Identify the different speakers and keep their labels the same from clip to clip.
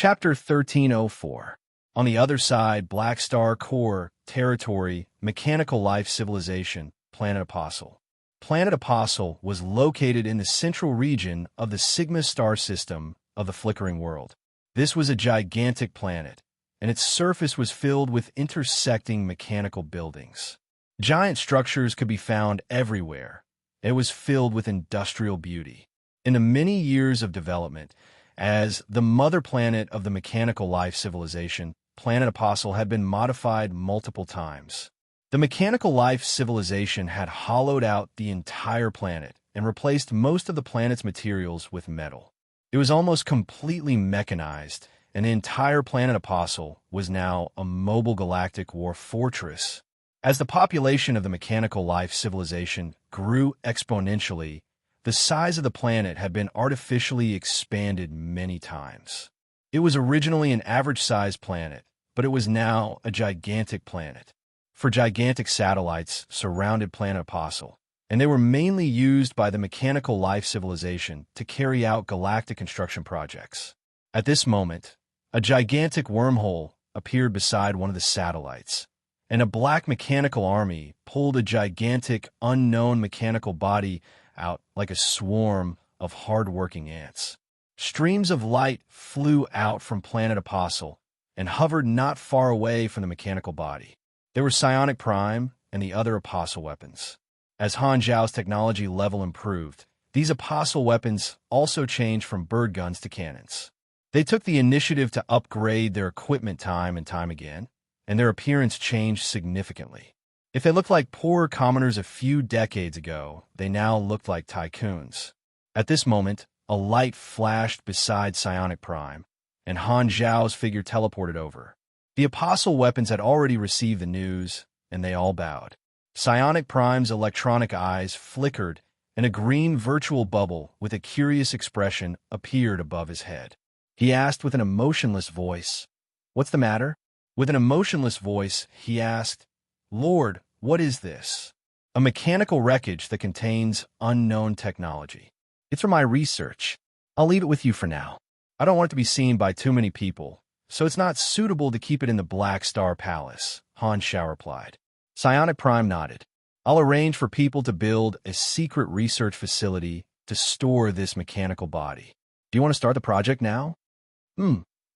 Speaker 1: Chapter 1304. On the other side, Black Star Core, Territory, Mechanical Life Civilization, Planet Apostle. Planet Apostle was located in the central region of the Sigma star system of the flickering world. This was a gigantic planet, and its surface was filled with intersecting mechanical buildings. Giant structures could be found everywhere. It was filled with industrial beauty. In the many years of development, as the mother planet of the mechanical life civilization, Planet Apostle had been modified multiple times. The mechanical life civilization had hollowed out the entire planet and replaced most of the planet's materials with metal. It was almost completely mechanized, and the entire Planet Apostle was now a mobile galactic war fortress. As the population of the mechanical life civilization grew exponentially, the size of the planet had been artificially expanded many times. It was originally an average-sized planet, but it was now a gigantic planet. For gigantic satellites surrounded Planet Apostle, and they were mainly used by the mechanical life civilization to carry out galactic construction projects. At this moment, a gigantic wormhole appeared beside one of the satellites, and a black mechanical army pulled a gigantic, unknown mechanical body out like a swarm of hard-working ants. Streams of light flew out from Planet Apostle and hovered not far away from the mechanical body. They were psionic prime and the other Apostle weapons. As Han Zhao's technology level improved, these Apostle weapons also changed from bird guns to cannons. They took the initiative to upgrade their equipment time and time again, and their appearance changed significantly. If they looked like poor commoners a few decades ago, they now looked like tycoons. At this moment, a light flashed beside Psionic Prime, and Han Zhao's figure teleported over. The Apostle weapons had already received the news, and they all bowed. Psionic Prime's electronic eyes flickered, and a green virtual bubble with a curious expression appeared above his head. He asked with an emotionless voice, "What's the matter?" With an emotionless voice, he asked, "Lord, what is this?" "A mechanical wreckage that contains unknown technology. It's for my research. I'll leave it with you for now. I don't want it to be seen by too many people, so it's not suitable to keep it in the Black Star Palace," Han Zhao replied. Psionic Prime nodded. "I'll arrange for people to build a secret research facility to store this mechanical body. Do you want to start the project now?"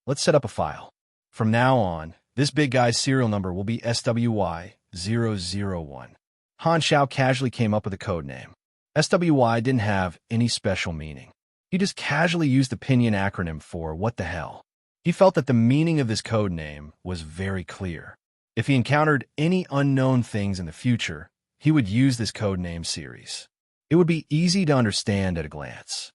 Speaker 1: Let's set up a file. From now on, this big guy's serial number will be SWY-001. Han Zhao casually came up with a code name. SWY didn't have any special meaning. He just casually used the pinyin acronym for what the hell. He felt that the meaning of this code name was very clear. If he encountered any unknown things in the future, he would use this code name series. It would be easy to understand at a glance.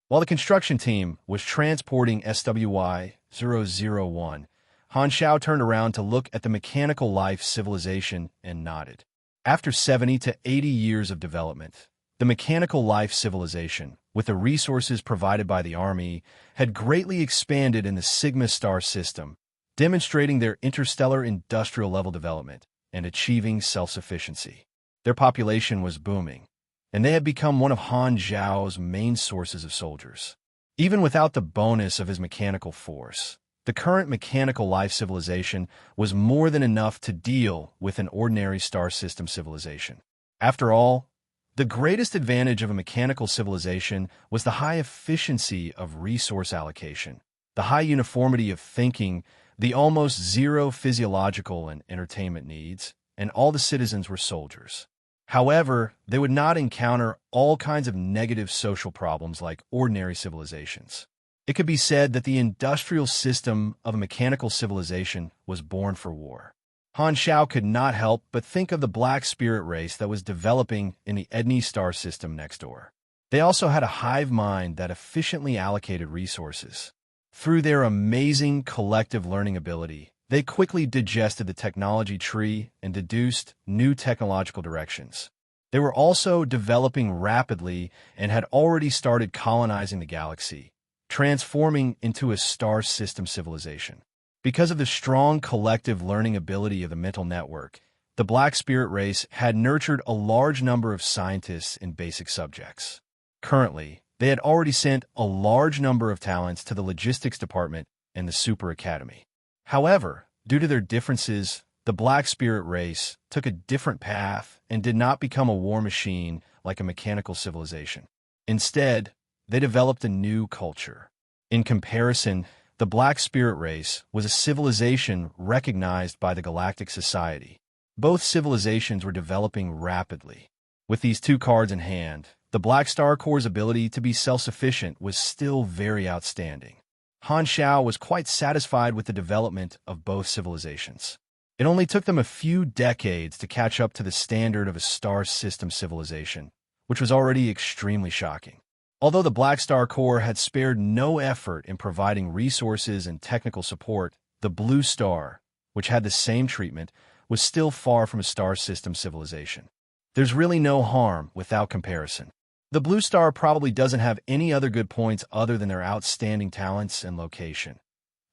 Speaker 1: While the construction team was transporting SWY-001, Han Zhao turned around to look at the mechanical life civilization and nodded. After 70 to 80 years of development, the mechanical life civilization, with the resources provided by the army, had greatly expanded in the Sigma star system, demonstrating their interstellar industrial level development and achieving self-sufficiency. Their population was booming, and they had become one of Han Zhao's main sources of soldiers. Even without the bonus of his mechanical force, the current mechanical life civilization was more than enough to deal with an ordinary star system civilization. After all, the greatest advantage of a mechanical civilization was the high efficiency of resource allocation, the high uniformity of thinking, the almost zero physiological and entertainment needs, and all the citizens were soldiers. However, they would not encounter all kinds of negative social problems like ordinary civilizations. It could be said that the industrial system of a mechanical civilization was born for war. Han Zhao could not help but think of the black spirit race that was developing in the Edney star system next door. They also had a hive mind that efficiently allocated resources. Through their amazing collective learning ability, they quickly digested the technology tree and deduced new technological directions. They were also developing rapidly and had already started colonizing the galaxy, transforming into a star system civilization. Because of the strong collective learning ability of the mental network, the Black Spirit race had nurtured a large number of scientists in basic subjects. Currently, They had already sent a large number of talents to the logistics department and the Super Academy. However, due to their differences, the Black Spirit race took a different path and did not become a war machine like a mechanical civilization. Instead, they developed a new culture. In comparison, the Black Spirit race was a civilization recognized by the Galactic Society. Both civilizations were developing rapidly. With these two cards in hand, the Black Star Corps' ability to be self-sufficient was still very outstanding. Han Xiao was quite satisfied with the development of both civilizations. It only took them a few decades to catch up to the standard of a star system civilization, which was already extremely shocking. Although the Black Star Corps had spared no effort in providing resources and technical support, the Blue Star, which had the same treatment, was still far from a star system civilization. There's really no harm without comparison. The Blue Star probably doesn't have any other good points other than their outstanding talents and location.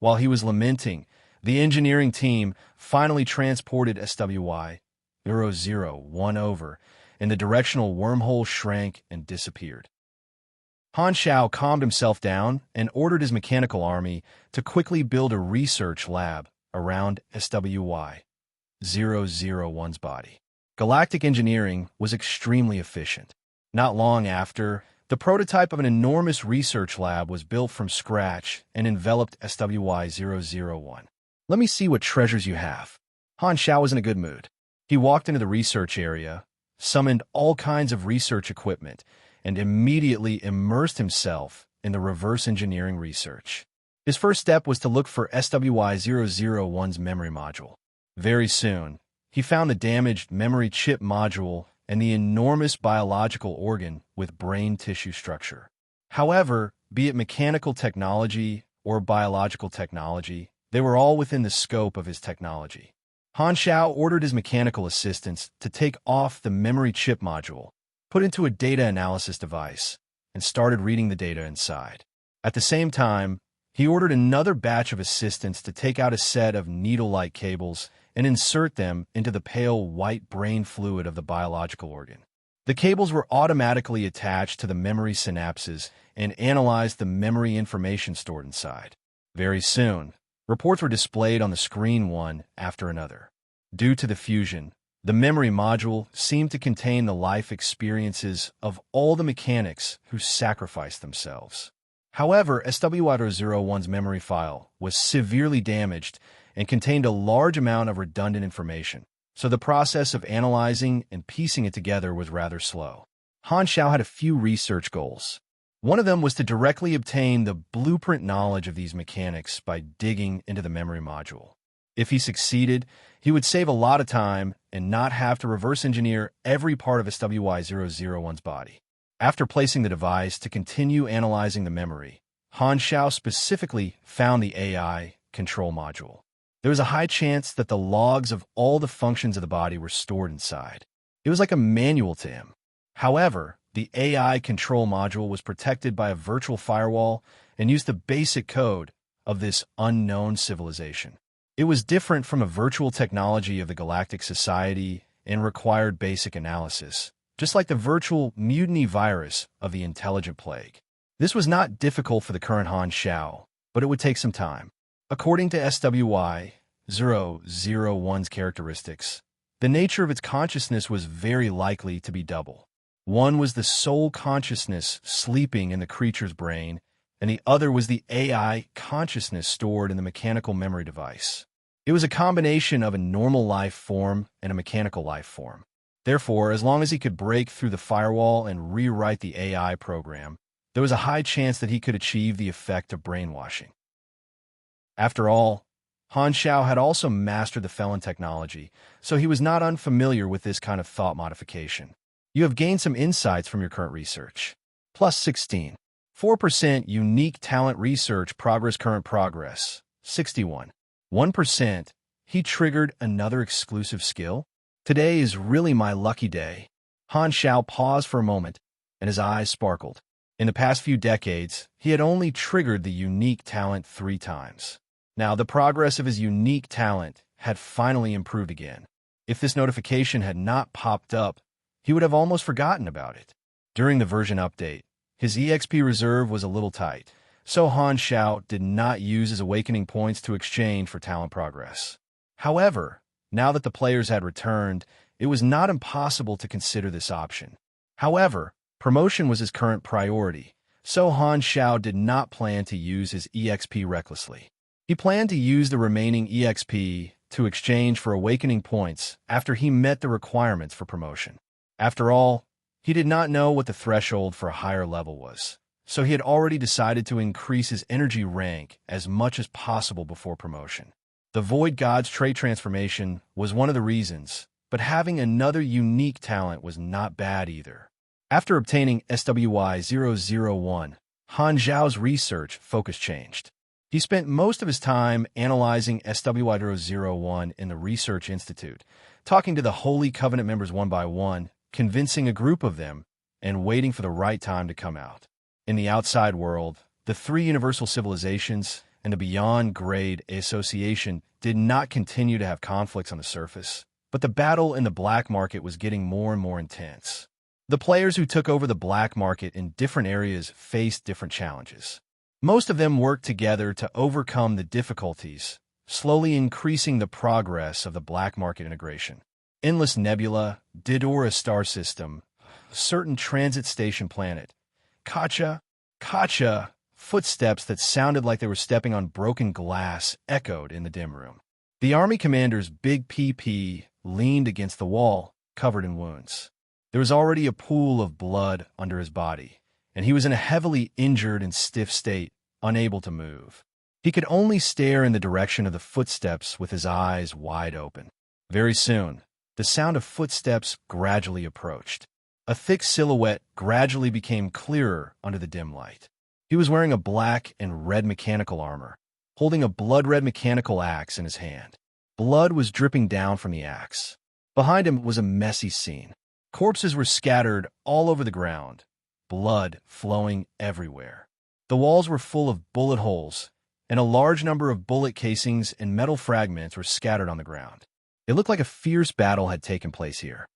Speaker 1: While he was lamenting, the engineering team finally transported SWY-001 over, and the directional wormhole shrank and disappeared. Han Xiao calmed himself down and ordered his mechanical army to quickly build a research lab around SWY-001's body. Galactic engineering was extremely efficient. Not long after, the prototype of an enormous research lab was built from scratch and enveloped SWY-001. Let me see what treasures you have. Han Xiao was in a good mood. He walked into the research area, summoned all kinds of research equipment, and immediately immersed himself in the reverse engineering research. His first step was to look for SWY-001's memory module. Very soon, he found the damaged memory chip module and the enormous biological organ with brain tissue structure. However, be it mechanical technology or biological technology, they were all within the scope of his technology. Han Xiao ordered his mechanical assistants to take off the memory chip module, put into a data analysis device, and started reading the data inside. At the same time, he ordered another batch of assistants to take out a set of needle-like cables and insert them into the pale white brain fluid of the biological organ. The cables were automatically attached to the memory synapses and analyzed the memory information stored inside. Very soon, reports were displayed on the screen one after another. Due to the fusion, the memory module seemed to contain the life experiences of all the mechanics who sacrificed themselves. However, SWY-001's memory file was severely damaged and contained a large amount of redundant information, so the process of analyzing and piecing it together was rather slow. Han Xiao had a few research goals. One of them was to directly obtain the blueprint knowledge of these mechanics by digging into the memory module. If he succeeded, he would save a lot of time and not have to reverse engineer every part of SWY-001's body. After placing the device to continue analyzing the memory, Han Xiao specifically found the AI control module. There was a high chance that the logs of all the functions of the body were stored inside. It was like a manual to him. However, the AI control module was protected by a virtual firewall and used the basic code of this unknown civilization. It was different from a virtual technology of the Galactic Society and required basic analysis, just like the virtual mutiny virus of the Intelligent Plague. This was not difficult for the current Han Xiao, but it would take some time. According to SWY-001's characteristics, the nature of its consciousness was very likely to be double. One was the soul consciousness sleeping in the creature's brain, and the other was the AI consciousness stored in the mechanical memory device. It was a combination of a normal life form and a mechanical life form. Therefore, as long as he could break through the firewall and rewrite the AI program, there was a high chance that he could achieve the effect of brainwashing. After all, Han Xiao had also mastered the felon technology, so he was not unfamiliar with this kind of thought modification. You have gained some insights from your current research. Plus 16. 4% unique talent research progress current progress. 61. 1%. He triggered another exclusive skill? Today is really my lucky day. Han Xiao paused for a moment, and his eyes sparkled. In the past few decades, he had only triggered the unique talent 3 times. Now, the progress of his unique talent had finally improved again. If this notification had not popped up, he would have almost forgotten about it. During the version update, His EXP reserve was a little tight, so Han Xiao did not use his awakening points to exchange for talent progress. However, now that the players had returned, it was not impossible to consider this option. However, promotion was his current priority, so Han Xiao did not plan to use his EXP recklessly. He planned to use the remaining EXP to exchange for awakening points after he met the requirements for promotion. After all, he did not know what the threshold for a higher level was, so he had already decided to increase his energy rank as much as possible before promotion. The Void God's trait transformation was one of the reasons, but having another unique talent was not bad either. After obtaining SWI-001, Han Zhao's research focus changed. He spent most of his time analyzing SWI-001 in the Research Institute, talking to the Holy Covenant members one by one, convincing a group of them, and waiting for the right time to come out. In the outside world, the three universal civilizations and the Beyond Grade Association did not continue to have conflicts on the surface, but the battle in the black market was getting more and more intense. The players who took over the black market in different areas faced different challenges. Most of them worked together to overcome the difficulties, slowly increasing the progress of the black market integration. Endless Nebula, Didora star system, certain transit station planet, Kacha, footsteps that sounded like they were stepping on broken glass echoed in the dim room. The army commander's big PP leaned against the wall, covered in wounds. There was already a pool of blood under his body, and he was in a heavily injured and stiff state, unable to move. He could only stare in the direction of the footsteps with his eyes wide open. Very soon, the sound of footsteps gradually approached. A thick silhouette gradually became clearer under the dim light. He was wearing a black and red mechanical armor, holding a blood-red mechanical axe in his hand. Blood was dripping down from the axe. Behind him was a messy scene. Corpses were scattered all over the ground, blood flowing everywhere. The walls were full of bullet holes, and a large number of bullet casings and metal fragments were scattered on the ground. It looked like a fierce battle had taken place here.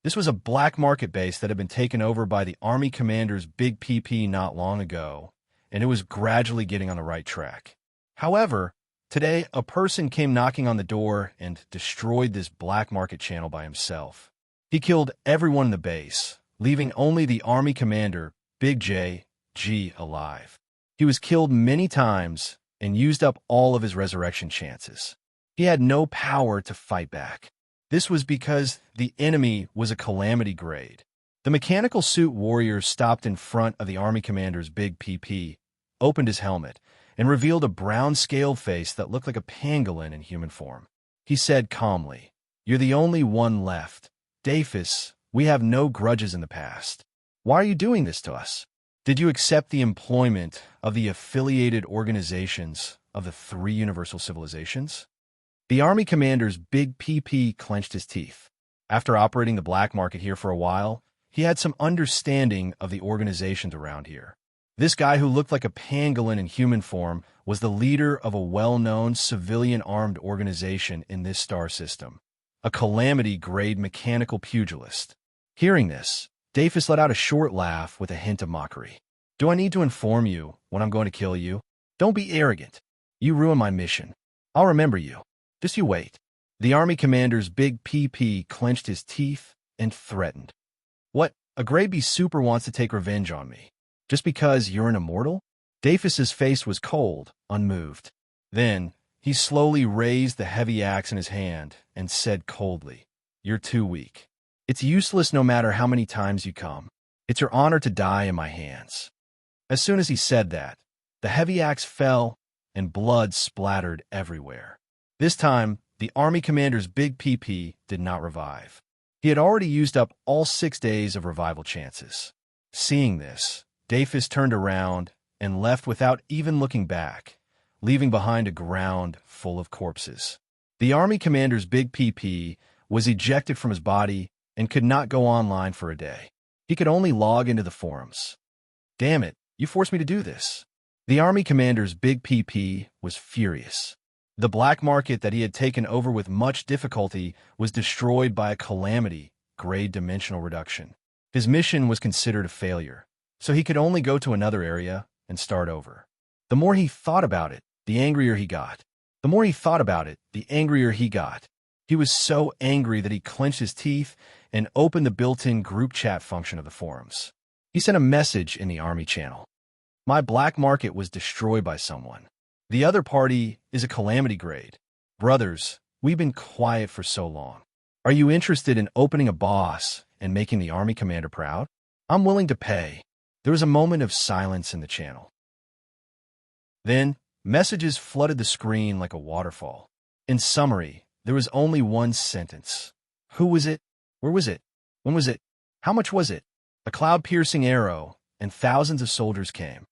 Speaker 1: This was a black market base that had been taken over by the Army Commander's Big PP not long ago, and it was gradually getting on the right track. However, today a person came knocking on the door and destroyed this black market channel by himself. He killed everyone in the base, leaving only the Army Commander, Big G, alive. He was killed many times and used up all of his resurrection chances. He had no power to fight back. This was because the enemy was a calamity grade. The mechanical suit warrior stopped in front of the Army Commander's Big PP, opened his helmet, and revealed a brown scaled face that looked like a pangolin in human form. He said calmly, "You're the only one left. Dafis, we have no grudges in the past. Why are you doing this to us? Did you accept the employment of the affiliated organizations of the three universal civilizations?" The Army Commander's Big PP clenched his teeth. After operating the black market here for a while, he had some understanding of the organizations around here. This guy who looked like a pangolin in human form was the leader of a well-known civilian-armed organization in this star system, a calamity-grade mechanical pugilist. Hearing this, Dafis let out a short laugh with a hint of mockery. "Do I need to inform you when I'm going to kill you? Don't be arrogant. You ruined my mission. I'll remember you. Just you wait." The Army Commander's Big PP clenched his teeth and threatened. "What? A grade B super wants to take revenge on me? Just because you're an immortal?" Dafis's face was cold, unmoved. Then, he slowly raised the heavy axe in his hand and said coldly, "You're too weak. It's useless no matter how many times you come. It's your honor to die in my hands." As soon as he said that, the heavy axe fell and blood splattered everywhere. This time, the Army Commander's Big PP did not revive. He had already used up all 6 days of revival chances. Seeing this, Dafis turned around and left without even looking back, leaving behind a ground full of corpses. The Army Commander's Big PP was ejected from his body and could not go online for a day. He could only log into the forums. "Damn it, you forced me to do this." The Army Commander's Big PP was furious. The black market that he had taken over with much difficulty was destroyed by a calamity-grade dimensional reduction. His mission was considered a failure. so he could only go to another area and start over. The more he thought about it, the angrier he got. The more he thought about it, the angrier he got. He was so angry that he clenched his teeth and opened the built-in group chat function of the forums. He sent a message in the army channel. My black market was destroyed by someone. The other party is a calamity grade. Brothers, we've been quiet for so long. Are you interested in opening a boss and making the army commander proud? I'm willing to pay. There was a moment of silence in the channel. Then, messages flooded the screen like a waterfall. In summary, there was only one sentence. Who was it? Where was it? When was it? How much was it? A cloud-piercing arrow, and thousands of soldiers came.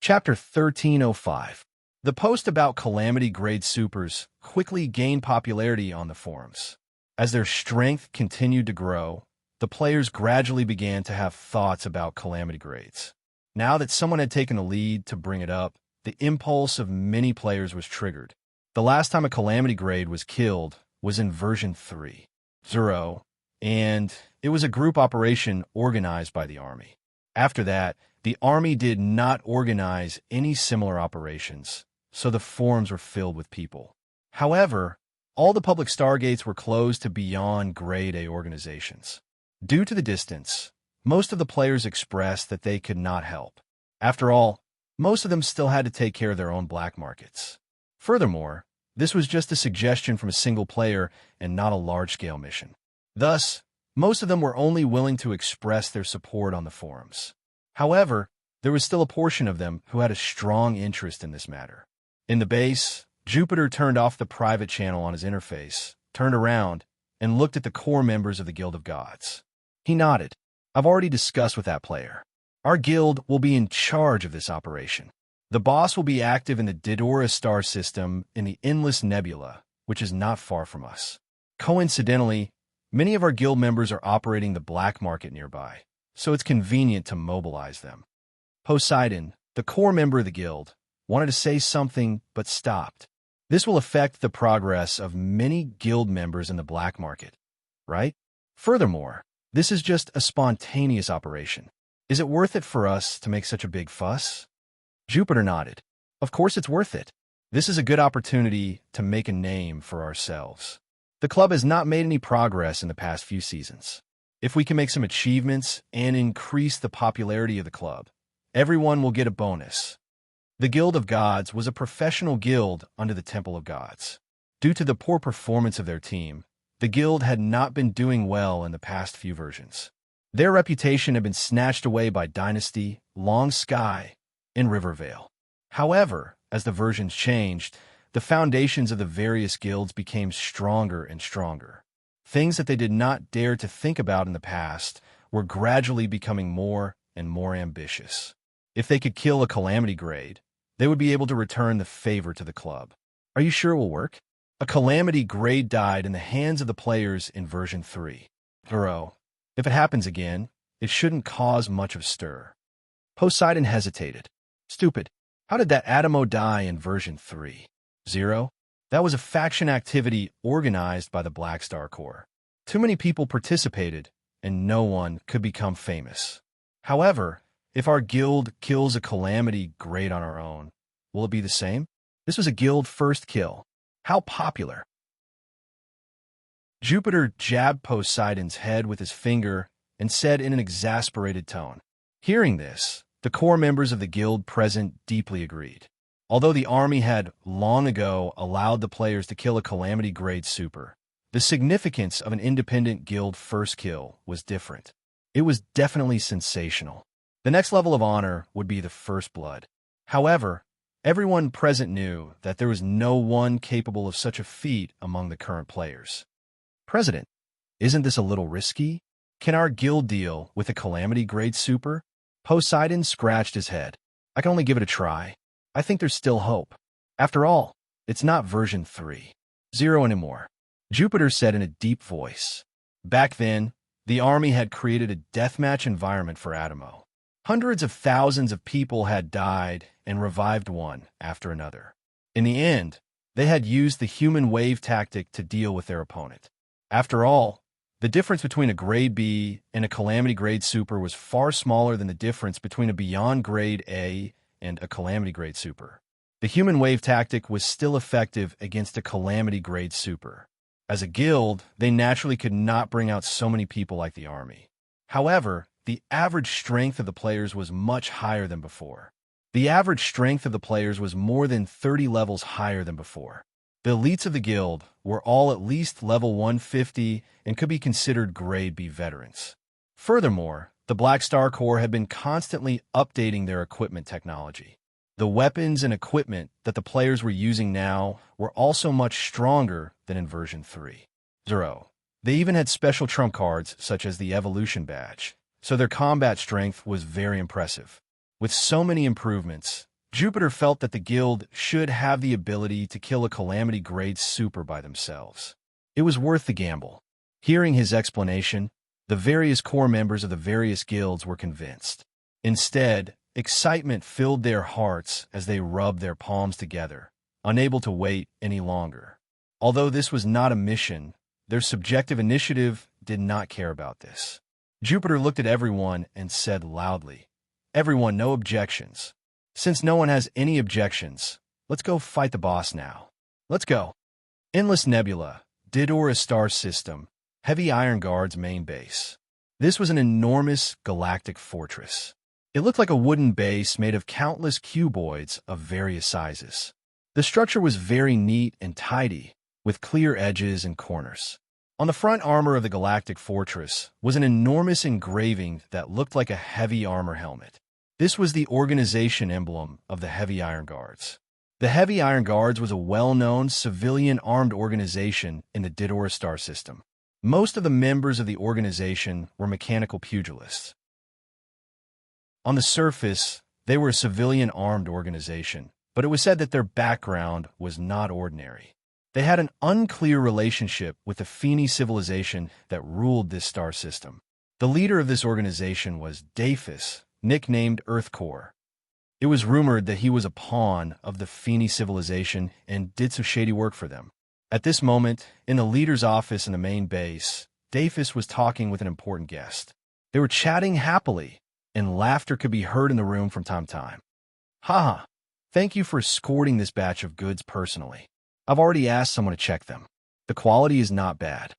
Speaker 1: Chapter 1305. The post about calamity-grade supers quickly gained popularity on the forums. As their strength continued to grow, the players gradually began to have thoughts about calamity grades. Now that someone had taken the lead to bring it up, the impulse of many players was triggered. The last time a calamity grade was killed was in version 3.0, and it was a group operation organized by the army. After that, the army did not organize any similar operations, so the forums were filled with people. However, all the public stargates were closed to beyond grade A organizations. Due to the distance, most of the players expressed that they could not help. After all, most of them still had to take care of their own black markets. Furthermore, this was just a suggestion from a single player and not a large-scale mission. Thus, most of them were only willing to express their support on the forums. However, there was still a portion of them who had a strong interest in this matter. In the base, Jupiter turned off the private channel on his interface, turned around, and looked at the core members of the Guild of Gods. He nodded. I've already discussed with that player. Our guild will be in charge of this operation. The boss will be active in the Didora star system in the Endless Nebula, which is not far from us. Coincidentally, many of our guild members are operating the black market nearby, so it's convenient to mobilize them. Poseidon, the core member of the guild, wanted to say something but stopped. This will affect the progress of many guild members in the black market, right? Furthermore, this is just a spontaneous operation. Is it worth it for us to make such a big fuss? Jupiter nodded. Of course it's worth it. This is a good opportunity to make a name for ourselves. The club has not made any progress in the past few seasons. If we can make some achievements and increase the popularity of the club, everyone will get a bonus. The Guild of Gods was a professional guild under the Temple of Gods. Due to the poor performance of their team, the guild had not been doing well in the past few versions. Their reputation had been snatched away by Dynasty, Long Sky, and Rivervale. However, as the versions changed, the foundations of the various guilds became stronger and stronger. Things that they did not dare to think about in the past were gradually becoming more and more ambitious. If they could kill a calamity grade, they would be able to return the favor to the club. Are you sure it will work? A calamity grade died in the hands of the players in version 3.0. If it happens again, it shouldn't cause much of a stir. Poseidon hesitated. Stupid. How did that Adamo die in version 3.0? That was a faction activity organized by the Black Star Corps. Too many people participated, and no one could become famous. However, if our guild kills a calamity grade on our own, will it be the same? This was a guild first kill. How popular! Jupiter jabbed Poseidon's head with his finger and said in an exasperated tone. Hearing this, the core members of the guild present deeply agreed. Although the army had long ago allowed the players to kill a calamity grade super, the significance of an independent guild first kill was different. It was definitely sensational. The next level of honor would be the first blood. However, everyone present knew that there was no one capable of such a feat among the current players. President, isn't this a little risky? Can our guild deal with a calamity grade super? Poseidon scratched his head. I can only give it a try. I think there's still hope. After all, it's not version 3.0 anymore. Jupiter said in a deep voice. Back then, the army had created a deathmatch environment for Adamo. Hundreds of thousands of people had died and revived one after another. In the end, they had used the human wave tactic to deal with their opponent. After all, The difference between a grade B and a calamity grade super was far smaller than the difference between a beyond grade A and a calamity grade super. The human wave tactic was still effective against a calamity grade super. As a guild, they naturally could not bring out so many people like the army. However, the average strength of the players was much higher than before. The average strength of the players was more than 30 levels higher than before. The elites of the guild were all at least level 150 and could be considered grade B veterans. Furthermore, the Black Star Corps had been constantly updating their equipment technology. The weapons and equipment that the players were using now were also much stronger than in version 3.0. They even had special trump cards such as the Evolution Badge, so their combat strength was very impressive. With so many improvements, Jupiter felt that the guild should have the ability to kill a calamity grade super by themselves. It was worth the gamble. Hearing his explanation, the various core members of the various guilds were convinced. Instead, excitement filled their hearts as they rubbed their palms together, unable to wait any longer. Although this was not a mission, their subjective initiative did not care about this. Jupiter looked at everyone and said loudly, "Everyone, no objections. Since no one has any objections, let's go fight the boss now. Let's go." Endless Nebula, Didora Star System, Heavy Iron Guard's main base. This was an enormous galactic fortress. It looked like a wooden base made of countless cuboids of various sizes. The structure was very neat and tidy, with clear edges and corners. On the front armor of the galactic fortress was an enormous engraving that looked like a heavy armor helmet. This was the organization emblem of the Heavy Iron Guards. The Heavy Iron Guards was a well-known civilian armed organization in the Didora star system. Most of the members of the organization were mechanical pugilists. On the surface, they were a civilian armed organization, but it was said that their background was not ordinary. They had an unclear relationship with the Feni civilization that ruled this star system. The leader of this organization was Daphis, nicknamed Earthcore. It was rumored that he was a pawn of the Feni civilization and did some shady work for them. At this moment, in the leader's office in the main base, Daphis was talking with an important guest. They were chatting happily, and laughter could be heard in the room from time to time. "Haha, thank you for escorting this batch of goods personally. I've already asked someone to check them. The quality is not bad."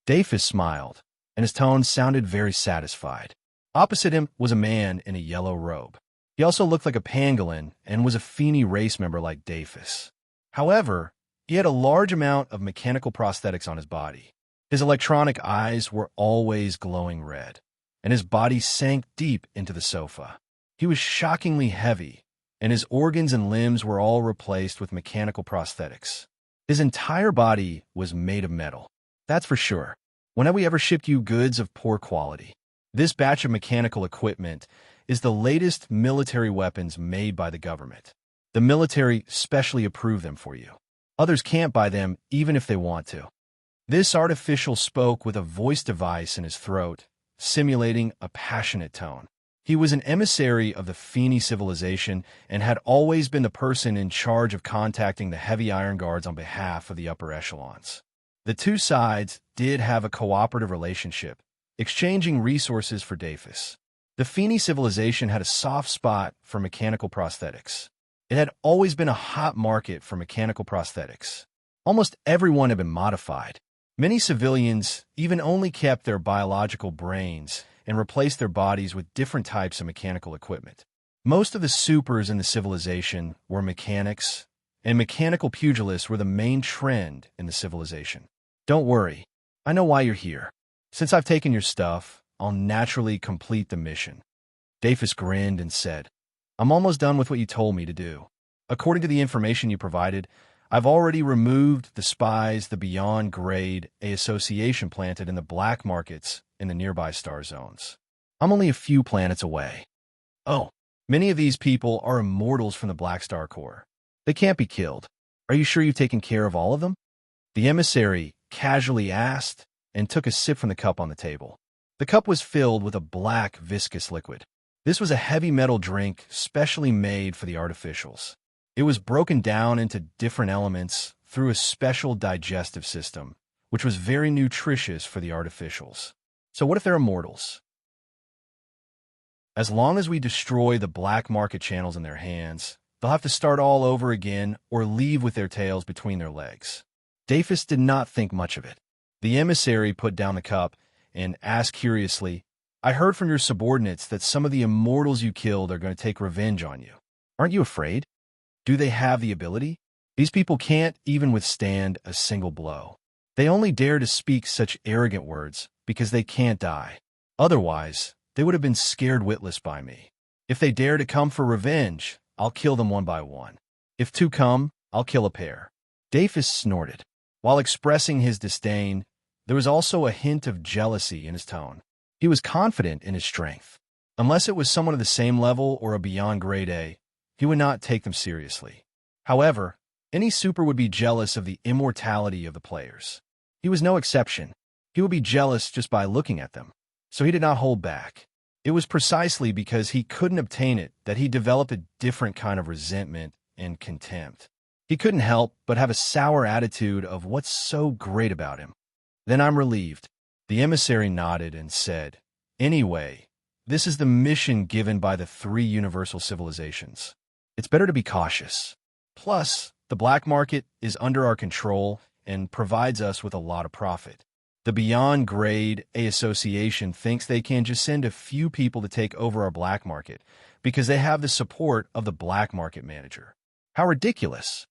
Speaker 1: Daphis smiled, and his tone sounded very satisfied. Opposite him was a man in a yellow robe. He also looked like a pangolin and was a Feni race member like Daphis. However, he had a large amount of mechanical prosthetics on his body. His electronic eyes were always glowing red, and his body sank deep into the sofa. He was shockingly heavy, and his organs and limbs were all replaced with mechanical prosthetics. His entire body was made of metal. That's for sure. When have we ever shipped you goods of poor quality? This batch of mechanical equipment is the latest military weapons made by the government. The military specially approved them for you. Others can't buy them even if they want to. This artificial spoke with a voice device in his throat, simulating a passionate tone. He was an emissary of the Feni civilization and had always been the person in charge of contacting the Heavy Iron Guards on behalf of the upper echelons. The two sides did have a cooperative relationship, exchanging resources for Daphis. The Feni civilization had a soft spot for mechanical prosthetics. It had always been a hot market for mechanical prosthetics. Almost everyone had been modified. Many civilians even only kept their biological brains and replaced their bodies with different types of mechanical equipment. Most of the supers in the civilization were mechanics, and mechanical pugilists were the main trend in the civilization. Don't worry, I know why you're here. Since I've taken your stuff, I'll naturally complete the mission. Daphis grinned and said, "I'm almost done with what you told me to do. According to the information you provided, I've already removed the spies the Beyond Grade A association planted in the black markets in the nearby star zones. I'm only a few planets away." "Oh, many of these people are immortals from the Black Star Corps. They can't be killed. Are you sure you've taken care of all of them?" The emissary casually asked and took a sip from the cup on the table. The cup was filled with a black, viscous liquid. This was a heavy metal drink specially made for the artificials. It was broken down into different elements through a special digestive system, which was very nutritious for the artificials. So what if they're immortals? As long as we destroy the black market channels in their hands, they'll have to start all over again or leave with their tails between their legs. Dafis did not think much of it. The emissary put down the cup and asked curiously, I heard from your subordinates that some of the immortals you killed are going to take revenge on you. Aren't you afraid? Do they have the ability? These people can't even withstand a single blow. They only dare to speak such arrogant words because they can't die. Otherwise, they would have been scared witless by me. If they dare to come for revenge, I'll kill them one by one. If two come, I'll kill a pair. Dafis snorted. While expressing his disdain, there was also a hint of jealousy in his tone. He was confident in his strength. Unless it was someone of the same level or a beyond grade A, he would not take them seriously. However, any super would be jealous of the immortality of the players. He was no exception. He would be jealous just by looking at them. So he did not hold back. It was precisely because he couldn't obtain it that he developed a different kind of resentment and contempt. He couldn't help but have a sour attitude of what's so great about him. Then I'm relieved. The emissary nodded and said, Anyway, this is the mission given by the 3 universal civilizations. It's better to be cautious. Plus, the black market is under our control and provides us with a lot of profit. The Beyond Grade A Association thinks they can just send a few people to take over our black market because they have the support of the black market manager. How ridiculous!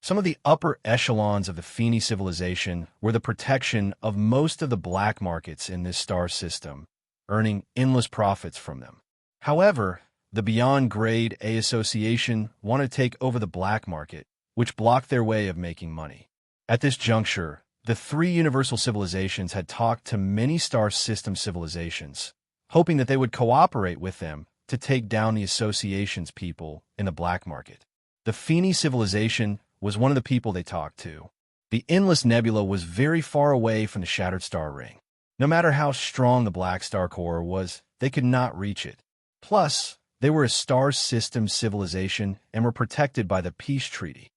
Speaker 1: Some of the upper echelons of the Feeney civilization were the protection of most of the black markets in this star system, earning endless profits from them. However, the Beyond Grade A Association wanted to take over the black market, which blocked their way of making money. At this juncture, the 3 universal civilizations had talked to many star system civilizations, hoping that they would cooperate with them to take down the association's people in the black market. The Feeney civilization was one of the people they talked to. The Endless Nebula was very far away from the Shattered Star Ring. No matter how strong the Black Star Core was, they could not reach it. Plus, they were a star system civilization and were protected by the Peace Treaty.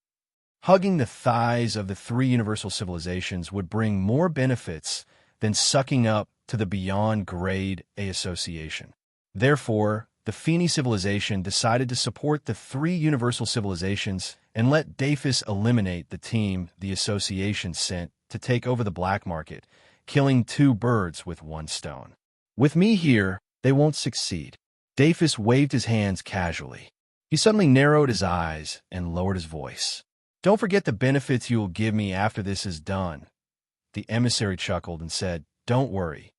Speaker 1: Hugging the thighs of the 3 universal civilizations would bring more benefits than sucking up to the Beyond Grade A Association. Therefore, the Feeney civilization decided to support the 3 universal civilizations and let Dafis eliminate the team the association sent to take over the black market, killing 2 birds with 1 stone. With me here, they won't succeed. Dafis waved his hands casually. He suddenly narrowed his eyes and lowered his voice. Don't forget the benefits you will give me after this is done. The emissary chuckled and said, Don't worry.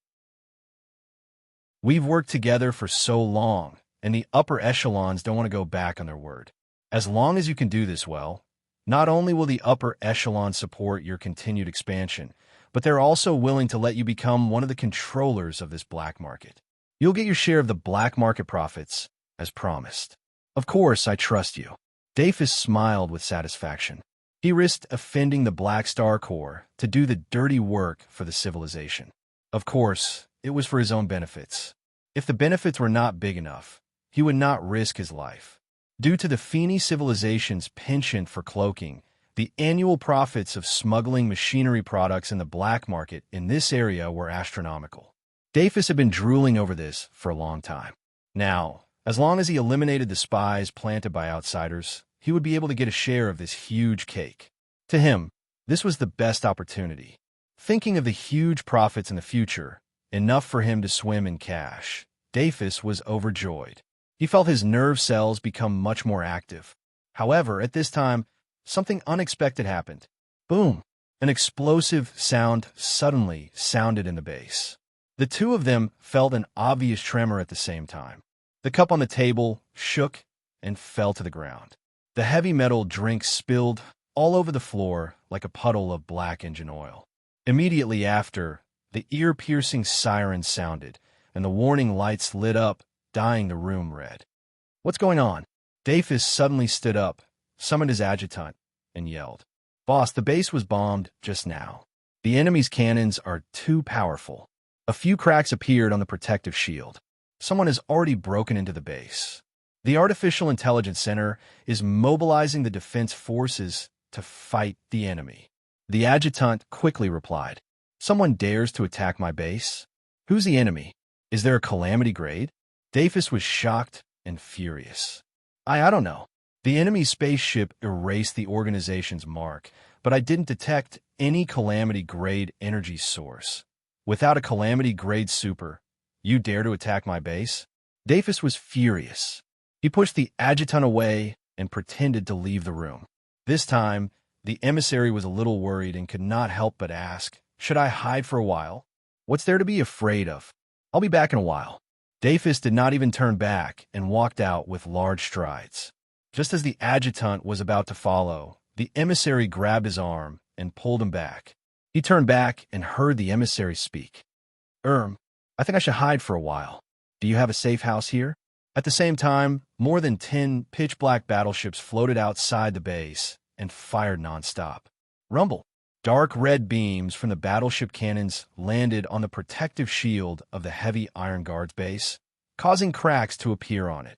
Speaker 1: We've worked together for so long, and the upper echelons don't want to go back on their word. As long as you can do this well, not only will the upper echelon support your continued expansion, but they're also willing to let you become one of the controllers of this black market. You'll get your share of the black market profits, as promised. Of course, I trust you. Dafis smiled with satisfaction. He risked offending the Black Star Core to do the dirty work for the civilization. Of course, it was for his own benefits. If the benefits were not big enough, he would not risk his life. Due to the Feeney civilization's penchant for cloaking, the annual profits of smuggling machinery products in the black market in this area were astronomical. Dafis had been drooling over this for a long time. Now, as long as he eliminated the spies planted by outsiders, he would be able to get a share of this huge cake. To him, this was the best opportunity. Thinking of the huge profits in the future, enough for him to swim in cash, Dafis was overjoyed. He felt his nerve cells become much more active. However, at this time, something unexpected happened. Boom! An explosive sound suddenly sounded in the base. The 2 of them felt an obvious tremor at the same time. The cup on the table shook and fell to the ground. The heavy metal drink spilled all over the floor like a puddle of black engine oil. Immediately after, the ear-piercing siren sounded, and the warning lights lit up, dyeing the room red. What's going on? Dafis suddenly stood up, summoned his adjutant, and yelled. Boss, the base was bombed just now. The enemy's cannons are too powerful. A few cracks appeared on the protective shield. Someone has already broken into the base. The Artificial Intelligence Center is mobilizing the defense forces to fight the enemy. The adjutant quickly replied, "Someone dares to attack my base? Who's the enemy? Is there a calamity grade?" Daphis was shocked and furious. I don't know. The enemy spaceship erased the organization's mark, but I didn't detect any calamity grade energy source. Without a calamity grade super, you dare to attack my base? Daphis was furious. He pushed the adjutant away and pretended to leave the room. This time, the emissary was a little worried and could not help but ask, "Should I hide for a while? What's there to be afraid of? I'll be back in a while." Daphis did not even turn back and walked out with large strides. Just as the adjutant was about to follow, the emissary grabbed his arm and pulled him back. He turned back and heard the emissary speak. I think I should hide for a while. Do you have a safe house here?" At the same time, more than 10 pitch-black battleships floated outside the base and fired nonstop. Rumble. Dark red beams from the battleship cannons landed on the protective shield of the heavy Iron Guard's base, causing cracks to appear on it.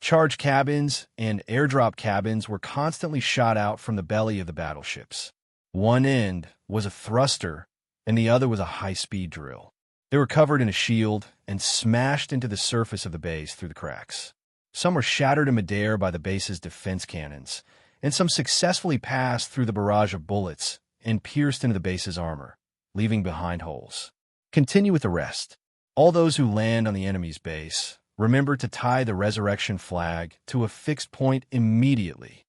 Speaker 1: Charge cabins and airdrop cabins were constantly shot out from the belly of the battleships. One end was a thruster, and the other was a high-speed drill. They were covered in a shield and smashed into the surface of the base through the cracks. Some were shattered in midair by the base's defense cannons, and some successfully passed through the barrage of bullets and pierced into the base's armor, leaving behind holes. Continue with the rest. All those who land on the enemy's base, remember to tie the resurrection flag to a fixed point immediately.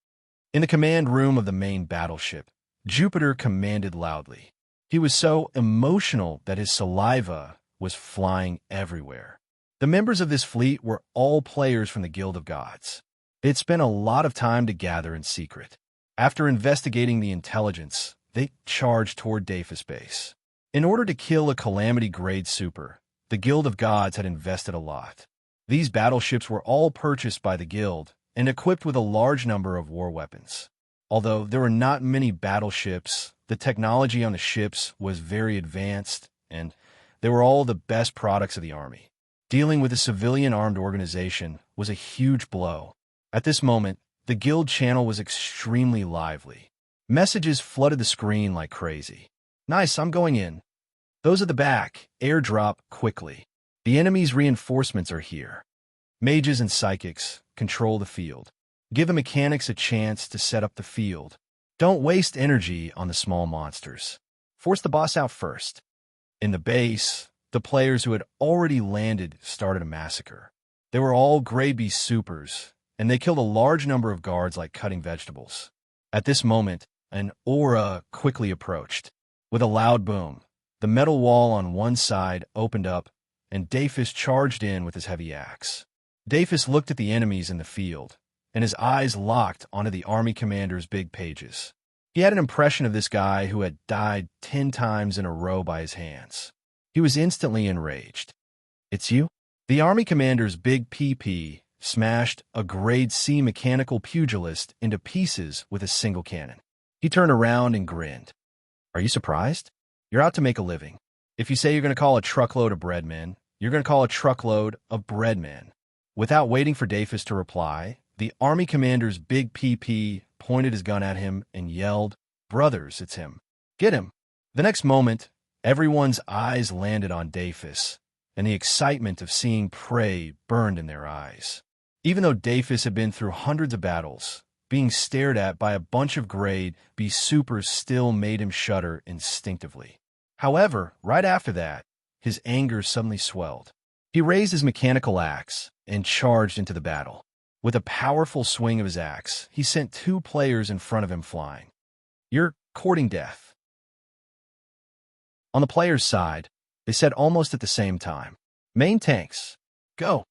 Speaker 1: In the command room of the main battleship, Jupiter commanded loudly. He was so emotional that his saliva was flying everywhere. The members of this fleet were all players from the Guild of Gods. They had spent a lot of time to gather in secret. After investigating the intelligence, they charged toward Daphis base. In order to kill a calamity-grade super, the Guild of Gods had invested a lot. These battleships were all purchased by the Guild and equipped with a large number of war weapons. Although there were not many battleships, the technology on the ships was very advanced, and they were all the best products of the army. Dealing with a civilian armed organization was a huge blow. At this moment, the Guild channel was extremely lively. Messages flooded the screen like crazy. "Nice, I'm going in. Those at the back, airdrop quickly. The enemy's reinforcements are here. Mages and psychics, control the field. Give the mechanics a chance to set up the field. Don't waste energy on the small monsters. Force the boss out first." In the base, the players who had already landed started a massacre. They were all Grade B supers, and they killed a large number of guards like cutting vegetables. At this moment, an aura quickly approached. With a loud boom, the metal wall on one side opened up, and Daphis charged in with his heavy axe. Daphis looked at the enemies in the field, and his eyes locked onto the army commander's big pages. He had an impression of this guy who had died 10 times in a row by his hands. He was instantly enraged. "It's you?" The army commander's big PP smashed a Grade C mechanical pugilist into pieces with a single cannon. He turned around and grinned. "Are you surprised? You're out to make a living. If you say you're going to call a truckload of breadmen, you're going to call a truckload of breadmen." Without waiting for Daphis to reply, the army commander's big PP pointed his gun at him and yelled, "Brothers, it's him. Get him." The next moment, everyone's eyes landed on Daphis, and the excitement of seeing prey burned in their eyes. Even though Daphis had been through hundreds of battles, being stared at by a bunch of Grade B supers still made him shudder instinctively. However, right after that, his anger suddenly swelled. He raised his mechanical axe and charged into the battle. With a powerful swing of his axe, he sent 2 players in front of him flying. "You're courting death." On the player's side, they said almost at the same time, "Main tanks, go."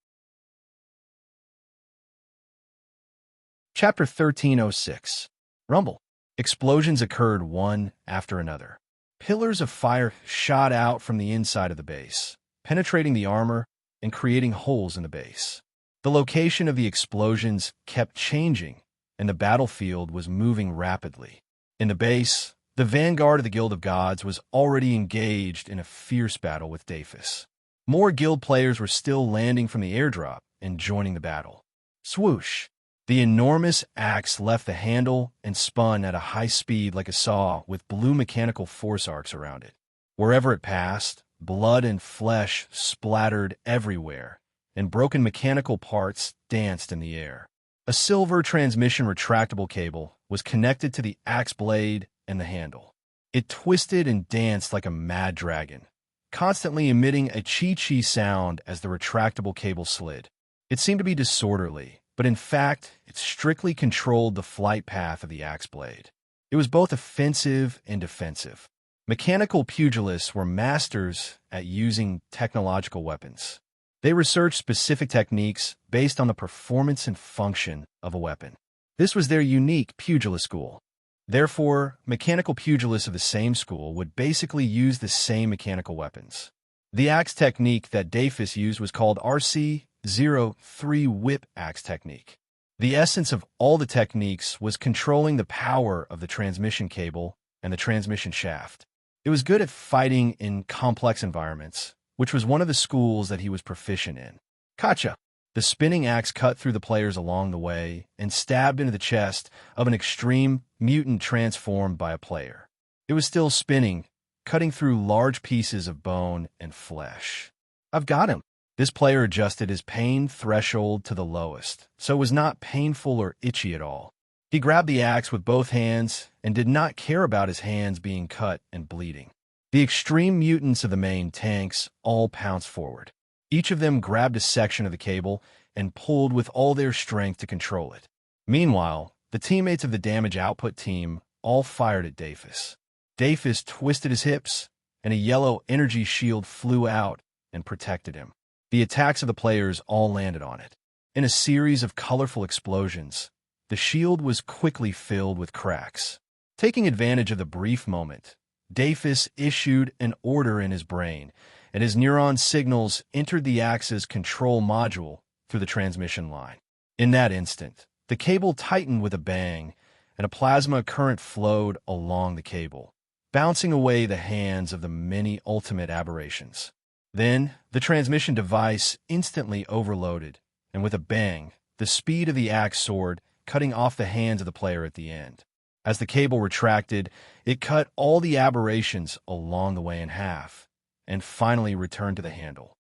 Speaker 1: Chapter 1306. Rumble. Explosions occurred one after another. Pillars of fire shot out from the inside of the base, penetrating the armor and creating holes in the base. The location of the explosions kept changing, and the battlefield was moving rapidly. In the base, the vanguard of the Guild of Gods was already engaged in a fierce battle with Daphis. More guild players were still landing from the airdrop and joining the battle. Swoosh! The enormous axe left the handle and spun at a high speed like a saw with blue mechanical force arcs around it. Wherever it passed, blood and flesh splattered everywhere, and broken mechanical parts danced in the air. A silver transmission retractable cable was connected to the axe blade and the handle. It twisted and danced like a mad dragon, constantly emitting a chee-chee sound as the retractable cable slid. It seemed to be disorderly, but in fact, it strictly controlled the flight path of the axe blade. It was both offensive and defensive. Mechanical pugilists were masters at using technological weapons. They researched specific techniques based on the performance and function of a weapon. This was their unique pugilist school. Therefore, mechanical pugilists of the same school would basically use the same mechanical weapons. The axe technique that Dafis used was called RC-03 whip axe technique. The essence of all the techniques was controlling the power of the transmission cable and the transmission shaft. It was good at fighting in complex environments, which was one of the schools that he was proficient in. Kacha! The spinning axe cut through the players along the way and stabbed into the chest of an extreme mutant transformed by a player. It was still spinning, cutting through large pieces of bone and flesh. I've got him. This player adjusted his pain threshold to the lowest, so it was not painful or itchy at all. He grabbed the axe with both hands and did not care about his hands being cut and bleeding. The extreme mutants of the main tanks all pounced forward. Each of them grabbed a section of the cable and pulled with all their strength to control it. Meanwhile, the teammates of the damage output team all fired at Dafis. Dafis twisted his hips, and a yellow energy shield flew out and protected him. The attacks of the players all landed on it. In a series of colorful explosions, the shield was quickly filled with cracks. Taking advantage of the brief moment, Dafis issued an order in his brain, and his neuron signals entered the axe's control module through the transmission line. In that instant, the cable tightened with a bang, and a plasma current flowed along the cable, bouncing away the hands of the many ultimate aberrations. Then, the transmission device instantly overloaded, and with a bang, the speed of the axe soared, cutting off the hands of the player at the end. As the cable retracted, it cut all the aberrations along the way in half, and finally returned to the handle.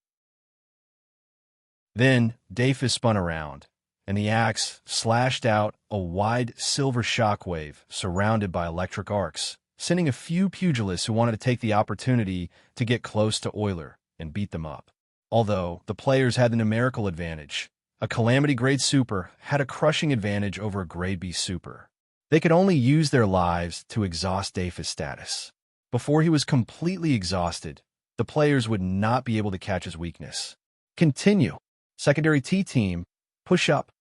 Speaker 1: Then, Dafis spun around, and the axe slashed out a wide silver shockwave surrounded by electric arcs, sending a few pugilists who wanted to take the opportunity to get close to Euler and beat them up. Although the players had the numerical advantage, a Calamity Grade Super had a crushing advantage over a Grade B Super. They could only use their lives to exhaust Dafis' status. Before he was completely exhausted, the players would not be able to catch his weakness. Continue. Secondary T team, push up.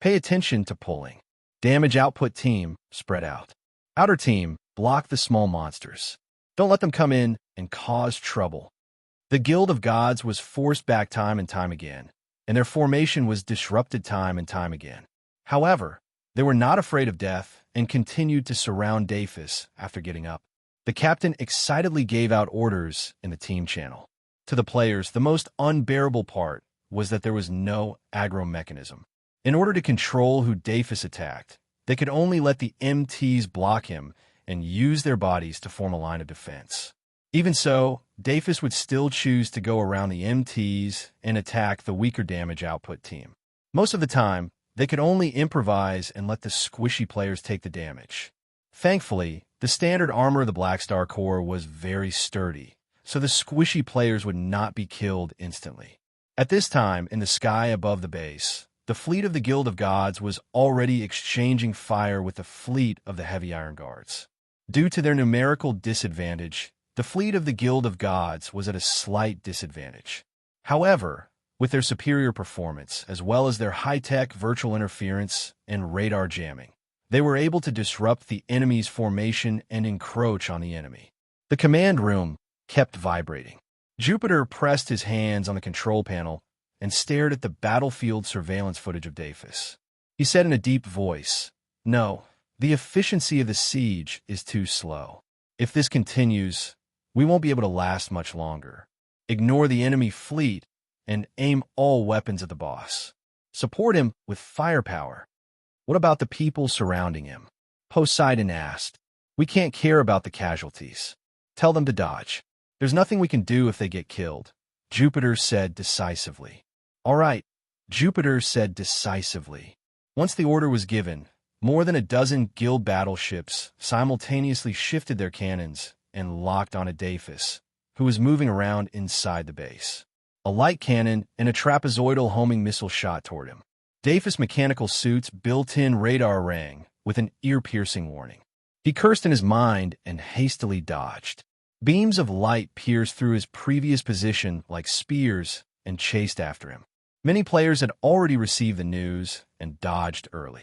Speaker 1: Pay attention to pulling. Damage output team, spread out. Outer team, block the small monsters. Don't let them come in and cause trouble. The Guild of Gods was forced back time and time again, and their formation was disrupted time and time again. However, they were not afraid of death and continued to surround Dafis after getting up. The captain excitedly gave out orders in the team channel. To the players, the most unbearable part was that there was no aggro mechanism. In order to control who Dafis attacked, they could only let the MTs block him and use their bodies to form a line of defense. Even so, Dafis would still choose to go around the MTs and attack the weaker damage output team. Most of the time, they could only improvise and let the squishy players take the damage. Thankfully, the standard armor of the Black Star Corps was very sturdy, so the squishy players would not be killed instantly. At this time, in the sky above the base, the fleet of the Guild of Gods was already exchanging fire with the fleet of the Heavy Iron Guards. Due to their numerical disadvantage, the fleet of the Guild of Gods was at a slight disadvantage. However, with their superior performance, as well as their high-tech virtual interference and radar jamming, they were able to disrupt the enemy's formation and encroach on the enemy. The command room kept vibrating. Jupiter pressed his hands on the control panel and stared at the battlefield surveillance footage of Dafis. He said in a deep voice, "No, the efficiency of the siege is too slow. If this continues, we won't be able to last much longer. Ignore the enemy fleet and aim all weapons at the boss. Support him with firepower. What about the people surrounding him? Poseidon asked. We can't care about the casualties. Tell them to dodge. There's nothing we can do if they get killed, Jupiter said decisively. All right, Jupiter said decisively. Once the order was given, more than a dozen guild battleships simultaneously shifted their cannons and locked on Adafus, who was moving around inside the base. A light cannon and a trapezoidal homing missile shot toward him. Adafus' mechanical suit's built-in radar rang with an ear-piercing warning. He cursed in his mind and hastily dodged. Beams of light pierced through his previous position like spears and chased after him. Many players had already received the news and dodged early.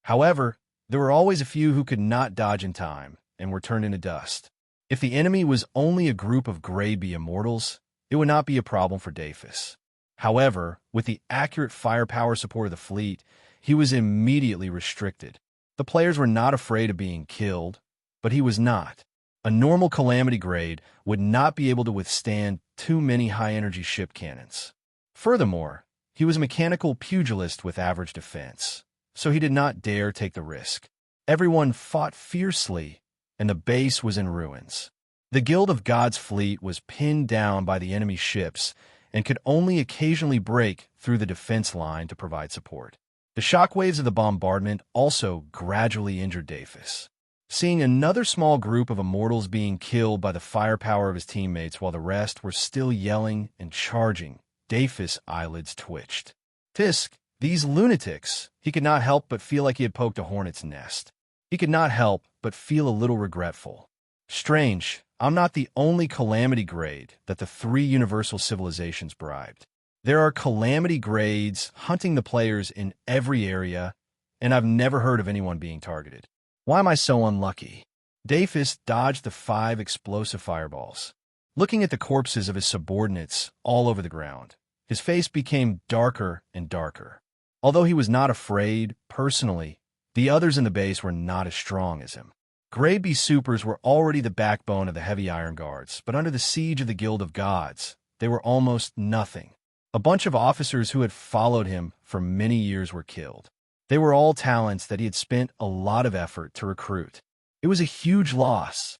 Speaker 1: However, there were always a few who could not dodge in time and were turned into dust. If the enemy was only a group of Grade B immortals, it would not be a problem for Adafus. However, with the accurate firepower support of the fleet, he was immediately restricted. The players were not afraid of being killed, but he was not. A normal Calamity grade would not be able to withstand too many high-energy ship cannons. Furthermore, he was a mechanical pugilist with average defense, so he did not dare take the risk. Everyone fought fiercely, and the base was in ruins. The Guild of Gods fleet was pinned down by the enemy ships and could only occasionally break through the defense line to provide support. The shockwaves of the bombardment also gradually injured Adafus. Seeing another small group of immortals being killed by the firepower of his teammates while the rest were still yelling and charging, Adafus' eyelids twitched. Tisk, these lunatics! He could not help but feel like he had poked a hornet's nest. He could not help but feel a little regretful. Strange, I'm not the only Calamity grade that the 3 universal civilizations bribed. There are Calamity grades hunting the players in every area, and I've never heard of anyone being targeted. Why am I so unlucky? Adafus dodged the 5 explosive fireballs. Looking at the corpses of his subordinates all over the ground, his face became darker and darker. Although he was not afraid, personally, the others in the base were not as strong as him. Grade B supers were already the backbone of the heavy iron guards, but under the siege of the Guild of Gods, they were almost nothing. A bunch of officers who had followed him for many years were killed. They were all talents that he had spent a lot of effort to recruit. It was a huge loss.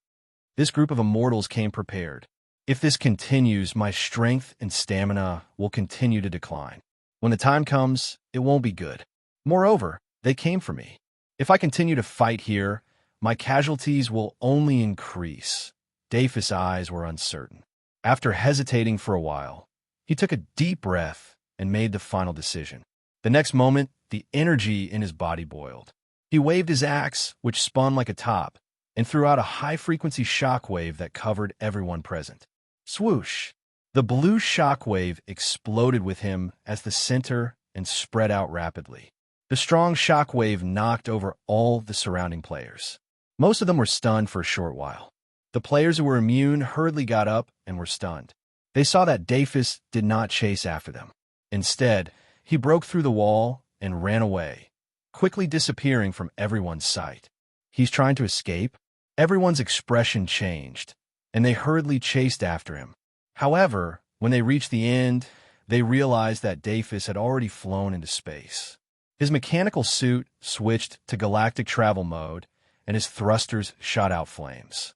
Speaker 1: This group of immortals came prepared. If this continues, my strength and stamina will continue to decline. When the time comes, it won't be good. Moreover, they came for me. If I continue to fight here, my casualties will only increase. Adafus' eyes were uncertain. After hesitating for a while, he took a deep breath and made the final decision. The next moment, the energy in his body boiled. He waved his axe, which spun like a top, and threw out a high-frequency shockwave that covered everyone present. Swoosh! The blue shockwave exploded with him as the center and spread out rapidly. The strong shockwave knocked over all the surrounding players. Most of them were stunned for a short while. The players who were immune hurriedly got up and were stunned. They saw that Adafus did not chase after them. Instead, he broke through the wall and ran away, quickly disappearing from everyone's sight. He's trying to escape? Everyone's expression changed, and they hurriedly chased after him. However, when they reached the end, they realized that Adafus had already flown into space. His mechanical suit switched to galactic travel mode, and his thrusters shot out flames.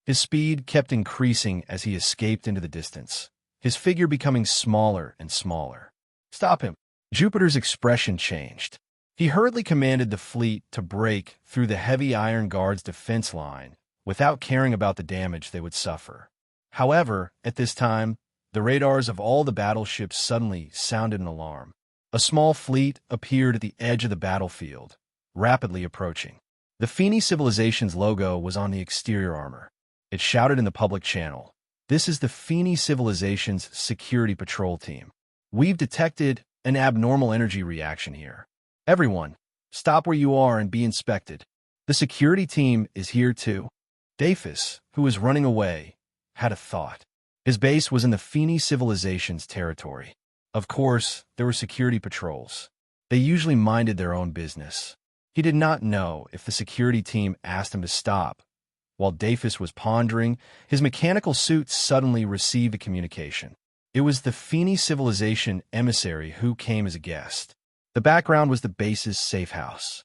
Speaker 1: His speed kept increasing as he escaped into the distance, his figure becoming smaller and smaller. Stop him! Jupiter's expression changed. He hurriedly commanded the fleet to break through the heavy Iron Guard's defense line without caring about the damage they would suffer. However, at this time, the radars of all the battleships suddenly sounded an alarm. A small fleet appeared at the edge of the battlefield, rapidly approaching. The Feni Civilization's logo was on the exterior armor. It shouted in the public channel, "This is the Feni Civilization's security patrol team. We've detected an abnormal energy reaction here. Everyone, stop where you are and be inspected. The security team is here too." Adafus, who was running away, had a thought. His base was in the Feni Civilization's territory. Of course, there were security patrols. They usually minded their own business. He did not know if the security team asked him to stop. While Adafus was pondering, his mechanical suit suddenly received a communication. It was the Feni Civilization emissary who came as a guest. The background was the base's safe house.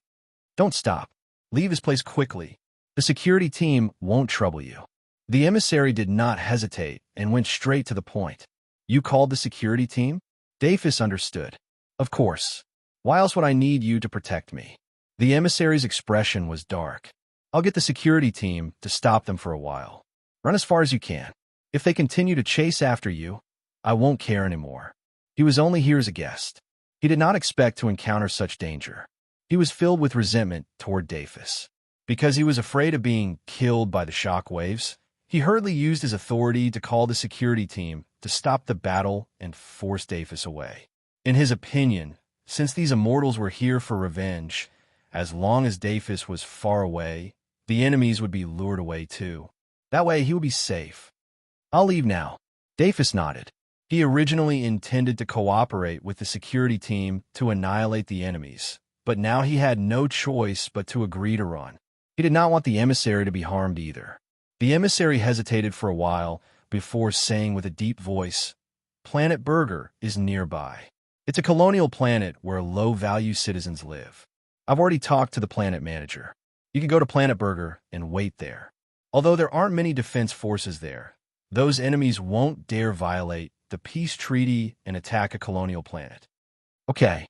Speaker 1: Don't stop. Leave this place quickly. The security team won't trouble you. The emissary did not hesitate and went straight to the point. You called the security team? Dafis understood. Of course. Why else would I need you to protect me? The emissary's expression was dark. I'll get the security team to stop them for a while. Run as far as you can. If they continue to chase after you, I won't care anymore. He was only here as a guest. He did not expect to encounter such danger. He was filled with resentment toward Dafis. Because he was afraid of being killed by the shock waves, he hurriedly used his authority to call the security team to stop the battle and force Dafis away. In his opinion, since these immortals were here for revenge, as long as Dafis was far away, the enemies would be lured away too. That way he would be safe. I'll leave now. Dafis nodded. He originally intended to cooperate with the security team to annihilate the enemies, but now he had no choice but to agree to run. He did not want the emissary to be harmed either. The emissary hesitated for a while before saying with a deep voice, "Planet Burger is nearby. It's a colonial planet where low-value citizens live. I've already talked to the planet manager. You can go to Planet Burger and wait there. Although there aren't many defense forces there, those enemies won't dare violate the peace treaty and attack a colonial planet." Okay.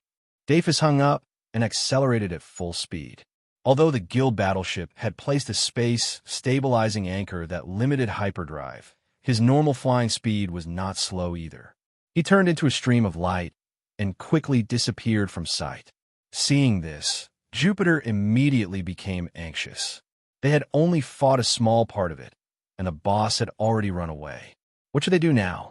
Speaker 1: Dafis hung up and accelerated at full speed. Although the guild battleship had placed a space-stabilizing anchor that limited hyperdrive, his normal flying speed was not slow either. He turned into a stream of light and quickly disappeared from sight. Seeing this, Jupiter immediately became anxious. They had only fought a small part of it, and the boss had already run away. What should they do now?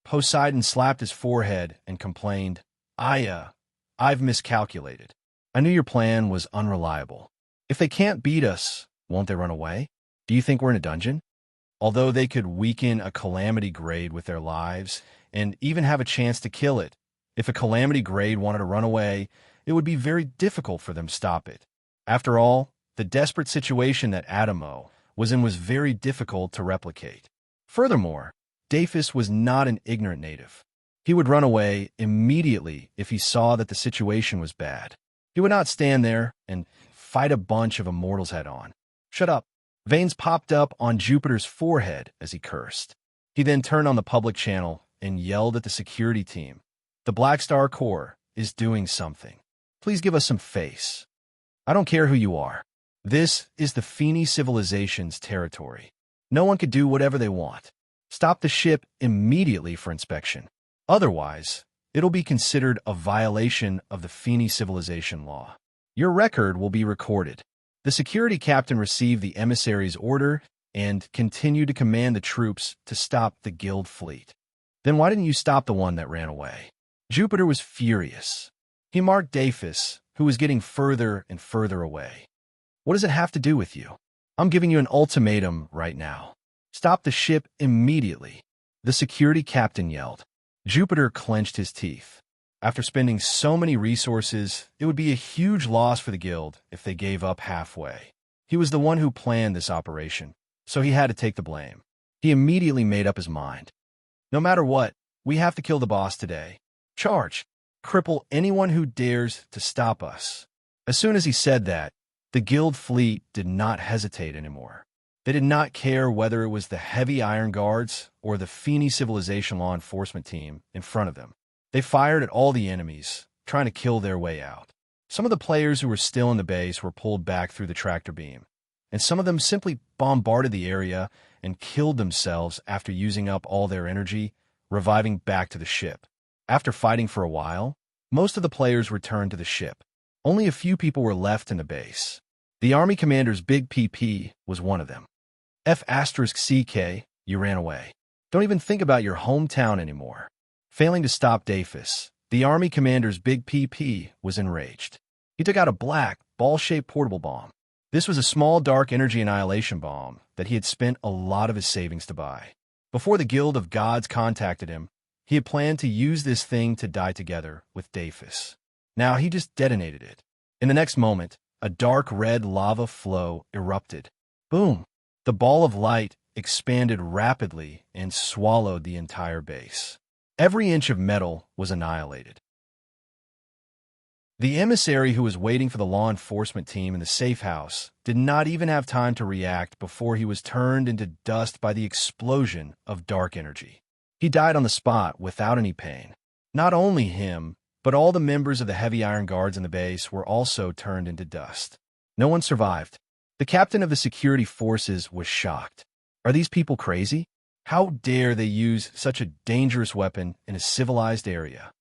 Speaker 1: Poseidon slapped his forehead and complained, I've miscalculated. I knew your plan was unreliable. If they can't beat us, won't they run away? Do you think we're in a dungeon? Although they could weaken a calamity grade with their lives, and even have a chance to kill it, if a calamity grade wanted to run away, it would be very difficult for them to stop it. After all, the desperate situation that Adamo was in was very difficult to replicate. Furthermore, Dafis was not an ignorant native. He would run away immediately if he saw that the situation was bad. He would not stand there and fight a bunch of immortals head-on. Shut up. Veins popped up on Jupiter's forehead as he cursed. He then turned on the public channel and yelled at the security team. The Black Star Corps is doing something. Please give us some face. I don't care who you are. This is the Feni civilization's territory. No one could do whatever they want. Stop the ship immediately for inspection. Otherwise, it'll be considered a violation of the Feni civilization law. Your record will be recorded. The security captain received the emissary's order and continued to command the troops to stop the guild fleet. Then why didn't you stop the one that ran away? Jupiter was furious. He marked Dafis, who was getting further and further away. What does it have to do with you? I'm giving you an ultimatum right now. Stop the ship immediately. The security captain yelled. Jupiter clenched his teeth. After spending so many resources, it would be a huge loss for the guild if they gave up halfway. He was the one who planned this operation, so he had to take the blame. He immediately made up his mind. No matter what, we have to kill the boss today. Charge. Cripple anyone who dares to stop us. As soon as he said that, the guild fleet did not hesitate anymore. They did not care whether it was the heavy iron guards or the Feni civilization law enforcement team in front of them. They fired at all the enemies, trying to kill their way out. Some of the players who were still in the base were pulled back through the tractor beam, and some of them simply bombarded the area and killed themselves after using up all their energy, reviving back to the ship. After fighting for a while, most of the players returned to the ship. Only a few people were left in the base. The army commander's big PP was one of them. F*CK, you ran away. Don't even think about your hometown anymore. Failing to stop Dafis, the army commander's big PP was enraged. He took out a black, ball-shaped portable bomb. This was a small dark energy annihilation bomb that he had spent a lot of his savings to buy. Before the Guild of Gods contacted him, he had planned to use this thing to die together with Dafis. Now he just detonated it. In the next moment, a dark red lava flow erupted. Boom! The ball of light expanded rapidly and swallowed the entire base. Every inch of metal was annihilated. The emissary who was waiting for the law enforcement team in the safe house did not even have time to react before he was turned into dust by the explosion of dark energy. He died on the spot without any pain. Not only him, but all the members of the heavy iron guards in the base were also turned into dust. No one survived. The captain of the security forces was shocked. Are these people crazy? How dare they use such a dangerous weapon in a civilized area?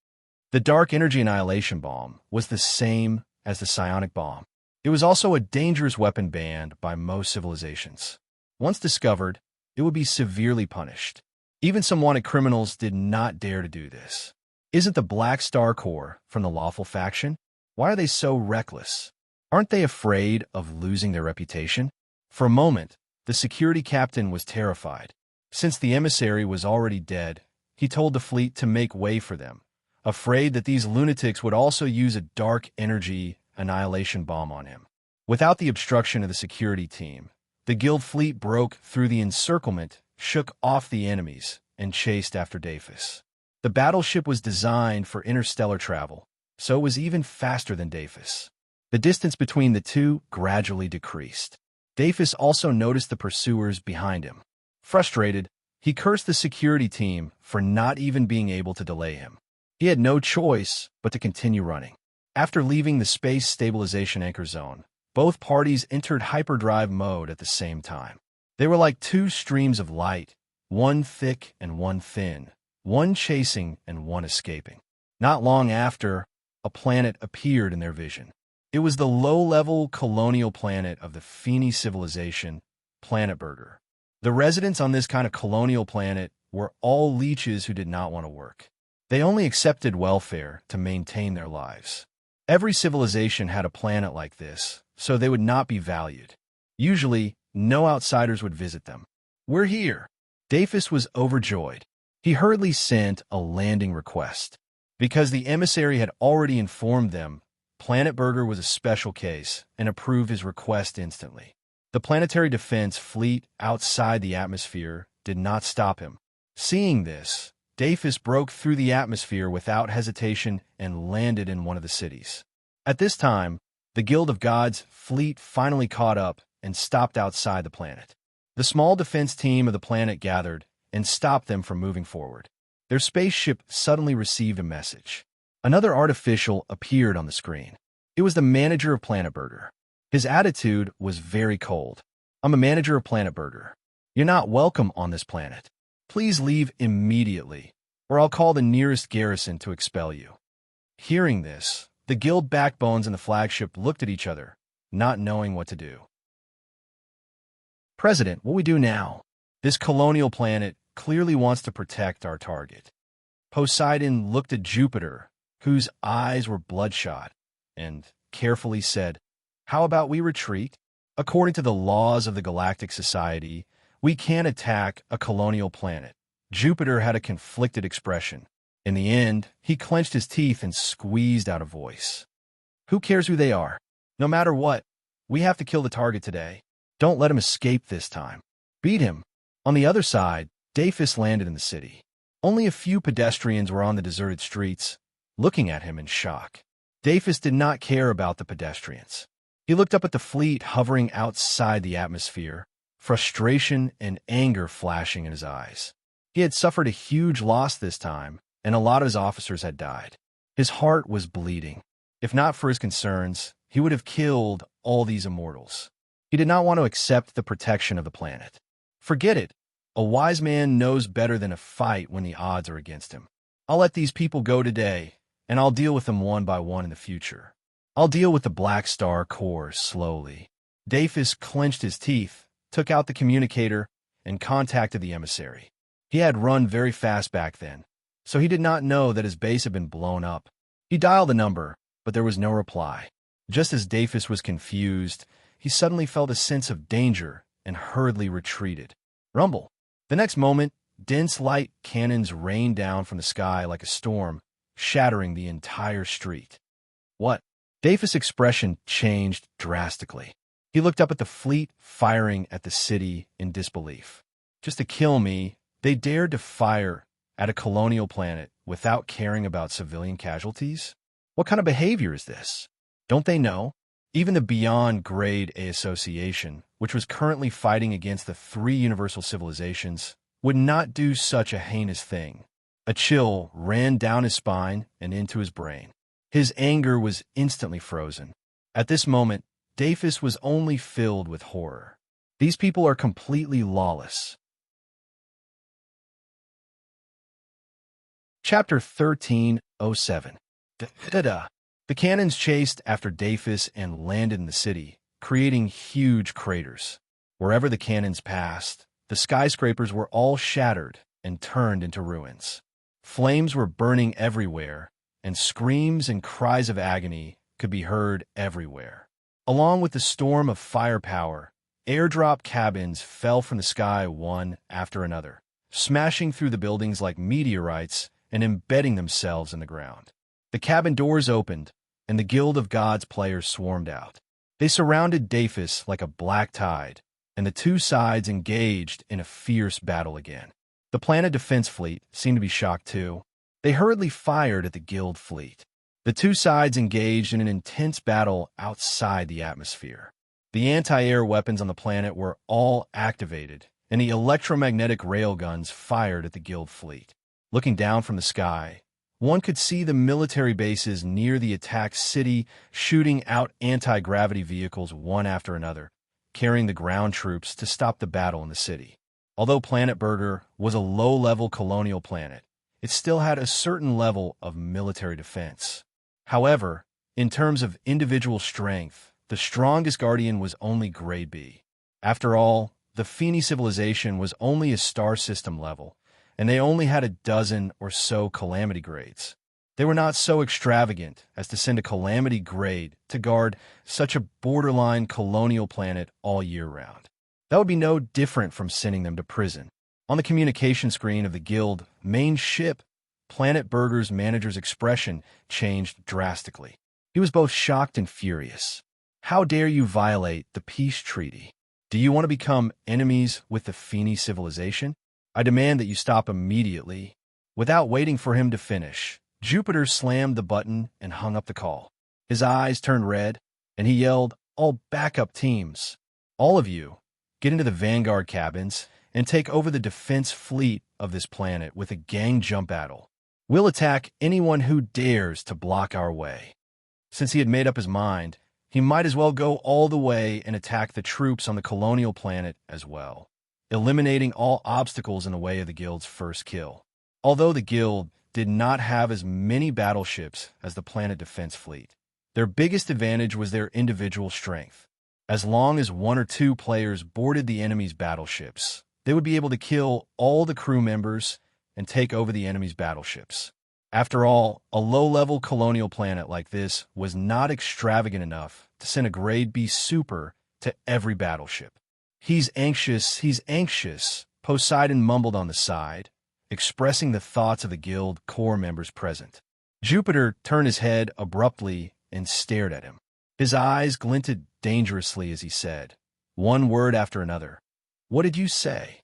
Speaker 1: The dark energy annihilation bomb was the same as the psionic bomb. It was also a dangerous weapon banned by most civilizations. Once discovered, it would be severely punished. Even some wanted criminals did not dare to do this. Isn't the Black Star Corps from the lawful faction? Why are they so reckless? Aren't they afraid of losing their reputation? For a moment, the security captain was terrified. Since the emissary was already dead, he told the fleet to make way for them, afraid that these lunatics would also use a dark energy annihilation bomb on him. Without the obstruction of the security team, the guild fleet broke through the encirclement, shook off the enemies, and chased after Dafis. The battleship was designed for interstellar travel, so it was even faster than Dafis. The distance between the two gradually decreased. Dafis also noticed the pursuers behind him. Frustrated, he cursed the security team for not even being able to delay him. He had no choice but to continue running. After leaving the space stabilization anchor zone, both parties entered hyperdrive mode at the same time. They were like two streams of light, one thick and one thin, one chasing and one escaping. Not long after, a planet appeared in their vision. It was the low-level colonial planet of the Feeney civilization, Planet Burger. The residents on this kind of colonial planet were all leeches who did not want to work. They only accepted welfare to maintain their lives. Every civilization had a planet like this, so they would not be valued. Usually, no outsiders would visit them. "We're here." Dafis was overjoyed. He hurriedly sent a landing request. Because the emissary had already informed them, Planet Burger was a special case and approved his request instantly. The planetary defense fleet outside the atmosphere did not stop him. Seeing this, Dafis broke through the atmosphere without hesitation and landed in one of the cities. At this time, the Guild of Gods fleet finally caught up and stopped outside the planet. The small defense team of the planet gathered and stopped them from moving forward. Their spaceship suddenly received a message. Another artificial appeared on the screen. It was the manager of Planet Burger. His attitude was very cold. "I'm a manager of Planet Burger. You're not welcome on this planet. Please leave immediately, or I'll call the nearest garrison to expel you." Hearing this, the guild backbones in the flagship looked at each other, not knowing what to do. "President, what we do now? This colonial planet clearly wants to protect our target." Poseidon looked at Jupiter, whose eyes were bloodshot, and carefully said, "How about we retreat? According to the laws of the Galactic Society, we can't attack a colonial planet." Jupiter had a conflicted expression. In the end, he clenched his teeth and squeezed out a voice. "Who cares who they are? No matter what, we have to kill the target today. Don't let him escape this time. Beat him." On the other side, Dafis landed in the city. Only a few pedestrians were on the deserted streets, looking at him in shock. Dafis did not care about the pedestrians. He looked up at the fleet hovering outside the atmosphere, frustration and anger flashing in his eyes. He had suffered a huge loss this time, and a lot of his officers had died. His heart was bleeding. If not for his concerns, he would have killed all these immortals. He did not want to accept the protection of the planet. Forget it. A wise man knows better than a fight when the odds are against him. "I'll let these people go today, and I'll deal with them one by one in the future. I'll deal with the Black Star Corps slowly." Dafis clenched his teeth, took out the communicator, and contacted the emissary. He had run very fast back then, so he did not know that his base had been blown up. He dialed the number, but there was no reply. Just as Dafis was confused, he suddenly felt a sense of danger and hurriedly retreated. Rumble. The next moment, dense light cannons rained down from the sky like a storm, shattering the entire street. "What?" Dafis' expression changed drastically. He looked up at the fleet firing at the city in disbelief. Just to kill me, they dared to fire at a colonial planet without caring about civilian casualties? What kind of behavior is this? Don't they know? Even the Beyond Grade A Association, which was currently fighting against the three universal civilizations, would not do such a heinous thing. A chill ran down his spine and into his brain. His anger was instantly frozen. At this moment, Dafis was only filled with horror. These people are completely lawless. Chapter 13:07. The cannons chased after Dafis and landed in the city, creating huge craters. Wherever the cannons passed, the skyscrapers were all shattered and turned into ruins. Flames were burning everywhere, and screams and cries of agony could be heard everywhere. Along with the storm of firepower, airdrop cabins fell from the sky one after another, smashing through the buildings like meteorites and embedding themselves in the ground. The cabin doors opened, and the Guild of Gods players swarmed out. They surrounded Dafis like a black tide, and the two sides engaged in a fierce battle again. The planet defense fleet seemed to be shocked too. They hurriedly fired at the Guild fleet. The two sides engaged in an intense battle outside the atmosphere. The anti-air weapons on the planet were all activated, and the electromagnetic railguns fired at the Guild fleet. Looking down from the sky, one could see the military bases near the attacked city shooting out anti-gravity vehicles one after another, carrying the ground troops to stop the battle in the city. Although Planet Burger was a low-level colonial planet, it still had a certain level of military defense. However, in terms of individual strength, the strongest Guardian was only Grade B. After all, the Feeney civilization was only a star system level, and they only had a dozen or so Calamity grades. They were not so extravagant as to send a Calamity grade to guard such a borderline colonial planet all year round. That would be no different from sending them to prison. On the communication screen of the Guild main ship, Planet Burger's manager's expression changed drastically. He was both shocked and furious. How dare you violate the peace treaty? Do you want to become enemies with the Feeney civilization? I demand that you stop immediately. Without waiting for him to finish, Jupiter slammed the button and hung up the call. His eyes turned red, and he yelled, "All backup teams! All of you, get into the Vanguard cabins and take over the defense fleet of this planet with a gang jump battle. We'll attack anyone who dares to block our way." Since he had made up his mind, he might as well go all the way and attack the troops on the colonial planet as well, eliminating all obstacles in the way of the Guild's first kill. Although the Guild did not have as many battleships as the planet defense fleet, their biggest advantage was their individual strength. As long as one or two players boarded the enemy's battleships, they would be able to kill all the crew members and take over the enemy's battleships. After all, a low-level colonial planet like this was not extravagant enough to send a Grade B super to every battleship. He's anxious, Poseidon mumbled on the side, expressing the thoughts of the Guild core members present. Jupiter turned his head abruptly and stared at him. His eyes glinted dangerously as he said, one word after another, "What did you say?"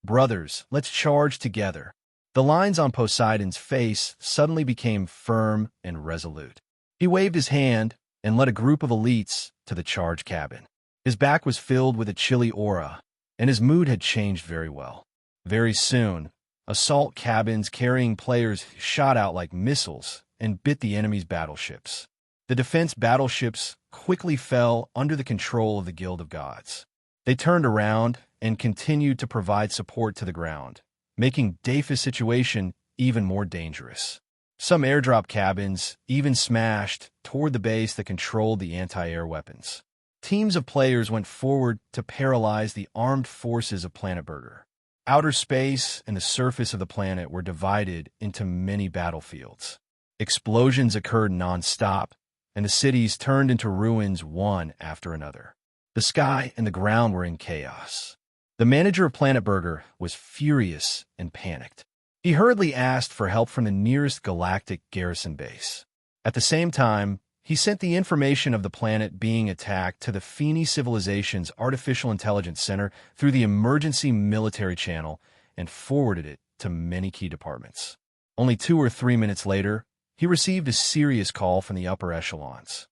Speaker 1: "Brothers, let's charge together." The lines on Poseidon's face suddenly became firm and resolute. He waved his hand and led a group of elites to the charge cabin. His back was filled with a chilly aura, and his mood had changed very well. Very soon, assault cabins carrying players shot out like missiles and bit the enemy's battleships. The defense battleships quickly fell under the control of the Guild of Gods. They turned around and continued to provide support to the ground, making Dafis' situation even more dangerous. Some airdrop cabins even smashed toward the base that controlled the anti-air weapons. Teams of players went forward to paralyze the armed forces of Planet Burger. Outer space and the surface of the planet were divided into many battlefields. Explosions occurred non-stop, and the cities turned into ruins one after another. The sky and the ground were in chaos. The manager of Planet Burger was furious and panicked. He hurriedly asked for help from the nearest galactic garrison base. At the same time, he sent the information of the planet being attacked to the Feeney civilization's artificial intelligence center through the emergency military channel and forwarded it to many key departments. Only 2 or 3 minutes later, he received a serious call from the upper echelons.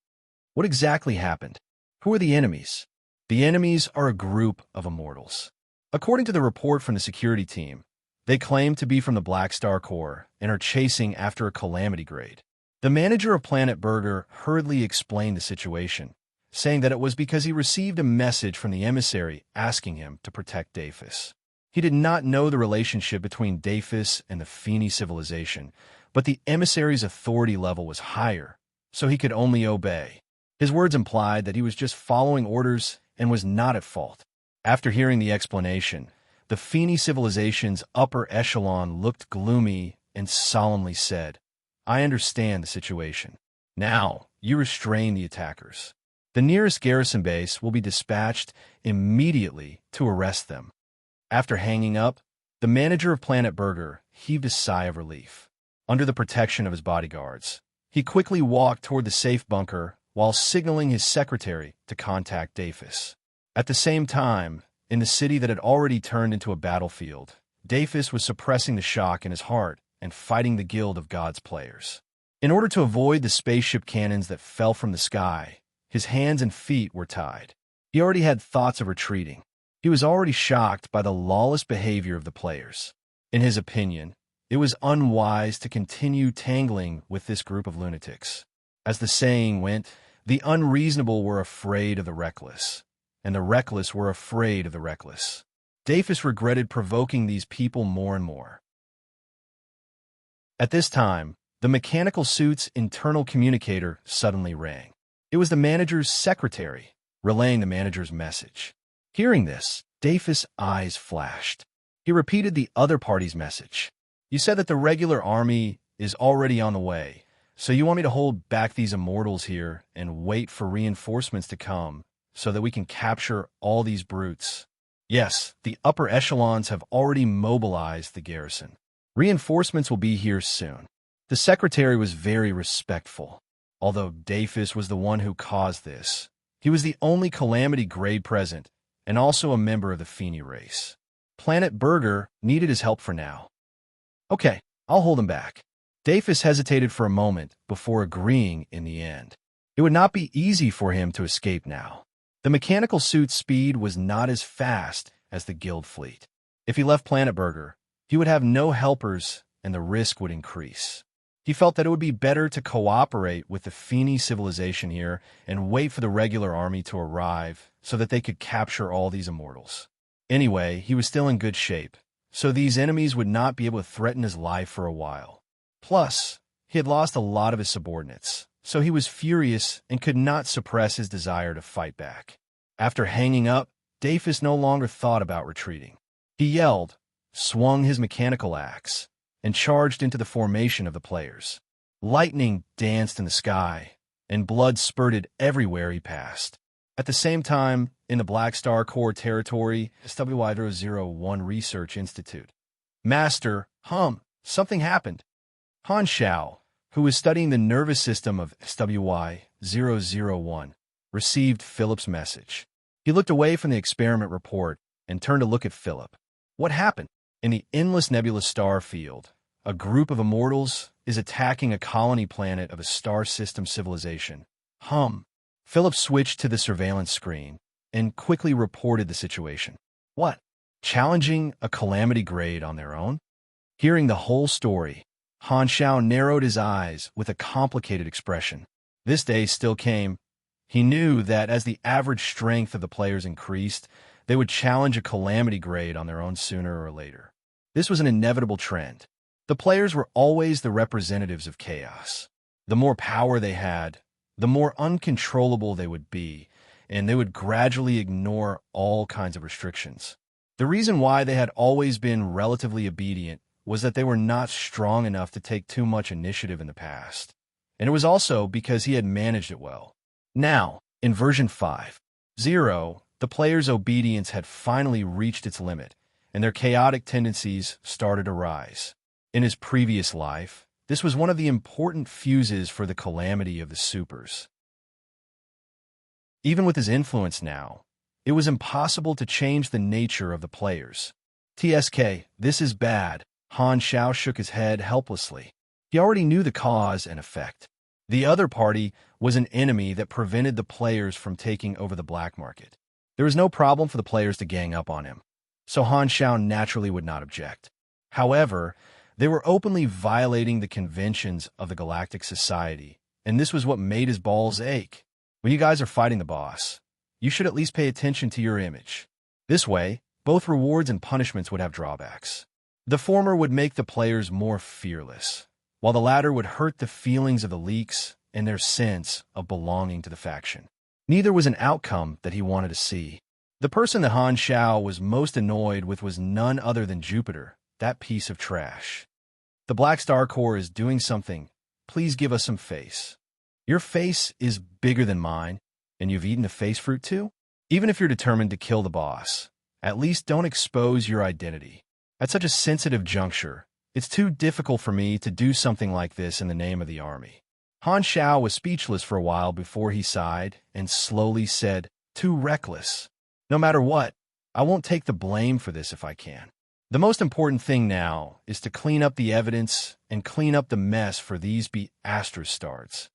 Speaker 1: What exactly happened? Who are the enemies? The enemies are a group of immortals. According to the report from the security team, they claim to be from the Black Star Corps and are chasing after a calamity grade. The manager of Planet Burger hurriedly explained the situation, saying that it was because he received a message from the emissary asking him to protect Dafus. He did not know the relationship between Dafus and the Feeney civilization, but the emissary's authority level was higher, so he could only obey. His words implied that he was just following orders and was not at fault. After hearing the explanation, the Feeney civilization's upper echelon looked gloomy and solemnly said, "I understand the situation. Now, you restrain the attackers. The nearest garrison base will be dispatched immediately to arrest them." After hanging up, the manager of Planet Burger heaved a sigh of relief. Under the protection of his bodyguards, he quickly walked toward the safe bunker while signaling his secretary to contact Dafus. At the same time, in the city that had already turned into a battlefield, Dafus was suppressing the shock in his heart and fighting the Guild of God's players. In order to avoid the spaceship cannons that fell from the sky, his hands and feet were tied. He already had thoughts of retreating. He was already shocked by the lawless behavior of the players. In his opinion, it was unwise to continue tangling with this group of lunatics. As the saying went, the unreasonable were afraid of the reckless, and the reckless were afraid of the reckless. Dafus regretted provoking these people more and more. At this time, the mechanical suit's internal communicator suddenly rang. It was the manager's secretary, relaying the manager's message. Hearing this, Dafus' eyes flashed. He repeated the other party's message. "You said that the regular army is already on the way, so you want me to hold back these immortals here and wait for reinforcements to come so that we can capture all these brutes?" "Yes, the upper echelons have already mobilized the garrison. Reinforcements will be here soon." The secretary was very respectful. Although Dafus was the one who caused this, he was the only calamity grade present and also a member of the Feeney race. Planet Burger needed his help for now. "Okay, I'll hold him back." Dafus hesitated for a moment before agreeing in the end. It would not be easy for him to escape now. The mechanical suit's speed was not as fast as the guild fleet. If he left Planet Burger, he would have no helpers and the risk would increase. He felt that it would be better to cooperate with the Feeney civilization here and wait for the regular army to arrive so that they could capture all these immortals. Anyway, he was still in good shape, so these enemies would not be able to threaten his life for a while. Plus, he had lost a lot of his subordinates, so he was furious and could not suppress his desire to fight back. After hanging up, Dafus no longer thought about retreating. He yelled, swung his mechanical axe, and charged into the formation of the players. Lightning danced in the sky, and blood spurted everywhere he passed. At the same time, in the Black Star Corps territory, SWI-001 Research Institute, Master, something happened. Han Xiao, who was studying the nervous system of SWI-001, received Philip's message. He looked away from the experiment report and turned to look at Philip. What happened? In the endless nebulous star field, a group of immortals is attacking a colony planet of a star system civilization. Philip switched to the surveillance screen and quickly reported the situation. What? Challenging a calamity grade on their own? Hearing the whole story, Han Xiao narrowed his eyes with a complicated expression. This day still came. He knew that as the average strength of the players increased, they would challenge a calamity grade on their own sooner or later. This was an inevitable trend. The players were always the representatives of chaos. The more power they had, the more uncontrollable they would be, and they would gradually ignore all kinds of restrictions. The reason why they had always been relatively obedient was that they were not strong enough to take too much initiative in the past. And it was also because he had managed it well. Now, in version 5.0, the players' obedience had finally reached its limit, and their chaotic tendencies started to rise. In his previous life, this was one of the important fuses for the calamity of the supers. Even with his influence now, it was impossible to change the nature of the players. TSK, this is bad. Han Xiao shook his head helplessly. He already knew the cause and effect. The other party was an enemy that prevented the players from taking over the black market. There was no problem for the players to gang up on him, so Han Shao naturally would not object. However, they were openly violating the conventions of the Galactic Society, and this was what made his balls ache. When you guys are fighting the boss, you should at least pay attention to your image. This way, both rewards and punishments would have drawbacks. The former would make the players more fearless, while the latter would hurt the feelings of the leaks and their sense of belonging to the faction. Neither was an outcome that he wanted to see. The person that Han Shao was most annoyed with was none other than Jupiter, that piece of trash. The Black Star Corps is doing something. Please give us some face. Your face is bigger than mine, and you've eaten a face fruit too? Even if you're determined to kill the boss, at least don't expose your identity. At such a sensitive juncture, it's too difficult for me to do something like this in the name of the army. Han Shao was speechless for a while before he sighed and slowly said, "Too reckless. No matter what, I won't take the blame for this if I can. The most important thing now is to clean up the evidence and clean up the mess for these Astartes."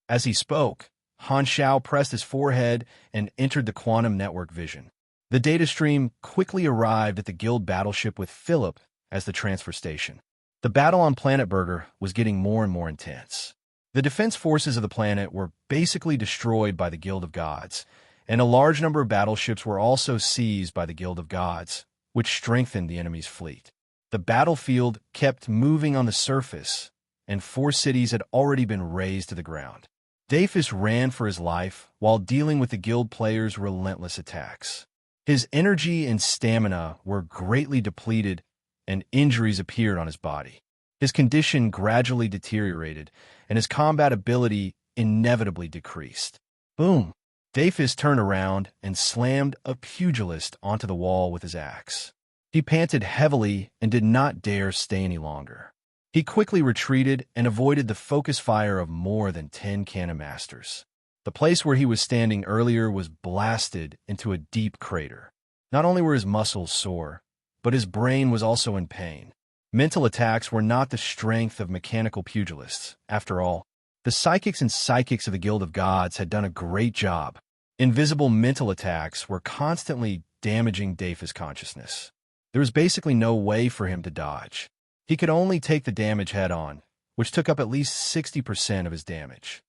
Speaker 1: As he spoke, Han Shao pressed his forehead and entered the quantum network vision. The data stream quickly arrived at the guild battleship with Philip as the transfer station. The battle on Planet Burger was getting more and more intense. The defense forces of the planet were basically destroyed by the Guild of Gods, and a large number of battleships were also seized by the Guild of Gods, which strengthened the enemy's fleet. The battlefield kept moving on the surface, and 4 cities had already been razed to the ground. Dafis ran for his life while dealing with the guild players' relentless attacks. His energy and stamina were greatly depleted, and injuries appeared on his body. His condition gradually deteriorated, and his combat ability inevitably decreased. Boom! Dafis turned around and slammed a pugilist onto the wall with his axe. He panted heavily and did not dare stay any longer. He quickly retreated and avoided the focus fire of more than 10 cannon masters. The place where he was standing earlier was blasted into a deep crater. Not only were his muscles sore, but his brain was also in pain. Mental attacks were not the strength of mechanical pugilists. After all, the psychics and psychics of the Guild of Gods had done a great job. Invisible mental attacks were constantly damaging Dafis' consciousness. There was basically no way for him to dodge. He could only take the damage head-on, which took up at least 60% of his damage.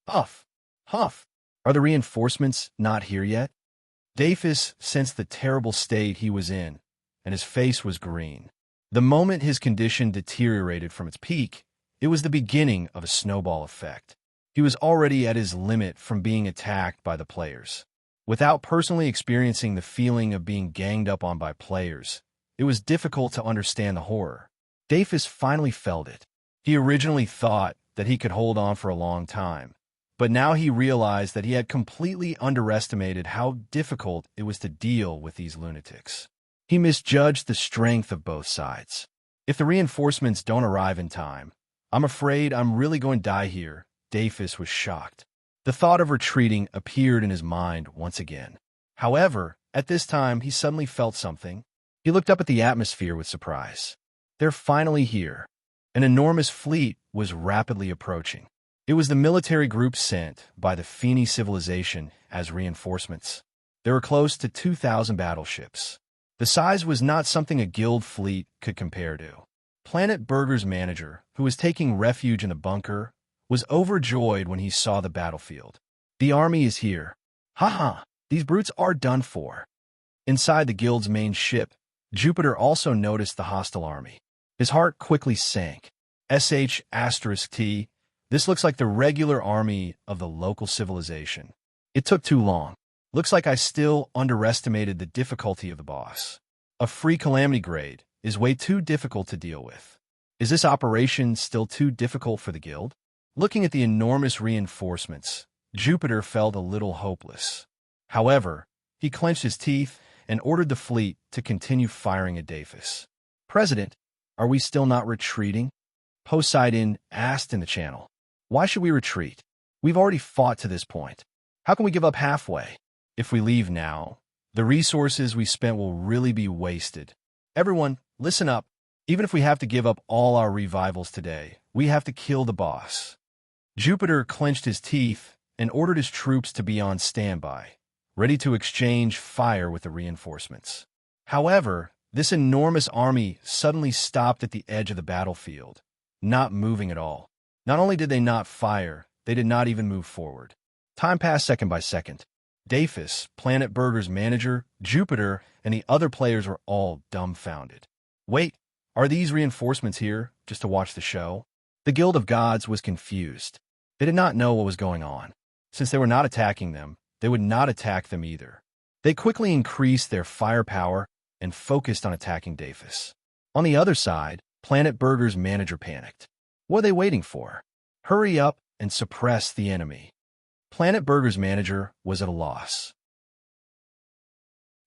Speaker 1: Huff! Huff! Are the reinforcements not here yet? Dafis sensed the terrible state he was in, and his face was green. The moment his condition deteriorated from its peak, it was the beginning of a snowball effect. He was already at his limit from being attacked by the players. Without personally experiencing the feeling of being ganged up on by players, it was difficult to understand the horror. Dafis finally felt it. He originally thought that he could hold on for a long time, but now he realized that he had completely underestimated how difficult it was to deal with these lunatics. He misjudged the strength of both sides. If the reinforcements don't arrive in time, I'm afraid I'm really going to die here. Dafis was shocked. The thought of retreating appeared in his mind once again. However, at this time, he suddenly felt something. He looked up at the atmosphere with surprise. They're finally here. An enormous fleet was rapidly approaching. It was the military group sent by the Feni civilization as reinforcements. There were close to 2,000 battleships. The size was not something a guild fleet could compare to. Planet Burger's manager, who was taking refuge in the bunker, was overjoyed when he saw the battlefield. The army is here. Ha! These brutes are done for. Inside the guild's main ship, Jupiter also noticed the hostile army. His heart quickly sank. **T, this looks like the regular army of the local civilization. It took too long. Looks like I still underestimated the difficulty of the boss. A free calamity grade is way too difficult to deal with. Is this operation still too difficult for the guild? Looking at the enormous reinforcements, Jupiter felt a little hopeless. However, he clenched his teeth and ordered the fleet to continue firing at Dafis. President, are we still not retreating? Poseidon asked in the channel. Why should we retreat? We've already fought to this point. How can we give up halfway? If we leave now, the resources we spent will really be wasted. Everyone, listen up. Even if we have to give up all our revivals today, we have to kill the boss. Jupiter clenched his teeth and ordered his troops to be on standby, ready to exchange fire with the reinforcements. However, this enormous army suddenly stopped at the edge of the battlefield, not moving at all. Not only did they not fire, they did not even move forward. Time passed second by second. Dafis, Planet Burger's manager, Jupiter, and the other players were all dumbfounded. Wait, are these reinforcements here just to watch the show? The Guild of Gods was confused. They did not know what was going on. Since they were not attacking them, they would not attack them either. They quickly increased their firepower and focused on attacking Dafis. On the other side, Planet Burger's manager panicked. What are they waiting for? Hurry up and suppress the enemy. Planet Burger's manager was at a loss.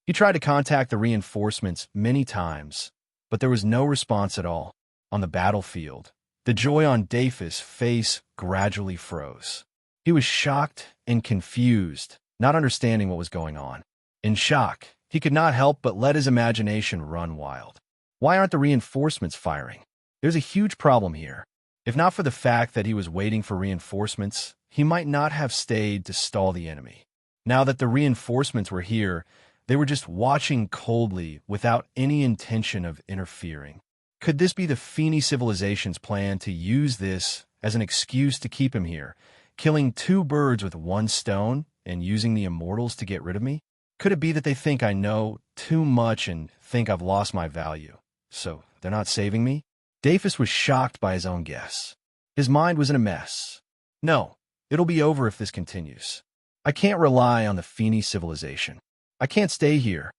Speaker 1: He tried to contact the reinforcements many times, but there was no response at all. On the battlefield, the joy on Dafis' face gradually froze. He was shocked and confused, not understanding what was going on. In shock, he could not help but let his imagination run wild. Why aren't the reinforcements firing? There's a huge problem here. If not for the fact that he was waiting for reinforcements, he might not have stayed to stall the enemy. Now that the reinforcements were here, they were just watching coldly without any intention of interfering. Could this be the Feeney civilization's plan to use this as an excuse to keep him here, killing two birds with one stone and using the immortals to get rid of me? Could it be that they think I know too much and think I've lost my value, so they're not saving me? Dafis was shocked by his own guess. His mind was in a mess. No, it'll be over if this continues. I can't rely on the Feeney civilization. I can't stay here.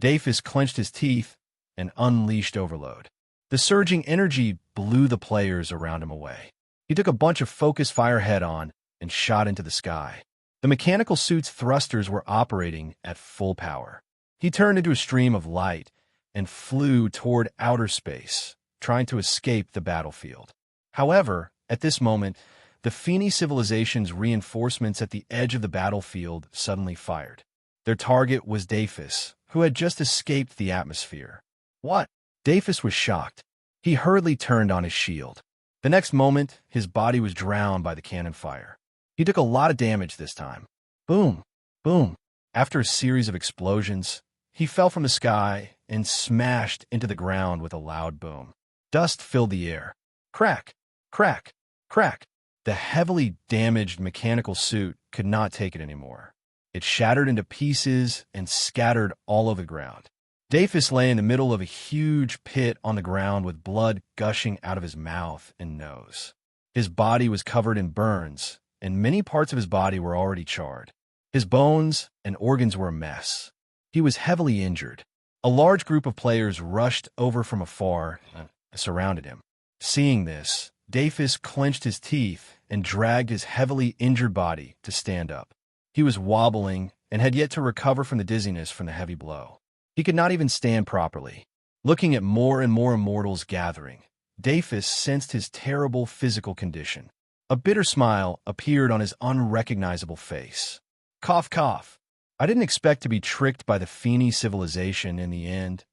Speaker 1: Dafis clenched his teeth and unleashed overload. The surging energy blew the players around him away. He took a bunch of focus fire head-on and shot into the sky. The mechanical suit's thrusters were operating at full power. He turned into a stream of light and flew toward outer space, trying to escape the battlefield. However, at this moment, the Feeney civilization's reinforcements at the edge of the battlefield suddenly fired. Their target was Dafis, who had just escaped the atmosphere. What? Dafis was shocked. He hurriedly turned on his shield. The next moment, his body was drowned by the cannon fire. He took a lot of damage this time. Boom, boom. After a series of explosions, he fell from the sky and smashed into the ground with a loud boom. Dust filled the air. Crack, crack, crack. The heavily damaged mechanical suit could not take it anymore. It shattered into pieces and scattered all over the ground. Dafis lay in the middle of a huge pit on the ground with blood gushing out of his mouth and nose. His body was covered in burns, and many parts of his body were already charred. His bones and organs were a mess. He was heavily injured. A large group of players rushed over from afar and surrounded him. Seeing this, Dafis clenched his teeth and dragged his heavily injured body to stand up. He was wobbling and had yet to recover from the dizziness from the heavy blow. He could not even stand properly. Looking at more and more immortals gathering, Dafis sensed his terrible physical condition. A bitter smile appeared on his unrecognizable face. Cough, cough. I didn't expect to be tricked by the Feeney civilization in the end.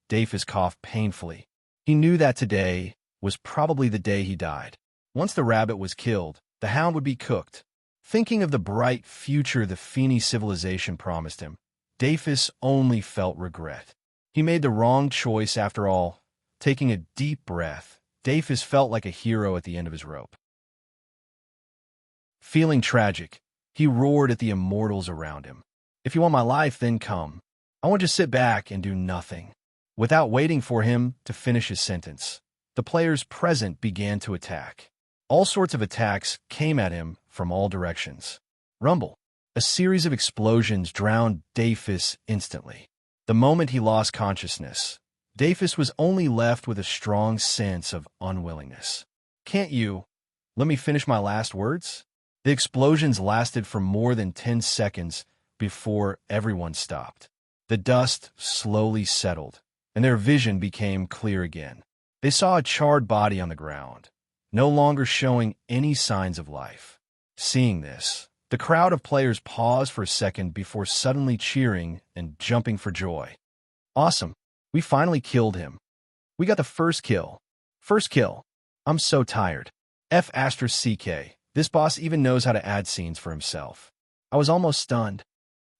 Speaker 1: Dafis coughed painfully. He knew that today was probably the day he died. Once the rabbit was killed, the hound would be cooked. Thinking of the bright future the Feeney civilization promised him, Dafis only felt regret. He made the wrong choice after all. Taking a deep breath, Dafis felt like a hero at the end of his rope. Feeling tragic, he roared at the immortals around him. If you want my life, then come. I want to sit back and do nothing. Without waiting for him to finish his sentence, the players present began to attack. All sorts of attacks came at him from all directions. Rumble. A series of explosions drowned Dafis instantly. The moment he lost consciousness, Dafis was only left with a strong sense of unwillingness. Can't you let me finish my last words? The explosions lasted for more than 10 seconds before everyone stopped. The dust slowly settled, and their vision became clear again. They saw a charred body on the ground, no longer showing any signs of life. Seeing this, the crowd of players paused for a second before suddenly cheering and jumping for joy. Awesome! We finally killed him. We got the first kill. First kill. I'm so tired. F***CK. This boss even knows how to add scenes for himself. I was almost stunned.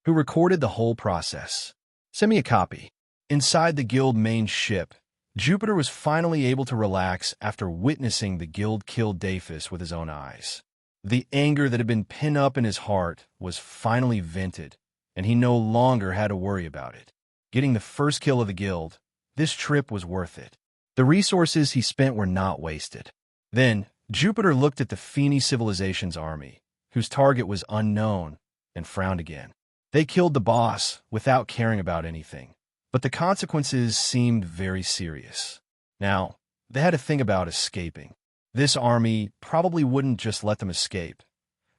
Speaker 1: Who recorded the whole process? Send me a copy. Inside the guild main ship, Jupiter was finally able to relax after witnessing the guild kill Dafus with his own eyes. The anger that had been pinned up in his heart was finally vented, and he no longer had to worry about it. Getting the first kill of the guild, this trip was worth it. The resources he spent were not wasted. Then, Jupiter looked at the Feeney civilization's army, whose target was unknown, and frowned again. They killed the boss without caring about anything, but the consequences seemed very serious. Now, they had to think about escaping. This army probably wouldn't just let them escape.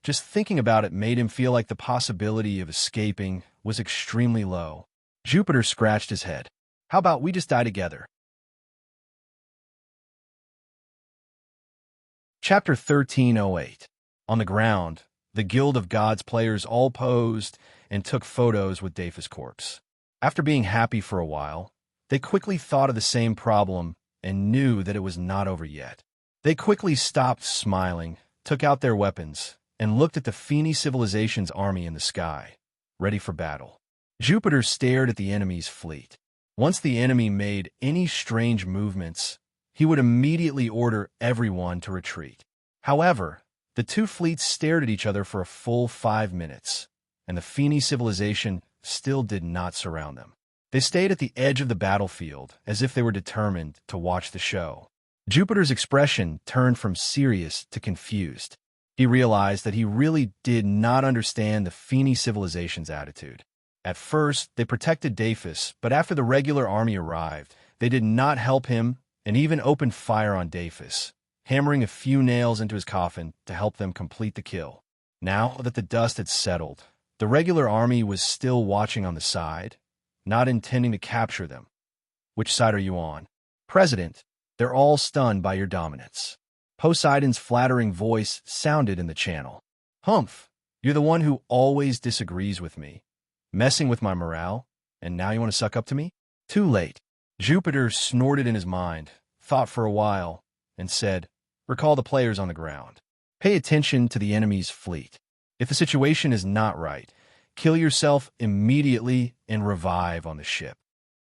Speaker 1: Just thinking about it made him feel like the possibility of escaping was extremely low. Jupiter scratched his head. How about we just die together? Chapter 1308. On the ground, the Guild of Gods players all posed and took photos with Dafus' corpse. After being happy for a while, they quickly thought of the same problem and knew that it was not over yet. They quickly stopped smiling, took out their weapons, and looked at the Feeney civilization's army in the sky, ready for battle. Jupiter stared at the enemy's fleet. Once the enemy made any strange movements, he would immediately order everyone to retreat. However, the two fleets stared at each other for a full 5 minutes, and the Feeney civilization still did not surround them. They stayed at the edge of the battlefield as if they were determined to watch the show. Jupiter's expression turned from serious to confused. He realized that he really did not understand the Feeney civilization's attitude. At first, they protected Dafus, but after the regular army arrived, they did not help him and even opened fire on Dafus, hammering a few nails into his coffin to help them complete the kill. Now that the dust had settled, the regular army was still watching on the side, not intending to capture them. Which side are you on? President, they're all stunned by your dominance. Poseidon's flattering voice sounded in the channel. Humph, you're the one who always disagrees with me, messing with my morale, and now you want to suck up to me? Too late. Jupiter snorted in his mind, thought for a while, and said, recall the players on the ground. Pay attention to the enemy's fleet. If the situation is not right, kill yourself immediately and revive on the ship.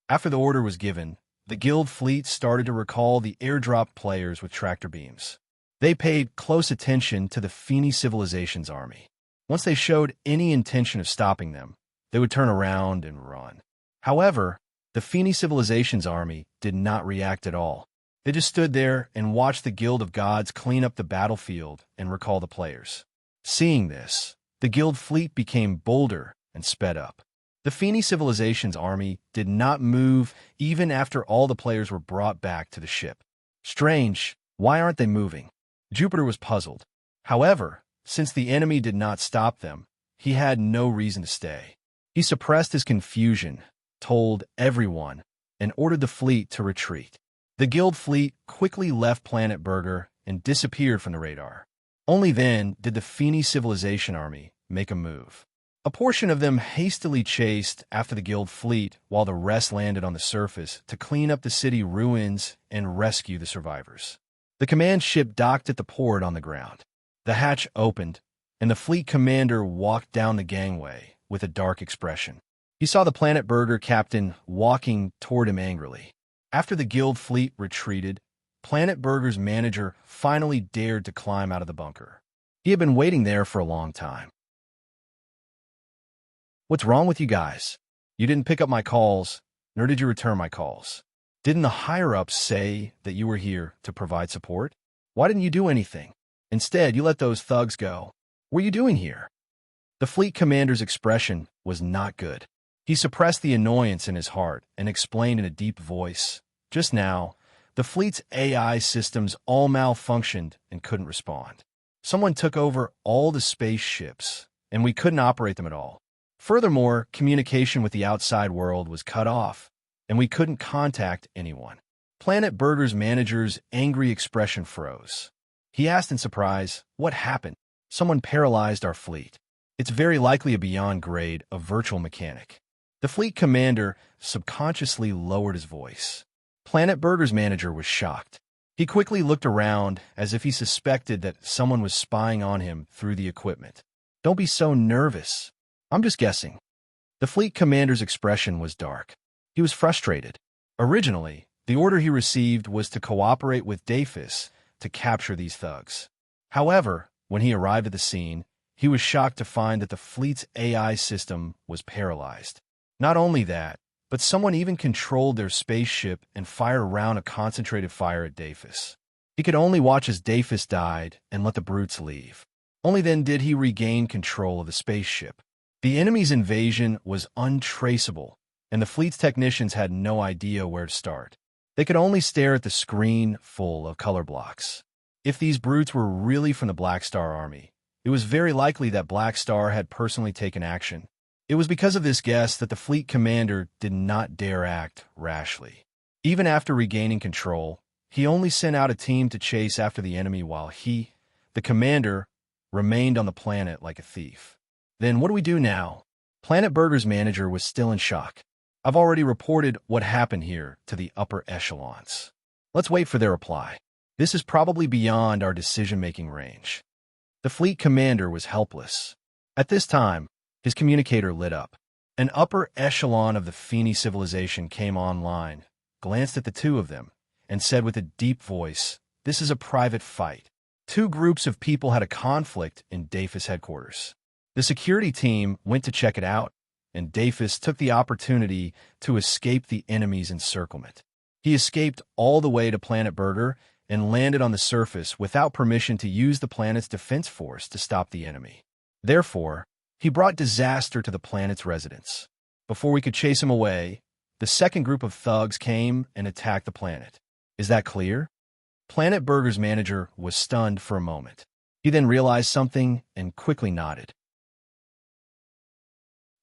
Speaker 1: After the order was given, the guild fleet started to recall the airdrop players with tractor beams. They paid close attention to the Feeney civilization's army. Once they showed any intention of stopping them, they would turn around and run. However, the Feeney civilization's army did not react at all. They just stood there and watched the Guild of Gods clean up the battlefield and recall the players. Seeing this, the guild fleet became bolder and sped up. The Feeney civilization's army did not move even after all the players were brought back to the ship. Strange, why aren't they moving? Jupiter was puzzled. However, since the enemy did not stop them, he had no reason to stay. He suppressed his confusion, told everyone, and ordered the fleet to retreat. The guild fleet quickly left Planet Burger and disappeared from the radar. Only then did the Feeney civilization army make a move. A portion of them hastily chased after the guild fleet while the rest landed on the surface to clean up the city ruins and rescue the survivors. The command ship docked at the port on the ground. The hatch opened, and the fleet commander walked down the gangway with a dark expression. He saw the Planet Burger captain walking toward him angrily. After the guild fleet retreated, Planet Burger's manager finally dared to climb out of the bunker. He had been waiting there for a long time. What's wrong with you guys? You didn't pick up my calls, nor did you return my calls. Didn't the higher-ups say that you were here to provide support? Why didn't you do anything? Instead, you let those thugs go. What are you doing here? The fleet commander's expression was not good. He suppressed the annoyance in his heart and explained in a deep voice, just now, the fleet's AI systems all malfunctioned and couldn't respond. Someone took over all the spaceships, and we couldn't operate them at all. Furthermore, communication with the outside world was cut off, and we couldn't contact anyone. Planet Burger's manager's angry expression froze. He asked in surprise, what happened? Someone paralyzed our fleet. It's very likely a beyond grade of virtual mechanic. The fleet commander subconsciously lowered his voice. Planet Burger's manager was shocked. He quickly looked around as if he suspected that someone was spying on him through the equipment. Don't be so nervous. I'm just guessing. The fleet commander's expression was dark. He was frustrated. Originally, the order he received was to cooperate with Dafis to capture these thugs. However, when he arrived at the scene, he was shocked to find that the fleet's AI system was paralyzed. Not only that, but someone even controlled their spaceship and fired a round of concentrated fire at Dafis. He could only watch as Dafis died and let the brutes leave. Only then did he regain control of the spaceship. The enemy's invasion was untraceable, and the fleet's technicians had no idea where to start. They could only stare at the screen full of color blocks. If these brutes were really from the Black Star Army, it was very likely that Black Star had personally taken action. It was because of this guess that the fleet commander did not dare act rashly. Even after regaining control, he only sent out a team to chase after the enemy while he, the commander, remained on the planet like a thief. Then what do we do now? Planet Burger's manager was still in shock. I've already reported what happened here to the upper echelons. Let's wait for their reply. This is probably beyond our decision-making range. The fleet commander was helpless. At this time, his communicator lit up. An upper echelon of the Feeney civilization came online, glanced at the two of them, and said with a deep voice, "This is a private fight. Two groups of people had a conflict in Dafis headquarters. The security team went to check it out, and Dafis took the opportunity to escape the enemy's encirclement. He escaped all the way to Planet Burger and landed on the surface without permission to use the planet's defense force to stop the enemy. Therefore, he brought disaster to the planet's residents. Before we could chase him away, the second group of thugs came and attacked the planet. Is that clear?" Planet Burger's manager was stunned for a moment. He then realized something and quickly nodded.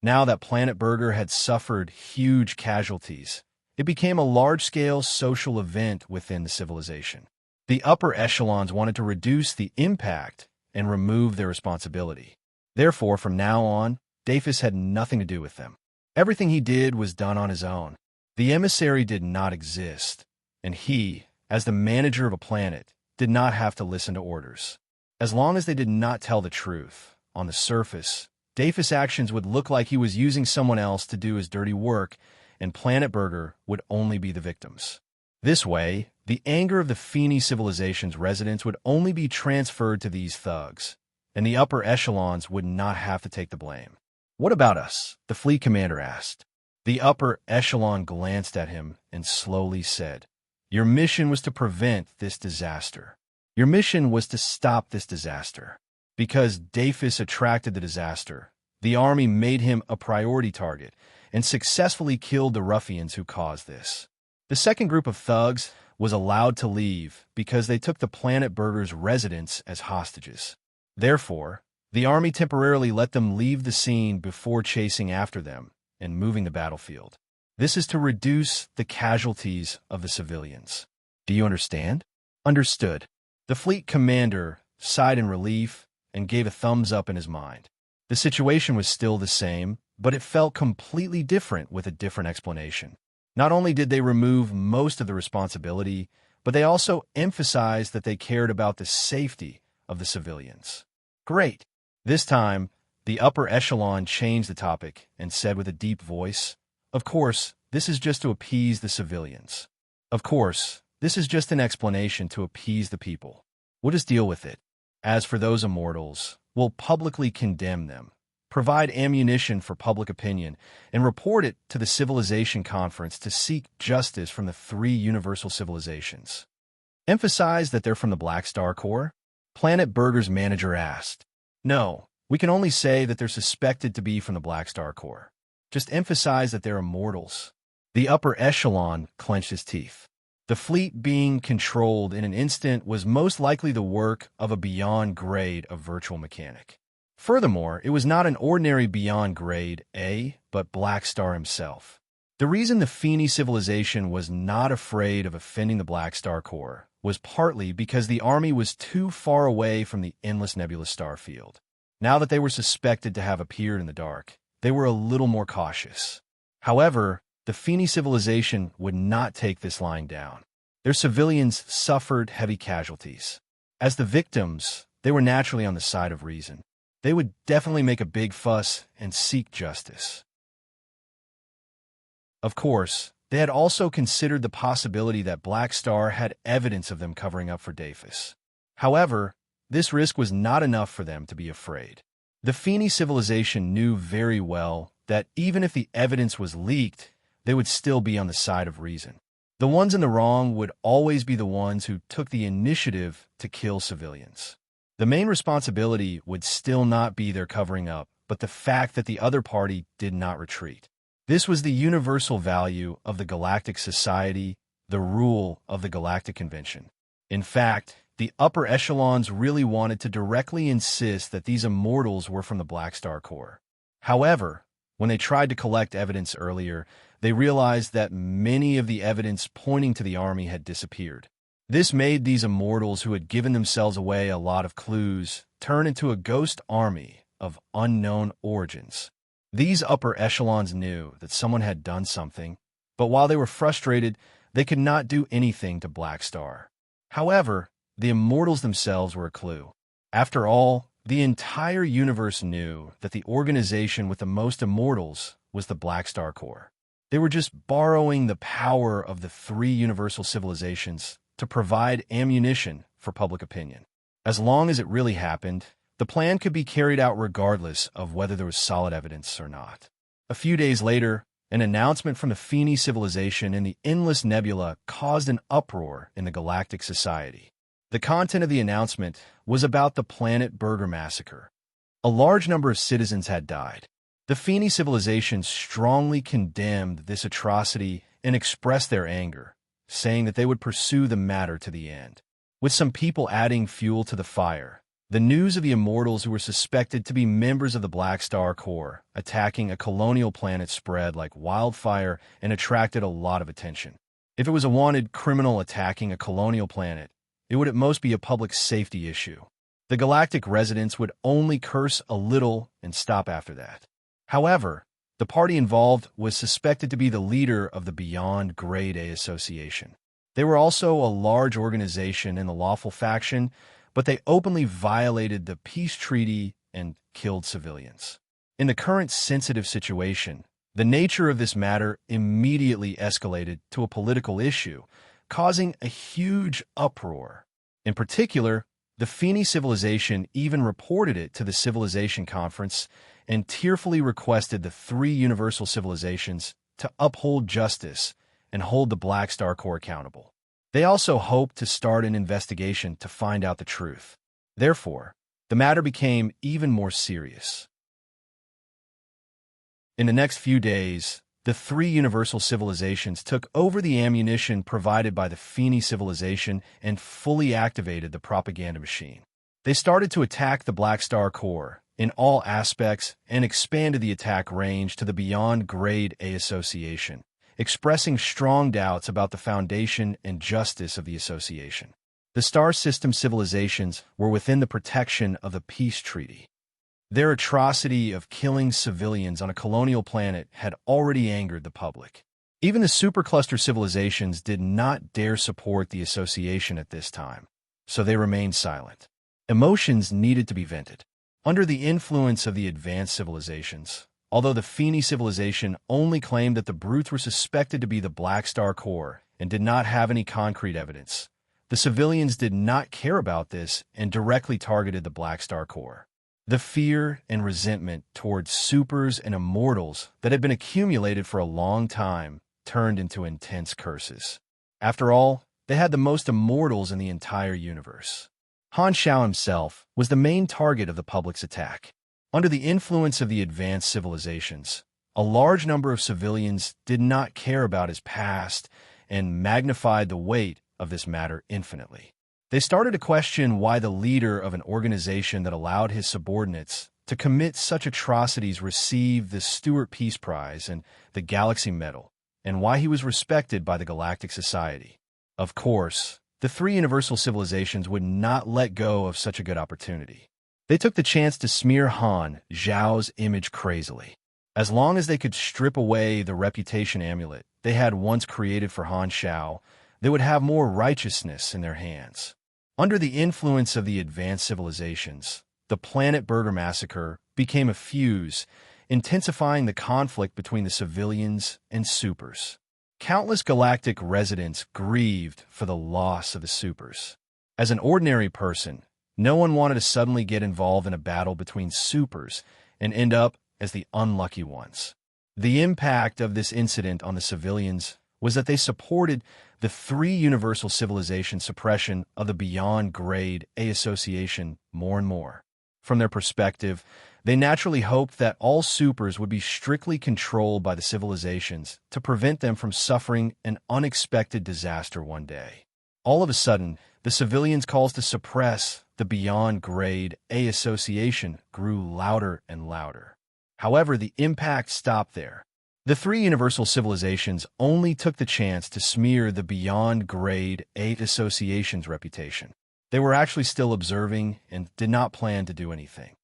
Speaker 1: Now that Planet Burger had suffered huge casualties, it became a large-scale social event within the civilization. The upper echelons wanted to reduce the impact and remove their responsibility. Therefore, from now on, Dafis had nothing to do with them. Everything he did was done on his own. The emissary did not exist, and he, as the manager of a planet, did not have to listen to orders. As long as they did not tell the truth, on the surface, Dafis' actions would look like he was using someone else to do his dirty work, and Planet Burger would only be the victims. This way, the anger of the Feeney civilization's residents would only be transferred to these thugs, and the upper echelons would not have to take the blame. "What about us?" the fleet commander asked. The upper echelon glanced at him and slowly said, "Your mission was to prevent this disaster. Your mission was to stop this disaster. Because Dafis attracted the disaster, the army made him a priority target and successfully killed the ruffians who caused this. The second group of thugs was allowed to leave because they took the Planet Burger's residents as hostages. Therefore, the army temporarily let them leave the scene before chasing after them and moving the battlefield. This is to reduce the casualties of the civilians. Do you understand?" "Understood." The fleet commander sighed in relief and gave a thumbs up in his mind. The situation was still the same, but it felt completely different with a different explanation. Not only did they remove most of the responsibility, but they also emphasized that they cared about the safety of the civilians. "Great." This time, the upper echelon changed the topic and said with a deep voice, "Of course, this is just to appease the civilians. Of course, this is just an explanation to appease the people. We'll just deal with it. As for those immortals, we'll publicly condemn them, provide ammunition for public opinion, and report it to the Civilization Conference to seek justice from the three universal civilizations." "Emphasize that they're from the Black Star Corps?" Planet Burger's manager asked. "No, we can only say that they're suspected to be from the Black Star Corps. Just emphasize that they're immortals." The upper echelon clenched his teeth. The fleet being controlled in an instant was most likely the work of a beyond grade of virtual mechanic. Furthermore, it was not an ordinary beyond grade A, but Black Star himself. The reason the Feeney civilization was not afraid of offending the Black Star Corps was partly because the army was too far away from the endless nebulous star field. Now that they were suspected to have appeared in the dark, they were a little more cautious. However, the Feni civilization would not take this lying down. Their civilians suffered heavy casualties. As the victims, they were naturally on the side of reason. They would definitely make a big fuss and seek justice. Of course, they had also considered the possibility that Black Star had evidence of them covering up for Dafus. However, this risk was not enough for them to be afraid. The Feni civilization knew very well that even if the evidence was leaked, they would still be on the side of reason. The ones in the wrong would always be the ones who took the initiative to kill civilians. The main responsibility would still not be their covering up, but the fact that the other party did not retreat. This was the universal value of the Galactic Society, the rule of the Galactic Convention. In fact, the upper echelons really wanted to directly insist that these immortals were from the Black Star Corps. However, when they tried to collect evidence earlier, they realized that many of the evidence pointing to the army had disappeared. This made these immortals who had given themselves away a lot of clues turn into a ghost army of unknown origins. These upper echelons knew that someone had done something, but while they were frustrated, they could not do anything to Black Star. However, the immortals themselves were a clue. After all, the entire universe knew that the organization with the most immortals was the Black Star Corps. They were just borrowing the power of the three universal civilizations to provide ammunition for public opinion. As long as it really happened, the plan could be carried out regardless of whether there was solid evidence or not. A few days later, an announcement from the Feni civilization in the Endless Nebula caused an uproar in the Galactic Society. The content of the announcement was about the Planet Burger Massacre. A large number of citizens had died. The Feni civilization strongly condemned this atrocity and expressed their anger, saying that they would pursue the matter to the end. With some people adding fuel to the fire, the news of the immortals who were suspected to be members of the Black Star Corps attacking a colonial planet spread like wildfire and attracted a lot of attention. If it was a wanted criminal attacking a colonial planet, it would at most be a public safety issue. The galactic residents would only curse a little and stop after that. However, the party involved was suspected to be the leader of the Beyond Grade A Association. They were also a large organization in the lawful faction, but they openly violated the peace treaty and killed civilians. In the current sensitive situation, the nature of this matter immediately escalated to a political issue, causing a huge uproar. In particular, the Feni civilization even reported it to the Civilization Conference and tearfully requested the three universal civilizations to uphold justice and hold the Black Star Corps accountable. They also hoped to start an investigation to find out the truth. Therefore, the matter became even more serious. In the next few days, the three universal civilizations took over the ammunition provided by the Feni civilization and fully activated the propaganda machine. They started to attack the Black Star Corps in all aspects and expanded the attack range to the Beyond Grade A Association, expressing strong doubts about the foundation and justice of the association. The star system civilizations were within the protection of the peace treaty. Their atrocity of killing civilians on a colonial planet had already angered the public. Even the supercluster civilizations did not dare support the association at this time, so they remained silent. Emotions needed to be vented. Under the influence of the advanced civilizations, although the Feni civilization only claimed that the brutes were suspected to be the Black Star Corps and did not have any concrete evidence, the civilians did not care about this and directly targeted the Black Star Corps. The fear and resentment towards supers and immortals that had been accumulated for a long time turned into intense curses. After all, they had the most immortals in the entire universe. Han Xiao himself was the main target of the public's attack. Under the influence of the advanced civilizations, a large number of civilians did not care about his past and magnified the weight of this matter infinitely. They started to question why the leader of an organization that allowed his subordinates to commit such atrocities received the Stewart Peace Prize and the Galaxy Medal, and why he was respected by the Galactic Society. Of course, the three universal civilizations would not let go of such a good opportunity. They took the chance to smear Han Zhao's image crazily. As long as they could strip away the reputation amulet they had once created for Han Shao, they would have more righteousness in their hands. Under the influence of the advanced civilizations, the Planet Burger Massacre became a fuse, intensifying the conflict between the civilians and supers. Countless galactic residents grieved for the loss of the supers. As an ordinary person, no one wanted to suddenly get involved in a battle between supers and end up as the unlucky ones. The impact of this incident on the civilians was that they supported the three universal civilization suppression of the Beyond Grade A Association more and more. From their perspective, they naturally hoped that all supers would be strictly controlled by the civilizations to prevent them from suffering an unexpected disaster one day. All of a sudden, the civilians' calls to suppress the Beyond Grade A Association grew louder and louder. However, the impact stopped there. The three universal civilizations only took the chance to smear the Beyond Grade A Association's reputation. They were actually still observing and did not plan to do anything.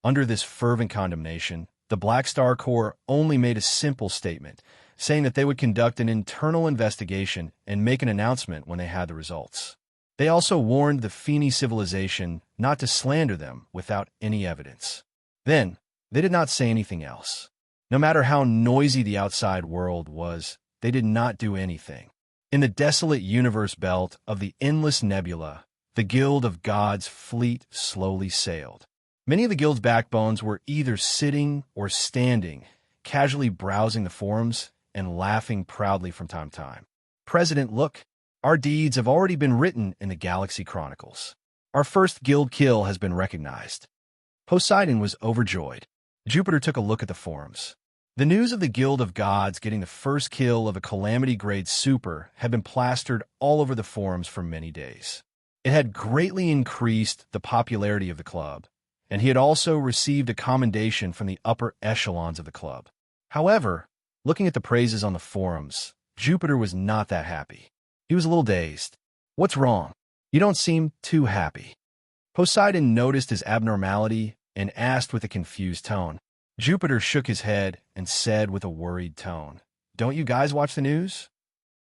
Speaker 1: Under this fervent condemnation, the Black Star Corps only made a simple statement, saying that they would conduct an internal investigation and make an announcement when they had the results. They also warned the Feeney civilization not to slander them without any evidence. Then, they did not say anything else. No matter how noisy the outside world was, they did not do anything. In the desolate universe belt of the Endless Nebula, the Guild of Gods fleet slowly sailed. Many of the guild's backbones were either sitting or standing, casually browsing the forums and laughing proudly from time to time. President, look, our deeds have already been written in the Galaxy Chronicles. Our first guild kill has been recognized. Poseidon was overjoyed. Jupiter took a look at the forums. The news of the Guild of Gods getting the first kill of a Calamity-grade super had been plastered all over the forums for many days. It had greatly increased the popularity of the club, and he had also received a commendation from the upper echelons of the club. However, looking at the praises on the forums, Jupiter was not that happy. He was a little dazed. What's wrong? You don't seem too happy. Poseidon noticed his abnormality and asked with a confused tone. Jupiter shook his head and said with a worried tone, "Don't you guys watch the news?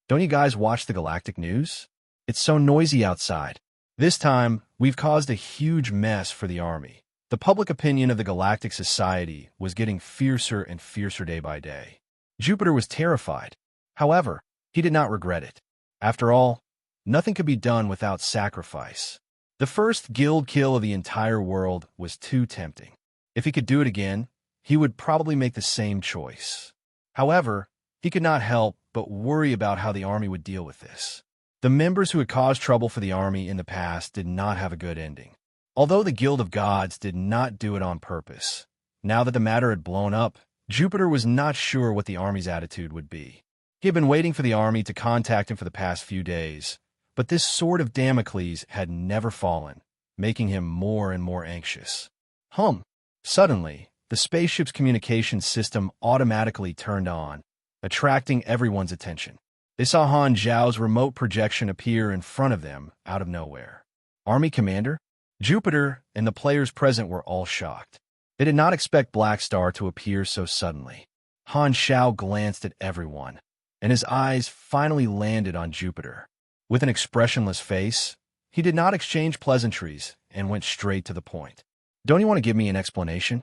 Speaker 1: Don't you guys watch the galactic news? It's so noisy outside. This time, we've caused a huge mess for the army." The public opinion of the Galactic Society was getting fiercer and fiercer day by day. Jupiter was terrified. However, he did not regret it. After all, nothing could be done without sacrifice. The first guild kill of the entire world was too tempting. If he could do it again, he would probably make the same choice. However, he could not help but worry about how the army would deal with this. The members who had caused trouble for the army in the past did not have a good ending. Although the Guild of Gods did not do it on purpose, now that the matter had blown up, Jupiter was not sure what the army's attitude would be. He had been waiting for the army to contact him for the past few days, but this sword of Damocles had never fallen, making him more and more anxious. Suddenly, the spaceship's communications system automatically turned on, attracting everyone's attention. They saw Han Zhao's remote projection appear in front of them out of nowhere. Army Commander? Jupiter and the players present were all shocked. They did not expect Black Star to appear so suddenly. Han Zhao glanced at everyone, and his eyes finally landed on Jupiter. With an expressionless face, he did not exchange pleasantries and went straight to the point. "Don't you want to give me an explanation?"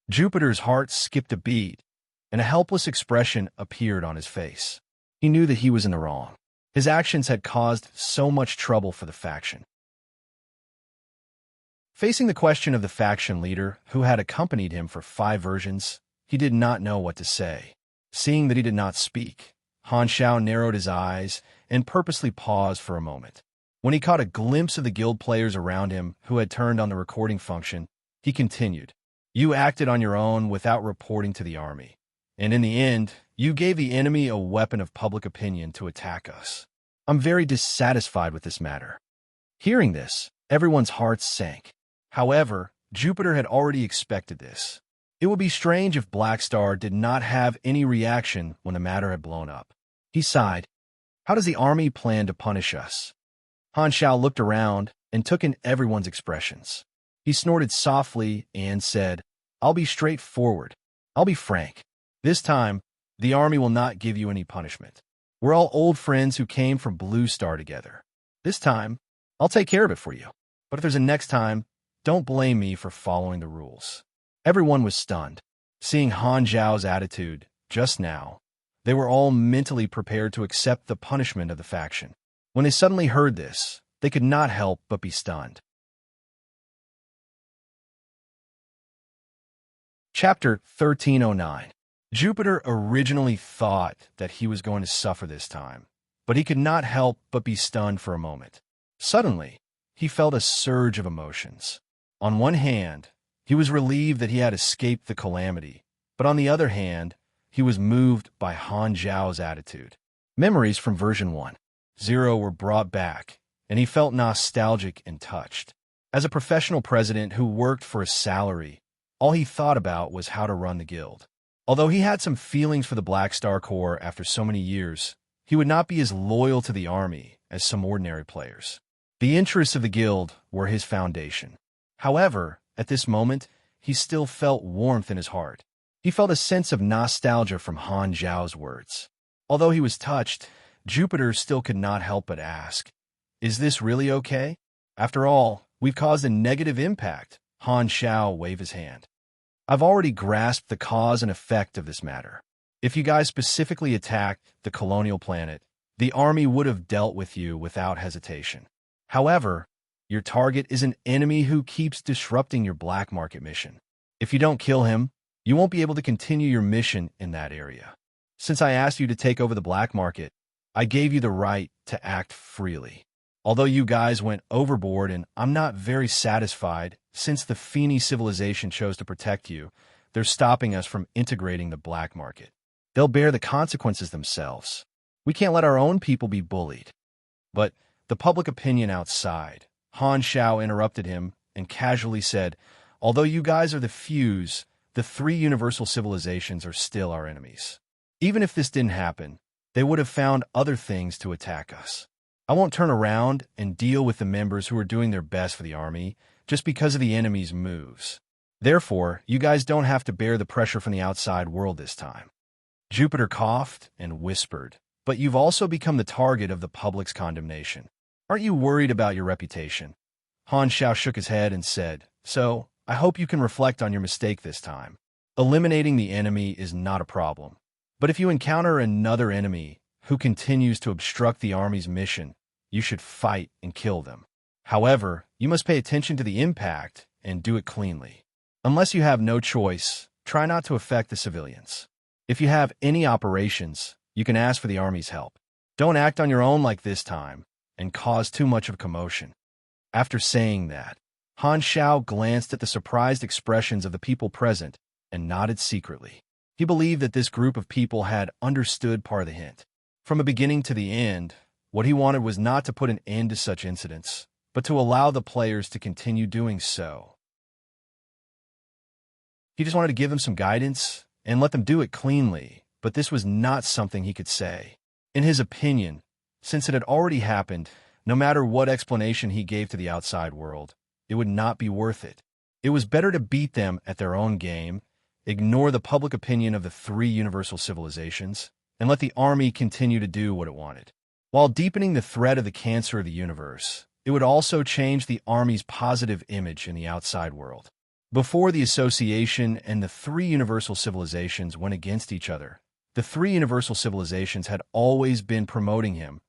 Speaker 1: Jupiter's heart skipped a beat, and a helpless expression appeared on his face. He knew that he was in the wrong. His actions had caused so much trouble for the faction. Facing the question of the faction leader, who had accompanied him for 5 versions, he did not know what to say. Seeing that he did not speak, Han Shao narrowed his eyes and purposely paused for a moment. When he caught a glimpse of the guild players around him who had turned on the recording function, he continued, "You acted on your own without reporting to the army, and in the end, you gave the enemy a weapon of public opinion to attack us. I'm very dissatisfied with this matter." Hearing this, everyone's hearts sank. However, Jupiter had already expected this. It would be strange if Black Star did not have any reaction when the matter had blown up. He sighed. "How does the army plan to punish us?" Han Shao looked around and took in everyone's expressions. He snorted softly and said, I'll be straightforward. I'll be frank. This time, the army will not give you any punishment. We're all old friends who came from Blue Star together. This time, I'll take care of it for you. But if there's a next time, don't blame me for following the rules." Everyone was stunned. Seeing Han Zhao's attitude just now, they were all mentally prepared to accept the punishment of the faction. When they suddenly heard this, they could not help but be stunned. Chapter 1309. Jupiter originally thought that he was going to suffer this time, but he could not help but be stunned for a moment. Suddenly, he felt a surge of emotions. On one hand, he was relieved that he had escaped the calamity, but on the other hand, he was moved by Han Zhao's attitude. Memories from version 1.0 were brought back, and he felt nostalgic and touched. As a professional president who worked for a salary, all he thought about was how to run the guild. Although he had some feelings for the Black Star Corps after so many years, he would not be as loyal to the army as some ordinary players. The interests of the guild were his foundation. However, at this moment, he still felt warmth in his heart. He felt a sense of nostalgia from Han Zhao's words. Although he was touched, Jupiter still could not help but ask, "Is this really okay? After all, we've caused a negative impact." Han Zhao waved his hand. "I've already grasped the cause and effect of this matter. If you guys specifically attacked the colonial planet, the army would have dealt with you without hesitation. However, your target is an enemy who keeps disrupting your black market mission. If you don't kill him, you won't be able to continue your mission in that area. Since I asked you to take over the black market, I gave you the right to act freely. Although you guys went overboard and I'm not very satisfied, since the Feeney civilization chose to protect you, they're stopping us from integrating the black market. They'll bear the consequences themselves. We can't let our own people be bullied." But the public opinion outside, Han Zhao interrupted him and casually said, "Although you guys are the fuse, the three universal civilizations are still our enemies. Even if this didn't happen, they would have found other things to attack us. I won't turn around and deal with the members who are doing their best for the army just because of the enemy's moves. Therefore, you guys don't have to bear the pressure from the outside world this time." Jupiter coughed and whispered, "But you've also become the target of the public's condemnation. Aren't you worried about your reputation?" Han Zhao shook his head and said, "So, I hope you can reflect on your mistake this time. Eliminating the enemy is not a problem. But if you encounter another enemy who continues to obstruct the army's mission, you should fight and kill them. However, you must pay attention to the impact and do it cleanly. Unless you have no choice, try not to affect the civilians. If you have any operations, you can ask for the army's help. Don't act on your own like this time and cause too much of commotion." After saying that, Han Zhao glanced at the surprised expressions of the people present and nodded secretly. He believed that this group of people had understood part of the hint. From the beginning to the end, what he wanted was not to put an end to such incidents, but to allow the players to continue doing so. He just wanted to give them some guidance and let them do it cleanly, but this was not something he could say. In his opinion, since it had already happened, no matter what explanation he gave to the outside world, it would not be worth it. It was better to beat them at their own game, ignore the public opinion of the three universal civilizations, and let the army continue to do what it wanted. While deepening the threat of the cancer of the universe, it would also change the army's positive image in the outside world. Before the association and the three universal civilizations went against each other, the three universal civilizations had always been promoting him,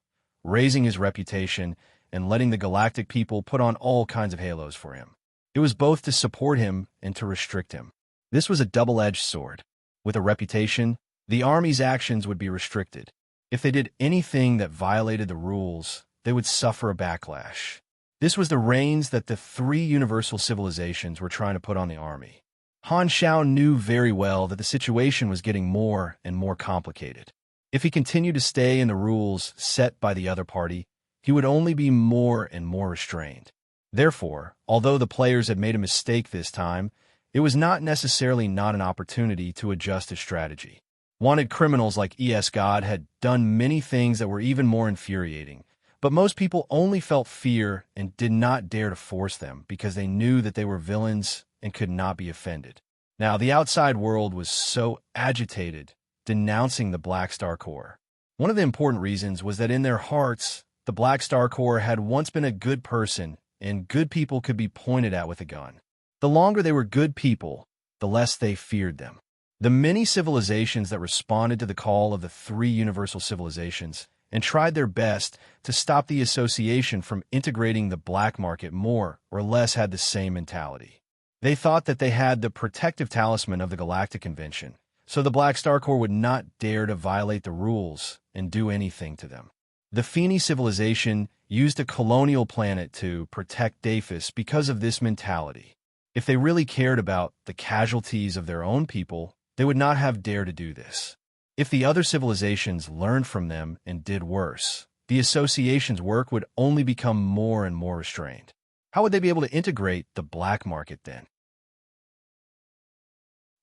Speaker 1: raising his reputation, and letting the galactic people put on all kinds of halos for him. It was both to support him and to restrict him. This was a double-edged sword. With a reputation, the army's actions would be restricted. If they did anything that violated the rules, they would suffer a backlash. This was the reins that the three universal civilizations were trying to put on the army. Han Zhao knew very well that the situation was getting more and more complicated. If he continued to stay in the rules set by the other party, he would only be more and more restrained. Therefore, although the players had made a mistake this time, it was not necessarily not an opportunity to adjust his strategy. Wanted criminals like ES God had done many things that were even more infuriating, but most people only felt fear and did not dare to force them because they knew that they were villains and could not be offended. Now, the outside world was so agitated, denouncing the Black Star Corps. One of the important reasons was that in their hearts, the Black Star Corps had once been a good person, and good people could be pointed at with a gun. The longer they were good people, the less they feared them. The many civilizations that responded to the call of the three universal civilizations and tried their best to stop the association from integrating the black market more or less had the same mentality. They thought that they had the protective talisman of the Galactic Convention, so the Black Star Corps would not dare to violate the rules and do anything to them. The Feni civilization used a colonial planet to protect Dafis because of this mentality. If they really cared about the casualties of their own people, they would not have dared to do this. If the other civilizations learned from them and did worse, the association's work would only become more and more restrained. How would they be able to integrate the black market then?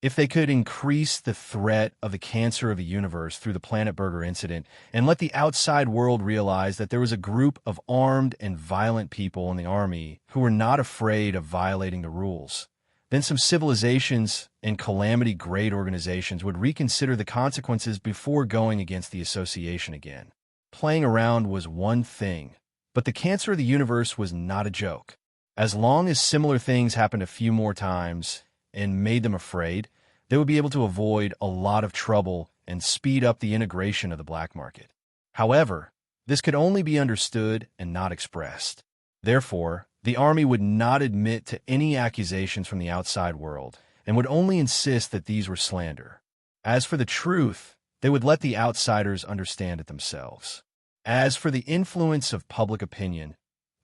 Speaker 1: If they could increase the threat of the cancer of the universe through the Planet Burger incident and let the outside world realize that there was a group of armed and violent people in the army who were not afraid of violating the rules, then some civilizations and calamity-grade organizations would reconsider the consequences before going against the association again. Playing around was one thing, but the cancer of the universe was not a joke. As long as similar things happened a few more times and made them afraid, they would be able to avoid a lot of trouble and speed up the integration of the black market. However, this could only be understood and not expressed. Therefore, the army would not admit to any accusations from the outside world and would only insist that these were slander. As for the truth, they would let the outsiders understand it themselves. As for the influence of public opinion,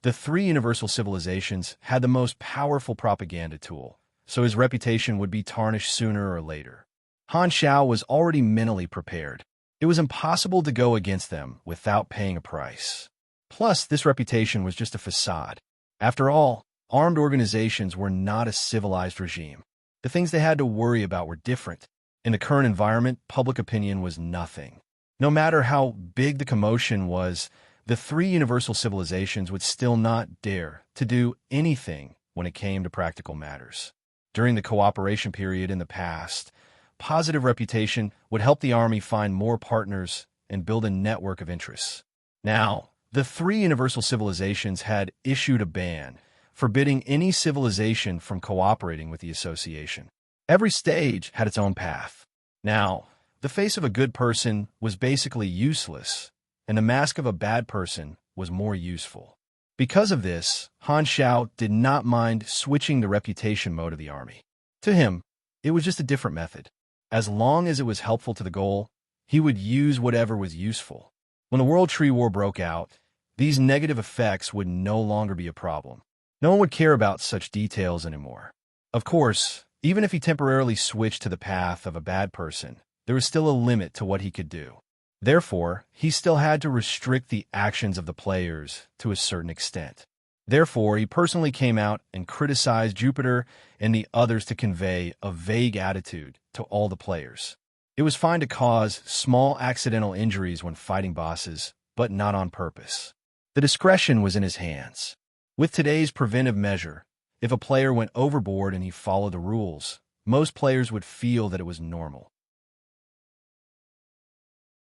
Speaker 1: the three universal civilizations had the most powerful propaganda tool, so his reputation would be tarnished sooner or later. Han Xiao was already mentally prepared. It was impossible to go against them without paying a price. Plus, this reputation was just a facade. After all, armed organizations were not a civilized regime. The things they had to worry about were different. In the current environment, public opinion was nothing. No matter how big the commotion was, the three universal civilizations would still not dare to do anything when it came to practical matters. During the cooperation period in the past, positive reputation would help the army find more partners and build a network of interests. Now, the three universal civilizations had issued a ban, forbidding any civilization from cooperating with the association. Every stage had its own path. Now, the face of a good person was basically useless, and the mask of a bad person was more useful. Because of this, Han Xiao did not mind switching the reputation mode of the army. To him, it was just a different method. As long as it was helpful to the goal, he would use whatever was useful. When the World Tree War broke out, these negative effects would no longer be a problem. No one would care about such details anymore. Of course, even if he temporarily switched to the path of a bad person, there was still a limit to what he could do. Therefore, he still had to restrict the actions of the players to a certain extent. Therefore, he personally came out and criticized Jupiter and the others to convey a vague attitude to all the players. It was fine to cause small accidental injuries when fighting bosses, but not on purpose. The discretion was in his hands. With today's preventive measure, if a player went overboard and he followed the rules, most players would feel that it was normal.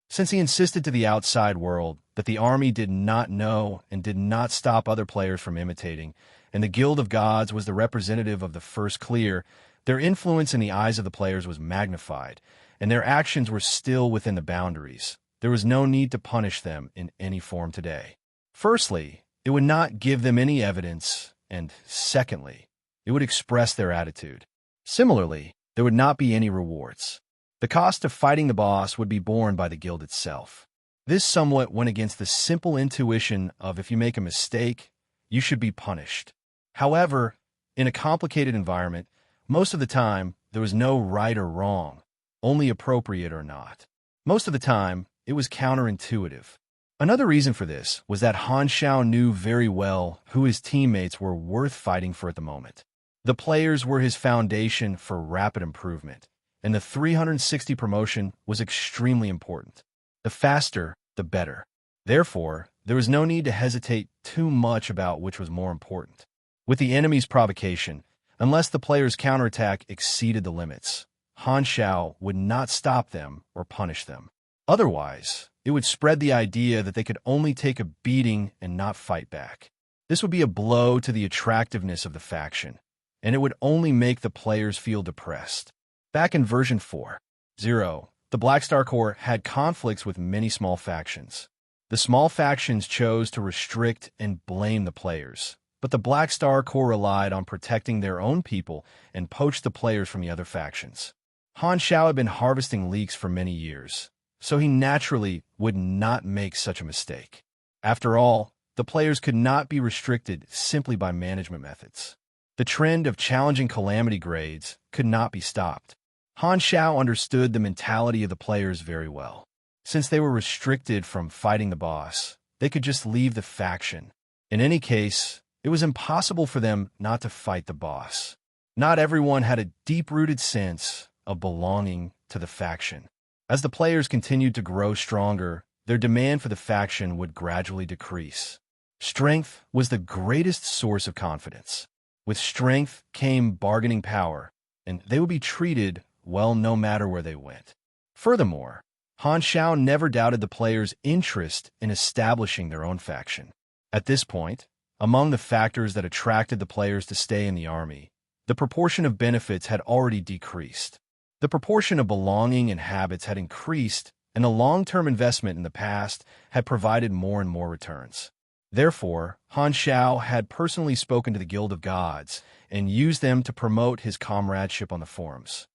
Speaker 1: Since he insisted to the outside world that the army did not know and did not stop other players from imitating, and the Guild of Gods was the representative of the First Clear, their influence in the eyes of the players was magnified, and their actions were still within the boundaries. There was no need to punish them in any form today. Firstly, it would not give them any evidence, and secondly, it would express their attitude. Similarly, there would not be any rewards. The cost of fighting the boss would be borne by the guild itself. This somewhat went against the simple intuition of if you make a mistake, you should be punished. However, in a complicated environment, most of the time, there was no right or wrong, only appropriate or not. Most of the time, it was counterintuitive. Another reason for this was that Han Xiao knew very well who his teammates were worth fighting for at the moment. The players were his foundation for rapid improvement, and the 360 promotion was extremely important. The faster, the better. Therefore, there was no need to hesitate too much about which was more important. With the enemy's provocation, Unless the players' counterattack exceeded the limits, Han Shao would not stop them or punish them. Otherwise, it would spread the idea that they could only take a beating and not fight back. This would be a blow to the attractiveness of the faction, and it would only make the players feel depressed. Back in version 4.0, the Black Star Corps had conflicts with many small factions. The small factions chose to restrict and blame the players, but the Black Star Corps relied on protecting their own people and poached the players from the other factions. Han Shao had been harvesting leaks for many years, so he naturally would not make such a mistake. After all, the players could not be restricted simply by management methods. The trend of challenging calamity grades could not be stopped. Han Shao understood the mentality of the players very well. Since they were restricted from fighting the boss, they could just leave the faction. In any case, it was impossible for them not to fight the boss. Not everyone had a deep-rooted sense of belonging to the faction. As the players continued to grow stronger, their demand for the faction would gradually decrease. Strength was the greatest source of confidence. With strength came bargaining power, and they would be treated well no matter where they went. Furthermore, Han Shao never doubted the players' interest in establishing their own faction. At this point, among the factors that attracted the players to stay in the army, the proportion of benefits had already decreased. The proportion of belonging and habits had increased, and the long-term investment in the past had provided more and more returns. Therefore, Han Shao had personally spoken to the Guild of Gods and used them to promote his comradeship on the forums.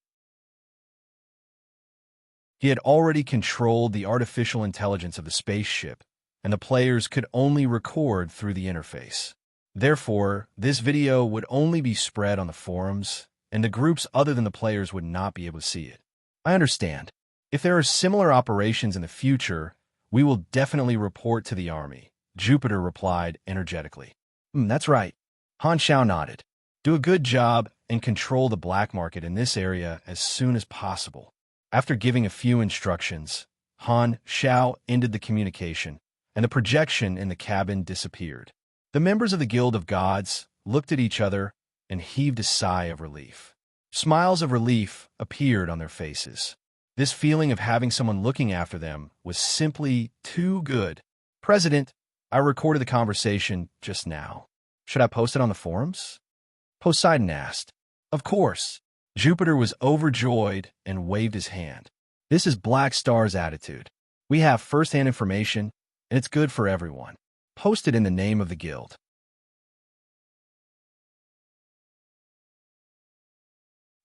Speaker 1: He had already controlled the artificial intelligence of the spaceship, and the players could only record through the interface. Therefore, this video would only be spread on the forums, and the groups other than the players would not be able to see it. I understand. If there are similar operations in the future, we will definitely report to the army, Jupiter replied energetically. That's right. Han Shao nodded. Do a good job and control the black market in this area as soon as possible. After giving a few instructions, Han Shao ended the communication, and the projection in the cabin disappeared. The members of the Guild of Gods looked at each other and heaved a sigh of relief. Smiles of relief appeared on their faces. This feeling of having someone looking after them was simply too good. President, I recorded the conversation just now. Should I post it on the forums? Poseidon asked. Of course. Jupiter was overjoyed and waved his hand. This is Black Star's attitude. We have first-hand information, and it's good for everyone. Post it in the name of the guild.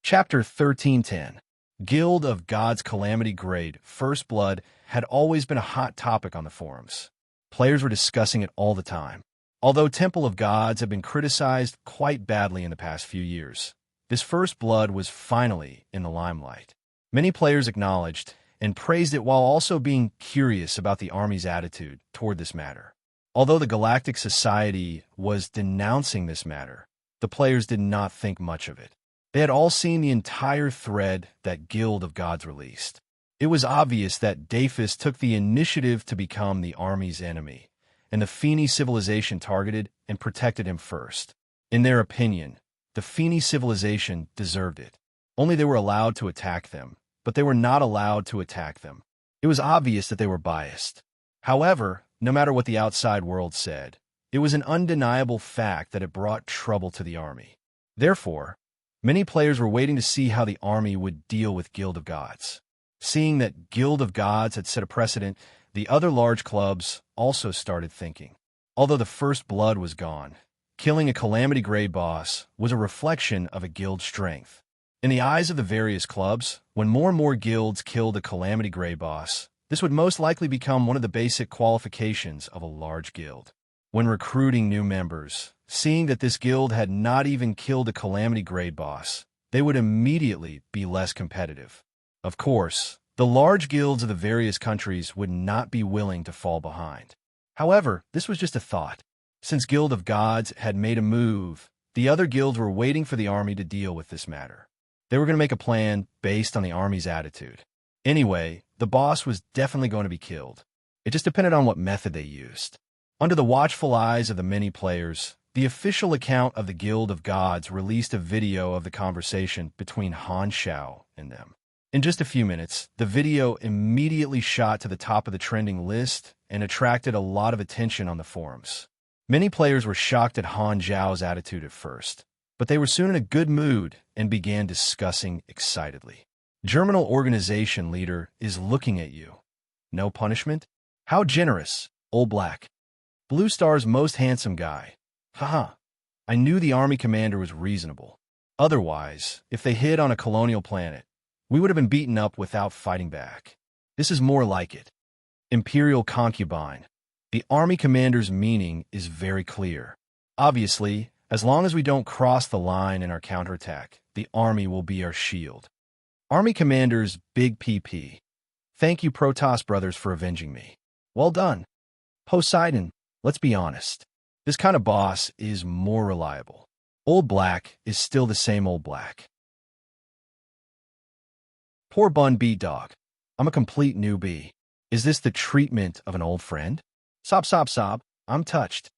Speaker 1: Chapter 1310. Guild of Gods Calamity Grade First Blood had always been a hot topic on the forums. Players were discussing it all the time. Although Temple of Gods had been criticized quite badly in the past few years, this First Blood was finally in the limelight. Many players acknowledged and praised it while also being curious about the army's attitude toward this matter. Although the Galactic Society was denouncing this matter, the players did not think much of it. They had all seen the entire thread that Guild of Gods released. It was obvious that Daphis took the initiative to become the army's enemy, and the Feni civilization targeted and protected him first. In their opinion, the Feni civilization deserved it. Only they were allowed to attack them, but they were not allowed to attack them. It was obvious that they were biased. However, no matter what the outside world said, it was an undeniable fact that it brought trouble to the army. Therefore, many players were waiting to see how the army would deal with Guild of Gods. Seeing that Guild of Gods had set a precedent, the other large clubs also started thinking. Although the First Blood was gone, killing a Calamity Grade boss was a reflection of a guild's strength. In the eyes of the various clubs, when more and more guilds killed a Calamity Grade boss, this would most likely become one of the basic qualifications of a large guild. When recruiting new members, seeing that this guild had not even killed a Calamity Grade boss, they would immediately be less competitive. Of course, the large guilds of the various countries would not be willing to fall behind. However, this was just a thought. Since Guild of Gods had made a move, the other guilds were waiting for the army to deal with this matter. They were going to make a plan based on the army's attitude. Anyway, the boss was definitely going to be killed. It just depended on what method they used. Under the watchful eyes of the many players, The official account of the Guild of Gods released a video of the conversation between Han Xiao and them. In just a few minutes, the video immediately shot to the top of the trending list and attracted a lot of attention on the forums. Many players were shocked at Han Xiao's attitude at first, but they were soon in a good mood and began discussing excitedly. Germinal organization leader is looking at you. No punishment? How generous, old black. Blue Star's most handsome guy. Haha. I knew the army commander was reasonable. Otherwise, if they hid on a colonial planet, we would have been beaten up without fighting back. This is more like it. Imperial concubine. The army commander's meaning is very clear. Obviously, as long as we don't cross the line in our counterattack, the army will be our shield. Army commander's big PP. Thank you, Protoss brothers, for avenging me. Well done. Poseidon, let's be honest. This kind of boss is more reliable. Old black is still the same old black. Poor Bun B Dog. I'm a complete newbie. Is this the treatment of an old friend? Sob. I'm touched.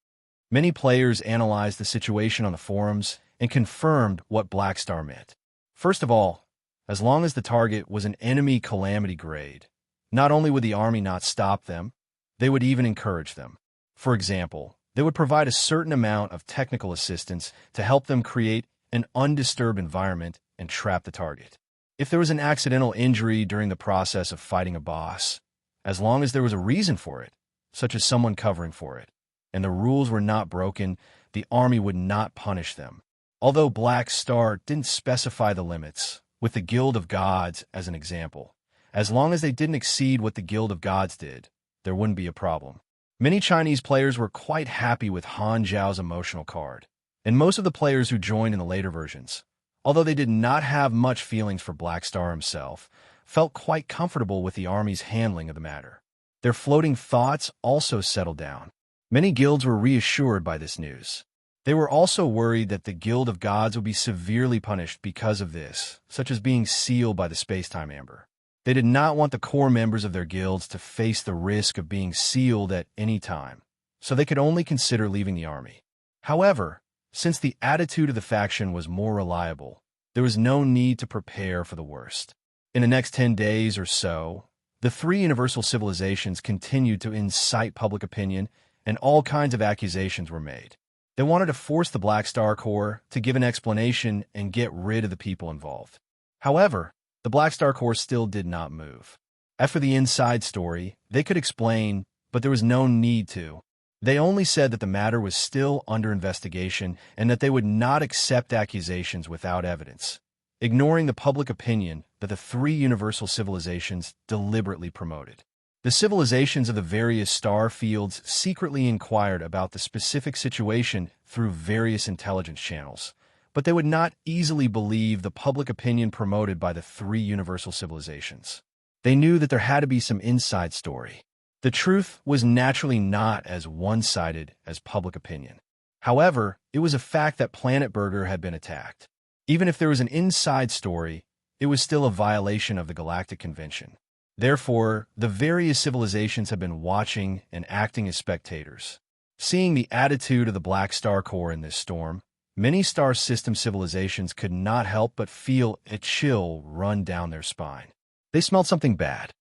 Speaker 1: Many players analyzed the situation on the forums and confirmed what Black Star meant. First of all, as long as the target was an enemy calamity grade, not only would the army not stop them, they would even encourage them. For example, they would provide a certain amount of technical assistance to help them create an undisturbed environment and trap the target. If there was an accidental injury during the process of fighting a boss, as long as there was a reason for it, such as someone covering for it, and the rules were not broken, the army would not punish them. Although Black Star didn't specify the limits, with the Guild of Gods as an example, as long as they didn't exceed what the Guild of Gods did, there wouldn't be a problem. Many Chinese players were quite happy with Han Zhao's emotional card, and most of the players who joined in the later versions, although they did not have much feelings for Black Star himself, felt quite comfortable with the army's handling of the matter. Their floating thoughts also settled down. Many guilds were reassured by this news. They were also worried that the Guild of Gods would be severely punished because of this, such as being sealed by the space-time amber. They did not want the core members of their guilds to face the risk of being sealed at any time, so they could only consider leaving the army. However, since the attitude of the faction was more reliable, there was no need to prepare for the worst. In the next 10 days or so, the three universal civilizations continued to incite public opinion, and all kinds of accusations were made. They wanted to force the Black Star Corps to give an explanation and get rid of the people involved. However, the Black Star Corps still did not move. After the inside story, they could explain, but there was no need to. They only said that the matter was still under investigation and that they would not accept accusations without evidence, ignoring the public opinion that the three universal civilizations deliberately promoted. The civilizations of the various star fields secretly inquired about the specific situation through various intelligence channels, but they would not easily believe the public opinion promoted by the three universal civilizations. They knew that there had to be some inside story. The truth was naturally not as one-sided as public opinion. However, it was a fact that Planet Burger had been attacked. Even if there was an inside story, it was still a violation of the Galactic Convention. Therefore, the various civilizations have been watching and acting as spectators. Seeing the attitude of the Black Star Corps in this storm, many star system civilizations could not help but feel a chill run down their spine. They smelled something bad.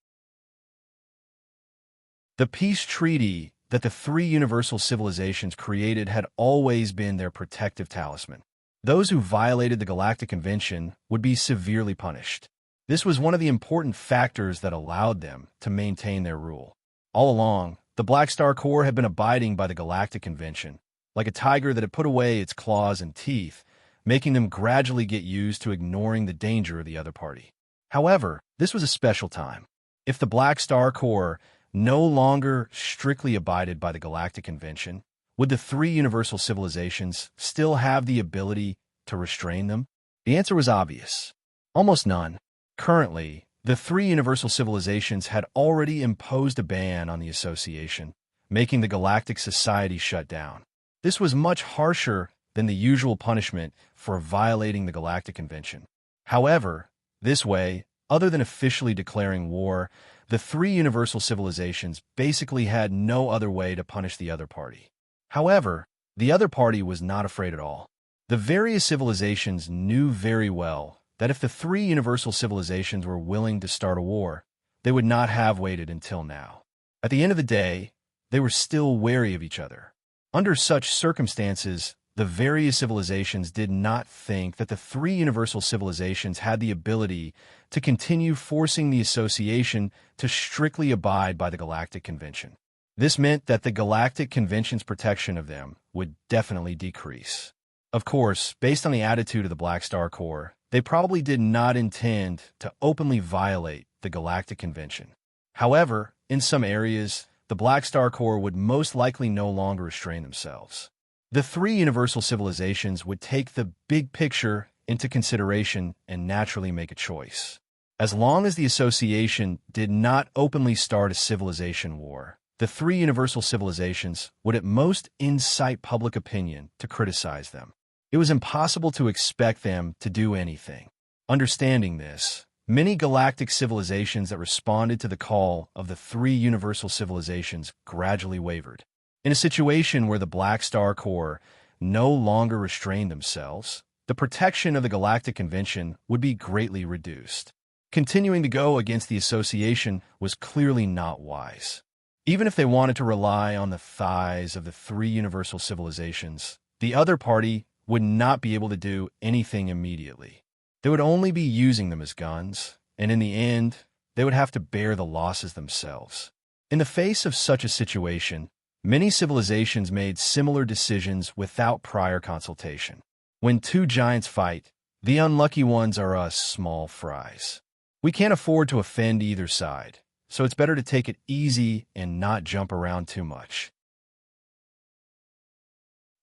Speaker 1: The peace treaty that the three universal civilizations created had always been their protective talisman. Those who violated the Galactic Convention would be severely punished. This was one of the important factors that allowed them to maintain their rule. All along, the Black Star Corps had been abiding by the Galactic Convention, like a tiger that had put away its claws and teeth, making them gradually get used to ignoring the danger of the other party. However, this was a special time. If the Black Star Corps no longer strictly abided by the Galactic Convention, would the three universal civilizations still have the ability to restrain them? The answer was obvious. Almost none. Currently, the three universal civilizations had already imposed a ban on the association, making the Galactic Society shut down. This was much harsher than the usual punishment for violating the Galactic Convention. However, this way, other than officially declaring war, the three universal civilizations basically had no other way to punish the other party. However, The other party was not afraid at all. The various civilizations knew very well that if the three universal civilizations were willing to start a war, they would not have waited until now. At the end of the day, they were still wary of each other. Under such circumstances, the various civilizations did not think that the three universal civilizations had the ability to continue forcing the association to strictly abide by the Galactic Convention. This meant that the Galactic Convention's protection of them would definitely decrease. Of course, based on the attitude of the Black Star Corps, they probably did not intend to openly violate the Galactic Convention. However, in some areas, the Black Star Corps would most likely no longer restrain themselves. The three universal civilizations would take the big picture into consideration and naturally make a choice. As long as the association did not openly start a civilization war, the three universal civilizations would at most incite public opinion to criticize them. It was impossible to expect them to do anything. Understanding this, many galactic civilizations that responded to the call of the three universal civilizations gradually wavered. In a situation where the Black Star Corps no longer restrained themselves, the protection of the Galactic Convention would be greatly reduced. Continuing to go against the association was clearly not wise. Even if they wanted to rely on the thighs of the three universal civilizations, the other party would not be able to do anything immediately. They would only be using them as guns, and in the end, they would have to bear the losses themselves. In the face of such a situation, many civilizations made similar decisions without prior consultation. When two giants fight, the unlucky ones are us small fries. We can't afford to offend either side, so it's better to take it easy and not jump around too much.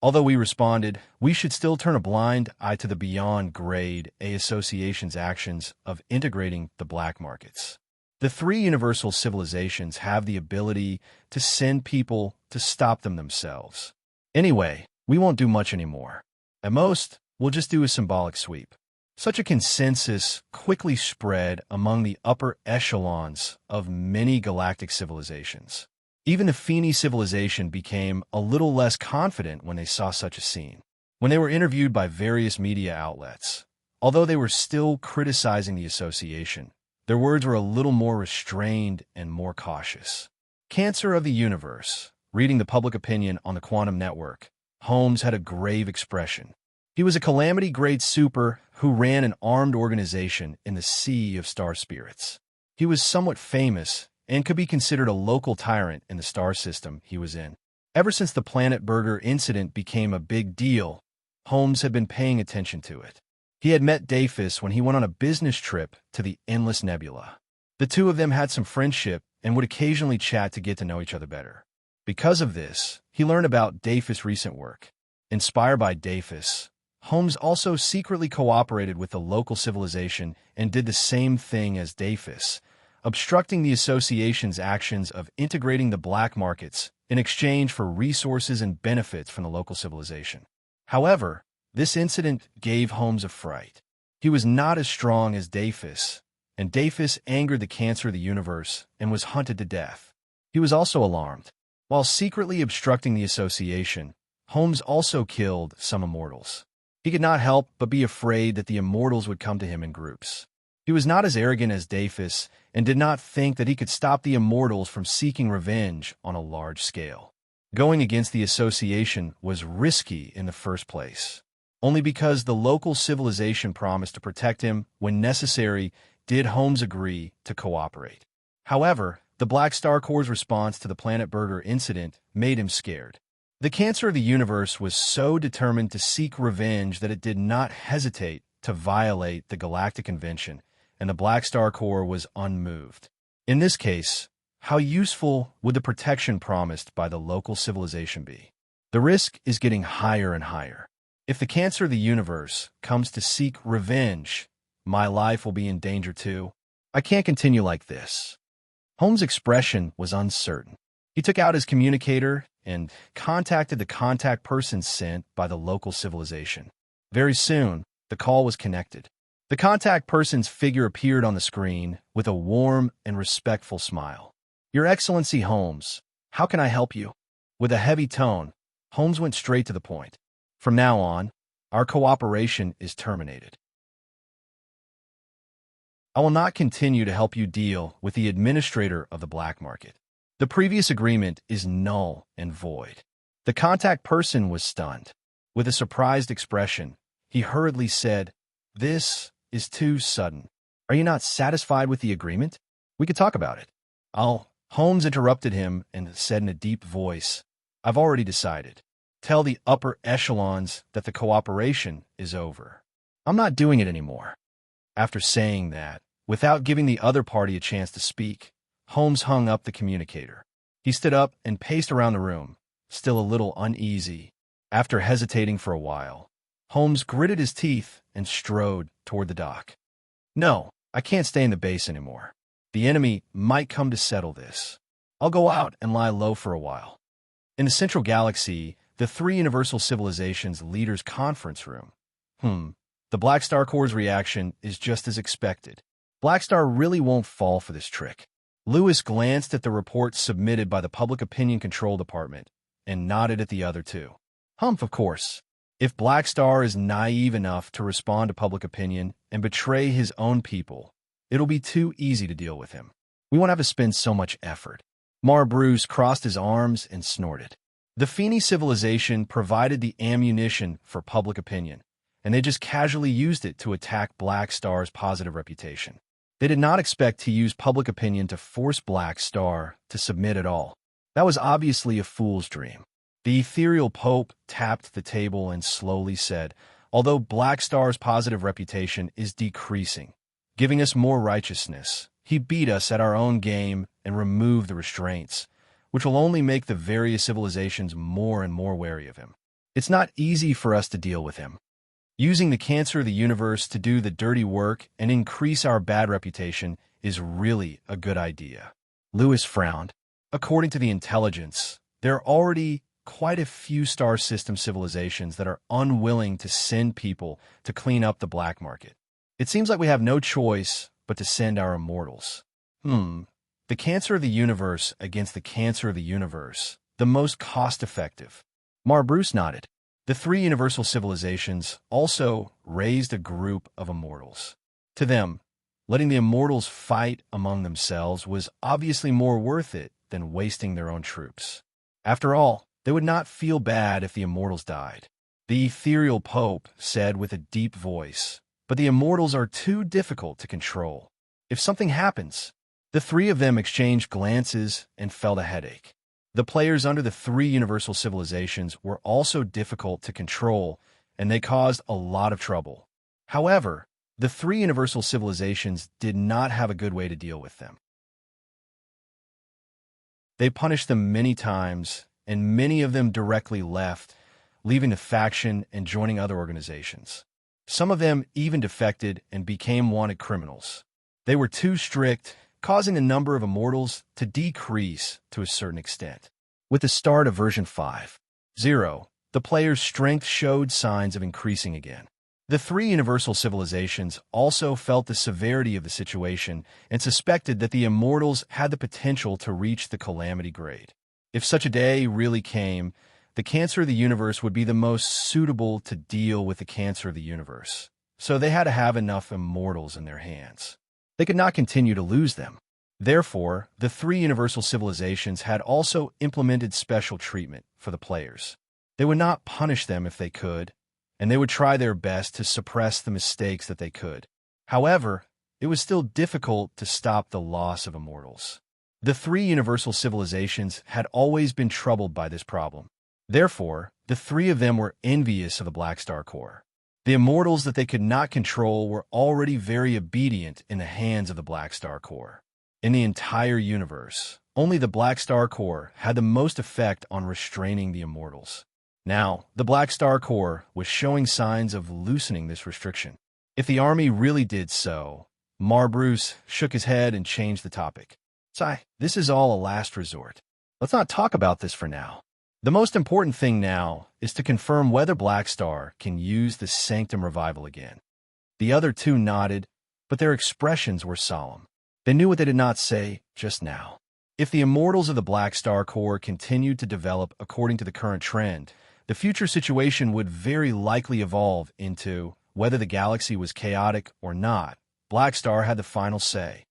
Speaker 1: Although we responded, we should still turn a blind eye to the beyond grade A association's actions of integrating the black markets. The three universal civilizations have the ability to send people to stop them themselves. Anyway, we won't do much anymore. At most, we'll just do a symbolic sweep. Such a consensus quickly spread among the upper echelons of many galactic civilizations. Even the Feeney civilization became a little less confident when they saw such a scene. When they were interviewed by various media outlets, although they were still criticizing the association, their words were a little more restrained and more cautious. Cancer of the universe, reading the public opinion on the quantum network, Holmes had a grave expression. He was a calamity-grade super who ran an armed organization in the sea of star spirits. He was somewhat famous and could be considered a local tyrant in the star system he was in. Ever since the Planet Burger incident became a big deal, Holmes had been paying attention to it. He had met Dafis when he went on a business trip to the Endless Nebula. The two of them had some friendship and would occasionally chat to get to know each other better. Because of this, he learned about Dafis' recent work. Inspired by Dafis, Holmes also secretly cooperated with the local civilization and did the same thing as Dafis, obstructing the association's actions of integrating the black markets in exchange for resources and benefits from the local civilization. However, this incident gave Holmes a fright. He was not as strong as Dafis, and Dafis angered the cancer of the universe and was hunted to death. He was also alarmed. While secretly obstructing the association, Holmes also killed some immortals. He could not help but be afraid that the immortals would come to him in groups. He was not as arrogant as Dafis and did not think that he could stop the immortals from seeking revenge on a large scale. Going against the association was risky in the first place. Only because the local civilization promised to protect him when necessary did Holmes agree to cooperate. However, the Black Star Corps' response to the Planet Burger incident made him scared. The cancer of the universe was so determined to seek revenge that it did not hesitate to violate the Galactic Convention, and the Black Star Corps was unmoved. In this case, how useful would the protection promised by the local civilization be? The risk is getting higher and higher. If the cancer of the universe comes to seek revenge, my life will be in danger too. I can't continue like this. Holmes' expression was uncertain. He took out his communicator and contacted the contact person sent by the local civilization. Very soon, the call was connected. The contact person's figure appeared on the screen with a warm and respectful smile. "Your Excellency Holmes, how can I help you?" With a heavy tone, Holmes went straight to the point. From now on, our cooperation is terminated. I will not continue to help you deal with the administrator of the black market. The previous agreement is null and void. The contact person was stunned. With a surprised expression, he hurriedly said, "This is too sudden. Are you not satisfied with the agreement? We could talk about it." Holmes interrupted him and said in a deep voice, "I've already decided. Tell the upper echelons that the cooperation is over. I'm not doing it anymore." After saying that, without giving the other party a chance to speak, Holmes hung up the communicator. He stood up and paced around the room, still a little uneasy. After hesitating for a while, Holmes gritted his teeth and strode toward the dock. "No, I can't stay in the base anymore. The enemy might come to settle this. I'll go out and lie low for a while." In the central galaxy, the three universal civilizations leaders' conference room. The Black Star Corps' reaction is just as expected. Black Star really won't fall for this trick. Lewis glanced at the report submitted by the Public Opinion Control Department and nodded at the other two. Of course. If Black Star is naive enough to respond to public opinion and betray his own people, it'll be too easy to deal with him. We won't have to spend so much effort. Bruce crossed his arms and snorted. The Feeney civilization provided the ammunition for public opinion, and they just casually used it to attack Black Star's positive reputation. They did not expect to use public opinion to force Black Star to submit at all. That was obviously a fool's dream. The ethereal Pope tapped the table and slowly said, "Although Black Star's positive reputation is decreasing, giving us more righteousness, he beat us at our own game and removed the restraints, which will only make the various civilizations more and more wary of him. It's not easy for us to deal with him. Using the cancer of the universe to do the dirty work and increase our bad reputation is really a good idea." Lewis frowned. According to the intelligence, there are already quite a few star system civilizations that are unwilling to send people to clean up the black market. It seems like we have no choice but to send our immortals. The cancer of the universe against the cancer of the universe, the most cost-effective. Bruce nodded. The three universal civilizations also raised a group of immortals. To them, letting the immortals fight among themselves was obviously more worth it than wasting their own troops. After all, they would not feel bad if the immortals died. The ethereal Pope said with a deep voice, "But the immortals are too difficult to control. If something happens..." The three of them exchanged glances and felt a headache. The players under the three universal civilizations were also difficult to control, and they caused a lot of trouble. However, the three universal civilizations did not have a good way to deal with them. They punished them many times, and many of them directly left, leaving the faction and joining other organizations. Some of them even defected and became wanted criminals. They were too strict, causing the number of immortals to decrease to a certain extent. With the start of version 5.0, the player's strength showed signs of increasing again. The three universal civilizations also felt the severity of the situation and suspected that the immortals had the potential to reach the calamity grade. If such a day really came, the cancer of the universe would be the most suitable to deal with the cancer of the universe. So they had to have enough immortals in their hands. They could not continue to lose them. Therefore, the three universal civilizations had also implemented special treatment for the players. They would not punish them if they could, and they would try their best to suppress the mistakes that they could. However, it was still difficult to stop the loss of immortals. The three universal civilizations had always been troubled by this problem. Therefore, the three of them were envious of the Black Star Corps. The immortals that they could not control were already very obedient in the hands of the Black Star Corps. In the entire universe, only the Black Star Corps had the most effect on restraining the immortals. Now, the Black Star Corps was showing signs of loosening this restriction. If the army really did so, Bruce shook his head and changed the topic. This is all a last resort. Let's not talk about this for now. The most important thing now is to confirm whether Black Star can use the Sanctum Revival again. The other two nodded, but their expressions were solemn. They knew what they did not say just now. If the immortals of the Black Star Core continued to develop according to the current trend, the future situation would very likely evolve into, whether the galaxy was chaotic or not, Black Star had the final say.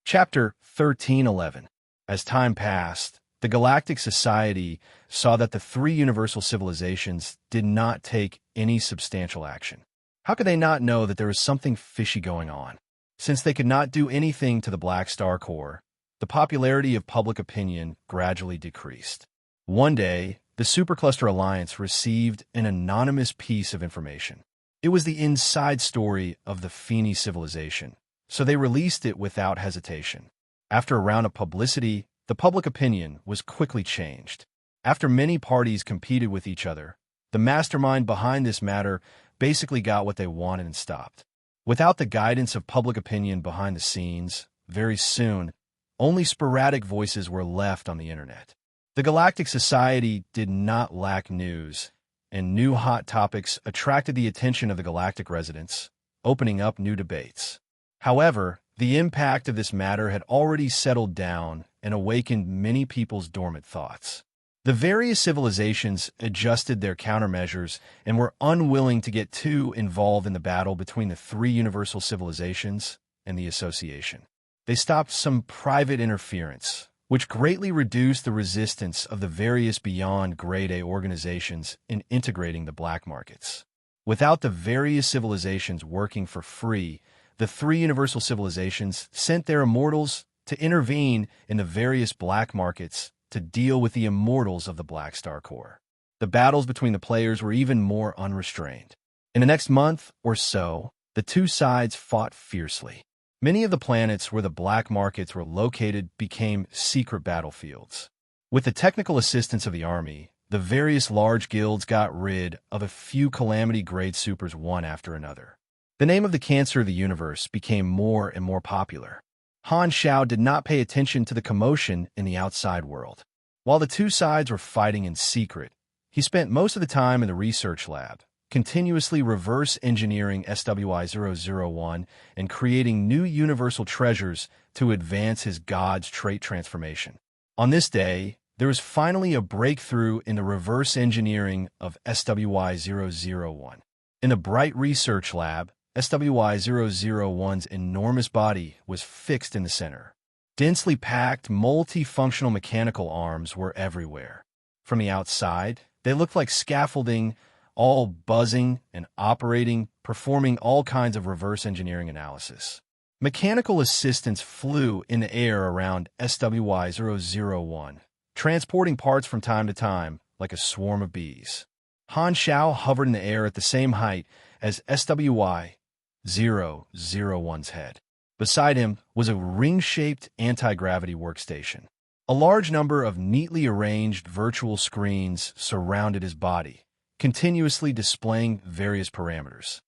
Speaker 1: Chapter 1311. As time passed, the Galactic Society saw that the three universal civilizations did not take any substantial action. How could they not know that there was something fishy going on? Since they could not do anything to the Black Star Core, the popularity of public opinion gradually decreased. One day, the Supercluster Alliance received an anonymous piece of information. It was the inside story of the Feeney civilization, so they released it without hesitation. After a round of publicity, the public opinion was quickly changed. After many parties competed with each other, the mastermind behind this matter basically got what they wanted and stopped. Without the guidance of public opinion behind the scenes, very soon, only sporadic voices were left on the internet. The Galactic Society did not lack news, and new hot topics attracted the attention of the galactic residents, opening up new debates. However, the impact of this matter had already settled down and awakened many people's dormant thoughts. The various civilizations adjusted their countermeasures and were unwilling to get too involved in the battle between the three universal civilizations and the Association. They stopped some private interference, which greatly reduced the resistance of the various beyond Grade A organizations in integrating the black markets. Without the various civilizations working for free, the three universal civilizations sent their immortals to intervene in the various black markets to deal with the immortals of the Black Star Core. The battles between the players were even more unrestrained. In the next month or so, the two sides fought fiercely. Many of the planets where the black markets were located became secret battlefields. With the technical assistance of the army, the various large guilds got rid of a few calamity-grade supers one after another. The name of the cancer of the universe became more and more popular. Han Xiao did not pay attention to the commotion in the outside world. While the two sides were fighting in secret, he spent most of the time in the research lab, continuously reverse engineering SWI-001 and creating new universal treasures to advance his God's trait transformation. On this day, there was finally a breakthrough in the reverse engineering of SWI-001. In the Bright Research Lab, SWI-001's enormous body was fixed in the center. Densely packed, multifunctional mechanical arms were everywhere. From the outside, they looked like scaffolding, all buzzing and operating, performing all kinds of reverse engineering analysis. Mechanical assistants flew in the air around SWI-001, transporting parts from time to time like a swarm of bees. Han Xiao hovered in the air at the same height as SWI-001's head. Beside him was a ring-shaped anti-gravity workstation. A large number of neatly arranged virtual screens surrounded his body, continuously displaying various parameters.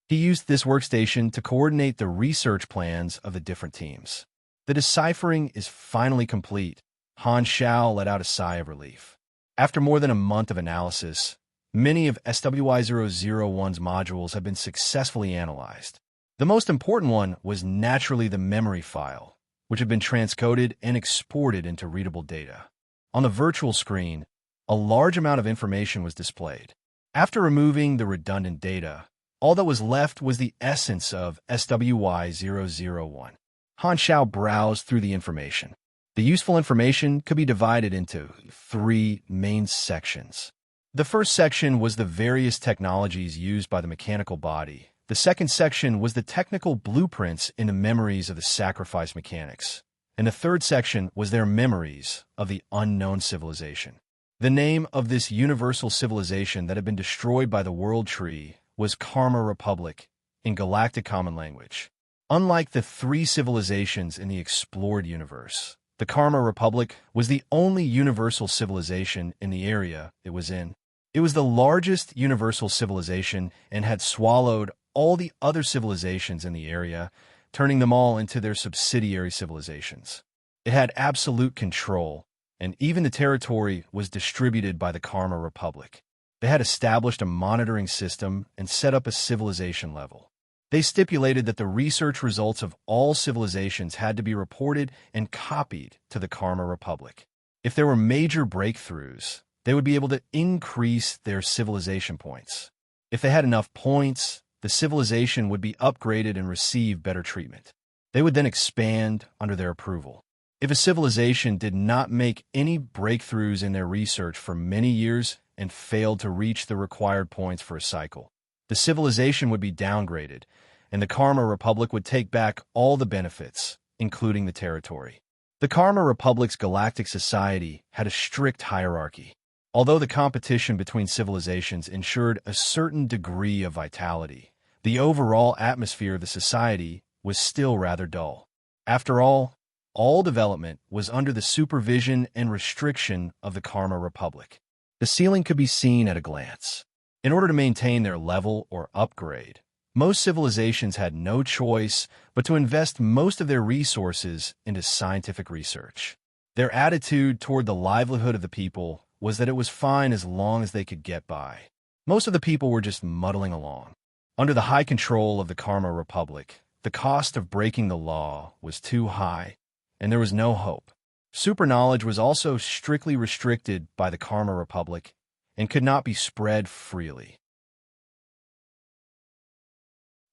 Speaker 1: He used this workstation to coordinate the research plans of the different teams. The deciphering is finally complete. Han Xiao let out a sigh of relief. After more than a month of analysis, many of SWI-001's modules have been successfully analyzed. The most important one was naturally the memory file, which had been transcoded and exported into readable data. On the virtual screen, a large amount of information was displayed. After removing the redundant data, all that was left was the essence of SWI-001. Han Xiao browsed through the information. The useful information could be divided into three main sections. The first section was the various technologies used by the mechanical body. The second section was the technical blueprints in the memories of the sacrifice mechanics. And the third section was their memories of the unknown civilization. The name of this universal civilization that had been destroyed by the World Tree was Karma Republic in Galactic Common Language. Unlike the three civilizations in the explored universe, the Karma Republic was the only universal civilization in the area it was in. It was the largest universal civilization and had swallowed all the other civilizations in the area, turning them all into their subsidiary civilizations. It had absolute control, and even the territory was distributed by the Karma Republic. They had established a monitoring system and set up a civilization level. They stipulated that the research results of all civilizations had to be reported and copied to the Karma Republic. If there were major breakthroughs, they would be able to increase their civilization points. If they had enough points, the civilization would be upgraded and receive better treatment. They would then expand under their approval. If a civilization did not make any breakthroughs in their research for many years and failed to reach the required points for a cycle, the civilization would be downgraded, and the Karma Republic would take back all the benefits, including the territory. The Karma Republic's galactic society had a strict hierarchy. Although the competition between civilizations ensured a certain degree of vitality, the overall atmosphere of the society was still rather dull. After all development was under the supervision and restriction of the Karma Republic. The ceiling could be seen at a glance. In order to maintain their level or upgrade, most civilizations had no choice but to invest most of their resources into scientific research. Their attitude toward the livelihood of the people was that it was fine as long as they could get by. Most of the people were just muddling along. Under the high control of the Karma Republic, the cost of breaking the law was too high, and there was no hope. Superknowledge was also strictly restricted by the Karma Republic and could not be spread freely.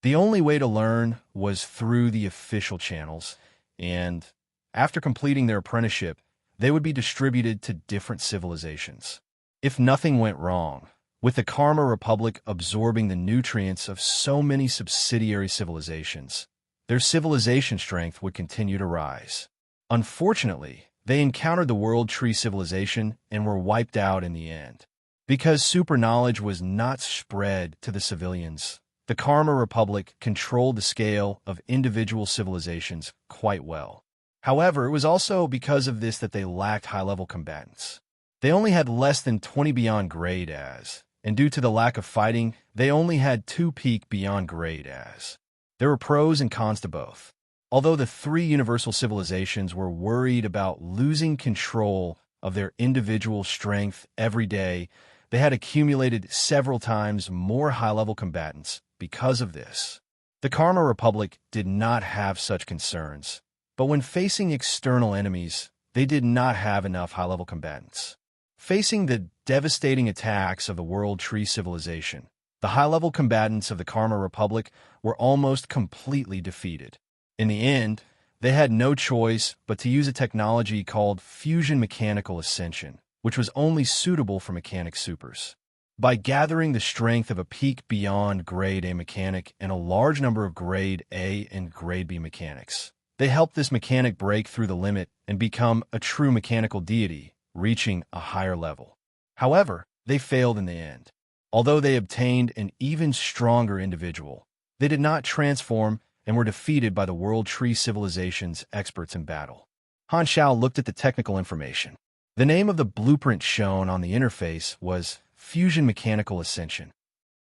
Speaker 1: The only way to learn was through the official channels, and after completing their apprenticeship, they would be distributed to different civilizations. If nothing went wrong, with the Karma Republic absorbing the nutrients of so many subsidiary civilizations, their civilization strength would continue to rise. Unfortunately, they encountered the World Tree civilization and were wiped out in the end. Because superknowledge was not spread to the civilians, the Karma Republic controlled the scale of individual civilizations quite well. However, it was also because of this that they lacked high-level combatants. They only had less than 20 beyond grade as, and due to the lack of fighting, they only had 2 peak beyond grade as. There were pros and cons to both. Although the 3 universal civilizations were worried about losing control of their individual strength every day, they had accumulated several times more high-level combatants because of this. The Karma Republic did not have such concerns, but when facing external enemies, they did not have enough high-level combatants. Facing the devastating attacks of the World Tree civilization, the high-level combatants of the Karma Republic were almost completely defeated. In the end, they had no choice but to use a technology called fusion mechanical ascension, which was only suitable for mechanic supers. By gathering the strength of a peak beyond grade A mechanic and a large number of grade A and grade B mechanics, they helped this mechanic break through the limit and become a true mechanical deity, reaching a higher level. However, they failed in the end. Although they obtained an even stronger individual, they did not transform and were defeated by the World Tree civilization's experts in battle. Han Xiao looked at the technical information. The name of the blueprint shown on the interface was Fusion Mechanical Ascension.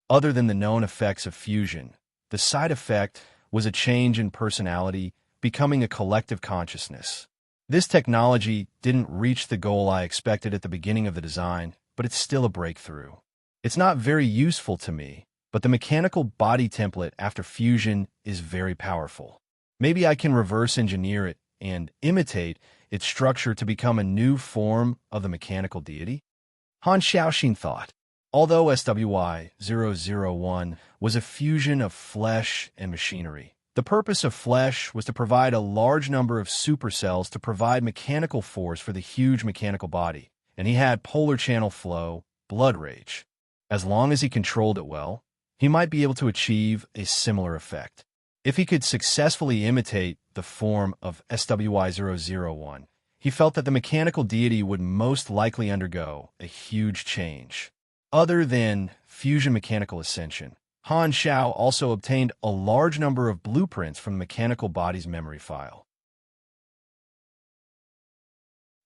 Speaker 1: Other than the known effects of fusion, the side effect was a change in personality, becoming a collective consciousness. This technology didn't reach the goal I expected at the beginning of the design, but it's still a breakthrough. It's not very useful to me, but the mechanical body template after fusion is very powerful. Maybe I can reverse engineer it and imitate its structure to become a new form of the mechanical deity? Han Xiaoxin thought. Although SWI-001 was a fusion of flesh and machinery, the purpose of flesh was to provide a large number of supercells to provide mechanical force for the huge mechanical body, and he had polar channel flow, blood rage. As long as he controlled it well, he might be able to achieve a similar effect. If he could successfully imitate the form of SWI-001, he felt that the mechanical deity would most likely undergo a huge change. Other than fusion mechanical ascension, Han Xiao also obtained a large number of blueprints from the mechanical body's memory file.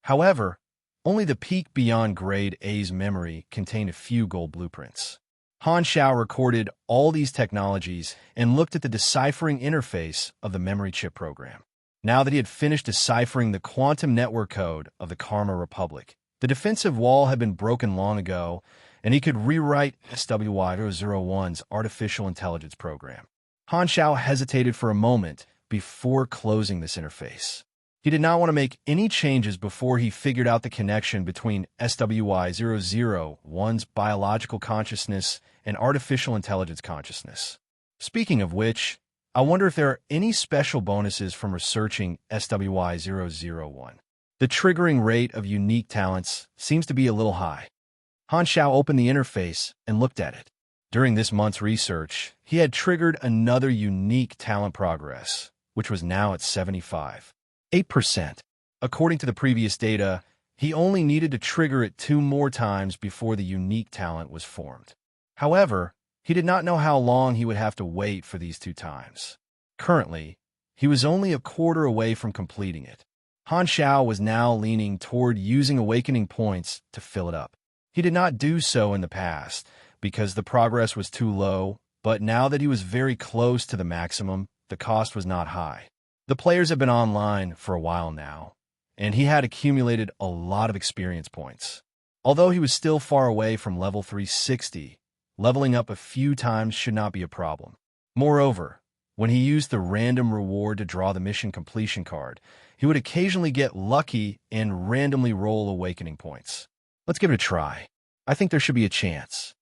Speaker 1: However, only the peak beyond grade A's memory contained a few gold blueprints. Han Xiao recorded all these technologies and looked at the deciphering interface of the memory chip program. Now that he had finished deciphering the quantum network code of the Karma Republic, the defensive wall had been broken long ago, and he could rewrite SWY-001's artificial intelligence program. Han Xiao hesitated for a moment before closing this interface. He did not want to make any changes before he figured out the connection between SWY-001's biological consciousness and artificial intelligence consciousness. Speaking of which, I wonder if there are any special bonuses from researching SWY-001. The triggering rate of unique talents seems to be a little high. Han Xiao opened the interface and looked at it. During this month's research, he had triggered another unique talent progress, which was now at 75.8%. According to the previous data, he only needed to trigger it 2 more times before the unique talent was formed. However, he did not know how long he would have to wait for these 2 times. Currently, he was only a quarter away from completing it. Han Xiao was now leaning toward using awakening points to fill it up. He did not do so in the past because the progress was too low, but now that he was very close to the maximum, the cost was not high. The players have been online for a while now, and he had accumulated a lot of experience points. Although he was still far away from level 360, leveling up a few times should not be a problem. Moreover, when he used the random reward to draw the mission completion card, he would occasionally get lucky and randomly roll awakening points. Let's give it a try. I think there should be a chance.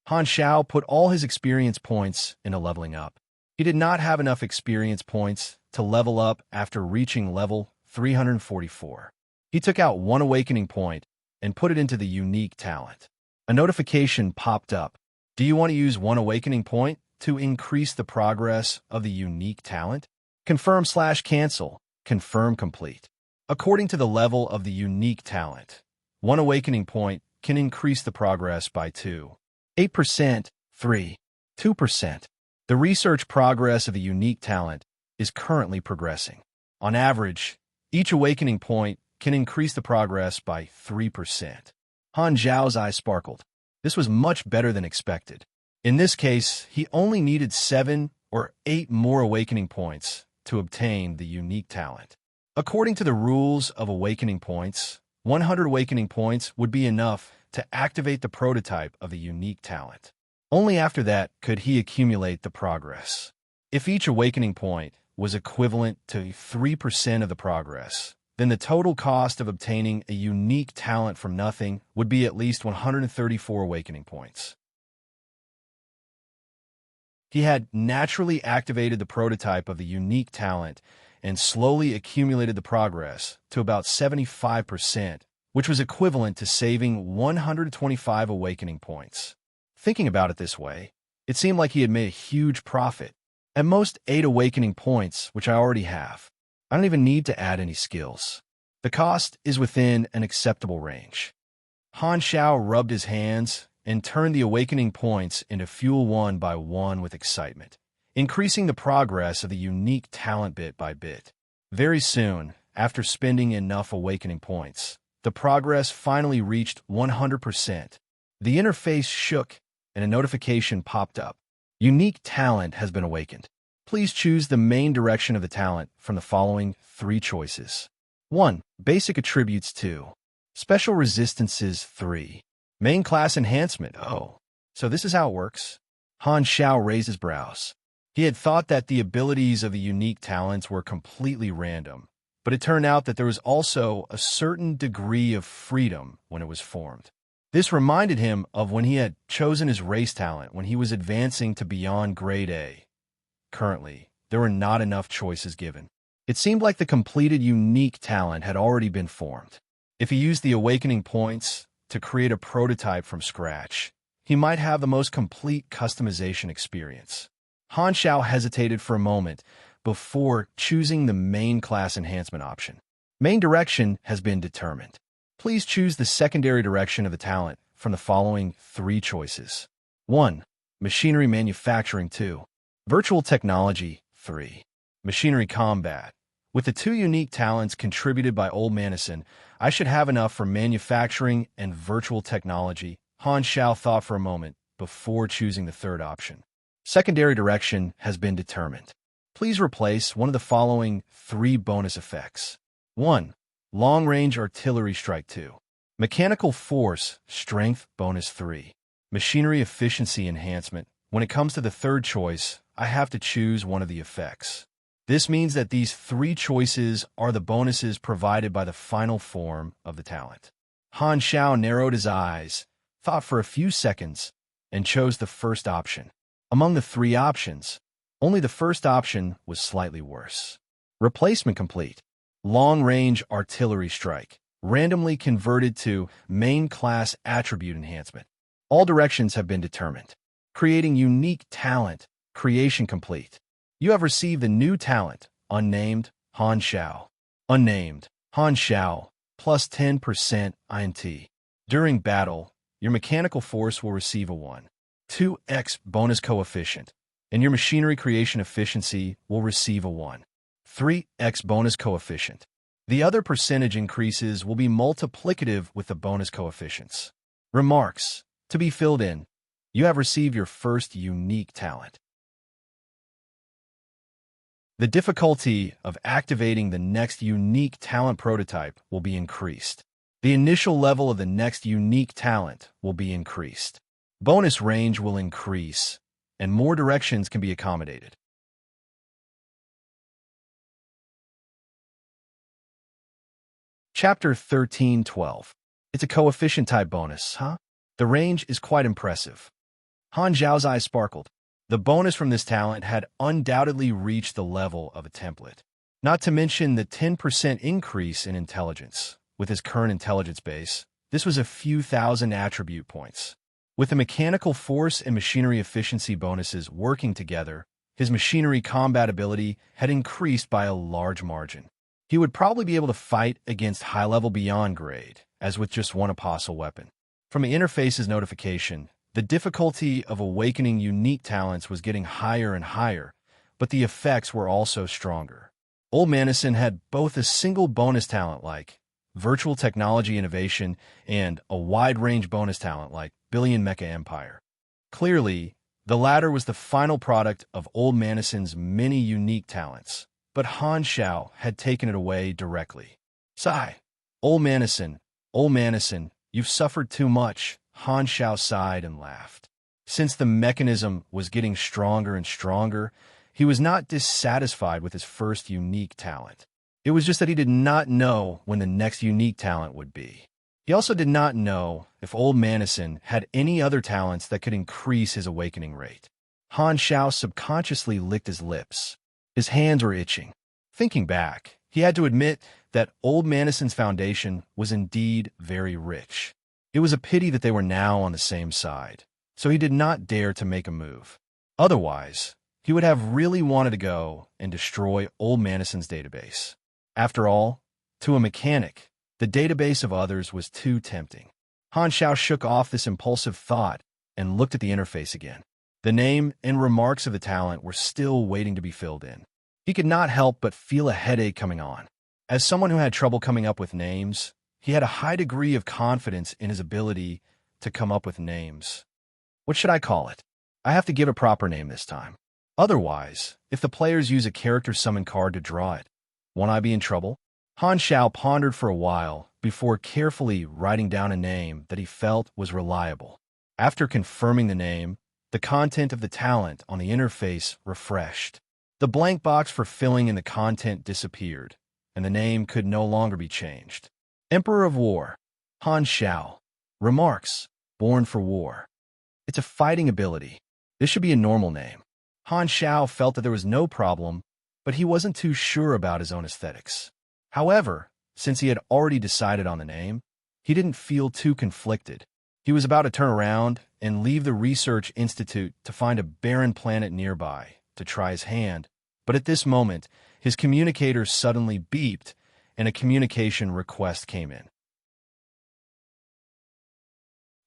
Speaker 1: Han Xiao put all his experience points into leveling up. He did not have enough experience points to level up after reaching level 344. He took out 1 awakening point and put it into the unique talent. A notification popped up. Do you want to use 1 awakening point to increase the progress of the unique talent? Confirm/cancel. Confirm complete. According to the level of the unique talent, 1 awakening point can increase the progress by 2.8%, 3, 2%. The research progress of the unique talent is currently progressing. On average, each awakening point can increase the progress by 3%. Han Xiao's eyes sparkled. This was much better than expected. In this case, he only needed 7 or 8 more awakening points to obtain the unique talent. According to the rules of awakening points, 100 awakening points would be enough to activate the prototype of the unique talent. Only after that could he accumulate the progress. If each awakening point was equivalent to 3% of the progress, then the total cost of obtaining a unique talent from nothing would be at least 134 awakening points. He had naturally activated the prototype of the unique talent and slowly accumulated the progress to about 75%, which was equivalent to saving 125 awakening points. Thinking about it this way, it seemed like he had made a huge profit. At most 8 awakening points, which I already have. I don't even need to add any skills. The cost is within an acceptable range. Han Xiao rubbed his hands and turned the awakening points into fuel 1 by 1 with excitement, increasing the progress of the unique talent bit by bit. Very soon, after spending enough awakening points, the progress finally reached 100%. The interface shook and a notification popped up. Unique talent has been awakened. Please choose the main direction of the talent from the following 3 choices. 1. Basic attributes. 2. Special resistances. 3. Main class enhancement. Oh, so this is how it works? Han Xiao raised his brows. He had thought that the abilities of the unique talents were completely random, but it turned out that there was also a certain degree of freedom when it was formed. This reminded him of when he had chosen his race talent when he was advancing to beyond grade A. Currently, there were not enough choices given. It seemed like the completed unique talent had already been formed. If he used the awakening points to create a prototype from scratch, he might have the most complete customization experience. Han Xiao hesitated for a moment before choosing the main class enhancement option. Main direction has been determined. Please choose the secondary direction of the talent from the following 3 choices. 1. Machinery manufacturing. 2. Virtual technology. 3. Machinery combat. With the 2 unique talents contributed by Old Manison, I should have enough for manufacturing and virtual technology. Han Xiao thought for a moment before choosing the 3rd option. Secondary direction has been determined. Please replace one of the following 3 bonus effects. 1. Long-range artillery strike. 2. Mechanical force strength bonus 3. machinery efficiency enhancement. When it comes to the third choice, I have to choose one of the effects. This means that these three choices are the bonuses provided by the final form of the talent. Han Xiao narrowed his eyes, thought for a few seconds, and chose the first option. Among the three options, only the first option was slightly worse. Replacement complete. Long-range artillery strike, randomly converted to main class attribute enhancement. All directions have been determined. Creating unique talent, creation complete. You have received the new talent, unnamed, Han Xiao. Unnamed, Han Xiao, plus 10% INT. During battle, your mechanical force will receive a 1.2x bonus coefficient, and your machinery creation efficiency will receive a 1.3x bonus coefficient. The other percentage increases will be multiplicative with the bonus coefficients. Remarks. To be filled in. You have received your first unique talent. The difficulty of activating the next unique talent prototype will be increased. The initial level of the next unique talent will be increased. Bonus range will increase, and more directions can be accommodated. Chapter 13:12. It's a coefficient type bonus, huh? The range is quite impressive. Han Zhao's eyes sparkled. The bonus from this talent had undoubtedly reached the level of a template. Not to mention the 10% increase in intelligence. With his current intelligence base, this was a few thousand attribute points. With the mechanical force and machinery efficiency bonuses working together, his machinery combat ability had increased by a large margin. He would probably be able to fight against high-level beyond grade, as with just one apostle weapon. From the interface's notification, the difficulty of awakening unique talents was getting higher and higher, but the effects were also stronger. Old Manison had both a single bonus talent like virtual technology innovation and a wide-range bonus talent like Billion Mecha Empire. Clearly, the latter was the final product of Old Manison's many unique talents, but Han Xiao had taken it away directly. Sigh. Old Manison, you've suffered too much. Han Xiao sighed and laughed. Since the mechanism was getting stronger and stronger, he was not dissatisfied with his first unique talent. It was just that he did not know when the next unique talent would be. He also did not know if Old Manison had any other talents that could increase his awakening rate. Han Xiao subconsciously licked his lips. His hands were itching. Thinking back, he had to admit that Old Manison's foundation was indeed very rich. It was a pity that they were now on the same side, so he did not dare to make a move. Otherwise, he would have really wanted to go and destroy Old Manison's database. After all, to a mechanic, the database of others was too tempting. Han Xiao shook off this impulsive thought and looked at the interface again. The name and remarks of the talent were still waiting to be filled in. He could not help but feel a headache coming on. As someone who had trouble coming up with names, he had a high degree of confidence in his ability to come up with names. What should I call it? I have to give a proper name this time. Otherwise, if the players use a character summon card to draw it, won't I be in trouble? Han Xiao pondered for a while before carefully writing down a name that he felt was reliable. After confirming the name, the content of the talent on the interface refreshed. The blank box for filling in the content disappeared, and the name could no longer be changed. Emperor of War, Han Xiao. Remarks, born for war. It's a fighting ability. This should be a normal name. Han Xiao felt that there was no problem, but he wasn't too sure about his own aesthetics. However, since he had already decided on the name, he didn't feel too conflicted. He was about to turn around and leave the research institute to find a barren planet nearby to try his hand, but at this moment, his communicator suddenly beeped and a communication request came in.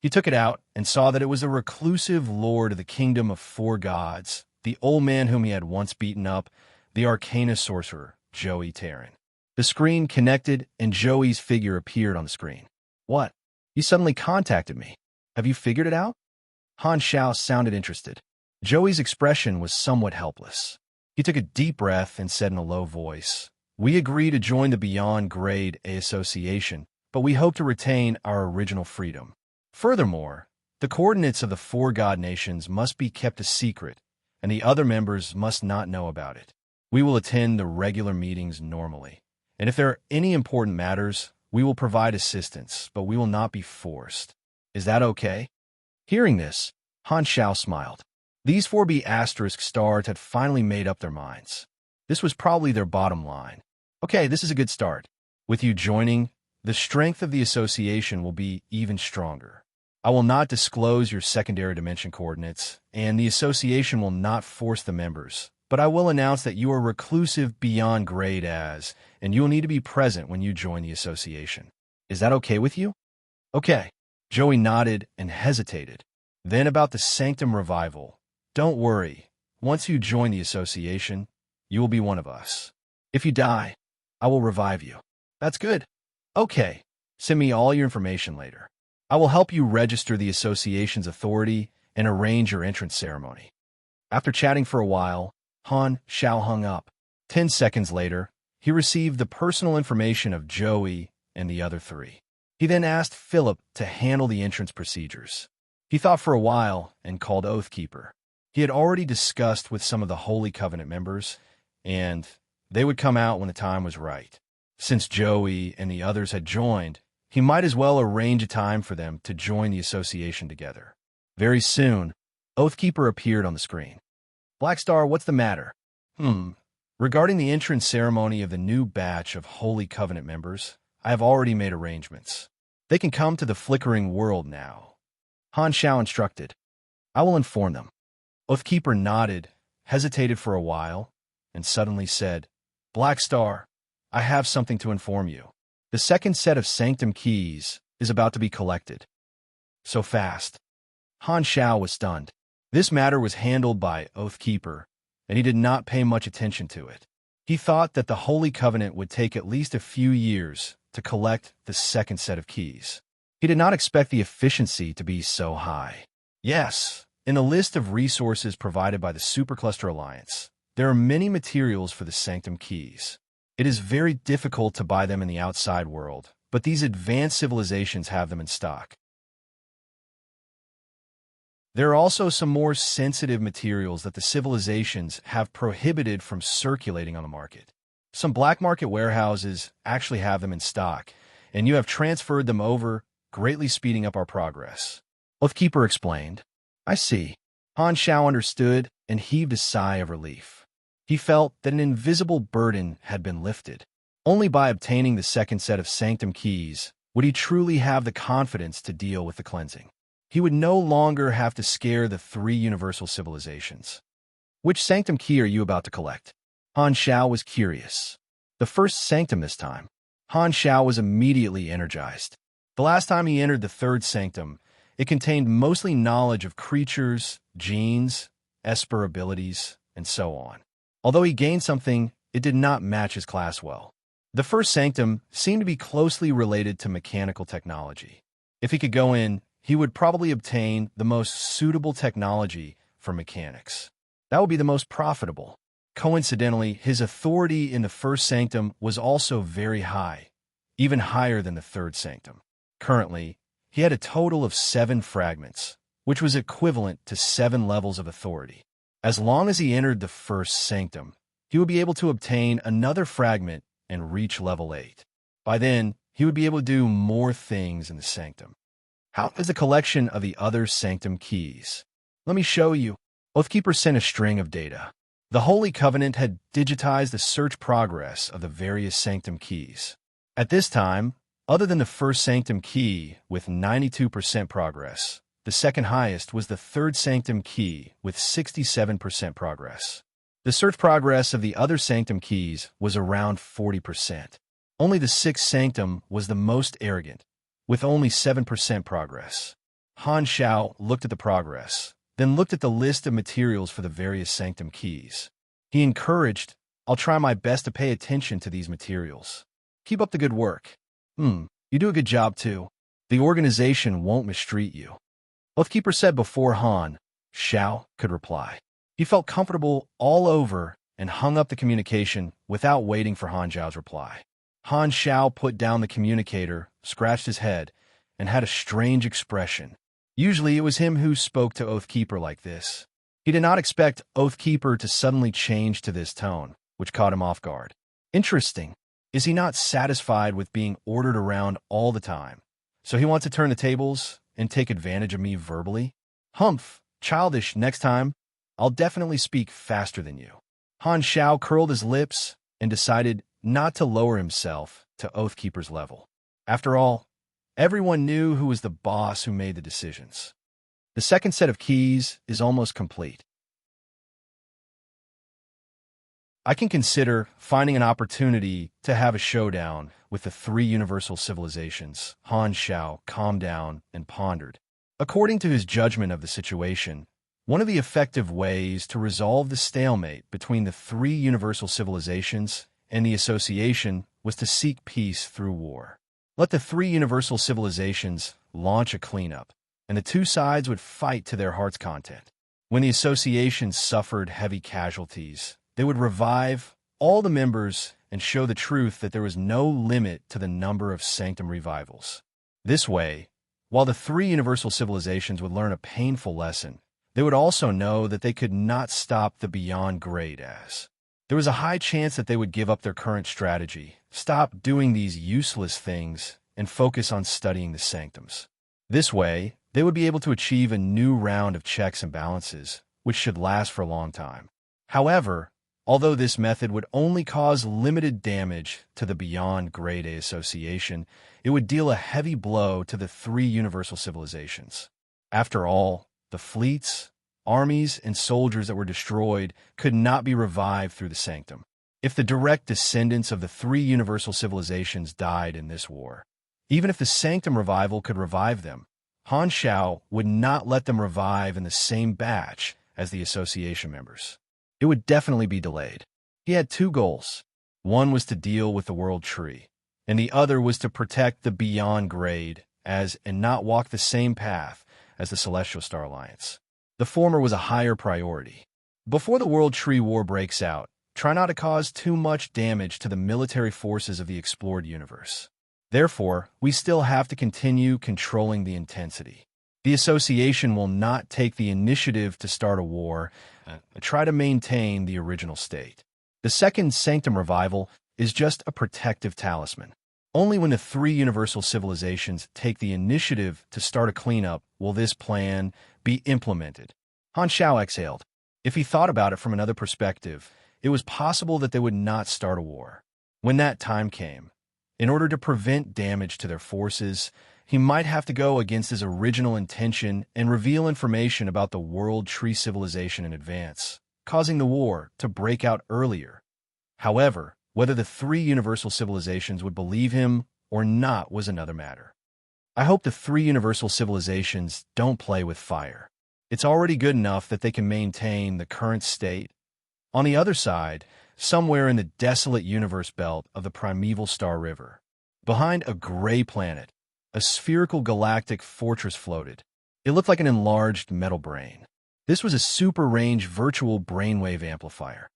Speaker 1: He took it out and saw that it was a reclusive lord of the kingdom of four gods, the old man whom he had once beaten up, the arcana sorcerer, Joey Terran. The screen connected and Joey's figure appeared on the screen. What? You suddenly contacted me. Have you figured it out? Han Xiao sounded interested. Joey's expression was somewhat helpless. He took a deep breath and said in a low voice, "We agree to join the Beyond Grade A Association, but we hope to retain our original freedom. Furthermore, The coordinates of the four god nations must be kept a secret, and the other members must not know about it. We will attend the regular meetings normally, and if there are any important matters, we will provide assistance, but we will not be forced. Is that okay? Hearing this, Han Xiao smiled. These 4B asterisk stars had finally made up their minds. This was probably their bottom line. Okay, this is a good start. With you joining, the strength of the association will be even stronger. I will not disclose your secondary dimension coordinates, and the association will not force the members, but I will announce that you are reclusive beyond grade as, and you will need to be present when you join the association. Is that okay with you? Okay. Joey nodded and hesitated. Then about the Sanctum Revival. Don't worry. Once you join the association, you will be one of us. If you die, I will revive you. That's good. Okay. Send me all your information later. I will help you register the association's authority and arrange your entrance ceremony. After chatting for a while, Han Xiao hung up. 10 seconds later, he received the personal information of Joey and the other three. He then asked Philip to handle the entrance procedures. He thought for a while and called Oathkeeper. He had already discussed with some of the Holy Covenant members, and they would come out when the time was right. Since Joey and the others had joined, he might as well arrange a time for them to join the association together. Very soon, Oathkeeper appeared on the screen. Blackstar, what's the matter? Regarding the entrance ceremony of the new batch of Holy Covenant members, I have already made arrangements. They can come to the flickering world now. Han Xiao instructed. I will inform them. Oathkeeper nodded, hesitated for a while, and suddenly said, Blackstar, I have something to inform you. The second set of Sanctum keys is about to be collected. So fast. Han Xiao was stunned. This matter was handled by Oathkeeper, and he did not pay much attention to it. He thought that the Holy Covenant would take at least a few years to collect the second set of keys. He did not expect the efficiency to be so high. Yes, in the list of resources provided by the Supercluster Alliance, there are many materials for the Sanctum keys. It is very difficult to buy them in the outside world, but these advanced civilizations have them in stock. There are also some more sensitive materials that the civilizations have prohibited from circulating on the market. Some black market warehouses actually have them in stock, and you have transferred them over, greatly speeding up our progress. Oathkeeper explained. I see. Han Xiao understood and heaved a sigh of relief. He felt that an invisible burden had been lifted. Only by obtaining the second set of Sanctum keys would he truly have the confidence to deal with the cleansing. He would no longer have to scare the three universal civilizations. Which Sanctum key are you about to collect? Han Xiao was curious. The first Sanctum this time. Han Xiao was immediately energized. The last time he entered the third Sanctum, it contained mostly knowledge of creatures, genes, Esper abilities, and so on. Although he gained something, it did not match his class well. The first Sanctum seemed to be closely related to mechanical technology. If he could go in, he would probably obtain the most suitable technology for mechanics. That would be the most profitable. Coincidentally, his authority in the first Sanctum was also very high, even higher than the third Sanctum. Currently, he had a total of 7 fragments, which was equivalent to 7 levels of authority. As long as he entered the first Sanctum, he would be able to obtain another fragment and reach level 8. By then, he would be able to do more things in the Sanctum. How is the collection of the other Sanctum keys? Let me show you. Oathkeeper sent a string of data. The Holy Covenant had digitized the search progress of the various Sanctum keys. At this time, other than the first Sanctum key with 92% progress, the second highest was the third Sanctum key with 67% progress. The search progress of the other Sanctum keys was around 40%. Only the sixth Sanctum was the most arrogant, with only 7% progress. Han Xiao looked at the progress, then looked at the list of materials for the various Sanctum keys. He encouraged, I'll try my best to pay attention to these materials. Keep up the good work. You do a good job too. The organization won't mistreat you. Oathkeeper said before Han Xiao could reply. He felt comfortable all over and hung up the communication without waiting for Han Xiao's reply. Han Xiao put down the communicator, scratched his head, and had a strange expression. Usually it was him who spoke to Oathkeeper like this. He did not expect Oathkeeper to suddenly change to this tone, which caught him off guard. Interesting. Is he not satisfied with being ordered around all the time? So he wants to turn the tables and take advantage of me verbally? Humph, childish. Next time, I'll definitely speak faster than you. Han Xiao curled his lips and decided not to lower himself to Oathkeeper's level. After all, everyone knew who was the boss who made the decisions. The second set of keys is almost complete. I can consider finding an opportunity to have a showdown with the three universal civilizations. Han Xiao calmed down and pondered. According to his judgment of the situation, one of the effective ways to resolve the stalemate between the three universal civilizations and the association was to seek peace through war. Let the three universal civilizations launch a cleanup, and the two sides would fight to their heart's content. When the association suffered heavy casualties, they would revive all the members and show the truth that there was no limit to the number of sanctum revivals. This way, while the three universal civilizations would learn a painful lesson, they would also know that they could not stop the beyond grade as. There was a high chance that they would give up their current strategy, stop doing these useless things, and focus on studying the sanctums. This way, they would be able to achieve a new round of checks and balances, which should last for a long time. However, although this method would only cause limited damage to the Beyond Grade A Association, it would deal a heavy blow to the three universal civilizations. After all, the fleets, armies, and soldiers that were destroyed could not be revived through the sanctum. If the direct descendants of the three universal civilizations died in this war, even if the sanctum revival could revive them, Han Xiao would not let them revive in the same batch as the association members. It would definitely be delayed. He had two goals. One was to deal with the world tree, and the other was to protect the Beyond Grade and not walk the same path as the Celestial Star Alliance. The former was a higher priority. Before the World Tree War breaks out, try not to cause too much damage to the military forces of the explored universe. Therefore, we still have to continue controlling the intensity. The association will not take the initiative to start a war, try to maintain the original state. The second sanctum revival is just a protective talisman. Only when the three universal civilizations take the initiative to start a cleanup will this plan be implemented. Han Xiao exhaled. If he thought about it from another perspective, it was possible that they would not start a war. When that time came, in order to prevent damage to their forces, he might have to go against his original intention and reveal information about the World Tree Civilization in advance, causing the war to break out earlier. However, whether the three universal civilizations would believe him or not was another matter. I hope the three universal civilizations don't play with fire. It's already good enough that they can maintain the current state. On the other side, somewhere in the desolate universe belt of the primeval star river, behind a gray planet, a spherical galactic fortress floated. It looked like an enlarged metal brain. This was a super-range virtual brainwave amplifier.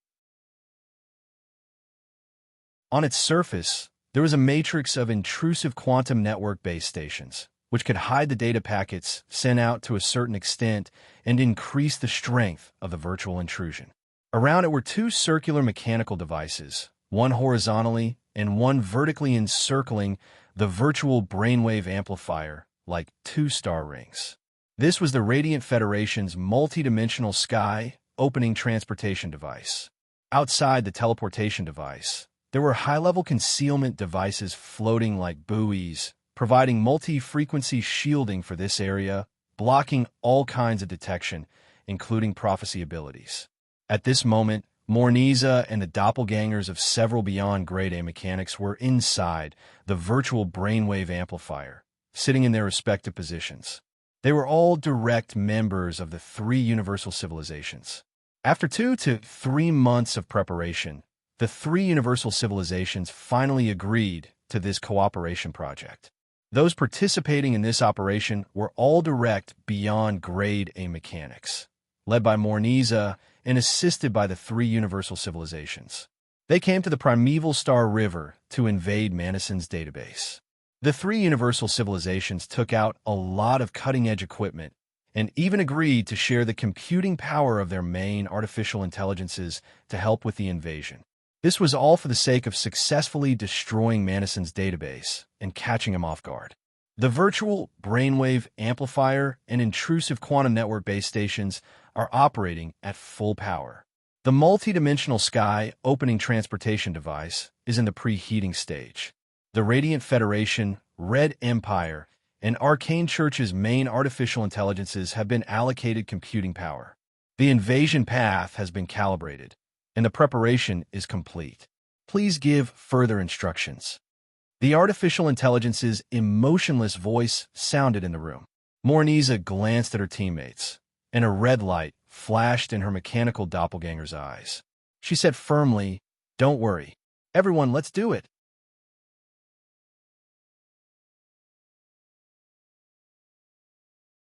Speaker 1: On its surface, there was a matrix of intrusive quantum network base stations, which could hide the data packets sent out to a certain extent and increase the strength of the virtual intrusion. Around it were two circular mechanical devices, one horizontally and one vertically encircling the virtual brainwave amplifier like two star rings. This was the Radiant Federation's multidimensional sky opening transportation device. Outside the teleportation device, there were high-level concealment devices floating like buoys, providing multi-frequency shielding for this area, blocking all kinds of detection, including prophecy abilities. At this moment, Morniza and the doppelgangers of several Beyond Grade A mechanics were inside the virtual brainwave amplifier, sitting in their respective positions. They were all direct members of the three universal civilizations. After 2 to 3 months of preparation, the three universal civilizations finally agreed to this cooperation project. Those participating in this operation were all direct Beyond Grade A mechanics, led by Morniza and assisted by the three universal civilizations. They came to the primeval star river to invade Manison's database. The three universal civilizations took out a lot of cutting-edge equipment and even agreed to share the computing power of their main artificial intelligences to help with the invasion. This was all for the sake of successfully destroying Manison's database and catching him off guard. The virtual brainwave amplifier and intrusive quantum network base stations are operating at full power. The multidimensional sky opening transportation device is in the preheating stage. The Radiant Federation, Red Empire, and Arcane Church's main artificial intelligences have been allocated computing power. The invasion path has been calibrated, and the preparation is complete. Please give further instructions. The artificial intelligence's emotionless voice sounded in the room. Morniza glanced at her teammates, and a red light flashed in her mechanical doppelganger's eyes. She said firmly, "Don't worry. Everyone, let's do it."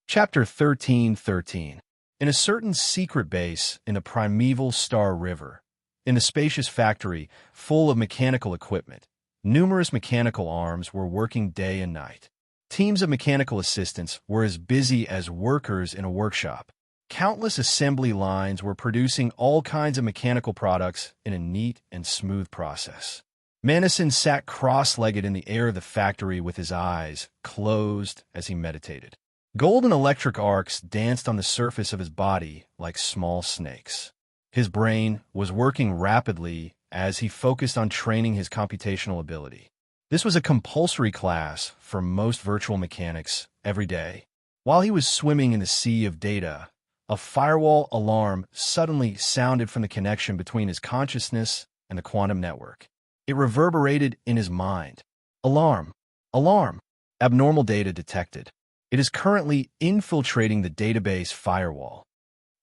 Speaker 1: Chapter 13:13. In a certain secret base in the primeval Star River, in the spacious factory full of mechanical equipment, numerous mechanical arms were working day and night. Teams of mechanical assistants were as busy as workers in a workshop. Countless assembly lines were producing all kinds of mechanical products in a neat and smooth process. Manison sat cross-legged in the air of the factory with his eyes closed as he meditated. Golden electric arcs danced on the surface of his body like small snakes. His brain was working rapidly as he focused on training his computational ability. This was a compulsory class for most virtual mechanics every day. While he was swimming in the sea of data, a firewall alarm suddenly sounded from the connection between his consciousness and the quantum network. It reverberated in his mind. Alarm! Alarm! Abnormal data detected. It is currently infiltrating the database firewall.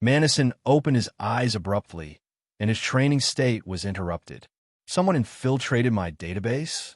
Speaker 1: Manison opened his eyes abruptly, and his training state was interrupted. Someone infiltrated my database?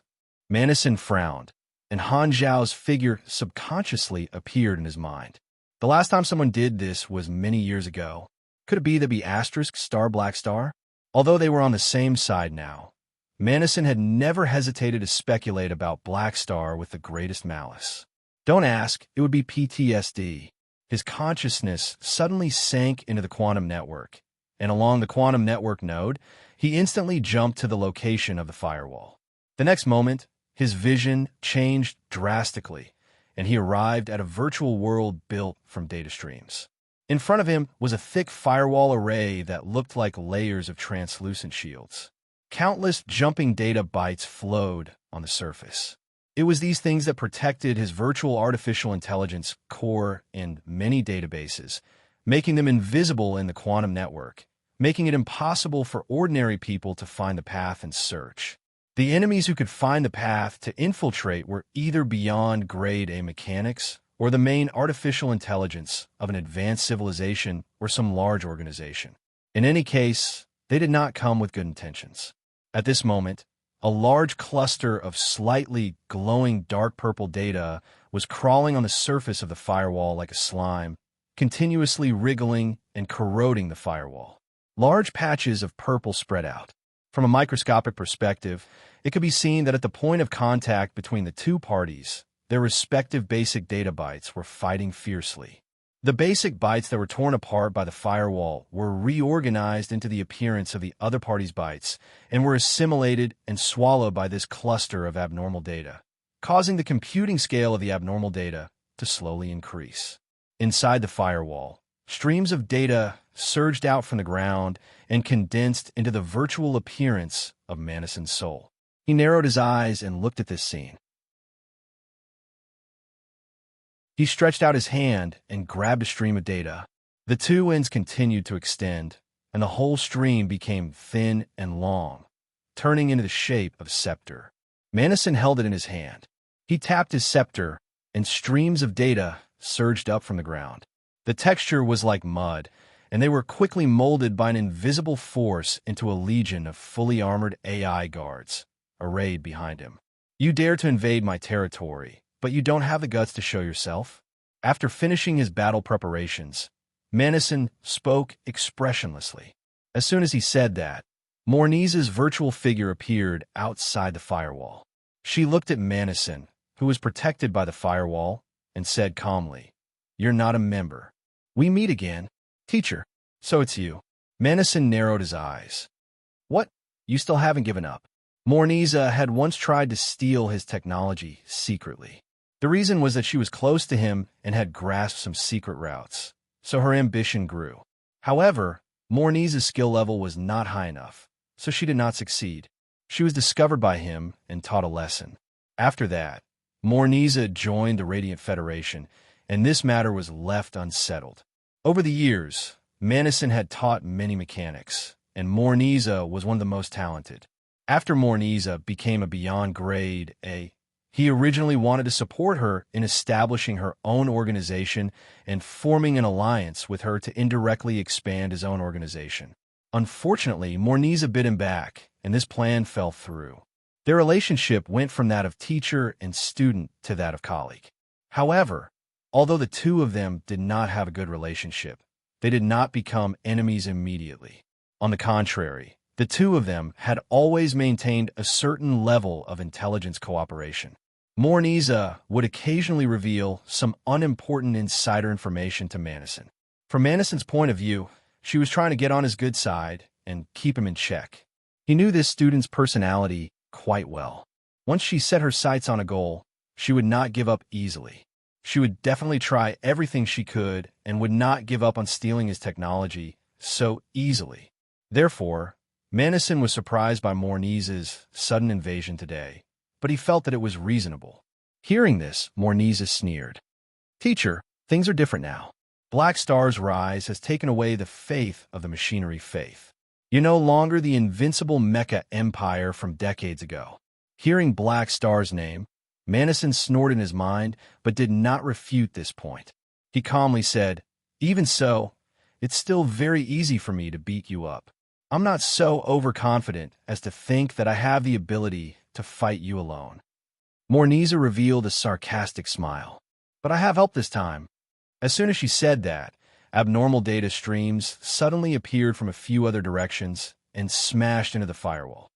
Speaker 1: Manison frowned, and Han Zhao's figure subconsciously appeared in his mind. The last time someone did this was many years ago. Could it be the Asterisk Star Black Star? Although they were on the same side now, Manison had never hesitated to speculate about Black Star with the greatest malice. Don't ask, it would be PTSD. His consciousness suddenly sank into the quantum network, and along the quantum network node, he instantly jumped to the location of the firewall. The next moment, his vision changed drastically, and he arrived at a virtual world built from data streams. In front of him was a thick firewall array that looked like layers of translucent shields. Countless jumping data bytes flowed on the surface. It was these things that protected his virtual artificial intelligence core in many databases, making them invisible in the quantum network, making it impossible for ordinary people to find the path and search. The enemies who could find the path to infiltrate were either beyond grade A mechanics or the main artificial intelligence of an advanced civilization or some large organization. In any case, they did not come with good intentions. At this moment, a large cluster of slightly glowing dark purple data was crawling on the surface of the firewall like a slime, continuously wriggling and corroding the firewall. Large patches of purple spread out. From a microscopic perspective, it could be seen that at the point of contact between the two parties, their respective basic data bytes were fighting fiercely. The basic bytes that were torn apart by the firewall were reorganized into the appearance of the other party's bytes and were assimilated and swallowed by this cluster of abnormal data, causing the computing scale of the abnormal data to slowly increase. Inside the firewall, streams of data surged out from the ground and condensed into the virtual appearance of Manison's soul. He narrowed his eyes and looked at this scene. He stretched out his hand and grabbed a stream of data. The two ends continued to extend, and the whole stream became thin and long, turning into the shape of a scepter. Manison held it in his hand. He tapped his scepter, and streams of data surged up from the ground. The texture was like mud, and they were quickly molded by an invisible force into a legion of fully armored AI guards, arrayed behind him. "You dare to invade my territory, but you don't have the guts to show yourself?" After finishing his battle preparations, Manison spoke expressionlessly. As soon as he said that, Morniza's virtual figure appeared outside the firewall. She looked at Manison, who was protected by the firewall, and said calmly, "You're not a member. We meet again. Teacher, so it's you." Manison narrowed his eyes. "What? You still haven't given up?" Morniza had once tried to steal his technology secretly. The reason was that she was close to him and had grasped some secret routes, so her ambition grew. However, Morniza's skill level was not high enough, so she did not succeed. She was discovered by him and taught a lesson. After that, Morniza joined the Radiant Federation, and this matter was left unsettled. Over the years, Manison had taught many mechanics, and Morniza was one of the most talented. After Morniza became a Beyond Grade A, he originally wanted to support her in establishing her own organization and forming an alliance with her to indirectly expand his own organization. Unfortunately, Morniza bit him back, and this plan fell through. Their relationship went from that of teacher and student to that of colleague. However, although the two of them did not have a good relationship, they did not become enemies immediately. On the contrary, the two of them had always maintained a certain level of intelligence cooperation. Morniza would occasionally reveal some unimportant insider information to Manison. From Manison's point of view, she was trying to get on his good side and keep him in check. He knew this student's personality quite well. Once she set her sights on a goal, she would not give up easily. She would definitely try everything she could and would not give up on stealing his technology so easily. Therefore, Manison was surprised by Morniza's sudden invasion today, but he felt that it was reasonable. Hearing this, Morniza sneered. "Teacher, things are different now. Black Star's rise has taken away the faith of the machinery faith. You're no longer the invincible mecha empire from decades ago." Hearing Black Star's name, Manison snorted in his mind, but did not refute this point. He calmly said, "Even so, it's still very easy for me to beat you up. I'm not so overconfident as to think that I have the ability to fight you alone." Morniza revealed a sarcastic smile. "But I have help this time." As soon as she said that, abnormal data streams suddenly appeared from a few other directions and smashed into the firewall.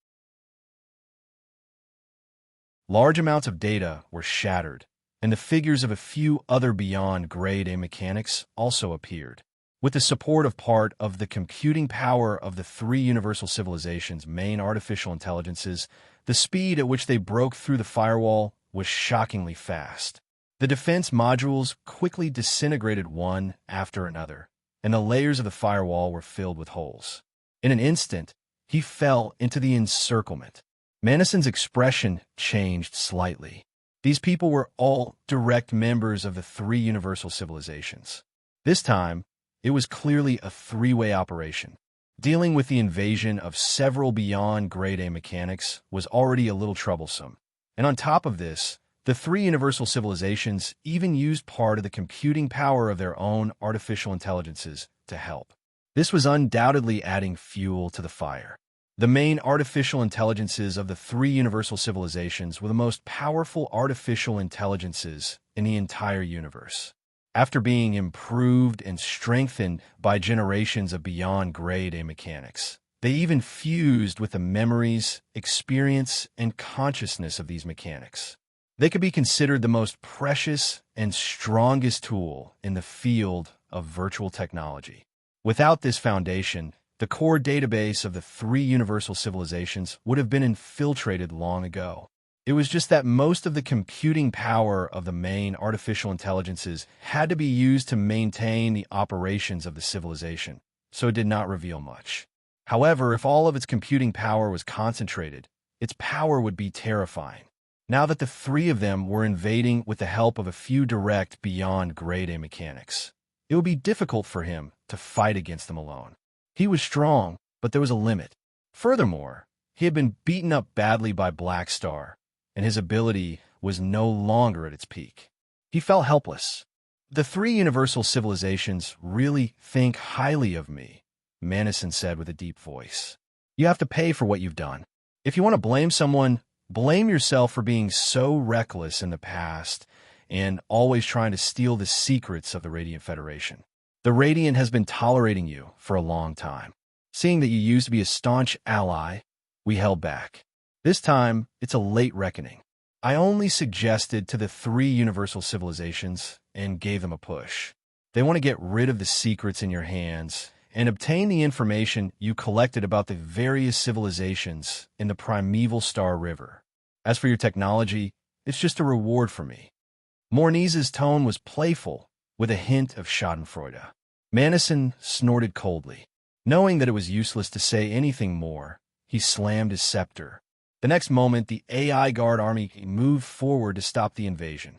Speaker 1: Large amounts of data were shattered, and the figures of a few other Beyond Grade A mechanics also appeared. With the support of part of the computing power of the three universal civilizations' main artificial intelligences, the speed at which they broke through the firewall was shockingly fast. The defense modules quickly disintegrated one after another, and the layers of the firewall were filled with holes. In an instant, he fell into the encirclement. Manison's expression changed slightly. These people were all direct members of the three universal civilizations. This time, it was clearly a three-way operation. Dealing with the invasion of several Beyond Grade A mechanics was already a little troublesome. And on top of this, the three universal civilizations even used part of the computing power of their own artificial intelligences to help. This was undoubtedly adding fuel to the fire. The main artificial intelligences of the three universal civilizations were the most powerful artificial intelligences in the entire universe. After being improved and strengthened by generations of Beyond Grade A mechanics, they even fused with the memories, experience, and consciousness of these mechanics. They could be considered the most precious and strongest tool in the field of virtual technology. Without this foundation, the core database of the three universal civilizations would have been infiltrated long ago. It was just that most of the computing power of the main artificial intelligences had to be used to maintain the operations of the civilization, so it did not reveal much. However, if all of its computing power was concentrated, its power would be terrifying. Now that the three of them were invading with the help of a few direct Beyond Grade A mechanics, it would be difficult for him to fight against them alone. He was strong, but there was a limit. Furthermore, he had been beaten up badly by Black Star, and his ability was no longer at its peak. He felt helpless. "The three universal civilizations really think highly of me," Manison said with a deep voice. "You have to pay for what you've done. If you want to blame someone, blame yourself for being so reckless in the past and always trying to steal the secrets of the Radiant Federation. The Radiant has been tolerating you for a long time. Seeing that you used to be a staunch ally, we held back. This time, it's a late reckoning. I only suggested to the three universal civilizations and gave them a push. They want to get rid of the secrets in your hands and obtain the information you collected about the various civilizations in the primeval Star River. As for your technology, it's just a reward for me. Morniza's tone was playful, with a hint of schadenfreude. Manison snorted coldly. Knowing that it was useless to say anything more, he slammed his scepter. The next moment, the AI Guard army moved forward to stop the invasion.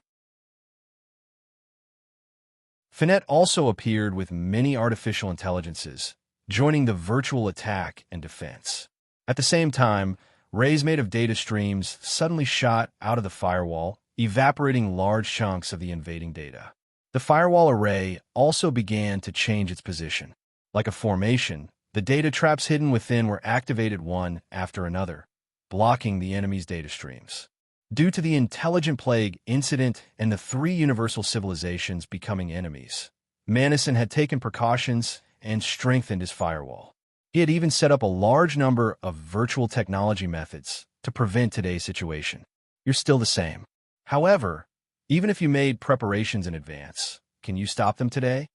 Speaker 1: Finette also appeared with many artificial intelligences, joining the virtual attack and defense. At the same time, rays made of data streams suddenly shot out of the firewall, evaporating large chunks of the invading data. The firewall array also began to change its position. Like a formation, the data traps hidden within were activated one after another, blocking the enemy's data streams. Due to the intelligent plague incident and the three universal civilizations becoming enemies, Manison had taken precautions and strengthened his firewall. He had even set up a large number of virtual technology methods to prevent today's situation. You're still the same. However, even if you made preparations in advance, can you stop them today?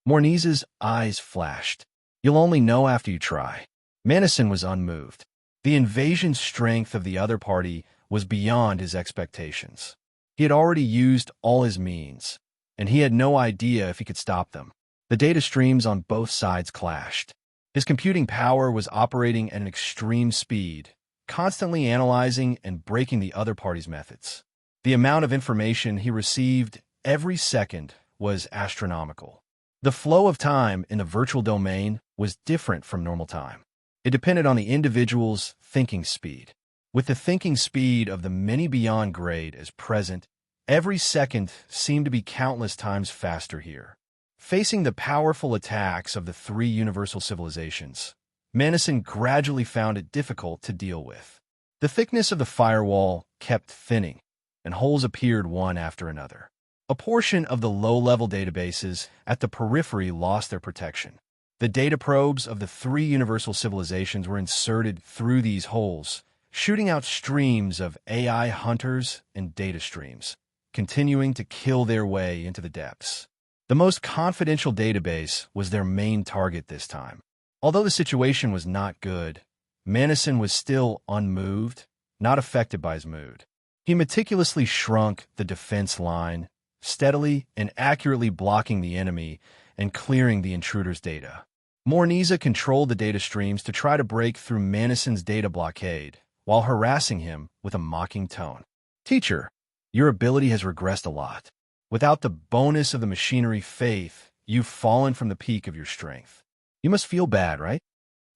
Speaker 1: Morniza's eyes flashed. You'll only know after you try. Manison was unmoved. The invasion strength of the other party was beyond his expectations. He had already used all his means, and he had no idea if he could stop them. The data streams on both sides clashed. His computing power was operating at an extreme speed, constantly analyzing and breaking the other party's methods. The amount of information he received every second was astronomical. The flow of time in the virtual domain was different from normal time. It depended on the individual's thinking speed. With the thinking speed of the many beyond grade as present, every second seemed to be countless times faster here. Facing the powerful attacks of the three universal civilizations, Manison gradually found it difficult to deal with. The thickness of the firewall kept thinning, and holes appeared one after another. A portion of the low-level databases at the periphery lost their protection. The data probes of the three universal civilizations were inserted through these holes, shooting out streams of AI hunters and data streams, continuing to kill their way into the depths. The most confidential database was their main target this time. Although the situation was not good, Manison was still unmoved, not affected by his mood. He meticulously shrunk the defense line, steadily and accurately blocking the enemy and clearing the intruder's data. Morniza controlled the data streams to try to break through Manison's data blockade, while harassing him with a mocking tone. Teacher, your ability has regressed a lot. Without the bonus of the machinery faith, you've fallen from the peak of your strength. You must feel bad, right?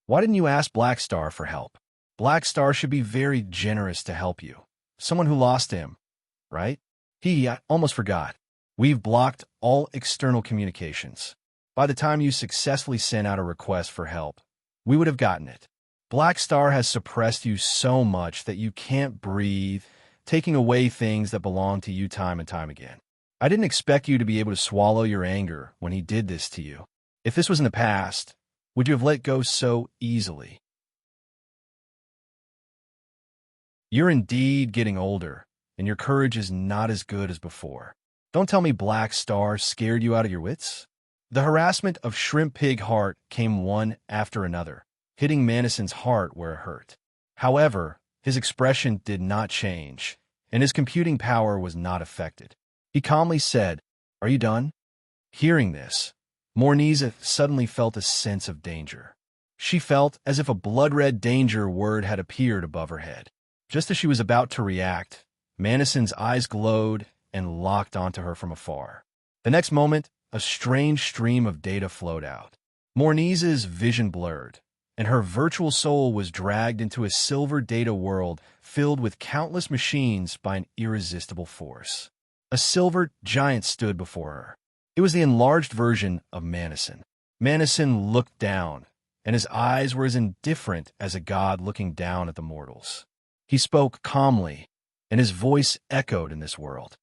Speaker 1: Why didn't you ask Black Star for help? Black Star should be very generous to help you. Someone who lost him, right? I almost forgot. We've blocked all external communications. By the time you successfully sent out a request for help, we would have gotten it. Black Star has suppressed you so much that you can't breathe, taking away things that belong to you time and time again. I didn't expect you to be able to swallow your anger when he did this to you. If this was in the past, would you have let go so easily? You're indeed getting older, and your courage is not as good as before. Don't tell me Black Star scared you out of your wits? The harassment of Shrimp Pig Heart came one after another, hitting Manison's heart where it hurt. However, his expression did not change, and his computing power was not affected. He calmly said, "Are you done?" Hearing this, Morniza suddenly felt a sense of danger. She felt as if a blood-red danger word had appeared above her head. Just as she was about to react, Manison's eyes glowed and locked onto her from afar. The next moment, a strange stream of data flowed out. Morniza's vision blurred, and her virtual soul was dragged into a silver data world filled with countless machines by an irresistible force. A silver giant stood before her. It was the enlarged version of Manison. Manison looked down, and his eyes were as indifferent as a god looking down at the mortals. He spoke calmly, and his voice echoed in this world.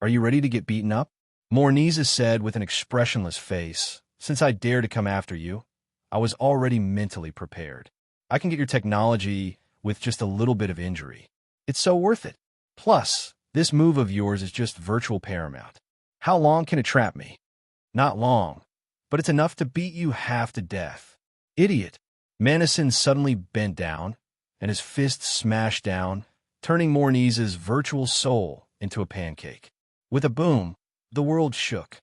Speaker 1: "Are you ready to get beaten up?" Morniza said with an expressionless face, "Since I dare to come after you, I was already mentally prepared. I can get your technology with just a little bit of injury. It's so worth it." Plus, this move of yours is just virtual paramount. How long can it trap me? Not long, but it's enough to beat you half to death. Idiot. Manison suddenly bent down, and his fist smashed down, turning Morniza's virtual soul into a pancake. With a boom, the world shook.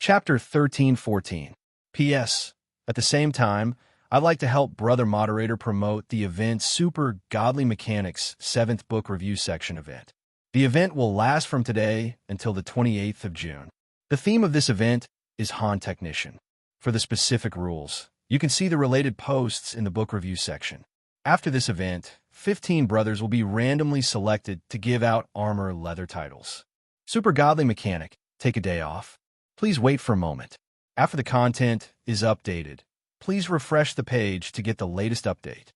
Speaker 1: Chapter 13-14. P.S. At the same time, I'd like to help Brother Moderator promote the event Super Godly Mechanics 7th Book Review Section event. The event will last from today until the 28th of June. The theme of this event is Han Technician. For the specific rules, you can see the related posts in the book review section. After this event, 15 brothers will be randomly selected to give out armor leather titles. Super Godly Mechanic, take a day off. Please wait for a moment. After the content is updated, please refresh the page to get the latest update.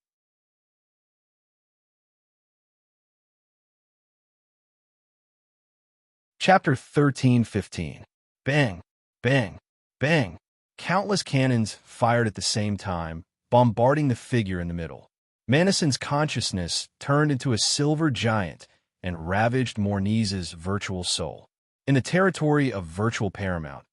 Speaker 1: Chapter 13-15. Bang, bang, bang. Countless cannons fired at the same time, bombarding the figure in the middle. Manison's consciousness turned into a silver giant and ravaged Morniza's virtual soul. In the territory of virtual paramount,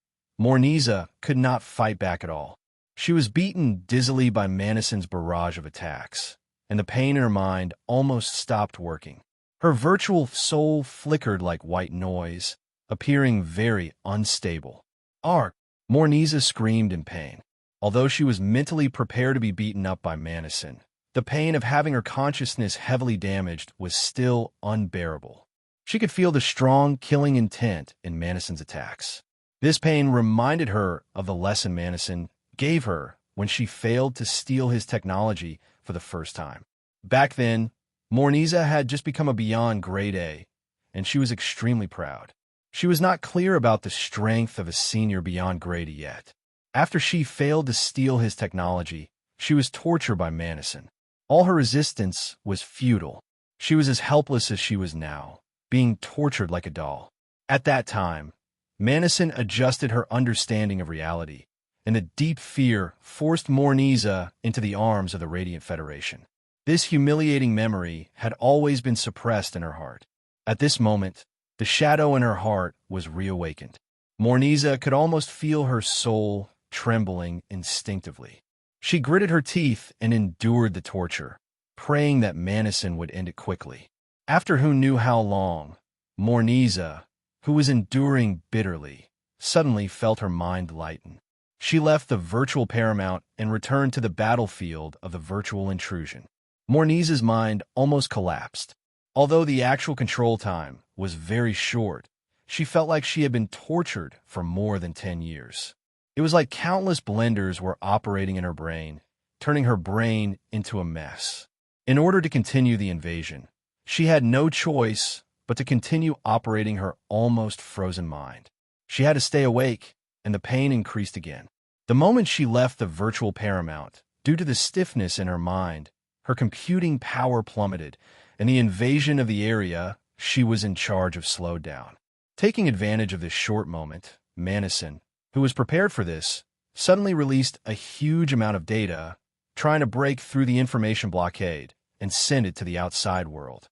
Speaker 1: Morniza could not fight back at all. She was beaten dizzily by Manison's barrage of attacks, and the pain in her mind almost stopped working. Her virtual soul flickered like white noise, appearing very unstable. Ark! Morniza screamed in pain. Although she was mentally prepared to be beaten up by Manison, the pain of having her consciousness heavily damaged was still unbearable. She could feel the strong, killing intent in Manison's attacks. This pain reminded her of the lesson Manison gave her when she failed to steal his technology for the first time. Back then, Morniza had just become a Beyond Grade A, and she was extremely proud. She was not clear about the strength of a senior Beyond Grade yet. After she failed to steal his technology, she was tortured by Manison. All her resistance was futile. She was as helpless as she was now, being tortured like a doll. At that time, Manison adjusted her understanding of reality, and the deep fear forced Morniza into the arms of the Radiant Federation. This humiliating memory had always been suppressed in her heart. At this moment, the shadow in her heart was reawakened. Morniza could almost feel her soul trembling instinctively. She gritted her teeth and endured the torture, praying that Manison would end it quickly. After who knew how long, Morniza, who was enduring bitterly, suddenly felt her mind lighten. She left the virtual paramount and returned to the battlefield of the virtual intrusion. Morniza's mind almost collapsed. Although the actual control time was very short, she felt like she had been tortured for more than 10 years. It was like countless blenders were operating in her brain, turning her brain into a mess. In order to continue the invasion, she had no choice but to continue operating her almost frozen mind. She had to stay awake, and the pain increased again. The moment she left the virtual paramount, due to the stiffness in her mind, her computing power plummeted, and the invasion of the area she was in charge of slowed down. Taking advantage of this short moment, Manison, who was prepared for this, suddenly released a huge amount of data, trying to break through the information blockade and send it to the outside world.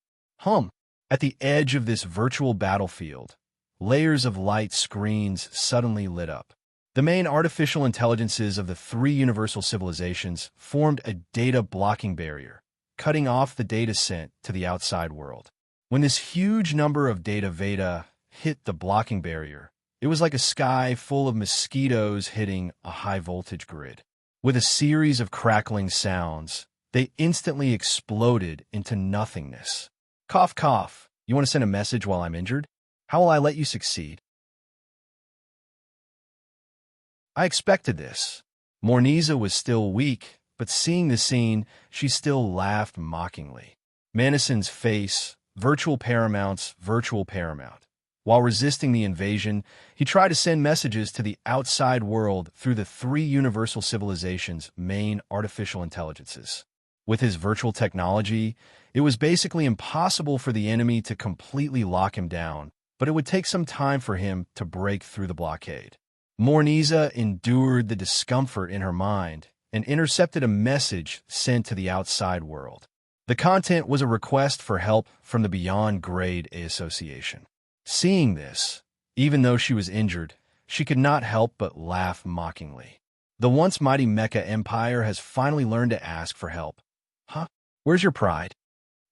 Speaker 1: At the edge of this virtual battlefield, layers of light screens suddenly lit up. The main artificial intelligences of the three universal civilizations formed a data blocking barrier, cutting off the data sent to the outside world. When this huge number of data Veda hit the blocking barrier, it was like a sky full of mosquitoes hitting a high-voltage grid. With a series of crackling sounds, they instantly exploded into nothingness. Cough, cough. You want to send a message while I'm injured? How will I let you succeed? I expected this. Morniza was still weak, but seeing the scene, she still laughed mockingly. Manison's face, virtual paramount's virtual paramount. While resisting the invasion, he tried to send messages to the outside world through the three universal civilizations' main artificial intelligences. With his virtual technology, it was basically impossible for the enemy to completely lock him down, but it would take some time for him to break through the blockade. Morniza endured the discomfort in her mind and intercepted a message sent to the outside world. The content was a request for help from the Beyond Grade A Association. Seeing this, even though she was injured, she could not help but laugh mockingly. The once mighty mecha empire has finally learned to ask for help. Huh? Where's your pride?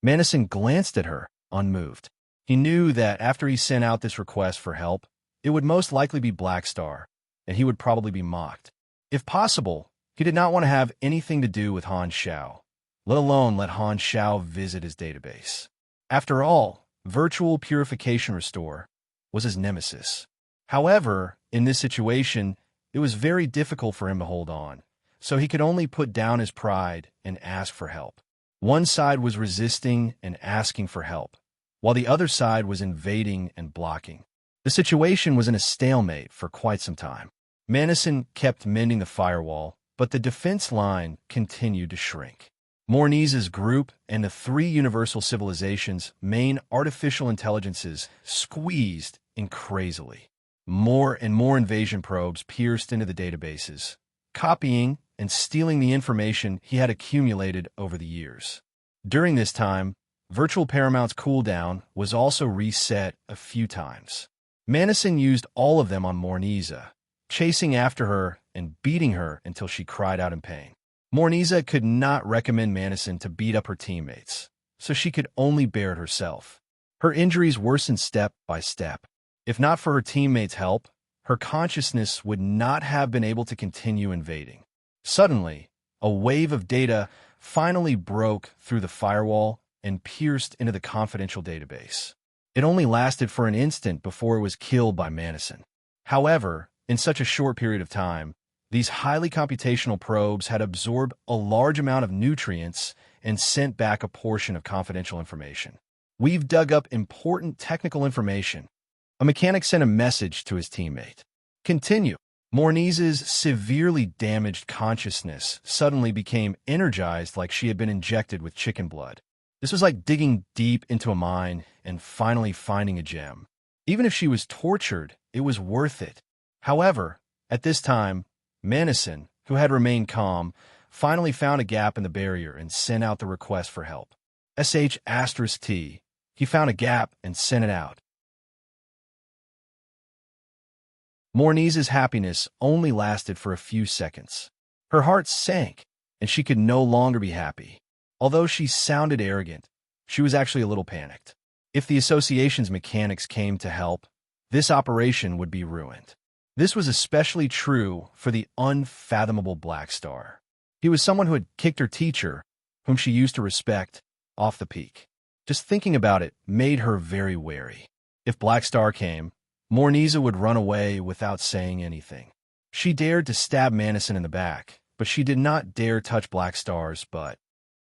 Speaker 1: Manison glanced at her, unmoved. He knew that after he sent out this request for help, it would most likely be Black Star, and he would probably be mocked. If possible, he did not want to have anything to do with Han Xiao, let alone let Han Xiao visit his database. After all, Virtual Purification Restore was his nemesis. However, in this situation, it was very difficult for him to hold on, so he could only put down his pride and ask for help. One side was resisting and asking for help, while the other side was invading and blocking. The situation was in a stalemate for quite some time. Manison kept mending the firewall, but the defense line continued to shrink. Morniza's group and the three universal civilizations' main artificial intelligences squeezed in crazily. More and more invasion probes pierced into the databases, copying and stealing the information he had accumulated over the years. During this time, Virtual Paramount's cooldown was also reset a few times. Manison used all of them on Morniza, chasing after her and beating her until she cried out in pain. Morniza could not recommend Manison to beat up her teammates, so she could only bear it herself. Her injuries worsened step by step. If not for her teammates' help, her consciousness would not have been able to continue invading. Suddenly, a wave of data finally broke through the firewall and pierced into the confidential database. It only lasted for an instant before it was killed by Manison. However, in such a short period of time, these highly computational probes had absorbed a large amount of nutrients and sent back a portion of confidential information. We've dug up important technical information. A mechanic sent a message to his teammate. Continue. Morniza's severely damaged consciousness suddenly became energized like she had been injected with chicken blood. This was like digging deep into a mine and finally finding a gem. Even if she was tortured, it was worth it. However, at this time, Manison, who had remained calm, finally found a gap in the barrier and sent out the request for help. *T. He found a gap and sent it out. Morniza's happiness only lasted for a few seconds. Her heart sank, and she could no longer be happy. Although she sounded arrogant, she was actually a little panicked. If the association's mechanics came to help, this operation would be ruined. This was especially true for the unfathomable Black Star. He was someone who had kicked her teacher, whom she used to respect, off the peak. Just thinking about it made her very wary. If Black Star came, Morniza would run away without saying anything. She dared to stab Manison in the back, but she did not dare touch Black Star's butt.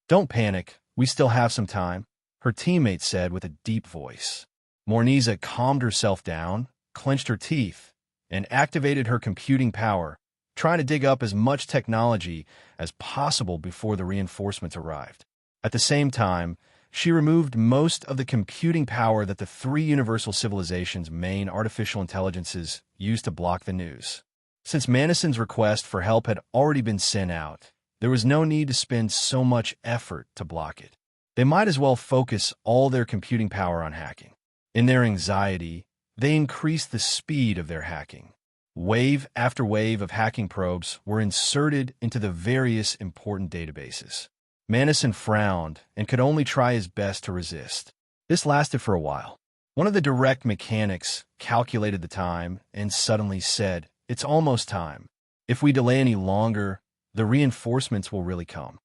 Speaker 1: "Don't panic, we still have some time," her teammate said with a deep voice. Morniza calmed herself down, clenched her teeth, and activated her computing power, trying to dig up as much technology as possible before the reinforcements arrived. At the same time, she removed most of the computing power that the three universal civilizations' main artificial intelligences used to block the news. Since Manison's request for help had already been sent out, there was no need to spend so much effort to block it. They might as well focus all their computing power on hacking. In their anxiety, they increased the speed of their hacking. Wave after wave of hacking probes were inserted into the various important databases. Manison frowned and could only try his best to resist. This lasted for a while. One of the direct mechanics calculated the time and suddenly said, "It's almost time. If we delay any longer, the reinforcements will really come."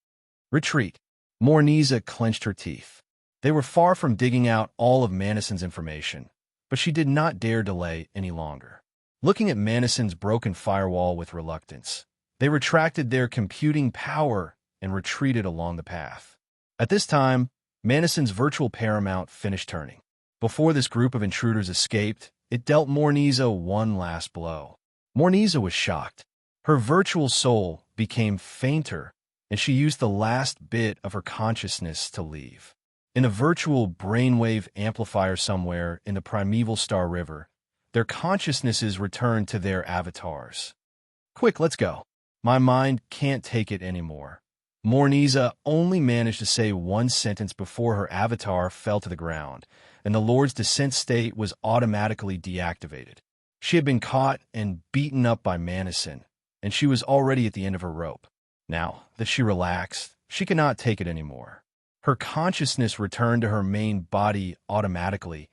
Speaker 1: Retreat. Morniza clenched her teeth. They were far from digging out all of Manison's information, but she did not dare delay any longer. Looking at Manison's broken firewall with reluctance, they retracted their computing power and retreated along the path. At this time, Manison's virtual paramount finished turning. Before this group of intruders escaped, it dealt Morniza one last blow. Morniza was shocked. Her virtual soul became fainter, and she used the last bit of her consciousness to leave. In a virtual brainwave amplifier somewhere in the primeval Star River, their consciousnesses returned to their avatars. "Quick, let's go." My mind can't take it anymore. Morniza only managed to say one sentence before her avatar fell to the ground, and the Lord's descent state was automatically deactivated. She had been caught and beaten up by Manison, and she was already at the end of her rope. Now that she relaxed, she could not take it anymore. Her consciousness returned to her main body automatically,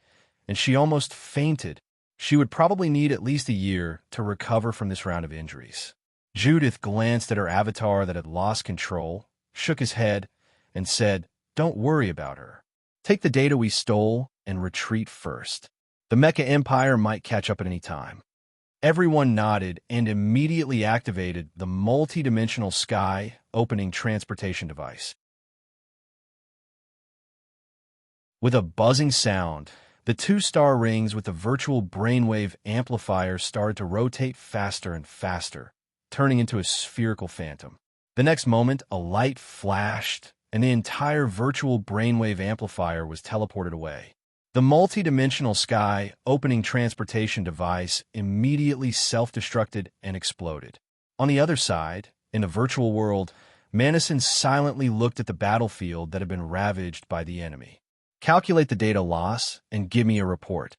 Speaker 1: and she almost fainted. She would probably need at least a year to recover from this round of injuries. Judith glanced at her avatar that had lost control, shook his head, and said, "Don't worry about her. Take the data we stole and retreat first. The Mecha Empire might catch up at any time." Everyone nodded and immediately activated the multi-dimensional sky opening transportation device. With a buzzing sound, the two star rings with the virtual brainwave amplifier started to rotate faster and faster, turning into a spherical phantom. The next moment, a light flashed, and the entire virtual brainwave amplifier was teleported away. The multi-dimensional sky opening transportation device immediately self-destructed and exploded. On the other side, in the virtual world, Manison silently looked at the battlefield that had been ravaged by the enemy. "Calculate the data loss and give me a report."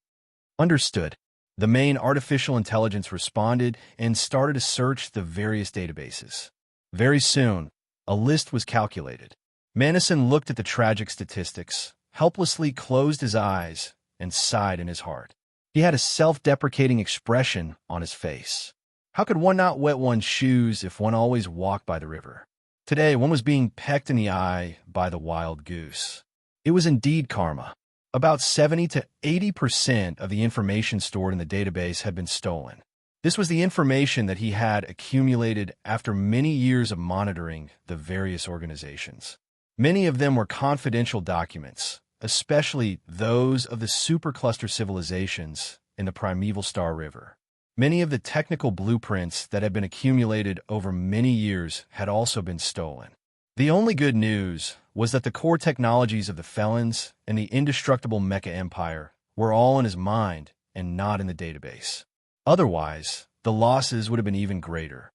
Speaker 1: "Understood." The main artificial intelligence responded and started to search the various databases. Very soon, a list was calculated. Manison looked at the tragic statistics, helplessly closed his eyes, and sighed in his heart. He had a self-deprecating expression on his face. How could one not wet one's shoes if one always walked by the river? Today, one was being pecked in the eye by the wild goose. It was indeed karma. About 70 to 80% of the information stored in the database had been stolen. This was the information that he had accumulated after many years of monitoring the various organizations. Many of them were confidential documents, especially those of the supercluster civilizations in the primeval Star River. Many of the technical blueprints that had been accumulated over many years had also been stolen. The only good news was that the core technologies of the felons and the indestructible Mecha Empire were all in his mind and not in the database. Otherwise, the losses would have been even greater.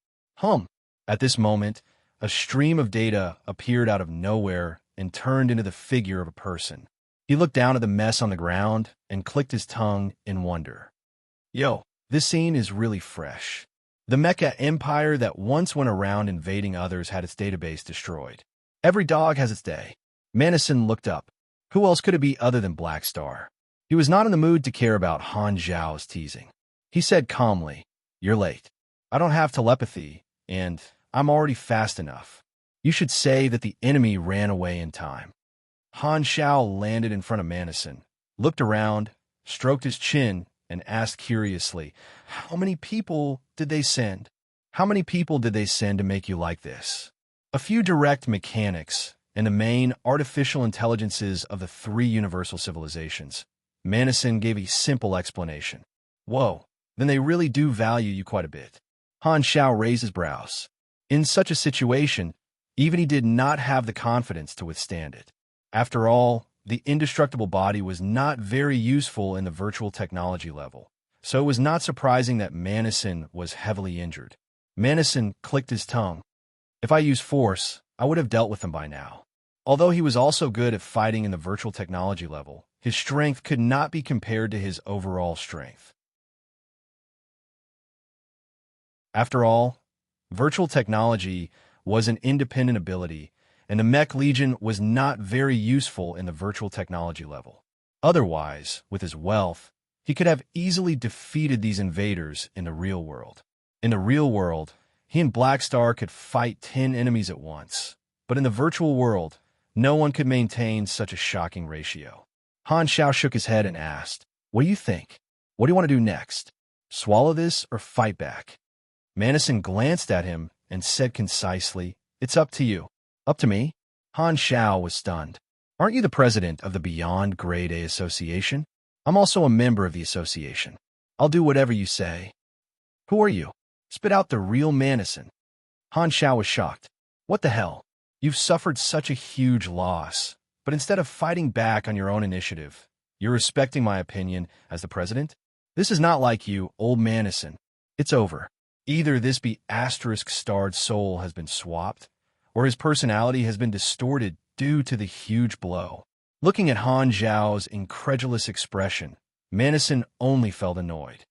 Speaker 1: At this moment, a stream of data appeared out of nowhere and turned into the figure of a person. He looked down at the mess on the ground and clicked his tongue in wonder. Yo, this scene is really fresh. The Mecha Empire that once went around invading others had its database destroyed. Every dog has its day. Manison looked up. Who else could it be other than Black Star? He was not in the mood to care about Han Zhao's teasing. He said calmly, "You're late. I don't have telepathy, and I'm already fast enough. You should say that the enemy ran away in time." Han Zhao landed in front of Manison, looked around, stroked his chin, and asked curiously, "How many people did they send? How many people did they send to make you like this?" "A few direct mechanics and the main artificial intelligences of the three universal civilizations." Manison gave a simple explanation. "Whoa, then they really do value you quite a bit." Han Zhao raised his brows. In such a situation, even he did not have the confidence to withstand it. After all, the indestructible body was not very useful in the virtual technology level, so it was not surprising that Manison was heavily injured. Manison clicked his tongue. "If I used force, I would have dealt with them by now." Although he was also good at fighting in the virtual technology level, his strength could not be compared to his overall strength. After all, virtual technology was an independent ability, and the Mech Legion was not very useful in the virtual technology level. Otherwise, with his wealth, he could have easily defeated these invaders in the real world. In the real world, he and Black Star could fight 10 enemies at once, but in the virtual world, no one could maintain such a shocking ratio. Han Zhao shook his head and asked, "What do you think? What do you want to do next? Swallow this or fight back?" Manison glanced at him and said concisely, "It's up to you." "Up to me?" Han Zhao was stunned. "Aren't you the president of the Beyond Grade A Association? I'm also a member of the association. I'll do whatever you say." "Who are you? Spit out the real Manison." Han Zhao was shocked. "What the hell? You've suffered such a huge loss, but instead of fighting back on your own initiative, you're respecting my opinion as the president? This is not like you, old Manison. It's over. Either this be *starred soul has been swapped, or his personality has been distorted due to the huge blow. Looking at Han Zhao's incredulous expression, Manison only felt annoyed.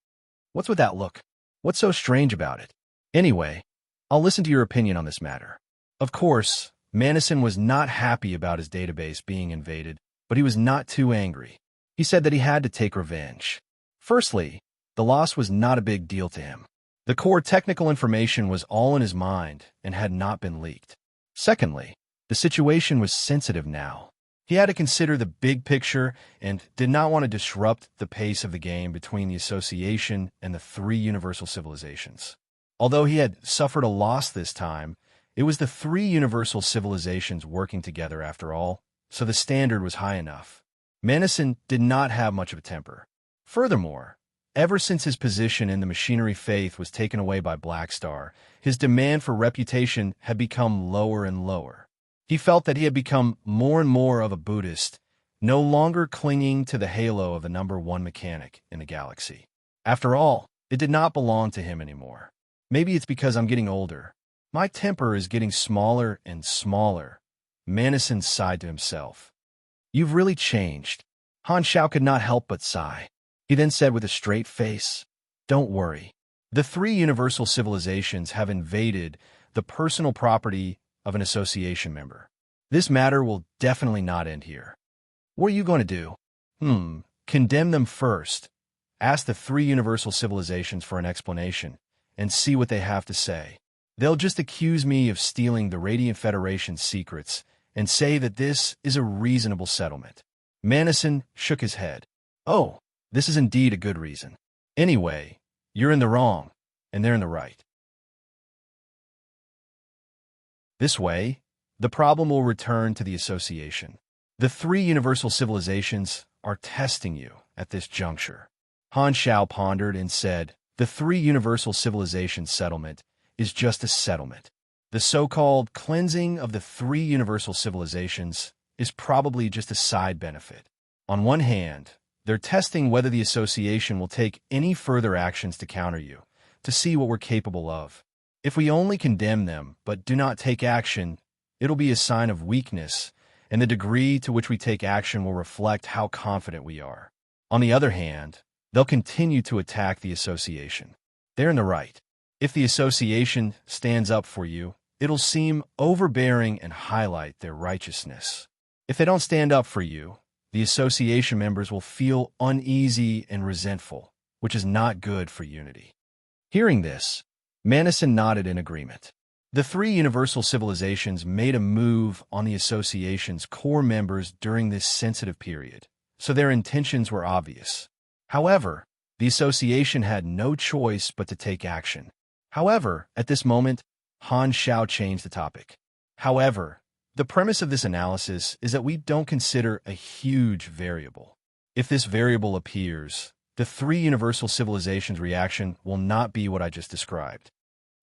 Speaker 1: What's with that look? What's so strange about it? Anyway, I'll listen to your opinion on this matter. Of course, Manison was not happy about his database being invaded, but he was not too angry. He said that he had to take revenge. Firstly, the loss was not a big deal to him. The core technical information was all in his mind and had not been leaked. Secondly, the situation was sensitive now. He had to consider the big picture and did not want to disrupt the pace of the game between the association and the three universal civilizations. Although he had suffered a loss this time, it was the three universal civilizations working together after all, so the standard was high enough. Manison did not have much of a temper. Furthermore, ever since his position in the machinery faith was taken away by Blackstar, his demand for reputation had become lower and lower. He felt that he had become more and more of a Buddhist, no longer clinging to the halo of the #1 mechanic in the galaxy. After all, it did not belong to him anymore. Maybe it's because I'm getting older. My temper is getting smaller and smaller. Manison sighed to himself. You've really changed. Han Xiao could not help but sigh. He then said with a straight face, Don't worry. The three universal civilizations have invaded the personal property of an association member. This matter will definitely not end here. What are you going to do? Condemn them first. Ask the three universal civilizations for an explanation and see what they have to say. They'll just accuse me of stealing the Radiant Federation's secrets and say that this is a reasonable settlement. Manison shook his head. Oh, this is indeed a good reason. Anyway, you're in the wrong, and they're in the right. This way, the problem will return to the association. The three universal civilizations are testing you at this juncture. Han Xiao pondered and said, the three universal civilizations settlement is just a settlement. The so-called cleansing of the three universal civilizations is probably just a side benefit. On one hand, they're testing whether the association will take any further actions to counter you, to see what we're capable of. If we only condemn them but do not take action, it'll be a sign of weakness, and the degree to which we take action will reflect how confident we are. On the other hand, they'll continue to attack the association. They're in the right. If the association stands up for you, it'll seem overbearing and highlight their righteousness. If they don't stand up for you, the association members will feel uneasy and resentful, which is not good for unity. Hearing this, Manison nodded in agreement. The three universal civilizations made a move on the association's core members during this sensitive period, so their intentions were obvious. However, the association had no choice but to take action. However, at this moment, Han Xiao changed the topic. However, the premise of this analysis is that we don't consider a huge variable. If this variable appears, the three universal civilizations' reaction will not be what I just described.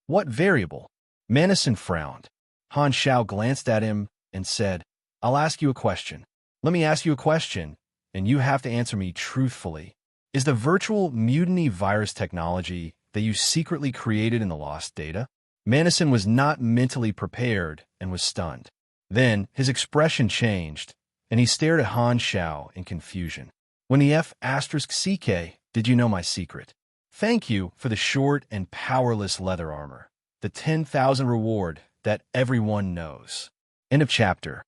Speaker 1: What variable? Manison frowned. Han Xiao glanced at him and said, I'll ask you a question. Let me ask you a question, and you have to answer me truthfully. Is the virtual mutiny virus technology that you secretly created in the lost data? Manison was not mentally prepared and was stunned. Then his expression changed, and he stared at Han Xiao in confusion. When the F***CK, did you know my secret? Thank you for the short and powerless leather armor, the 10,000 reward that everyone knows. End of chapter.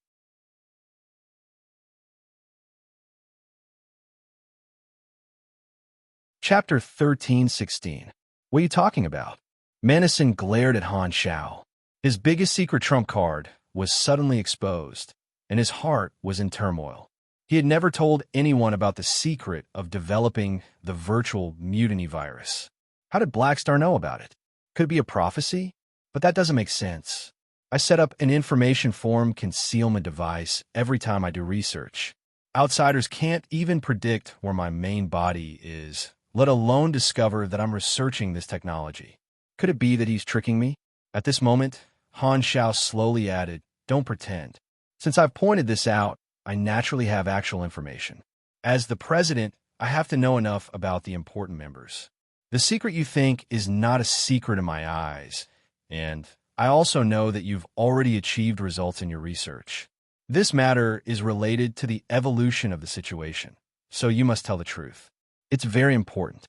Speaker 1: Chapter 13:16. What are you talking about? Manison glared at Han Xiao. His biggest secret trump card was suddenly exposed, and his heart was in turmoil. He had never told anyone about the secret of developing the virtual mutiny virus. How did Blackstar know about it? Could it be a prophecy? But that doesn't make sense. I set up an information form concealment device every time I do research. Outsiders can't even predict where my main body is, let alone discover that I'm researching this technology. Could it be that he's tricking me? At this moment, Han Xiao slowly added, Don't pretend. Since I've pointed this out, I naturally have actual information. As the president, I have to know enough about the important members. The secret you think is not a secret in my eyes, and I also know that you've already achieved results in your research. This matter is related to the evolution of the situation, so you must tell the truth. It's very important.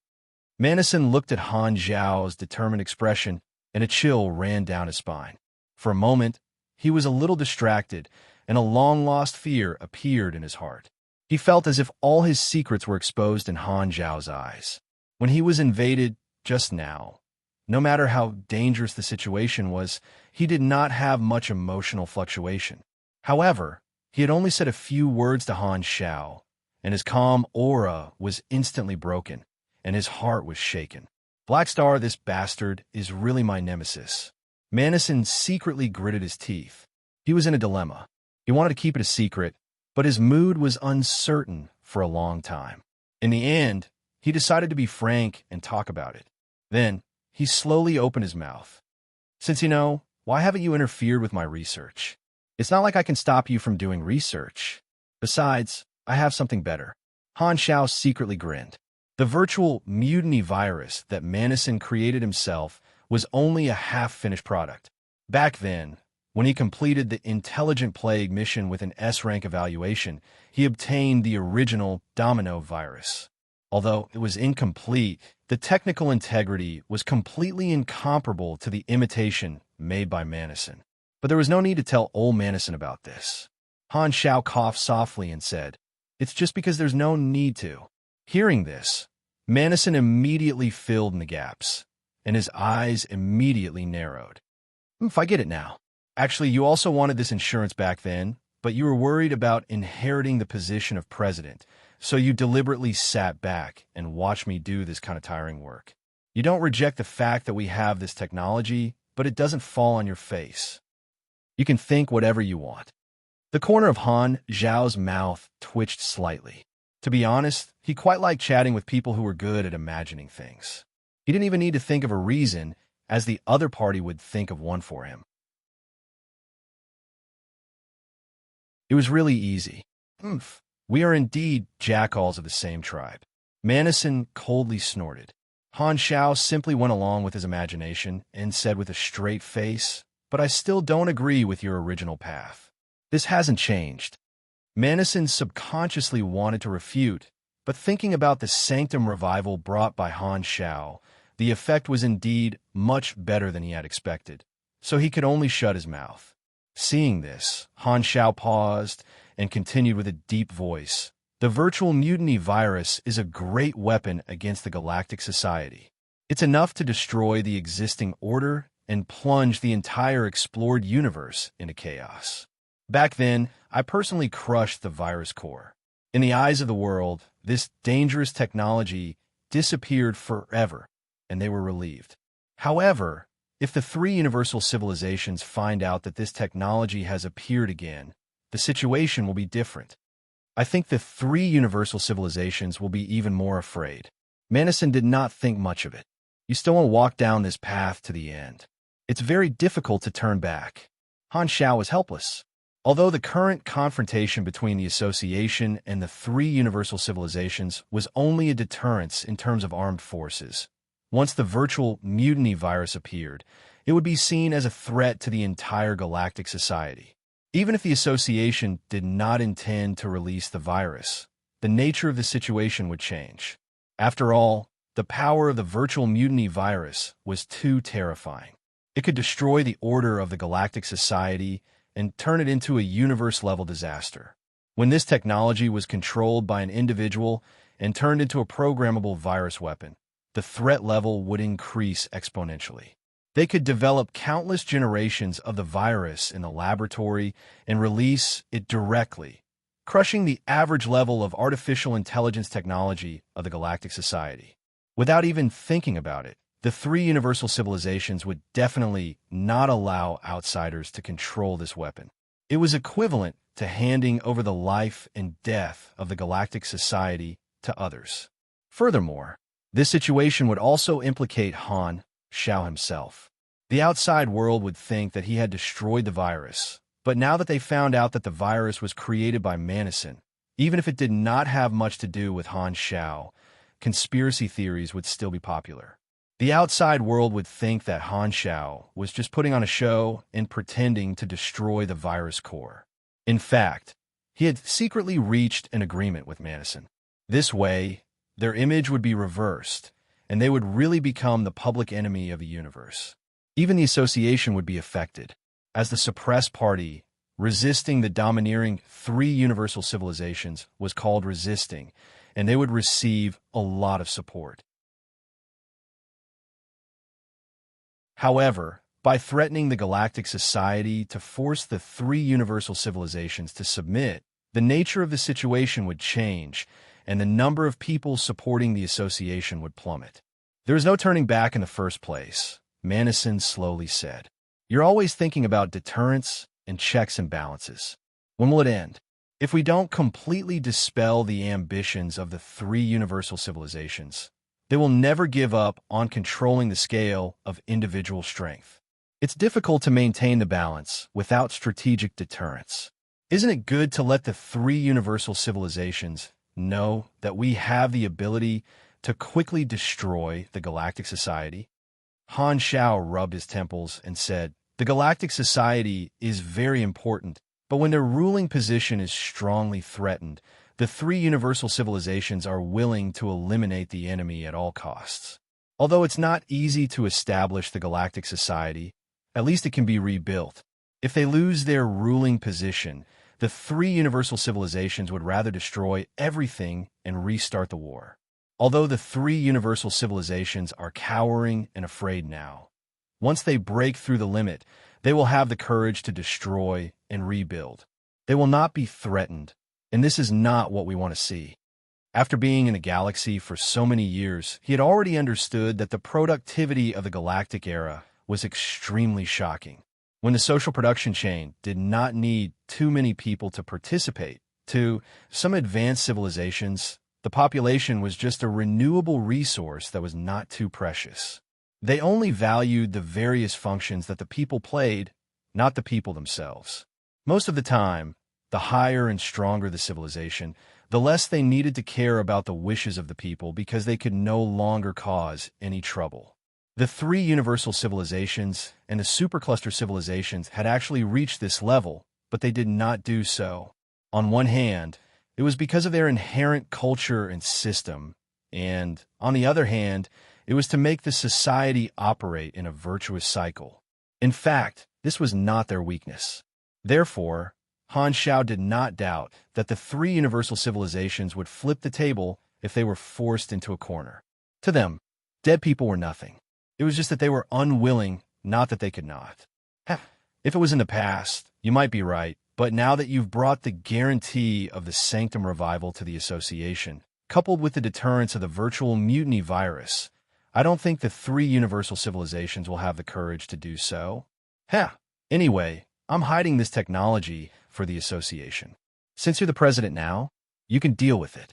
Speaker 1: Manison looked at Han Zhao's determined expression, and a chill ran down his spine. For a moment, he was a little distracted, and a long-lost fear appeared in his heart. He felt as if all his secrets were exposed in Han Zhao's eyes. When he was invaded just now, no matter how dangerous the situation was, he did not have much emotional fluctuation. However, he had only said a few words to Han Zhao, and his calm aura was instantly broken, and his heart was shaken. Black Star, this bastard, is really my nemesis. Manison secretly gritted his teeth. He was in a dilemma. He wanted to keep it a secret, but his mood was uncertain for a long time. In the end, he decided to be frank and talk about it. Then, he slowly opened his mouth. Since you know, why haven't you interfered with my research? It's not like I can stop you from doing research. Besides, I have something better. Han Xiao secretly grinned. The virtual mutiny virus that Manison created himself was only a half-finished product. Back then, when he completed the Intelligent Plague mission with an S-rank evaluation, he obtained the original Domino virus. Although it was incomplete, the technical integrity was completely incomparable to the imitation made by Manison. But there was no need to tell old Manison about this. Han Xiao coughed softly and said, "It's just because there's no need to." Hearing this, Manison immediately filled in the gaps, and his eyes immediately narrowed. If I get it now. Actually, you also wanted this insurance back then, but you were worried about inheriting the position of president, so you deliberately sat back and watched me do this kind of tiring work. You don't reject the fact that we have this technology, but it doesn't fall on your face. You can think whatever you want. The corner of Han Zhao's mouth twitched slightly. To be honest, he quite liked chatting with people who were good at imagining things. He didn't even need to think of a reason, as the other party would think of one for him. It was really easy. We are indeed jackals of the same tribe. Manison coldly snorted. Han Xiao simply went along with his imagination and said with a straight face, "But I still don't agree with your original path. This hasn't changed." Manison subconsciously wanted to refute, but thinking about the sanctum revival brought by Han Xiao, the effect was indeed much better than he had expected, so he could only shut his mouth. Seeing this, Han Xiao paused and continued with a deep voice. The virtual mutiny virus is a great weapon against the Galactic Society. It's enough to destroy the existing order and plunge the entire explored universe into chaos. Back then, I personally crushed the virus core. In the eyes of the world, this dangerous technology disappeared forever, and they were relieved. However, if the three universal civilizations find out that this technology has appeared again, the situation will be different. I think the three universal civilizations will be even more afraid. Manison did not think much of it. You still want to walk down this path to the end. It's very difficult to turn back. Han Xiao was helpless. Although the current confrontation between the Association and the three universal civilizations was only a deterrence in terms of armed forces, once the virtual mutiny virus appeared, it would be seen as a threat to the entire galactic society. Even if the Association did not intend to release the virus, the nature of the situation would change. After all, the power of the virtual mutiny virus was too terrifying. It could destroy the order of the galactic society and turn it into a universe-level disaster. When this technology was controlled by an individual and turned into a programmable virus weapon, the threat level would increase exponentially. They could develop countless generations of the virus in the laboratory and release it directly, crushing the average level of artificial intelligence technology of the galactic society. Without even thinking about it, the three universal civilizations would definitely not allow outsiders to control this weapon. It was equivalent to handing over the life and death of the galactic society to others. Furthermore, this situation would also implicate Han Xiao himself. The outside world would think that he had destroyed the virus, but now that they found out that the virus was created by Manison, even if it did not have much to do with Han Xiao, conspiracy theories would still be popular. The outside world would think that Han Xiao was just putting on a show and pretending to destroy the virus core. In fact, he had secretly reached an agreement with Madison. This way, their image would be reversed, and they would really become the public enemy of the universe. Even the association would be affected, as the suppressed party, resisting the domineering three universal civilizations, was called resisting, and they would receive a lot of support. However, by threatening the Galactic Society to force the three universal civilizations to submit, the nature of the situation would change, and the number of people supporting the association would plummet. There is no turning back in the first place, Madison slowly said. You're always thinking about deterrence and checks and balances. When will it end? If we don't completely dispel the ambitions of the three universal civilizations, they will never give up on controlling the scale of individual strength. It's difficult to maintain the balance without strategic deterrence. Isn't it good to let the three universal civilizations know that we have the ability to quickly destroy the Galactic Society? Han Xiao rubbed his temples and said, the Galactic Society is very important, but when their ruling position is strongly threatened, the three universal civilizations are willing to eliminate the enemy at all costs. Although it's not easy to establish the Galactic Society, at least it can be rebuilt. If they lose their ruling position, the three universal civilizations would rather destroy everything and restart the war. Although the three universal civilizations are cowering and afraid now, once they break through the limit, they will have the courage to destroy and rebuild. They will not be threatened, and this is not what we want to see. After being in the galaxy for so many years, he had already understood that the productivity of the galactic era was extremely shocking. When the social production chain did not need too many people to participate, to some advanced civilizations, the population was just a renewable resource that was not too precious. They only valued the various functions that the people played, not the people themselves. Most of the time, the higher and stronger the civilization, the less they needed to care about the wishes of the people because they could no longer cause any trouble. The three universal civilizations and the supercluster civilizations had actually reached this level, but they did not do so. On one hand, it was because of their inherent culture and system, and, on the other hand, it was to make the society operate in a virtuous cycle. In fact, this was not their weakness. Therefore, Han Xiao did not doubt that the three universal civilizations would flip the table if they were forced into a corner. To them, dead people were nothing. It was just that they were unwilling, not that they could not. If it was in the past, you might be right, but now that you've brought the guarantee of the Sanctum Revival to the association, coupled with the deterrence of the virtual mutiny virus, I don't think the three universal civilizations will have the courage to do so. Anyway, I'm hiding this technology for the association. Since you're the president now, you can deal with it.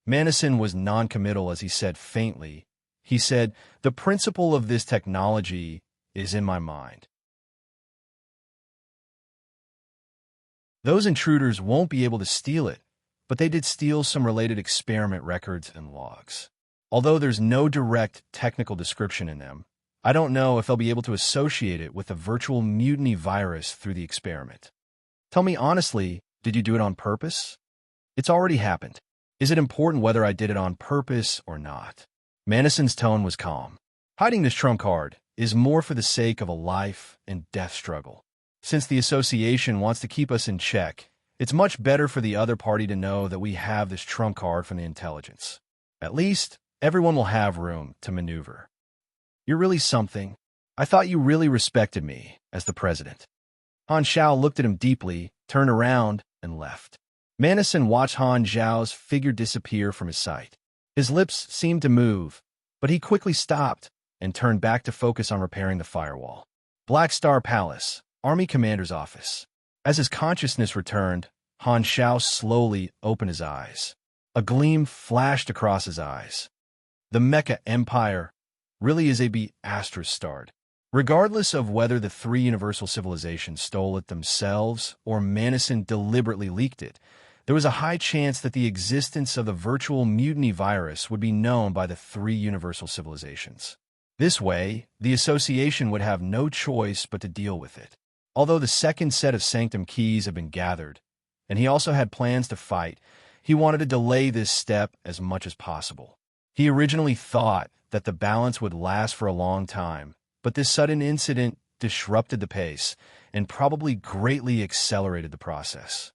Speaker 1: Madison was non-committal as he said faintly. He said, the principle of this technology is in my mind. Those intruders won't be able to steal it, but they did steal some related experiment records and logs. Although there's no direct technical description in them, I don't know if they'll be able to associate it with the virtual mutiny virus through the experiment. Tell me honestly, did you do it on purpose? It's already happened. Is it important whether I did it on purpose or not? Madison's tone was calm. Hiding this trump card is more for the sake of a life and death struggle. Since the association wants to keep us in check, it's much better for the other party to know that we have this trump card from the intelligence. At least, everyone will have room to maneuver. You're really something. I thought you really respected me as the president. Han Xiao looked at him deeply, turned around, and left. Madison watched Han Xiao's figure disappear from his sight. His lips seemed to move, but he quickly stopped and turned back to focus on repairing the firewall. Black Star Palace, Army Commander's office. As his consciousness returned, Han Xiao slowly opened his eyes. A gleam flashed across his eyes. The Mecha Empire really is a Astra starred. Regardless of whether the three universal civilizations stole it themselves or Madison deliberately leaked it, there was a high chance that the existence of the virtual mutiny virus would be known by the three universal civilizations. This way, the association would have no choice but to deal with it. Although the second set of Sanctum keys had been gathered, and he also had plans to fight, he wanted to delay this step as much as possible. He originally thought that the balance would last for a long time, but this sudden incident disrupted the pace and probably greatly accelerated the process.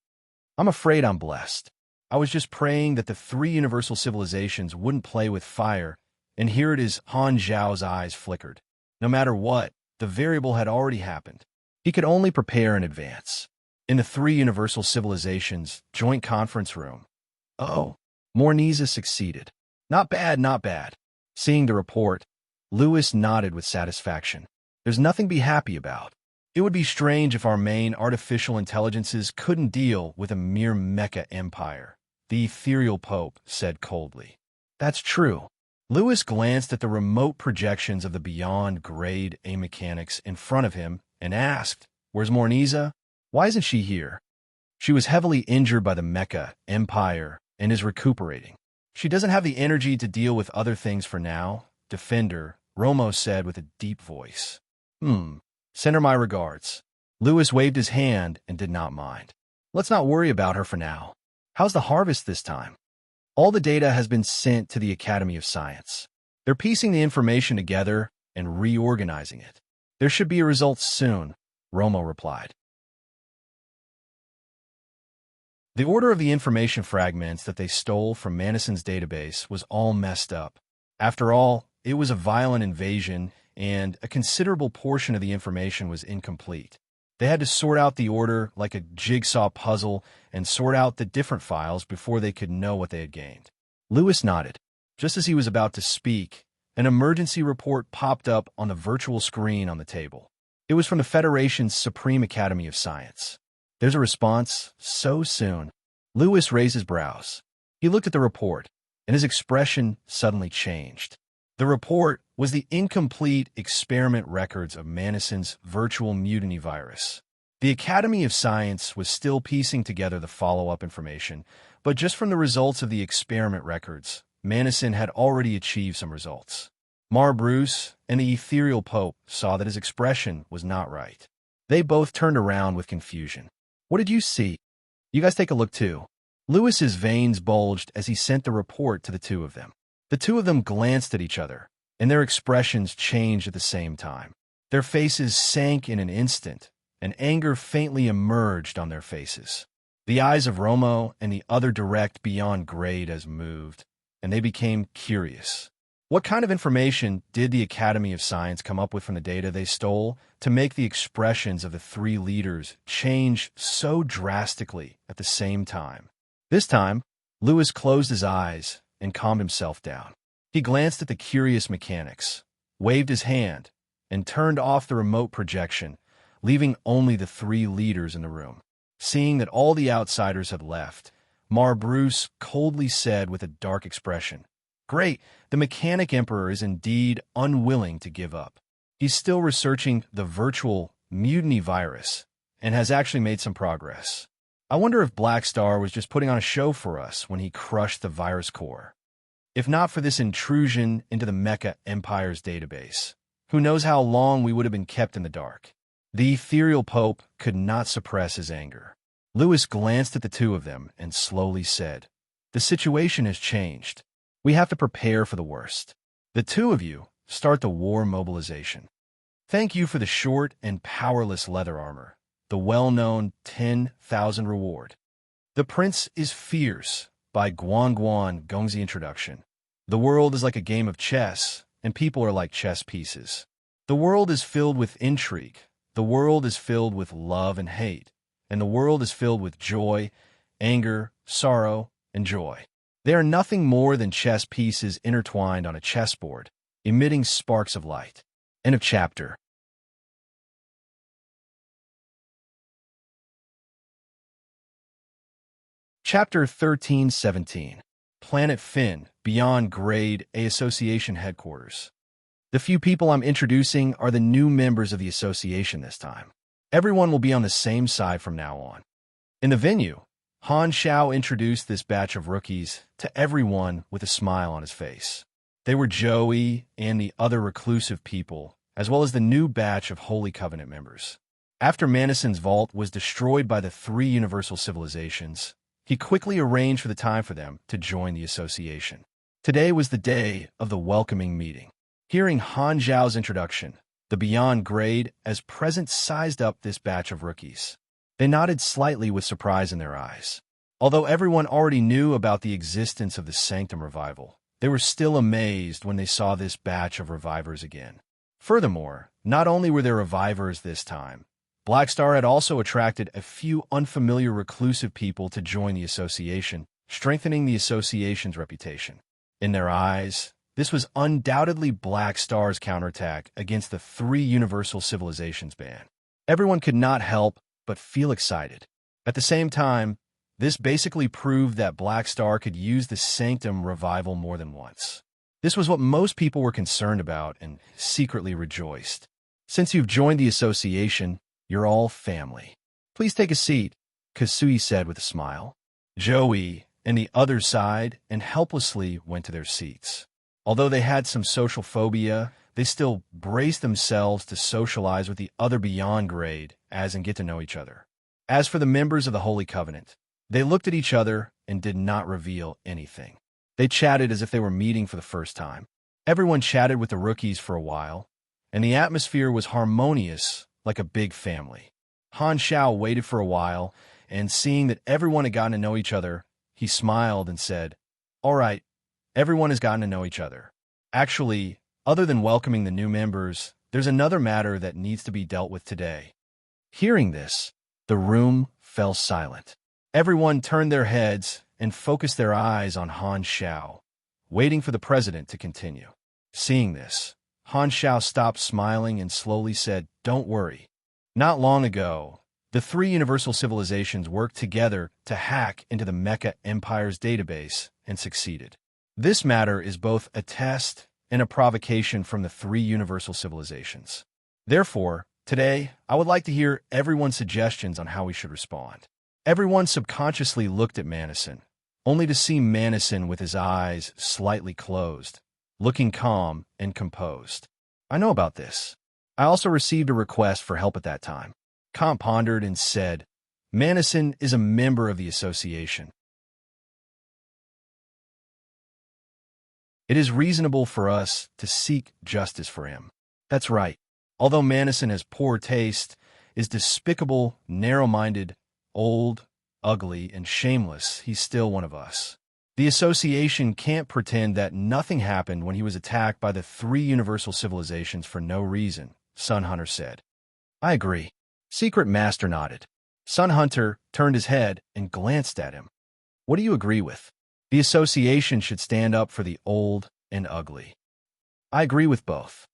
Speaker 1: I'm afraid I'm blessed. I was just praying that the three universal civilizations wouldn't play with fire, and here it is. Han Zhao's eyes flickered. No matter what, the variable had already happened. He could only prepare in advance. In the three universal civilizations' joint conference room. Oh, Morniza succeeded. Not bad, not bad. Seeing the report, Lewis nodded with satisfaction. There's nothing to be happy about. It would be strange if our main artificial intelligences couldn't deal with a mere mecha empire, the ethereal Pope said coldly. That's true. Lewis glanced at the remote projections of the beyond grade A mechanics in front of him and asked, Where's Morniza? Why isn't she here? She was heavily injured by the mecha empire and is recuperating. She doesn't have the energy to deal with other things for now, Defender, Romo said with a deep voice. Send her my regards. Lewis waved his hand and did not mind. Let's not worry about her for now. How's the harvest this time? All the data has been sent to the Academy of Science. They're piecing the information together and reorganizing it. There should be a result soon, Romo replied. The order of the information fragments that they stole from Manison's database was all messed up. After all, it was a violent invasion, and a considerable portion of the information was incomplete. They had to sort out the order like a jigsaw puzzle and sort out the different files before they could know what they had gained. Lewis nodded. Just as he was about to speak, an emergency report popped up on the virtual screen on the table. It was from the Federation's Supreme Academy of Science. There's a response so soon. Lewis raised his brows. He looked at the report, and his expression suddenly changed. The report was the incomplete experiment records of Manison's virtual mutiny virus. The Academy of Science was still piecing together the follow-up information, but just from the results of the experiment records, Manison had already achieved some results. Mar Bruce and the ethereal Pope saw that his expression was not right. They both turned around with confusion. What did you see? You guys take a look too. Lewis's veins bulged as he sent the report to the two of them. The two of them glanced at each other, and their expressions changed at the same time. Their faces sank in an instant, and anger faintly emerged on their faces. The eyes of Romo and the other direct beyond grade as moved, and they became curious. What kind of information did the Academy of Science come up with from the data they stole to make the expressions of the three leaders change so drastically at the same time? This time, Lewis closed his eyes and calmed himself down. He glanced at the curious mechanics, waved his hand, and turned off the remote projection, leaving only the three leaders in the room. Seeing that all the outsiders had left, Mar Bruce coldly said with a dark expression, Great, the Mechanic Emperor is indeed unwilling to give up. He's still researching the virtual mutiny virus and has actually made some progress. I wonder if Black Star was just putting on a show for us when he crushed the virus core. If not for this intrusion into the Mecha Empire's database, who knows how long we would have been kept in the dark. The ethereal Pope could not suppress his anger. Lewis glanced at the two of them and slowly said, The situation has changed. We have to prepare for the worst. The two of you start the war mobilization. Thank you for the short and powerless leather armor, the well-known 10,000 reward. The Prince is Fierce by Guan Guan Gongzi introduction. The world is like a game of chess, and people are like chess pieces. The world is filled with intrigue. The world is filled with love and hate. And the world is filled with joy, anger, sorrow, and joy. They are nothing more than chess pieces intertwined on a chessboard, emitting sparks of light. End of chapter. Chapter 13-17. Planet Finn, Beyond Grade A Association Headquarters. The few people I'm introducing are the new members of the association this time. Everyone will be on the same side from now on. In the venue, Han Xiao introduced this batch of rookies to everyone with a smile on his face. They were Joey and the other reclusive people, as well as the new batch of Holy Covenant members. After Manison's vault was destroyed by the three universal civilizations, he quickly arranged for the time for them to join the association. Today was the day of the welcoming meeting. Hearing Han Zhao's introduction, the Beyond Grade as present sized up this batch of rookies. They nodded slightly with surprise in their eyes. Although everyone already knew about the existence of the Sanctum Revival, they were still amazed when they saw this batch of revivers again. Furthermore, not only were there revivers this time, Blackstar had also attracted a few unfamiliar reclusive people to join the association, strengthening the association's reputation. In their eyes, this was undoubtedly Blackstar's counterattack against the three universal civilizations ban. Everyone could not help but feel excited. At the same time, this basically proved that Blackstar could use the Sanctum Revival more than once. This was what most people were concerned about and secretly rejoiced. Since you've joined the association, you're all family. Please take a seat, Kasui said with a smile. Joey and the others sighed and helplessly went to their seats. Although they had some social phobia, they still braced themselves to socialize with the other Beyond Grade as and get to know each other. As for the members of the Holy Covenant, they looked at each other and did not reveal anything. They chatted as if they were meeting for the first time. Everyone chatted with the rookies for a while, and the atmosphere was harmonious like a big family. Han Xiao waited for a while, and seeing that everyone had gotten to know each other, he smiled and said, "All right, everyone has gotten to know each other. Actually, other than welcoming the new members, there's another matter that needs to be dealt with today." Hearing this, the room fell silent. Everyone turned their heads and focused their eyes on Han Xiao, waiting for the president to continue. Seeing this, Han Xiao stopped smiling and slowly said, "Don't worry. Not long ago, the three universal civilizations worked together to hack into the Mecha Empire's database and succeeded. This matter is both a test and a provocation from the three universal civilizations. Therefore, today, I would like to hear everyone's suggestions on how we should respond." Everyone subconsciously looked at Manison, only to see Manison with his eyes slightly closed, looking calm and composed. "I know about this. I also received a request for help at that time." Khan pondered and said, "Manison is a member of the association. It is reasonable for us to seek justice for him." That's right. Although Manison has poor taste, is despicable, narrow-minded, old, ugly, and shameless, he's still one of us. The association can't pretend that nothing happened when he was attacked by the three universal civilizations for no reason, Sun Hunter said. "I agree." Secret Master nodded. Sun Hunter turned his head and glanced at him. "What do you agree with?" "The association should stand up for the old and ugly." "I agree with both."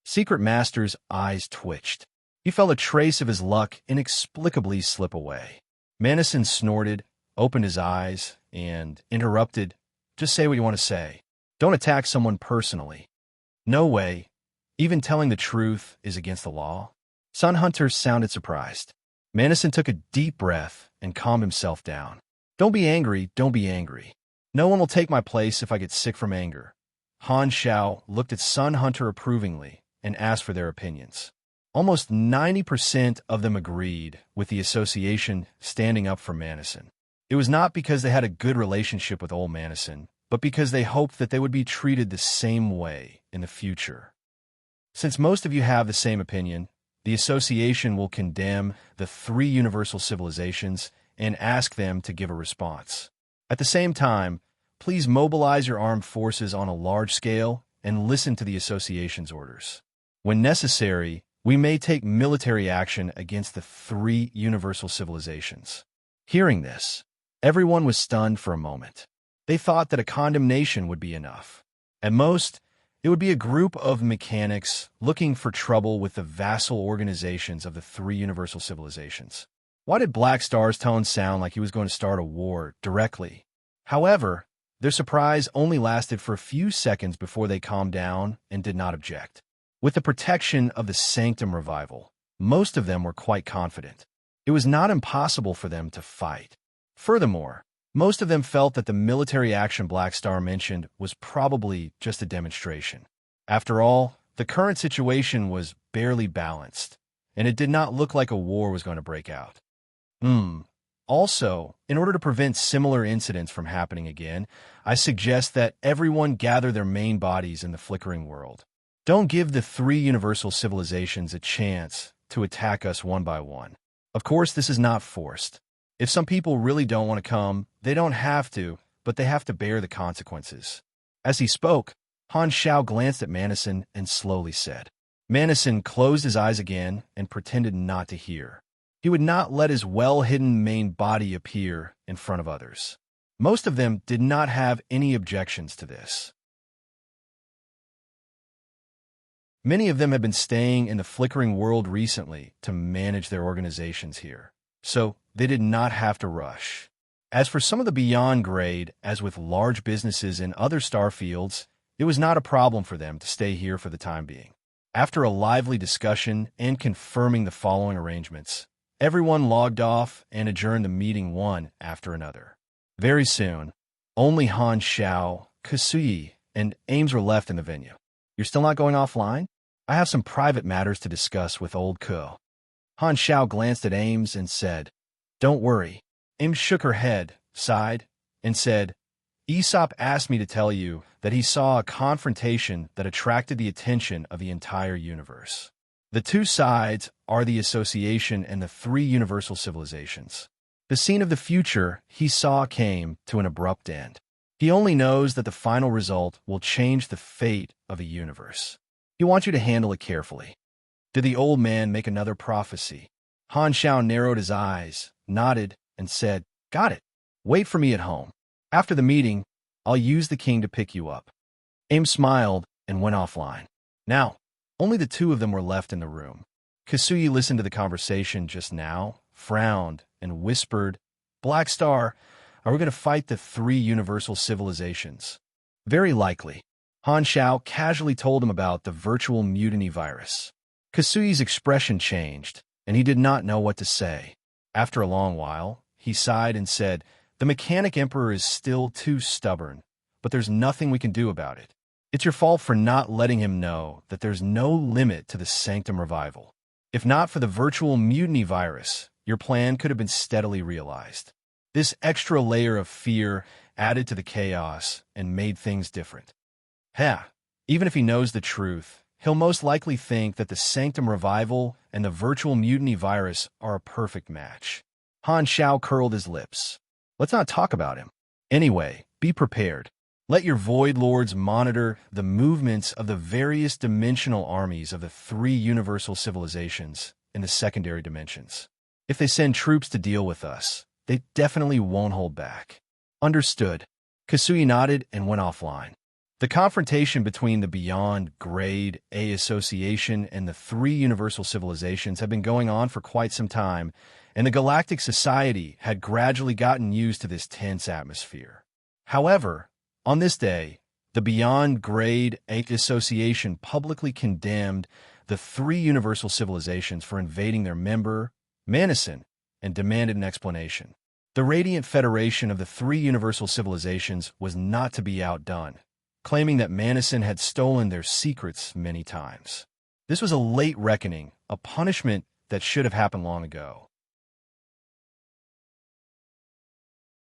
Speaker 1: Secret Master's eyes twitched. He felt a trace of his luck inexplicably slip away. Manison snorted, opened his eyes, and interrupted. "Just say what you want to say. Don't attack someone personally." "No way. Even telling the truth is against the law?" Sun Hunter sounded surprised. Manison took a deep breath and calmed himself down. "Don't be angry, don't be angry. No one will take my place if I get sick from anger." Han Xiao looked at Sun Hunter approvingly and asked for their opinions. Almost 90% of them agreed with the association standing up for Manison. It was not because they had a good relationship with old Manison, but because they hoped that they would be treated the same way in the future. Since most of you have the same opinion, the association will condemn the three universal civilizations and ask them to give a response. At the same time, please mobilize your armed forces on a large scale and listen to the association's orders. When necessary, we may take military action against the three universal civilizations. Hearing this, everyone was stunned for a moment. They thought that a condemnation would be enough. At most, it would be a group of mechanics looking for trouble with the vassal organizations of the three universal civilizations. Why did Blackstar's tone sound like he was going to start a war directly? However, their surprise only lasted for a few seconds before they calmed down and did not object. With the protection of the Sanctum Revival, most of them were quite confident. It was not impossible for them to fight. Furthermore, most of them felt that the military action Black Star mentioned was probably just a demonstration. After all, the current situation was barely balanced, and it did not look like a war was going to break out. Also, in order to prevent similar incidents from happening again, I suggest that everyone gather their main bodies in the flickering world. Don't give the three universal civilizations a chance to attack us one by one. Of course, this is not forced. If some people really don't want to come, they don't have to, but they have to bear the consequences. As he spoke, Han Xiao glanced at Manison and slowly said. Manison closed his eyes again and pretended not to hear. He would not let his well-hidden main body appear in front of others. Most of them did not have any objections to this. Many of them had been staying in the flickering world recently to manage their organizations here, so they did not have to rush. As for some of the beyond grade, as with large businesses in other star fields, it was not a problem for them to stay here for the time being. After a lively discussion and confirming the following arrangements, everyone logged off and adjourned the meeting one after another. Very soon, only Han Xiao, Kasui, and Ames were left in the venue. You're still not going offline? I have some private matters to discuss with old Ko. Han Xiao glanced at Ames and said, Don't worry. Ames shook her head, sighed, and said, Aesop asked me to tell you that he saw a confrontation that attracted the attention of the entire universe. The two sides are the association and the three universal civilizations. The scene of the future he saw came to an abrupt end. He only knows that the final result will change the fate of a universe. He wants you to handle it carefully. Did the old man make another prophecy? Han Xiao narrowed his eyes, nodded, and said, Got it. Wait for me at home. After the meeting, I'll use the king to pick you up. Ames smiled and went offline. Now, only the two of them were left in the room. Kasui listened to the conversation just now, frowned, and whispered, Black Star, are we going to fight the three universal civilizations? Very likely. Han Xiao casually told him about the virtual mutiny virus. Kasui's expression changed, and he did not know what to say. After a long while, he sighed and said, The Mechanic Emperor is still too stubborn, but there's nothing we can do about it. It's your fault for not letting him know that there's no limit to the Sanctum Revival. If not for the virtual mutiny virus, your plan could have been steadily realized. This extra layer of fear added to the chaos and made things different. Even if he knows the truth, he'll most likely think that the Sanctum Revival and the virtual mutiny virus are a perfect match. Han Xiao curled his lips. Let's not talk about him. Anyway, be prepared. Let your Void Lords monitor the movements of the various dimensional armies of the three universal civilizations in the secondary dimensions. If they send troops to deal with us, they definitely won't hold back. Understood. Kasui nodded and went offline. The confrontation between the Beyond Grade A Association and the three universal civilizations had been going on for quite some time, and the Galactic Society had gradually gotten used to this tense atmosphere. However, on this day, the Beyond Grade A Association publicly condemned the three universal civilizations for invading their member, Manison, and demanded an explanation. The Radiant Federation of the three universal civilizations was not to be outdone, claiming that Manison had stolen their secrets many times. This was a late reckoning, a punishment that should have happened long ago.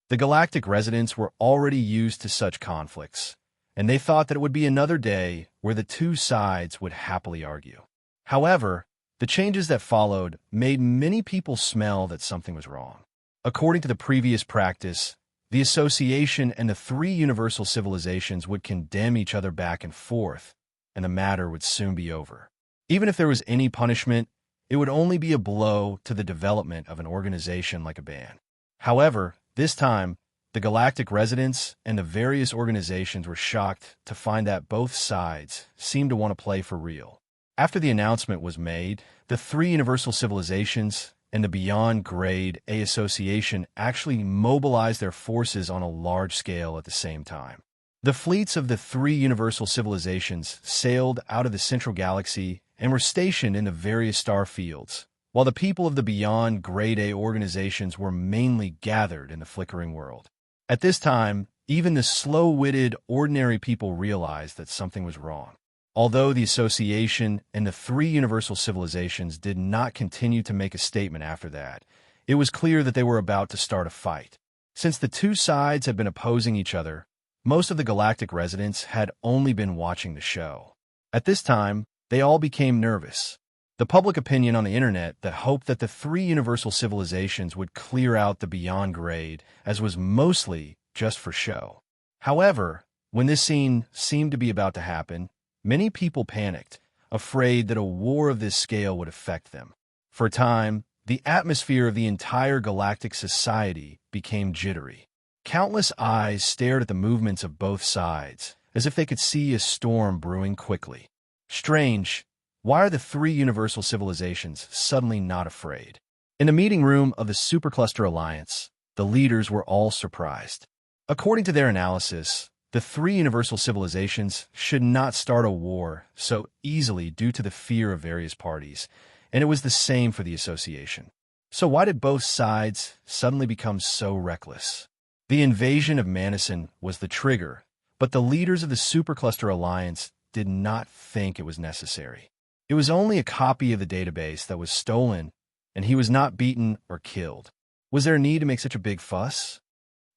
Speaker 1: The galactic residents were already used to such conflicts, and they thought that it would be another day where the two sides would happily argue. However, the changes that followed made many people smell that something was wrong. According to the previous practice, the association and the three universal civilizations would condemn each other back and forth, and the matter would soon be over. Even if there was any punishment, it would only be a blow to the development of an organization like a band. However, this time, the galactic residents and the various organizations were shocked to find that both sides seemed to want to play for real. After the announcement was made, the three universal civilizations and the Beyond Grade A Association actually mobilized their forces on a large scale at the same time. The fleets of the three universal civilizations sailed out of the central galaxy and were stationed in the various star fields, while the people of the beyond grade A organizations were mainly gathered in the flickering world. At this time, even the slow-witted, ordinary people realized that something was wrong. Although the association and the three universal civilizations did not continue to make a statement after that, it was clear that they were about to start a fight. Since the two sides had been opposing each other, most of the galactic residents had only been watching the show. At this time, they all became nervous. The public opinion on the internet that hoped that the three universal civilizations would clear out the beyond grade, as was mostly just for show. However, when this scene seemed to be about to happen, many people panicked, afraid that a war of this scale would affect them. For a time, the atmosphere of the entire galactic society became jittery. Countless eyes stared at the movements of both sides, as if they could see a storm brewing quickly. Strange, why are the three universal civilizations suddenly not afraid? In the meeting room of the Supercluster Alliance, the leaders were all surprised. According to their analysis, the three universal civilizations should not start a war so easily due to the fear of various parties, and it was the same for the association. So why did both sides suddenly become so reckless? The invasion of Madison was the trigger, but the leaders of the Supercluster Alliance did not think it was necessary. It was only a copy of the database that was stolen, and he was not beaten or killed. Was there a need to make such a big fuss?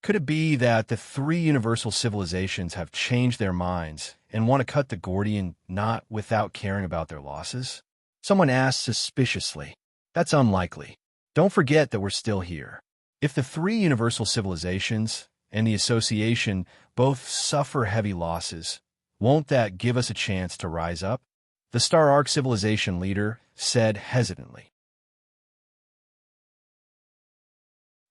Speaker 1: Could it be that the three universal civilizations have changed their minds and want to cut the Gordian knot without caring about their losses? Someone asked suspiciously. That's unlikely. Don't forget that we're still here. If the three universal civilizations and the association both suffer heavy losses, won't that give us a chance to rise up? The Star Arc civilization leader said hesitantly.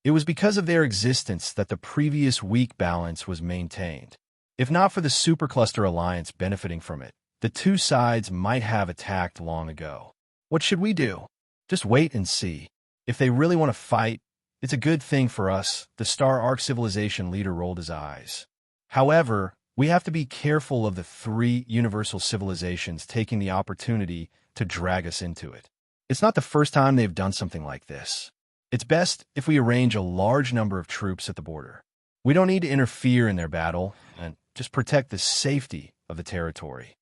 Speaker 1: It was because of their existence that the previous weak balance was maintained. If not for the Supercluster Alliance benefiting from it, the two sides might have attacked long ago. What should we do? Just wait and see. If they really want to fight, it's a good thing for us, the Star Arc civilization leader rolled his eyes. However, we have to be careful of the three universal civilizations taking the opportunity to drag us into it. It's not the first time they've done something like this. It's best if we arrange a large number of troops at the border. We don't need to interfere in their battle, and just protect the safety of the territory.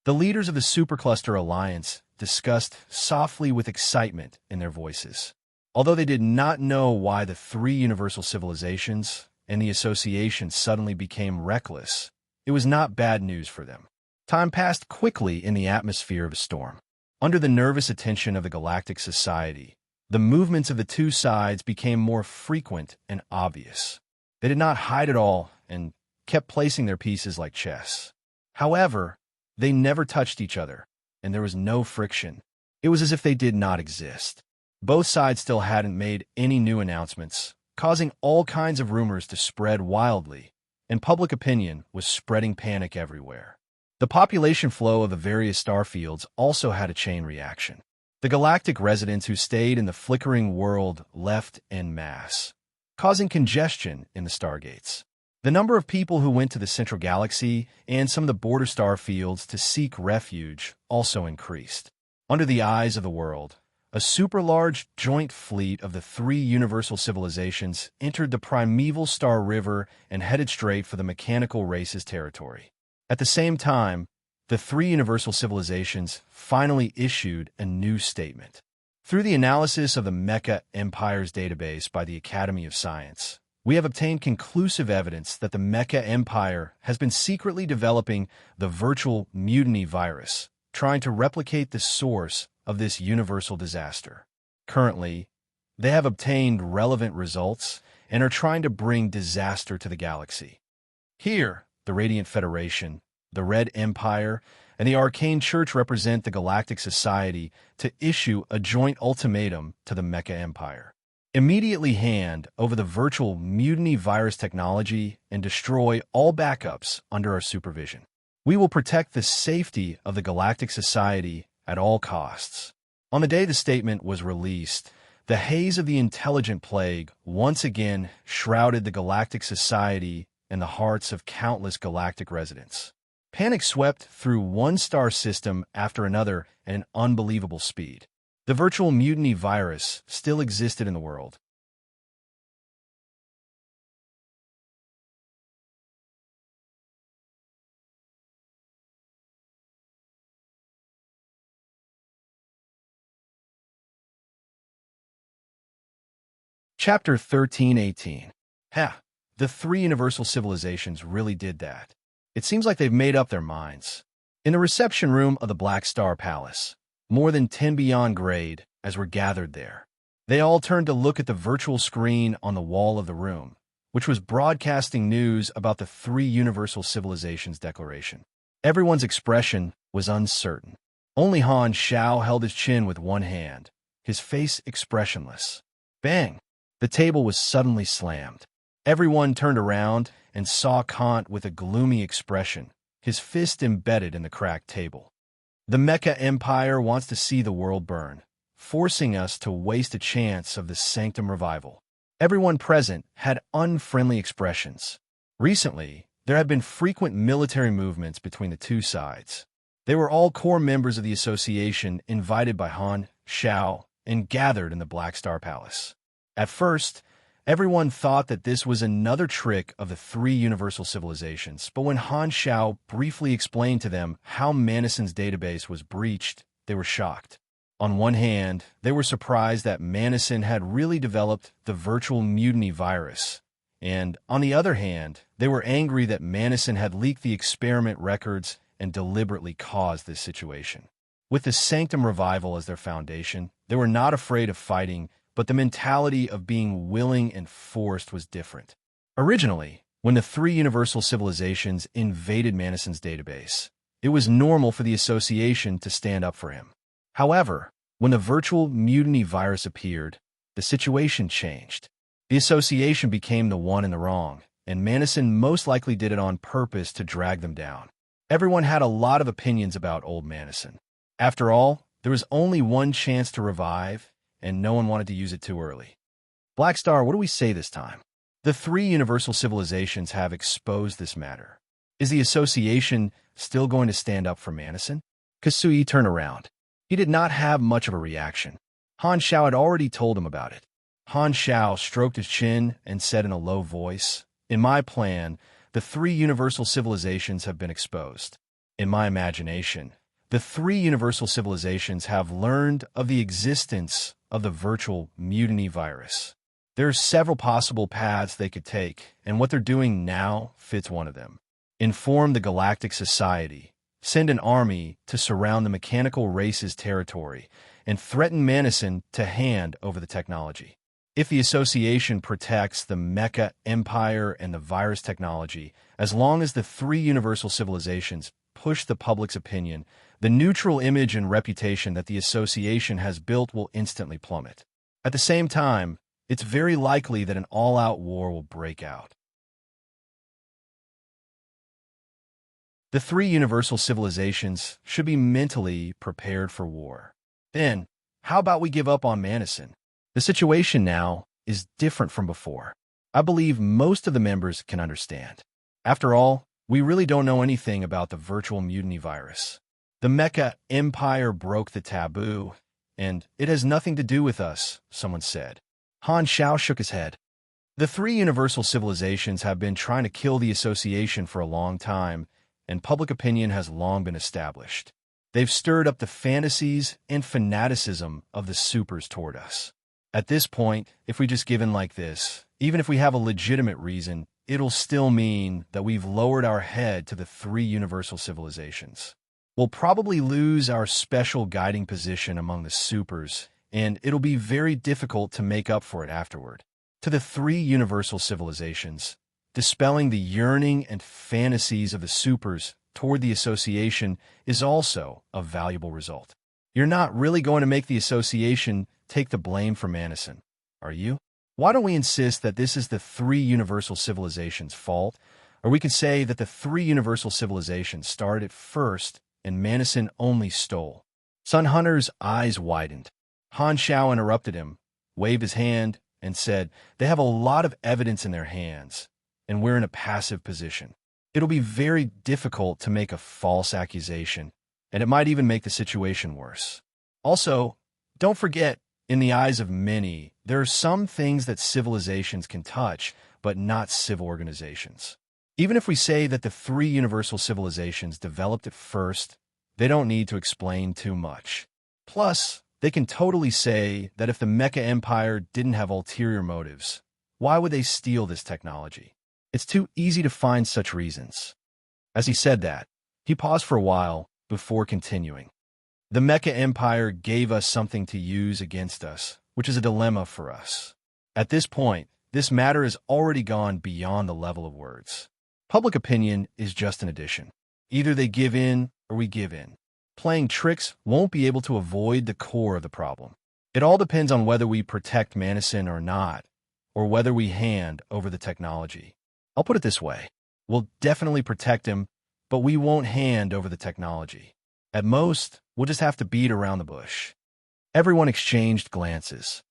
Speaker 1: The leaders of the Supercluster Alliance discussed softly with excitement in their voices. Although they did not know why the three universal civilizations and the association suddenly became reckless, it was not bad news for them. Time passed quickly in the atmosphere of a storm. Under the nervous attention of the galactic society, the movements of the two sides became more frequent and obvious. They did not hide at all and kept placing their pieces like chess. However, they never touched each other, and there was no friction. It was as if they did not exist. Both sides still hadn't made any new announcements, causing all kinds of rumors to spread wildly, and public opinion was spreading panic everywhere. The population flow of the various star fields also had a chain reaction. The galactic residents who stayed in the flickering world left en masse, causing congestion in the stargates. The number of people who went to the central galaxy and some of the border star fields to seek refuge also increased. Under the eyes of the world, a super-large joint fleet of the three universal civilizations entered the primeval Star River and headed straight for the mechanical race's territory. At the same time, the three universal civilizations finally issued a new statement. Through the analysis of the Mecha Empire's database by the Academy of Science, we have obtained conclusive evidence that the Mecha Empire has been secretly developing the virtual mutiny virus, trying to replicate the source of this universal disaster. Currently, they have obtained relevant results and are trying to bring disaster to the galaxy. Here, the Radiant Federation, the Red Empire, and the Arcane Church represent the Galactic Society to issue a joint ultimatum to the Mecha Empire. Immediately hand over the virtual mutiny virus technology and destroy all backups under our supervision. We will protect the safety of the Galactic Society at all costs. On the day the statement was released, the haze of the intelligent plague once again shrouded the Galactic Society and the hearts of countless galactic residents. Panic swept through one star system after another at an unbelievable speed. The virtual mutiny virus still existed in the world. Chapter 13:18. Ha! The three universal civilizations really did that. It seems like they've made up their minds. In the reception room of the Black Star Palace, more than 10 beyond grade, as were gathered there, they all turned to look at the virtual screen on the wall of the room, which was broadcasting news about the three universal civilizations declaration. Everyone's expression was uncertain. Only Han Shao held his chin with one hand, his face expressionless. Bang! The table was suddenly slammed. Everyone turned around and saw Kant with a gloomy expression, his fist embedded in the cracked table. The Mecha Empire wants to see the world burn, forcing us to waste a chance of the Sanctum revival. Everyone present had unfriendly expressions. Recently, there had been frequent military movements between the two sides. They were all core members of the association invited by Han Shao and gathered in the Black Star Palace. At first, everyone thought that this was another trick of the three universal civilizations, but when Han Shao briefly explained to them how Manison's database was breached, they were shocked. On one hand, they were surprised that Manison had really developed the virtual mutiny virus, and on the other hand, they were angry that Manison had leaked the experiment records and deliberately caused this situation. With the Sanctum revival as their foundation, they were not afraid of fighting, but the mentality of being willing and forced was different. Originally, when the three universal civilizations invaded Manison's database, it was normal for the association to stand up for him. However, when the virtual mutiny virus appeared, the situation changed. The association became the one in the wrong, and Manison most likely did it on purpose to drag them down. Everyone had a lot of opinions about old Manison. After all, there was only one chance to revive, and no one wanted to use it too early. Black Star, what do we say this time? The three universal civilizations have exposed this matter. Is the association still going to stand up for Manison? Kasui turned around. He did not have much of a reaction. Han Shao had already told him about it. Han Shao stroked his chin and said in a low voice, "In my plan, the three universal civilizations have been exposed. In my imagination, the three universal civilizations have learned of the existence of the virtual mutiny virus. There are several possible paths they could take, and what they're doing now fits one of them. Inform the Galactic Society, send an army to surround the mechanical race's territory, and threaten Manison to hand over the technology. If the association protects the Mecha Empire and the virus technology, as long as the three universal civilizations push the public's opinion, the neutral image and reputation that the association has built will instantly plummet. At the same time, it's very likely that an all-out war will break out. The three universal civilizations should be mentally prepared for war. Then, how about we give up on Manison? The situation now is different from before. I believe most of the members can understand. After all, we really don't know anything about the virtual mutiny virus. The Mecha Empire broke the taboo, and it has nothing to do with us, someone said. Han Shao shook his head. The three universal civilizations have been trying to kill the association for a long time, and public opinion has long been established. They've stirred up the fantasies and fanaticism of the supers toward us. At this point, if we just give in like this, even if we have a legitimate reason, it'll still mean that we've lowered our head to the three universal civilizations. We'll probably lose our special guiding position among the supers, and it'll be very difficult to make up for it afterward. To the three universal civilizations, dispelling the yearning and fantasies of the supers toward the association is also a valuable result. You're not really going to make the association take the blame for Manison, are you? Why don't we insist that this is the three universal civilizations' fault? Or we could say that the three universal civilizations started first and Manison only stole. Sun Hunter's eyes widened. Han Shao interrupted him, waved his hand, and said, "They have a lot of evidence in their hands, and we're in a passive position. It'll be very difficult to make a false accusation, and it might even make the situation worse. Also, Don't forget, in the eyes of many, there are some things that civilizations can touch, but not civil organizations. Even if we say that the three universal civilizations developed at first, they don't need to explain too much. Plus, they can totally say that if the Mecha Empire didn't have ulterior motives, why would they steal this technology? It's too easy to find such reasons. As he said that, he paused for a while before continuing. The Mecha Empire gave us something to use against us, which is a dilemma for us. At this point, this matter has already gone beyond the level of words. Public opinion is just an addition. Either they give in or we give in. Playing tricks won't be able to avoid the core of the problem. It all depends on whether we protect Madison or not, or whether we hand over the technology. I'll put it this way. We'll definitely protect him, but we won't hand over the technology. At most, we'll just have to beat around the bush. Everyone exchanged glances.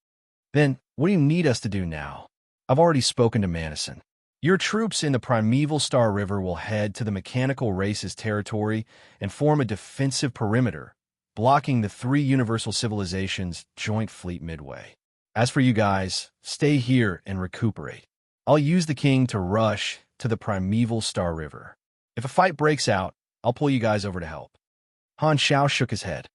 Speaker 1: Then, what do you need us to do now? I've already spoken to Madison. Your troops in the primeval Star River will head to the mechanical race's territory and form a defensive perimeter, blocking the three universal civilizations' joint fleet midway. As for you guys, stay here and recuperate. I'll use the king to rush to the primeval Star River. If a fight breaks out, I'll pull you guys over to help. Han Xiao shook his head.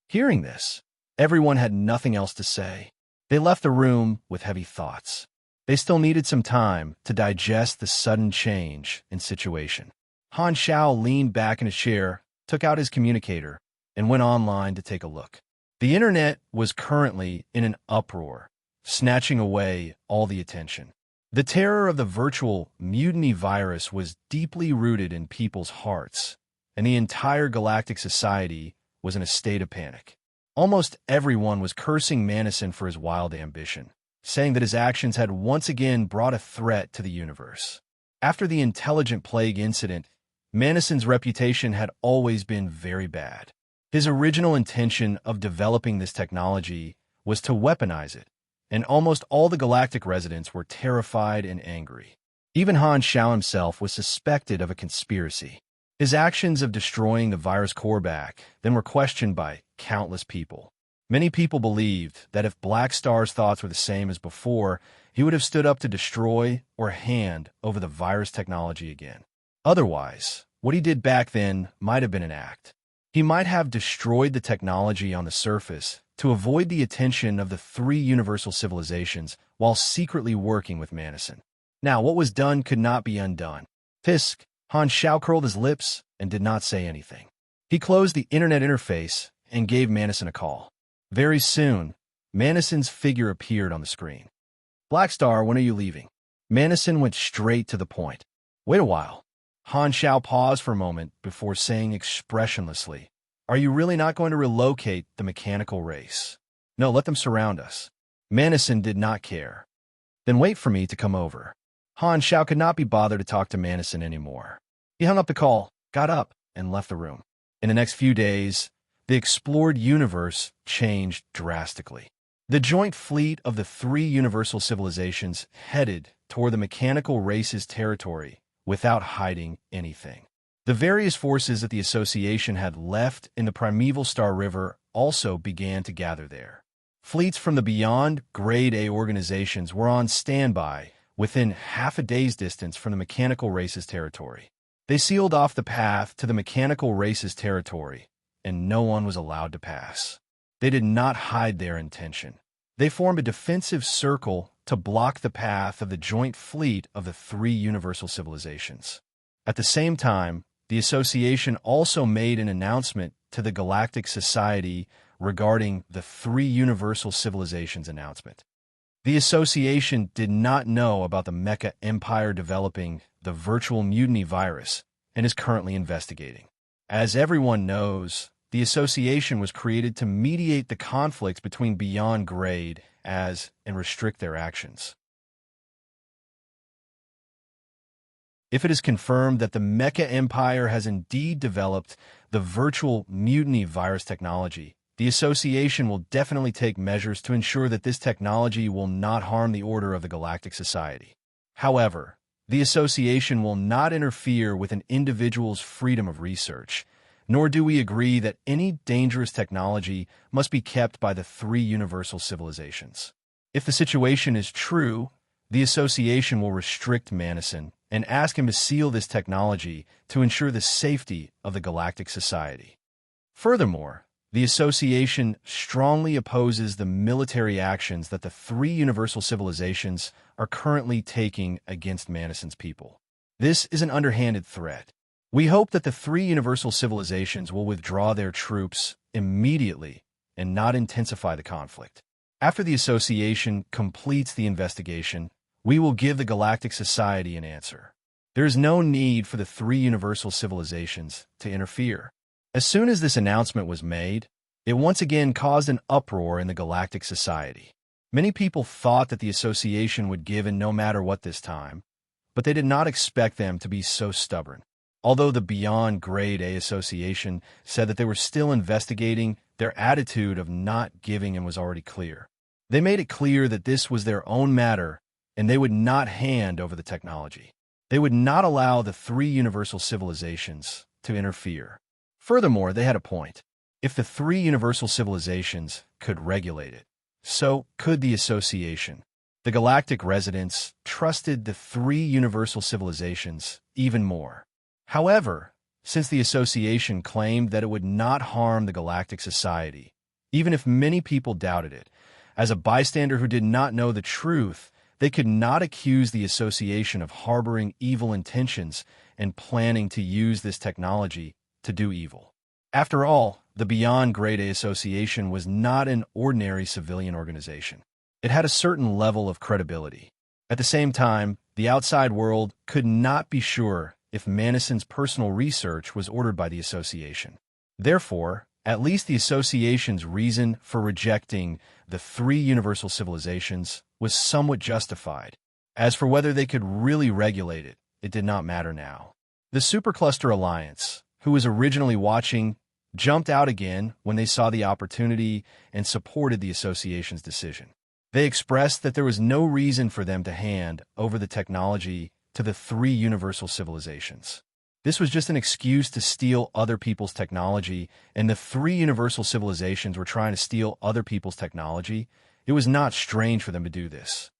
Speaker 1: Hearing this, everyone had nothing else to say. They left the room with heavy thoughts. They still needed some time to digest the sudden change in situation. Han Xiao leaned back in his chair, took out his communicator, and went online to take a look. The internet was currently in an uproar, snatching away all the attention. The terror of the virtual mutiny virus was deeply rooted in people's hearts, and the entire galactic society was in a state of panic. Almost everyone was cursing Madison for his wild ambition, saying that his actions had once again brought a threat to the universe. After the intelligent plague incident, Madison's reputation had always been very bad. His original intention of developing this technology was to weaponize it, and almost all the galactic residents were terrified and angry. Even Han Xiao himself was suspected of a conspiracy. His actions of destroying the virus core back then were questioned by countless people. Many people believed that if Black Star's thoughts were the same as before, he would have stood up to destroy or hand over the virus technology again. Otherwise, what he did back then might have been an act. He might have destroyed the technology on the surface to avoid the attention of the three universal civilizations while secretly working with Madison. Now, what was done could not be undone. Fisk, Han Xiao curled his lips and did not say anything. He closed the internet interface and gave Madison a call. Very soon, Madison's figure appeared on the screen. Black Star, when are you leaving? Madison went straight to the point. Wait a while. Han Xiao paused for a moment before saying expressionlessly, Are you really not going to relocate the mechanical race? No, let them surround us. Madison did not care. Then wait for me to come over. Han Xiao could not be bothered to talk to Madison anymore. He hung up the call, got up, and left the room. In the next few days, the explored universe changed drastically. The joint fleet of the three universal civilizations headed toward the mechanical race's territory without hiding anything. The various forces that the association had left in the primeval Star River also began to gather there. Fleets from the beyond Grade A organizations were on standby within half a day's distance from the mechanical race's territory. They sealed off the path to the mechanical race's territory, and no one was allowed to pass. They did not hide their intention. They formed a defensive circle to block the path of the joint fleet of the three universal civilizations. At the same time, the association also made an announcement to the Galactic Society regarding the three universal civilizations announcement. The association did not know about the Mecha Empire developing the virtual mutiny virus and is currently investigating. As everyone knows, the association was created to mediate the conflicts between beyond grade and restrict their actions. If it is confirmed that the Mecha Empire has indeed developed the virtual mutiny virus technology, the association will definitely take measures to ensure that this technology will not harm the order of the Galactic Society. However, the association will not interfere with an individual's freedom of research, nor do we agree that any dangerous technology must be kept by the three universal civilizations. If the situation is true, the association will restrict Manison and ask him to seal this technology to ensure the safety of the galactic society. Furthermore, the association strongly opposes the military actions that the three universal civilizations are currently taking against Manison's people. This is an underhanded threat. We hope that the three universal civilizations will withdraw their troops immediately and not intensify the conflict. After the association completes the investigation, we will give the Galactic Society an answer. There is no need for the three universal civilizations to interfere. As soon as this announcement was made, it once again caused an uproar in the Galactic Society. Many people thought that the association would give in no matter what this time, but they did not expect them to be so stubborn. Although the Beyond Grade A Association said that they were still investigating, their attitude of not giving in was already clear. They made it clear that this was their own matter and they would not hand over the technology. They would not allow the three universal civilizations to interfere. Furthermore, they had a point. If the three universal civilizations could regulate it, so could the association. The galactic residents trusted the three universal civilizations even more. However, since the association claimed that it would not harm the galactic society, even if many people doubted it, as a bystander who did not know the truth, they could not accuse the association of harboring evil intentions and planning to use this technology to do evil. After all, the Beyond Grade A Association was not an ordinary civilian organization. It had a certain level of credibility. At the same time, the outside world could not be sure if Manison's personal research was ordered by the association. Therefore, at least the association's reason for rejecting the three universal civilizations was somewhat justified. As for whether they could really regulate it, it did not matter now. The Supercluster Alliance, who was originally watching, jumped out again when they saw the opportunity and supported the association's decision. They expressed that there was no reason for them to hand over the technology to the three universal civilizations. This was just an excuse to steal other people's technology, and the three universal civilizations were trying to steal other people's technology. It was not strange for them to do this.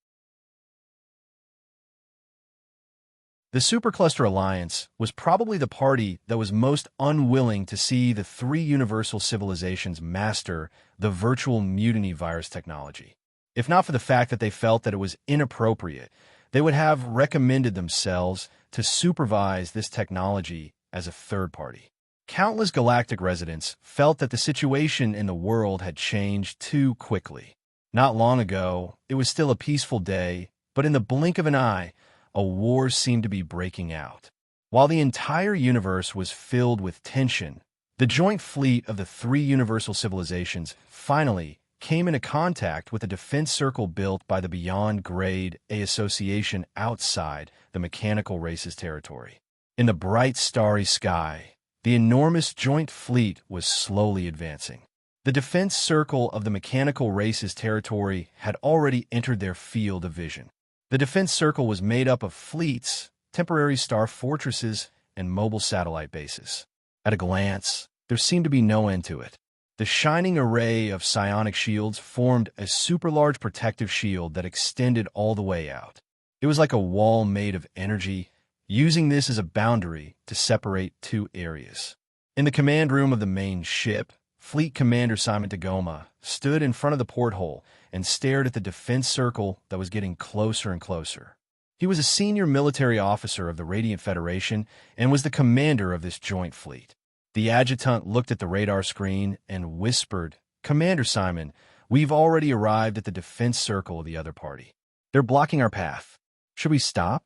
Speaker 1: The Supercluster Alliance was probably the party that was most unwilling to see the three universal civilizations master the virtual mutiny virus technology. If not for the fact that they felt that it was inappropriate, they would have recommended themselves to supervise this technology as a third party. Countless galactic residents felt that the situation in the world had changed too quickly. Not long ago, it was still a peaceful day, but in the blink of an eye, a war seemed to be breaking out. While the entire universe was filled with tension, the joint fleet of the three universal civilizations finally came into contact with a defense circle built by the Beyond Grade A Association outside the mechanical race's territory. In the bright starry sky, the enormous joint fleet was slowly advancing. The defense circle of the mechanical race's territory had already entered their field of vision. The defense circle was made up of fleets, temporary star fortresses, and mobile satellite bases. At a glance, there seemed to be no end to it. The shining array of psionic shields formed a super-large protective shield that extended all the way out. It was like a wall made of energy, using this as a boundary to separate two areas. In the command room of the main ship, Fleet Commander Simon Tagoma stood in front of the porthole and stared at the defense circle that was getting closer and closer. He was a senior military officer of the Radiant Federation and was the commander of this joint fleet. The adjutant looked at the radar screen and whispered, "Commander Simon, we've already arrived at the defense circle of the other party. They're blocking our path. Should we stop?"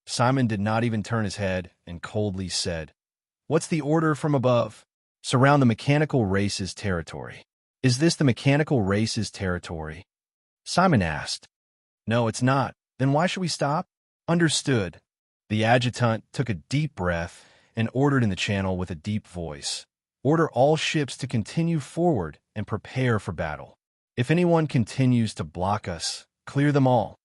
Speaker 1: Simon did not even turn his head and coldly said, "What's the order from above?" "Surround the mechanical race's territory." "Is this the mechanical race's territory?" Simon asked. "No, it's not. Then why should we stop?" "Understood." The adjutant took a deep breath and ordered in the channel with a deep voice, "Order all ships to continue forward and prepare for battle. If anyone continues to block us, clear them all."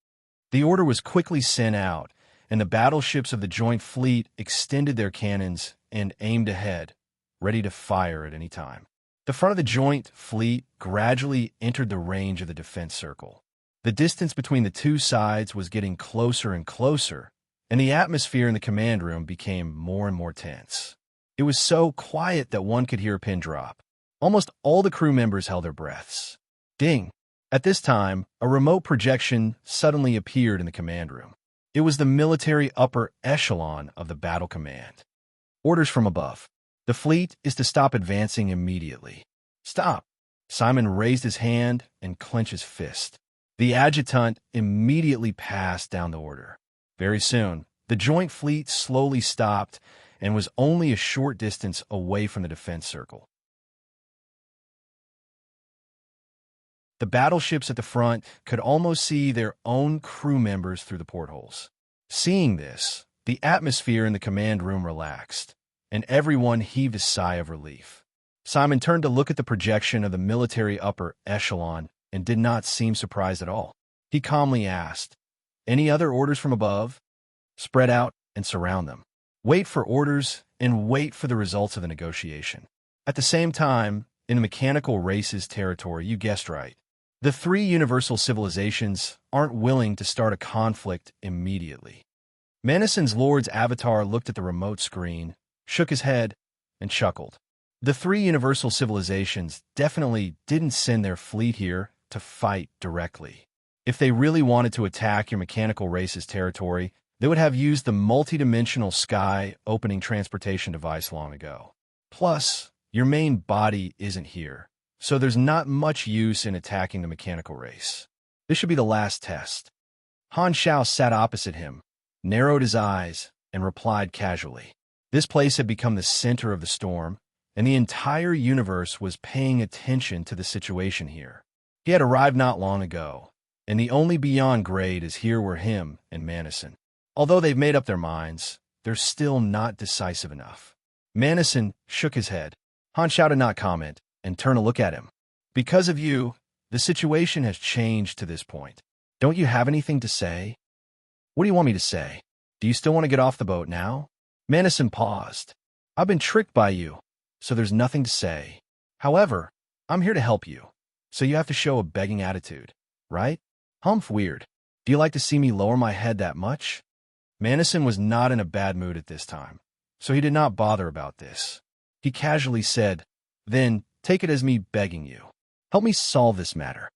Speaker 1: The order was quickly sent out, and the battleships of the joint fleet extended their cannons and aimed ahead, ready to fire at any time. The front of the joint fleet gradually entered the range of the defense circle. The distance between the two sides was getting closer and closer, and the atmosphere in the command room became more and more tense. It was so quiet that one could hear a pin drop. Almost all the crew members held their breaths. Ding! At this time, a remote projection suddenly appeared in the command room. It was the military upper echelon of the battle command. Orders from above. The fleet is to stop advancing immediately. Stop! Simon raised his hand and clenched his fist. The adjutant immediately passed down the order. Very soon, the joint fleet slowly stopped and was only a short distance away from the defense circle. The battleships at the front could almost see their own crew members through the portholes. Seeing this, the atmosphere in the command room relaxed, and everyone heaved a sigh of relief. Simon turned to look at the projection of the military upper echelon and did not seem surprised at all. He calmly asked, "Any other orders from above?" "Spread out and surround them. Wait for orders and wait for the results of the negotiation." At the same time, in the mechanical races territory, you guessed right, the three universal civilizations aren't willing to start a conflict immediately. Manison's Lord's avatar looked at the remote screen, shook his head, and chuckled. The three universal civilizations definitely didn't send their fleet here to fight directly. If they really wanted to attack your mechanical race's territory, they would have used the multidimensional sky opening transportation device long ago. Plus, your main body isn't here, so there's not much use in attacking the mechanical race. This should be the last test. Han Shao sat opposite him, narrowed his eyes, and replied casually. This place had become the center of the storm, and the entire universe was paying attention to the situation here. He had arrived not long ago, and the only beyond grade is here were him and Manison. Although they've made up their minds, they're still not decisive enough. Manison shook his head. Han Shao did not comment and turned to look at him. "Because of you, the situation has changed to this point. Don't you have anything to say?" "What do you want me to say? Do you still want to get off the boat now?" Manison paused. "I've been tricked by you, so there's nothing to say. However, I'm here to help you, so you have to show a begging attitude, right?" "Humph, weird. Do you like to see me lower my head that much?" Manison was not in a bad mood at this time, so he did not bother about this. He casually said, "Then take it as me begging you. Help me solve this matter."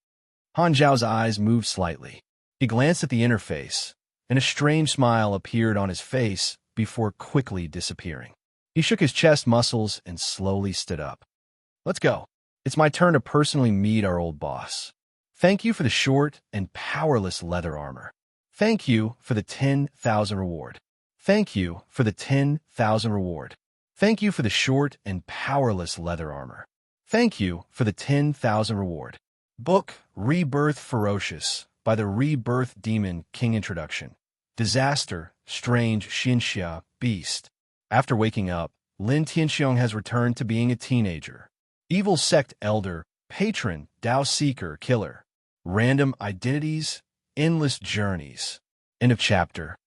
Speaker 1: Han Zhao's eyes moved slightly. He glanced at the interface, and a strange smile appeared on his face before quickly disappearing. He shook his chest muscles and slowly stood up. "Let's go. It's my turn to personally meet our old boss. Thank you for the short and powerless leather armor. Thank you for the 10,000 reward. Thank you for the 10,000 reward. Thank you for the short and powerless leather armor. Thank you for the 10,000 reward." Book Rebirth Ferocious by the Rebirth Demon King. Introduction. Disaster, Strange Xinxia, Beast. After waking up, Lin Tianxiong has returned to being a teenager. Evil Sect Elder, Patron, Dao Seeker, Killer. Random Identities, Endless Journeys. End of chapter.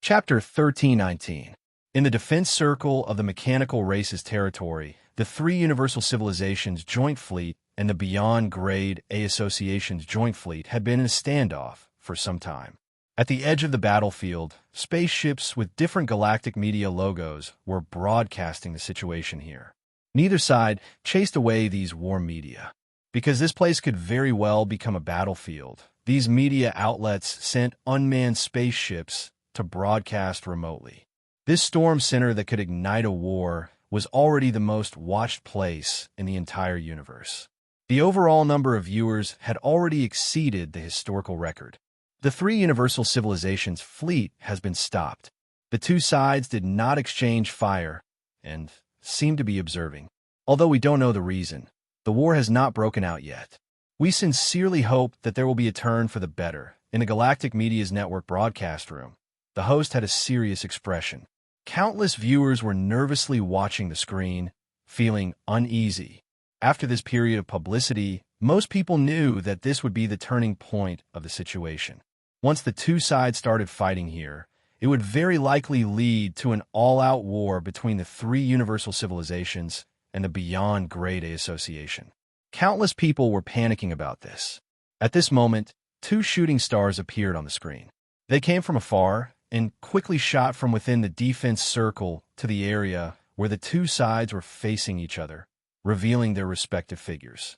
Speaker 1: Chapter 1319. In the defense circle of the mechanical race's territory, the three universal civilizations' joint fleet and the Beyond Grade A Association's joint fleet had been in a standoff for some time. At the edge of the battlefield, spaceships with different galactic media logos were broadcasting the situation here. Neither side chased away these war media. Because this place could very well become a battlefield, these media outlets sent unmanned spaceships to broadcast remotely. This storm center that could ignite a war was already the most watched place in the entire universe. The overall number of viewers had already exceeded the historical record. The three universal civilizations' fleet has been stopped. The two sides did not exchange fire and seem to be observing. Although we don't know the reason, the war has not broken out yet. We sincerely hope that there will be a turn for the better. In the Galactic Media's network broadcast room, the host had a serious expression. Countless viewers were nervously watching the screen, feeling uneasy. After this period of publicity, most people knew that this would be the turning point of the situation. Once the two sides started fighting here, it would very likely lead to an all-out war between the three universal civilizations and the Beyond Grade A Association. Countless people were panicking about this. At this moment, two shooting stars appeared on the screen. They came from afar and quickly shot from within the defense circle to the area where the two sides were facing each other, revealing their respective figures.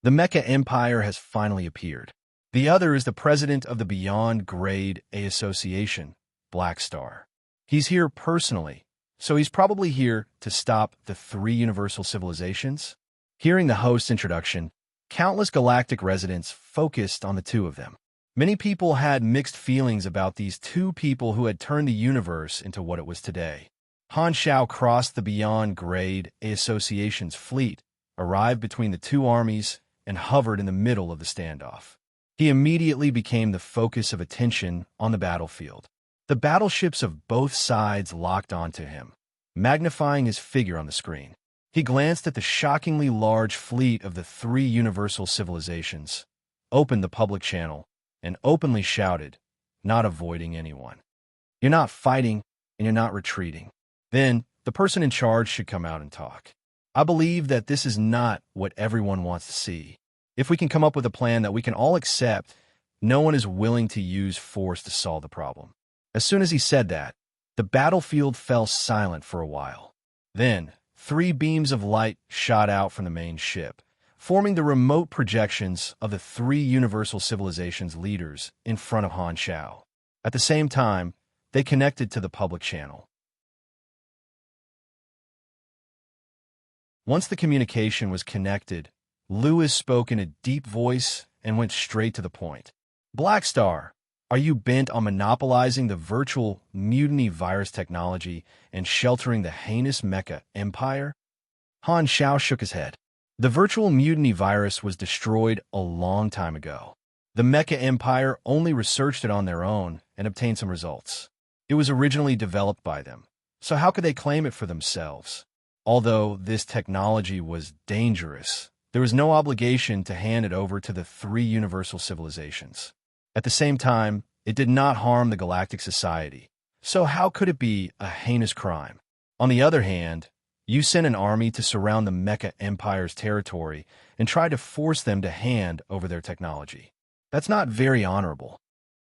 Speaker 1: The Mecha Empire has finally appeared. The other is the president of the Beyond Grade A Association, Black Star. He's here personally, so he's probably here to stop the three universal civilizations. Hearing the host's introduction, countless galactic residents focused on the two of them. Many people had mixed feelings about these two people who had turned the universe into what it was today. Han Xiao crossed the Beyond Grade A Association's fleet, arrived between the two armies, and hovered in the middle of the standoff. He immediately became the focus of attention on the battlefield. The battleships of both sides locked onto him, magnifying his figure on the screen. He glanced at the shockingly large fleet of the three universal civilizations, opened the public channel, and openly shouted, not avoiding anyone. You're not fighting, and you're not retreating. Then, the person in charge should come out and talk. I believe that this is not what everyone wants to see. If we can come up with a plan that we can all accept, no one is willing to use force to solve the problem. As soon as he said that, the battlefield fell silent for a while. Then, three beams of light shot out from the main ship, forming the remote projections of the three universal civilizations leaders in front of Han Xiao. At the same time, they connected to the public channel. Once the communication was connected, Lewis spoke in a deep voice and went straight to the point. Black Star, are you bent on monopolizing the virtual mutiny virus technology and sheltering the heinous Mecha Empire? Han Xiao shook his head. The virtual mutiny virus was destroyed a long time ago. The Mecha Empire only researched it on their own and obtained some results. It was originally developed by them, so how could they claim it for themselves? Although this technology was dangerous, there was no obligation to hand it over to the three universal civilizations. At the same time, it did not harm the galactic society, so how could it be a heinous crime? On the other hand, you sent an army to surround the Mecha Empire's territory and tried to force them to hand over their technology. That's not very honorable.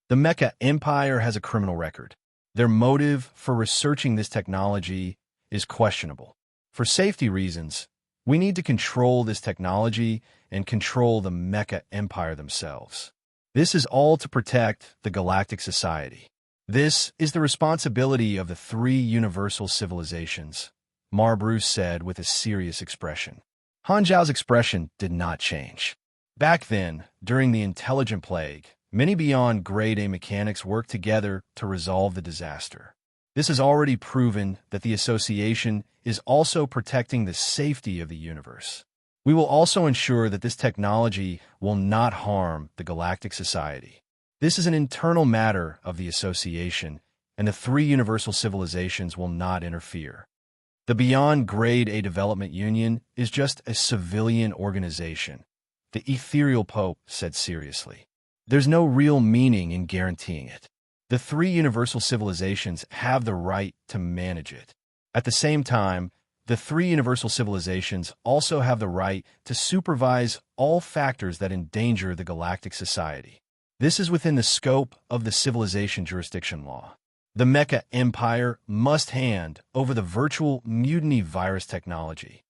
Speaker 1: The Mecha Empire has a criminal record. Their motive for researching this technology is questionable. For safety reasons, we need to control this technology and control the Mecha Empire themselves. This is all to protect the galactic society. This is the responsibility of the three universal civilizations, Marbruce said with a serious expression. Han Zhao's expression did not change. Back then, during the Intelligent Plague, many Beyond Grade A mechanics worked together to resolve the disaster. This has already proven that the Association is also protecting the safety of the universe. We will also ensure that this technology will not harm the galactic society. This is an internal matter of the Association, and the three universal civilizations will not interfere. The Beyond Grade A Development Union is just a civilian organization, the Ethereal Pope said seriously. There's no real meaning in guaranteeing it. The three universal civilizations have the right to manage it. At the same time, the three universal civilizations also have the right to supervise all factors that endanger the galactic society. This is within the scope of the civilization jurisdiction law. The Mecha Empire must hand over the virtual mutiny virus technology.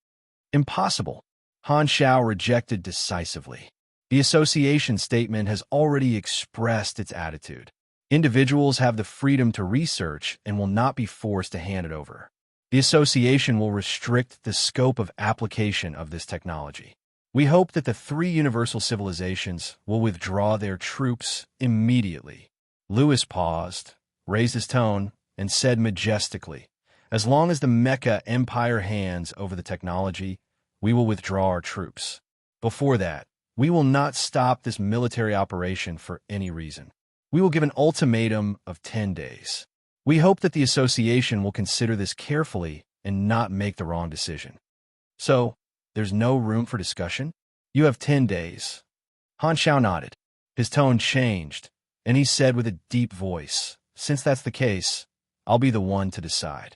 Speaker 1: Impossible. Han Xiao rejected decisively. The association statement has already expressed its attitude. Individuals have the freedom to research and will not be forced to hand it over. The association will restrict the scope of application of this technology. We hope that the three universal civilizations will withdraw their troops immediately. Lewis paused, raised his tone, and said majestically, as long as the Mecha Empire hands over the technology, we will withdraw our troops. Before that, we will not stop this military operation for any reason. We will give an ultimatum of 10 days. We hope that the association will consider this carefully and not make the wrong decision. So, there's no room for discussion? You have 10 days. Han Xiao nodded. His tone changed, and he said with a deep voice, "Since that's the case, I'll be the one to decide.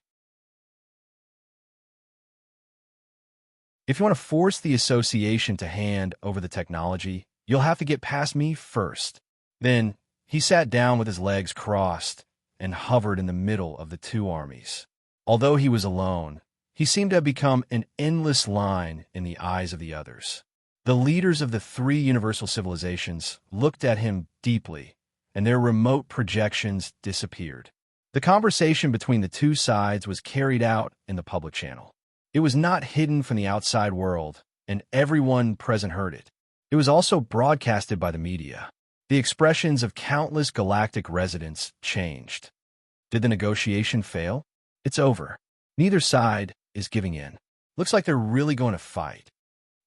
Speaker 1: If you want to force the association to hand over the technology, you'll have to get past me first." Then he sat down with his legs crossed and hovered in the middle of the two armies. Although he was alone, he seemed to have become an endless line in the eyes of the others. The leaders of the three universal civilizations looked at him deeply, and their remote projections disappeared. The conversation between the two sides was carried out in the public channel. It was not hidden from the outside world, and everyone present heard it. It was also broadcasted by the media. The expressions of countless galactic residents changed. Did the negotiation fail? It's over. Neither side is giving in. Looks like they're really going to fight.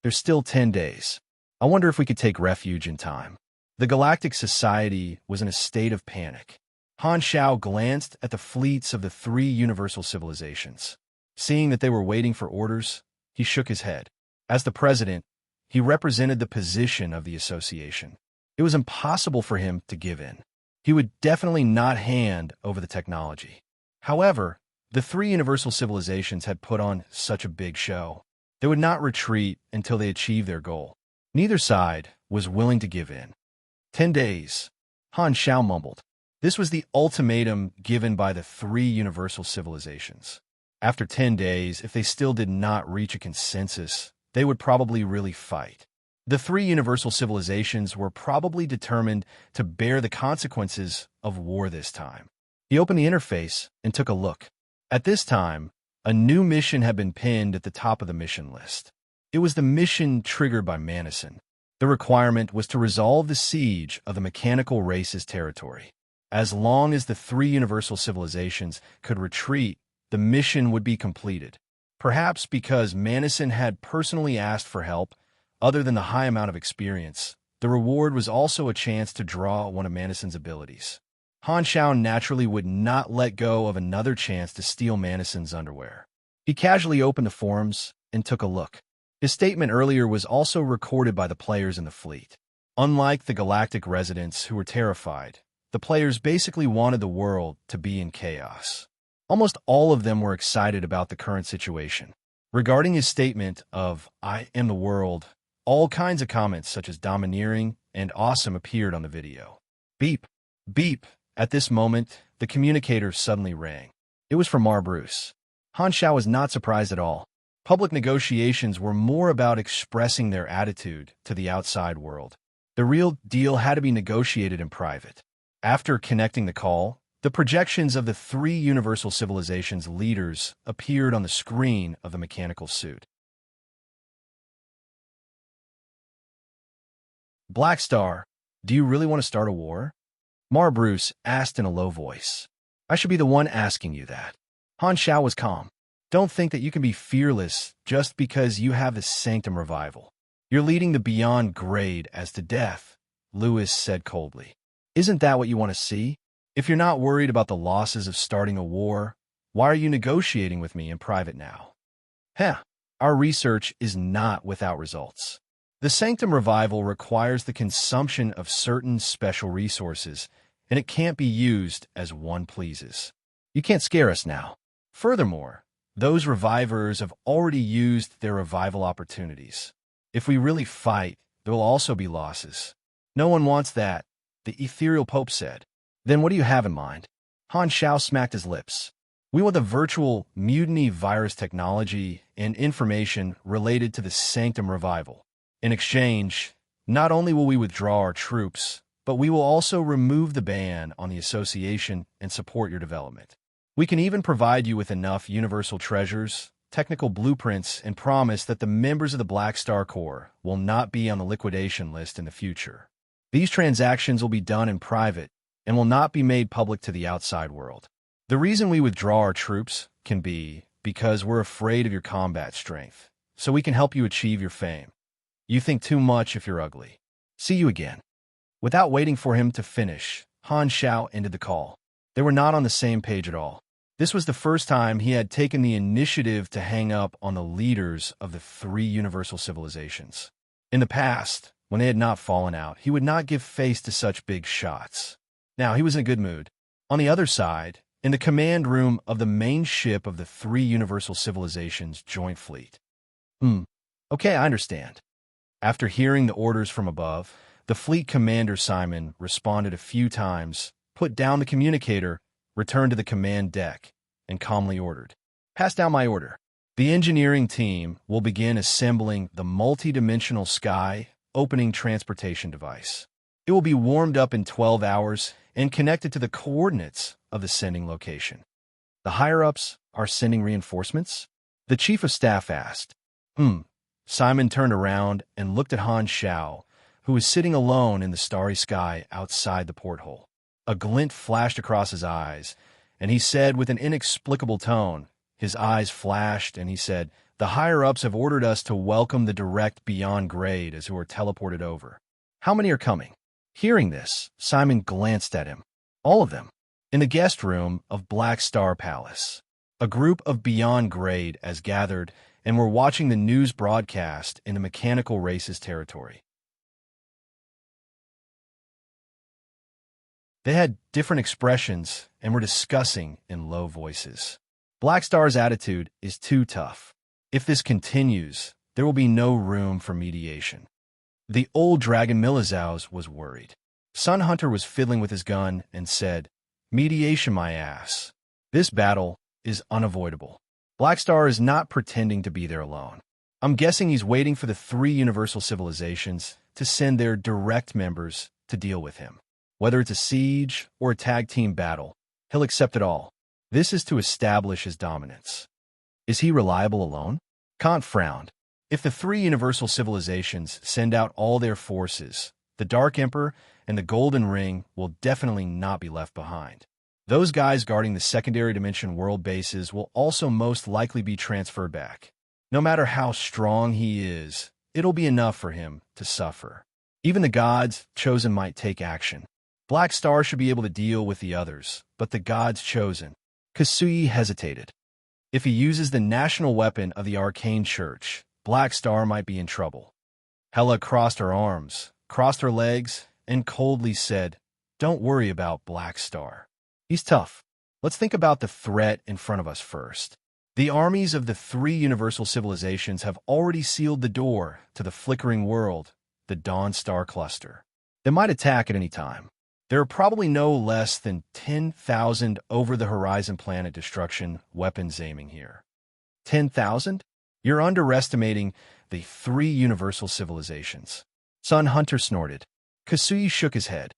Speaker 1: There's still 10 days. I wonder if we could take refuge in time. The Galactic Society was in a state of panic. Han Shao glanced at the fleets of the three universal civilizations. Seeing that they were waiting for orders, he shook his head. As the president, he represented the position of the association. It was impossible for him to give in. He would definitely not hand over the technology. However, the three universal civilizations had put on such a big show. They would not retreat until they achieved their goal. Neither side was willing to give in. 10 days, Han Shao mumbled. This was the ultimatum given by the three universal civilizations. After 10 days, if they still did not reach a consensus, they would probably really fight. The three universal civilizations were probably determined to bear the consequences of war this time. He opened the interface and took a look. At this time, a new mission had been pinned at the top of the mission list. It was the mission triggered by Madison. The requirement was to resolve the siege of the mechanical race's territory. As long as the three universal civilizations could retreat, the mission would be completed. Perhaps because Madison had personally asked for help, other than the high amount of experience, the reward was also a chance to draw one of Madison's abilities. Han Shao naturally would not let go of another chance to steal Madison's underwear. He casually opened the forums and took a look. His statement earlier was also recorded by the players in the fleet. Unlike the galactic residents who were terrified, the players basically wanted the world to be in chaos. Almost all of them were excited about the current situation. Regarding his statement of "I am the world," all kinds of comments such as domineering and awesome appeared on the video. Beep, beep. At this moment, the communicator suddenly rang. It was from Bruce. Han Shao was not surprised at all. Public negotiations were more about expressing their attitude to the outside world. The real deal had to be negotiated in private. After connecting the call, the projections of the three universal civilizations' leaders appeared on the screen of the mechanical suit. Black Star, do you really want to start a war? Bruce asked in a low voice. I should be the one asking you that. Han Shao was calm. Don't think that you can be fearless just because you have the Sanctum Revival. You're leading the Beyond Grade as to death, Lewis said coldly. Isn't that what you want to see? If you're not worried about the losses of starting a war, why are you negotiating with me in private now? Our research is not without results. The Sanctum Revival requires the consumption of certain special resources, and it can't be used as one pleases. You can't scare us now. Furthermore, those revivers have already used their revival opportunities. If we really fight, there will also be losses. No one wants that, the ethereal Pope said. Then what do you have in mind? Han Shao smacked his lips. We want the virtual mutiny virus technology and information related to the Sanctum Revival. In exchange, not only will we withdraw our troops, but we will also remove the ban on the association and support your development. We can even provide you with enough universal treasures, technical blueprints, and promise that the members of the Black Star Corps will not be on the liquidation list in the future. These transactions will be done in private and will not be made public to the outside world. The reason we withdraw our troops can be because we're afraid of your combat strength, so we can help you achieve your fame. You think too much if you're ugly. See you again. Without waiting for him to finish, Han Shao ended the call. They were not on the same page at all. This was the first time he had taken the initiative to hang up on the leaders of the three universal civilizations. In the past, when they had not fallen out, he would not give face to such big shots. Now, he was in a good mood. On the other side, in the command room of the main ship of the three Universal Civilizations Joint Fleet. Okay, I understand. After hearing the orders from above, the fleet commander Simon responded a few times, put down the communicator, returned to the command deck, and calmly ordered, "Pass down my order. The engineering team will begin assembling the multi-dimensional sky opening transportation device. It will be warmed up in 12 hours and connected to the coordinates of the sending location." "The higher-ups are sending reinforcements?" the chief of staff asked. Simon turned around and looked at Han Shao, who was sitting alone in the starry sky outside the porthole. A glint flashed across his eyes, and he said with an inexplicable tone, his eyes flashed, and he said, "The higher-ups have ordered us to welcome the direct beyond grade as who are teleported over. How many are coming?" Hearing this, Simon glanced at him. All of them. In the guest room of Black Star Palace, a group of beyond grade as gathered and were watching the news broadcast in the mechanical race's territory. They had different expressions and were discussing in low voices. Black Star's attitude is too tough. If this continues, there will be no room for mediation. The old dragon Milizaus was worried. Sun Hunter was fiddling with his gun and said, "Mediation, my ass. This battle is unavoidable. Black Star is not pretending to be there alone. I'm guessing he's waiting for the three Universal Civilizations to send their direct members to deal with him. Whether it's a siege or a tag team battle, he'll accept it all. This is to establish his dominance." "Is he reliable alone?" Kant frowned. "If the three Universal Civilizations send out all their forces, the Dark Emperor and the Golden Ring will definitely not be left behind. Those guys guarding the secondary dimension world bases will also most likely be transferred back. No matter how strong he is, it'll be enough for him to suffer. Even the gods chosen might take action. Black Star should be able to deal with the others, but the gods chosen." Kasui hesitated. "If he uses the national weapon of the Arcane Church, Black Star might be in trouble." Hela crossed her arms, crossed her legs, and coldly said, "Don't worry about Black Star. He's tough. Let's think about the threat in front of us first. The armies of the three Universal Civilizations have already sealed the door to the flickering world, the Dawn Star Cluster. They might attack at any time. There are probably no less than 10,000 over-the-horizon planet destruction weapons aiming here." 10,000? You're underestimating the three Universal Civilizations. Sun Hunter snorted. Kasui shook his head.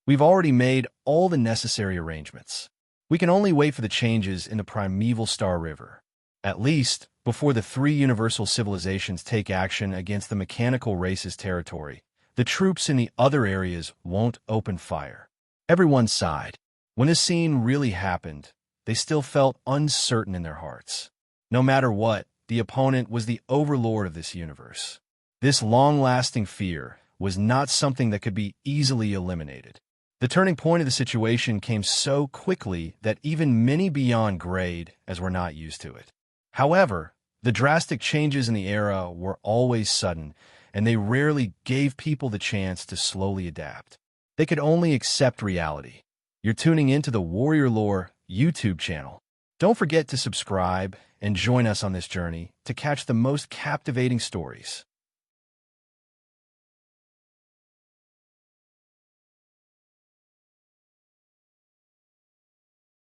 Speaker 1: "We've already made all the necessary arrangements. We can only wait for the changes in the primeval Star River. At least, before the three Universal Civilizations take action against the mechanical race's territory, the troops in the other areas won't open fire." Everyone sighed. When this scene really happened, they still felt uncertain in their hearts. No matter what, the opponent was the overlord of this universe. This long-lasting fear was not something that could be easily eliminated. The turning point of the situation came so quickly that even many beyond grade as were not used to it. However, the drastic changes in the era were always sudden, and they rarely gave people the chance to slowly adapt. They could only accept reality. You're tuning into the Warrior Lore YouTube channel. Don't forget to subscribe and join us on this journey to catch the most captivating stories.